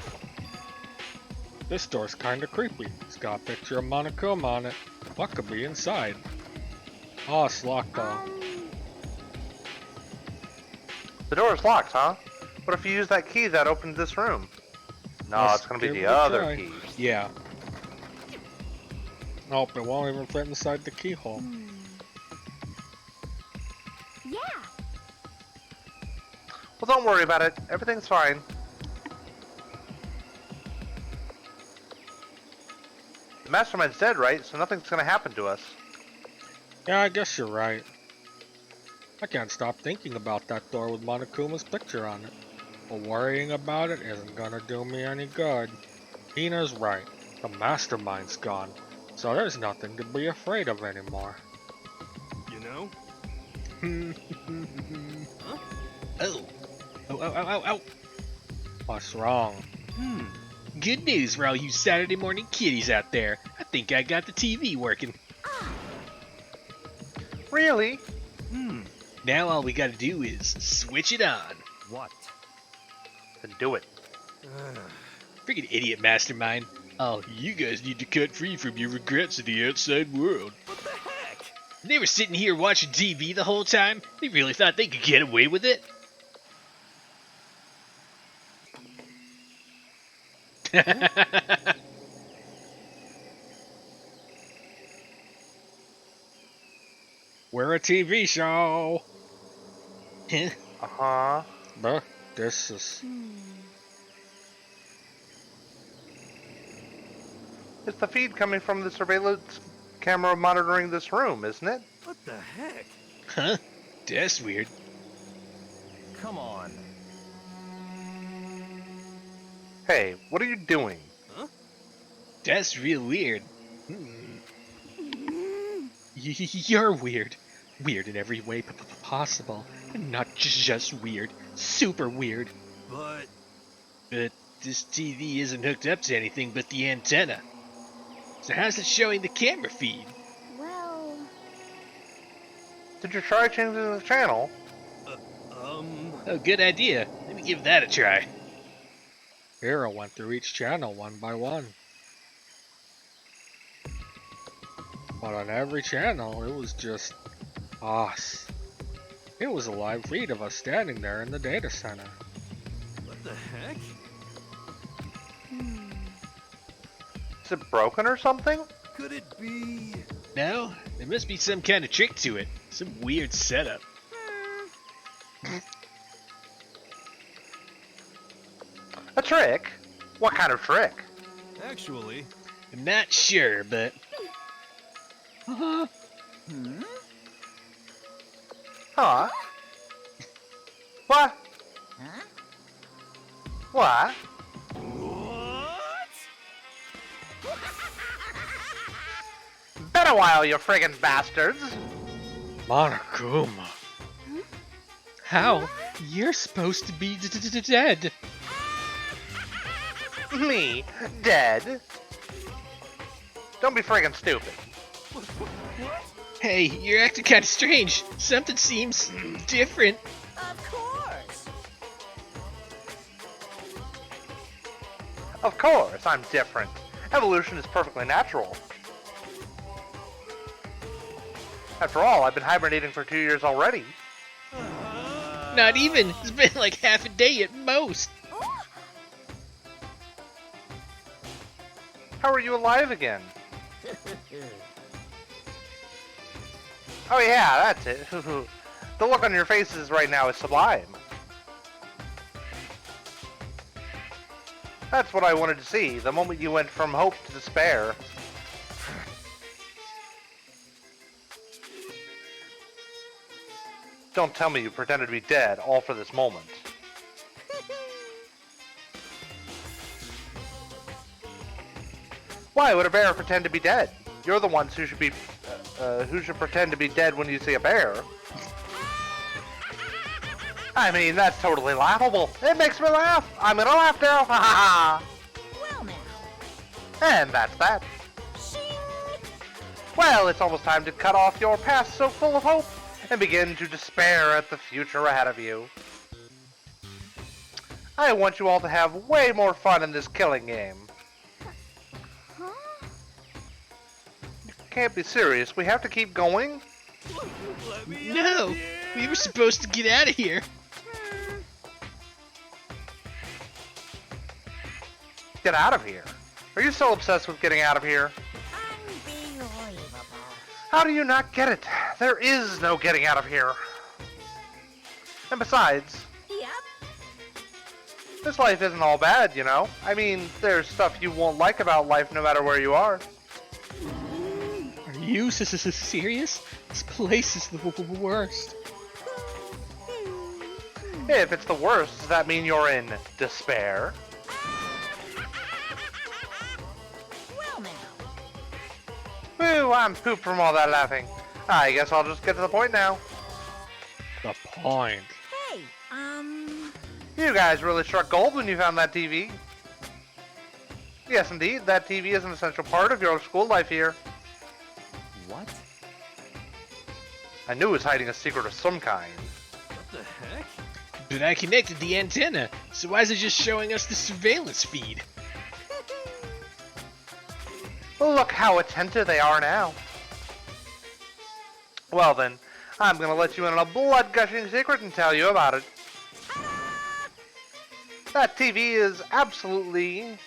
S12: This door's kinda creepy. It's got a picture of Monokuma on it. What could be inside? Oh, it's locked though.
S1: The door is locked, huh? What if you use that key that opened this room? No,
S12: Let's
S1: it's gonna be
S12: give
S1: the
S12: it a
S1: other
S12: try.
S1: key.
S2: Yeah.
S12: Nope, it won't even fit inside the keyhole.
S4: Yeah.
S1: don't worry about it. Everything's fine. The mastermind's dead, right? So nothing's gonna happen to us.
S12: Yeah, I guess you're right. I can't stop thinking about that door with Monokuma's picture on it. But worrying about it isn't gonna do me any good. Hina's right. The mastermind's gone. So there's nothing to be afraid of anymore.
S7: You know?
S2: Huh? Oh. Oh.
S12: What's wrong?
S2: Good news for all you Saturday morning kiddies out there. I think I got the TV working.
S1: Really?
S2: Now all we gotta do is switch it on.
S13: What?
S1: Then do it.
S2: Freaking idiot mastermind. Oh, you guys need to cut free from your regrets of the outside world.
S7: What the heck?
S2: They were sitting here watching TV the whole time? They really thought they could get away with it?
S12: We're a TV show.
S1: Uh-huh.
S12: But this is...
S1: It's the feed coming from the surveillance camera monitoring this room, isn't it?
S7: What the heck?
S2: Huh? That's weird.
S13: Come on.
S1: Hey, what are you doing?
S7: Huh?
S2: That's real weird. You're weird. Weird in every way possible. And not just weird. Super weird.
S7: But
S2: this TV isn't hooked up to anything but the antenna. So how's it showing the camera feed?
S4: Well,
S1: Did you try changing the channel?
S2: Oh, good idea. Let me give that a try.
S12: Hero went through each channel one by one. But on every channel, it was just us. It was a live feed of us standing there in the data center.
S7: what the heck?
S1: Is it broken or something?
S7: Could it be?
S2: No, there must be some kind of trick to it. Some weird setup.
S1: A trick? What kind of trick?
S7: Actually,
S2: I'm not sure, but...
S1: Huh? What?
S9: Huh?
S1: What? Been a while, you friggin' bastards!
S12: Monokuma.
S2: How? You're supposed to be dead.
S1: Me? Dead? Don't be friggin' stupid.
S2: Hey, you're acting kind of strange. Something seems different.
S9: Of course.
S1: Of course, I'm different. Evolution is perfectly natural. After all, I've been hibernating for 2 years already.
S2: Not even. It's been like half a day at most.
S1: How are you alive again? Oh yeah, that's it. The look on your faces right now is sublime. That's what I wanted to see, the moment you went from hope to despair. Don't tell me you pretended to be dead, all for this moment. Why would a bear pretend to be dead? You're the ones who should be, who should pretend to be dead when you see a bear. I mean, that's totally laughable. It makes me laugh. I'm gonna laugh now. Ha ha ha.
S9: Well now.
S1: And that's that. Well, it's almost time to cut off your past so full of hope and begin to despair at the future ahead of you. I want you all to have way more fun in this killing game. You can't be serious. We have to keep going?
S2: No, we were supposed to get out of here.
S1: Get out of here. Are you so obsessed with getting out of here?
S9: Unbelievable.
S1: How do you not get it? There is no getting out of here. And besides,
S9: Yep.
S1: This life isn't all bad, you know? I mean, there's stuff you won't like about life no matter where you are.
S12: Are you serious? This place is the worst.
S1: If it's the worst, does that mean you're in despair?
S9: Well now.
S1: Woo, I'm pooped from all that laughing. I guess I'll just get to the point now.
S12: The point.
S9: Hey,
S1: You guys really struck gold when you found that TV. Yes, indeed, that TV is an essential part of your school life here.
S5: What?
S1: I knew it was hiding a secret of some kind.
S5: What the heck?
S12: But I connected the antenna, so why is it just showing us the surveillance feed?
S1: Look how attentive they are now. Well then, I'm gonna let you in on a blood-gushing secret and tell you about it. That TV is absolutely,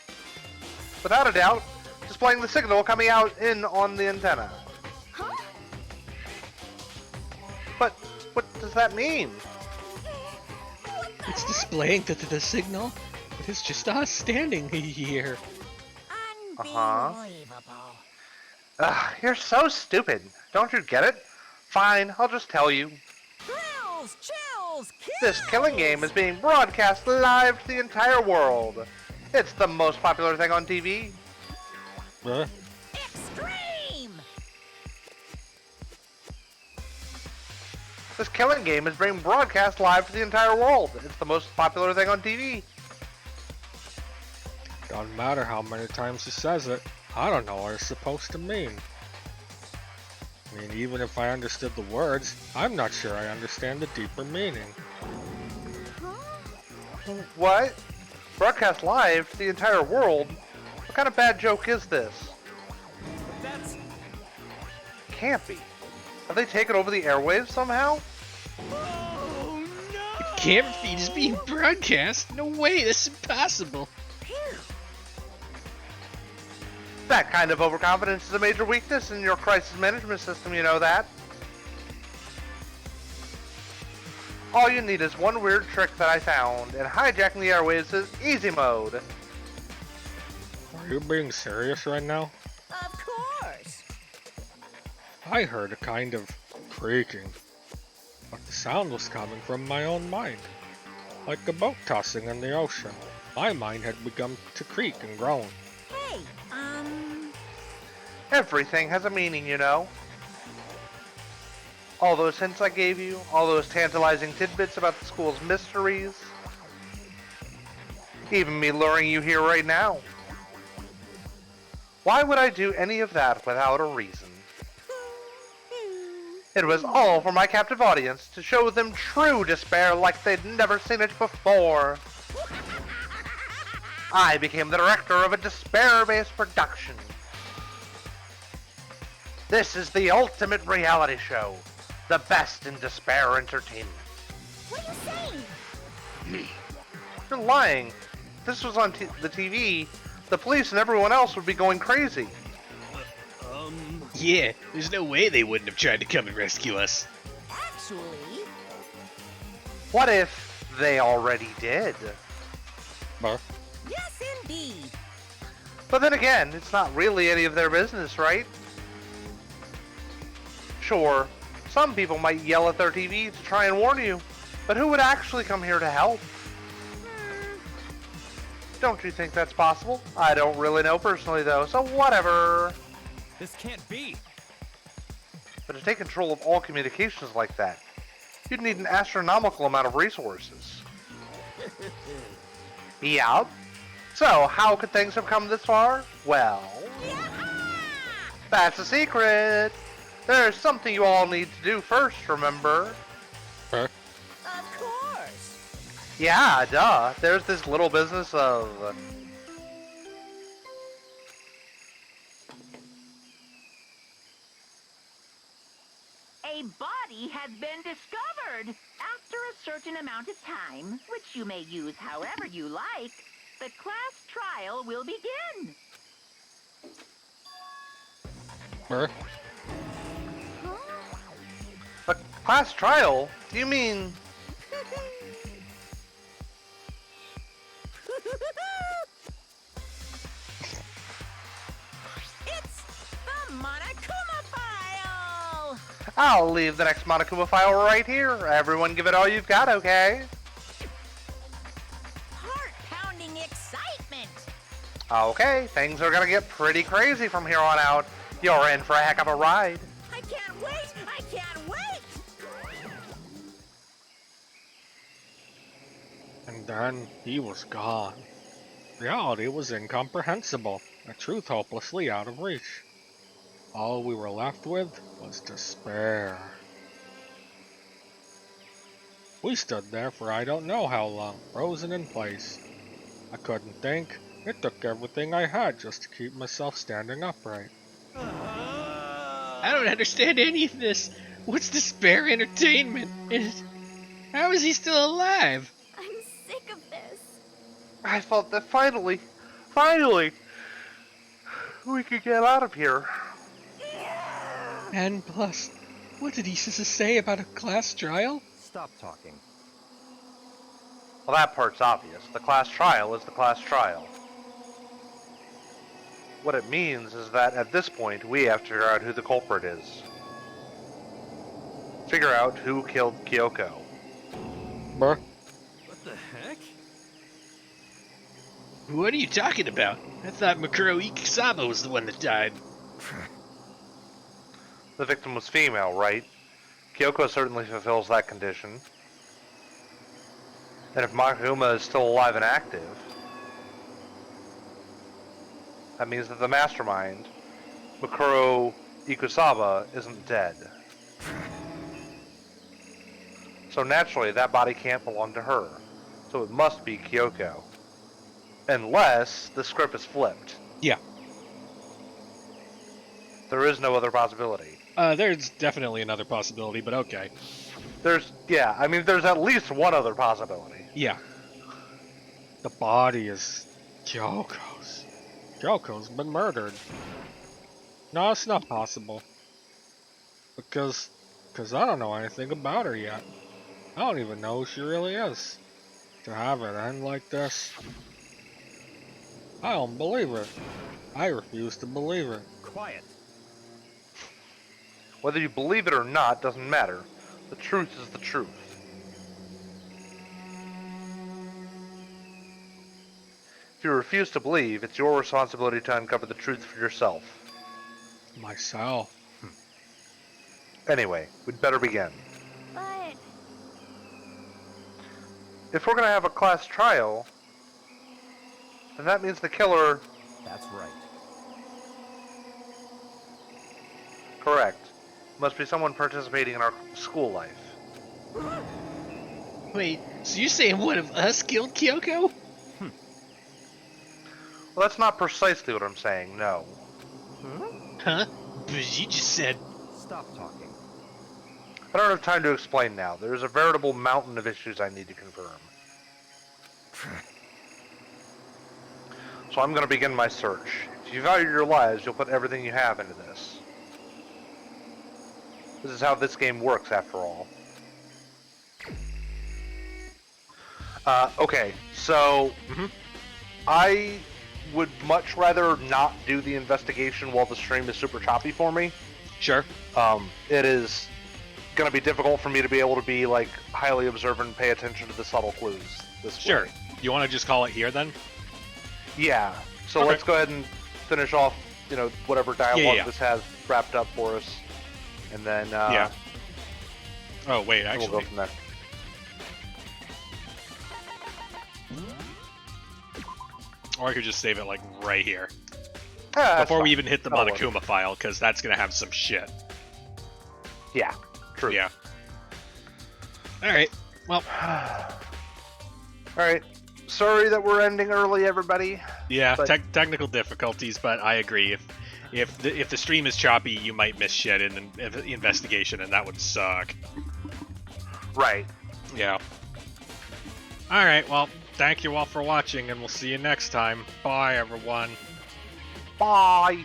S1: without a doubt, displaying the signal coming out in on the antenna.
S8: Huh?
S1: But what does that mean?
S12: It's displaying the signal, but it's just us standing here.
S9: Unbelievable.
S1: Ugh, you're so stupid. Don't you get it? Fine, I'll just tell you.
S9: Thrills, chills, kills.
S1: This killing game is being broadcast live to the entire world. It's the most popular thing on TV.
S12: Huh?
S9: Extreme.
S1: This killing game is being broadcast live to the entire world. It's the most popular thing on TV.
S12: Doesn't matter how many times he says it. I don't know what it's supposed to mean. I mean, even if I understood the words, I'm not sure I understand the deeper meaning.
S1: What? Broadcast live to the entire world? What kind of bad joke is this?
S5: That's...
S1: Can't be. Have they taken over the airwaves somehow?
S5: Oh, no!
S12: The camera feed is being broadcast? No way, that's impossible.
S1: That kind of overconfidence is a major weakness in your crisis management system, you know that? All you need is one weird trick that I found, and hijacking the airwaves is easy mode.
S12: Are you being serious right now?
S9: Of course.
S12: I heard a kind of creaking, but the sound was coming from my own mind. Like a boat tossing in the ocean. My mind had begun to creak and groan.
S9: Hey,
S1: Everything has a meaning, you know. All those hints I gave you, all those tantalizing tidbits about the school's mysteries. Even me luring you here right now. Why would I do any of that without a reason? It was all for my captive audience, to show them true despair like they'd never seen it before. I became the director of a despair-based production. This is the ultimate reality show. The best in despair entertainment.
S8: What are you saying?
S1: You're lying. If this was on the TV, the police and everyone else would be going crazy.
S12: Yeah, there's no way they wouldn't have tried to come and rescue us.
S9: actually,
S1: What if they already did?
S12: Huh?
S9: yes indeed.
S1: But then again, it's not really any of their business, right? Sure, some people might yell at their TV to try and warn you, but who would actually come here to help? Don't you think that's possible? I don't really know personally though, so whatever.
S5: This can't be.
S1: But to take control of all communications like that, you'd need an astronomical amount of resources. Yup. So, how could things have come this far? Well, that's a secret. There's something you all need to do first, remember?
S12: Huh?
S9: Of course.
S1: Yeah, duh. There's this little business of...
S14: A body has been discovered. After a certain amount of time, which you may use however you like, the class trial will begin.
S12: Huh?
S1: A class trial? Do you mean... I'll leave the next Monokuma file right here. Everyone give it all you've got, okay?
S9: Heart-pounding excitement!
S1: Okay, things are gonna get pretty crazy from here on out. You're in for a heck of a ride.
S9: I can't wait! I can't wait!
S12: And then he was gone. Reality was incomprehensible, the truth hopelessly out of reach. All we were left with was despair. We stood there for I don't know how long, frozen in place. I couldn't think. It took everything I had just to keep myself standing upright.
S2: I don't understand any of this. What's despair entertainment? And how is he still alive?
S8: I'm sick of this.
S1: I thought that finally, we could get out of here.
S2: And plus, what did Issa say about a class trial?
S13: Stop talking.
S1: Well, that part's obvious. The class trial is the class trial. What it means is that at this point, we have to figure out who the culprit is. Figure out who killed Kyoko.
S12: Bruh.
S7: What the heck?
S2: What are you talking about? I thought Makuro Ikisaba was the one that died.
S1: The victim was female, right? Kyoko certainly fulfills that condition. And if Monokuma is still alive and active, that means that the mastermind, Makuro Ikusaba, isn't dead. So naturally, that body can't belong to her. So it must be Kyoko. Unless the script is flipped.
S2: Yeah.
S1: There is no other possibility.
S2: There's definitely another possibility, but okay.
S1: There's at least one other possibility.
S2: Yeah.
S12: The body is Kyoko's. Kyoko's been murdered. No, it's not possible. Because I don't know anything about her yet. I don't even know who she really is. To have it end like this, I don't believe it. I refuse to believe it.
S13: Quiet.
S1: Whether you believe it or not doesn't matter. The truth is the truth. If you refuse to believe, it's your responsibility to uncover the truth for yourself.
S12: Myself.
S1: Anyway, we'd better begin.
S8: But
S1: If we're gonna have a class trial, then that means the killer...
S13: That's right.
S1: Correct. Must be someone participating in our school life.
S2: Wait, so you're saying one of us killed Kyoko?
S1: Well, that's not precisely what I'm saying, no.
S2: Huh? But you just said...
S13: Stop talking.
S1: I don't have time to explain now. There's a veritable mountain of issues I need to confirm. So I'm going to begin my search. If you value your lives, you'll put everything you have into this. This is how this game works, after all. Okay, so... I would much rather not do the investigation while the stream is super choppy for me.
S2: Sure.
S1: It is going to be difficult for me to be able to be, like, highly observant and pay attention to the subtle clues this
S2: Sure.
S1: way.
S2: You want to just call it here, then?
S1: Yeah. So
S2: Okay.
S1: let's go ahead and finish off, whatever dialogue
S2: Yeah.
S1: this has wrapped up for us. And then,
S2: Yeah. Oh, wait, actually.
S1: we'll go from there.
S2: Or I could just save it, like, right here.
S1: That's
S2: Before we
S1: fine.
S2: even hit the
S1: That'll work.
S2: Monokuma file, because that's going to have some shit.
S1: Yeah, true.
S2: Yeah. Alright, well...
S1: Alright. Sorry that we're ending early, everybody.
S2: Yeah,
S1: But-
S2: technical difficulties, but I agree. If the stream is choppy, you might miss shit in the investigation, and that would suck.
S1: Right.
S2: Yeah. Alright, well, thank you all for watching, and we'll see you next time. Bye, everyone.
S1: Bye.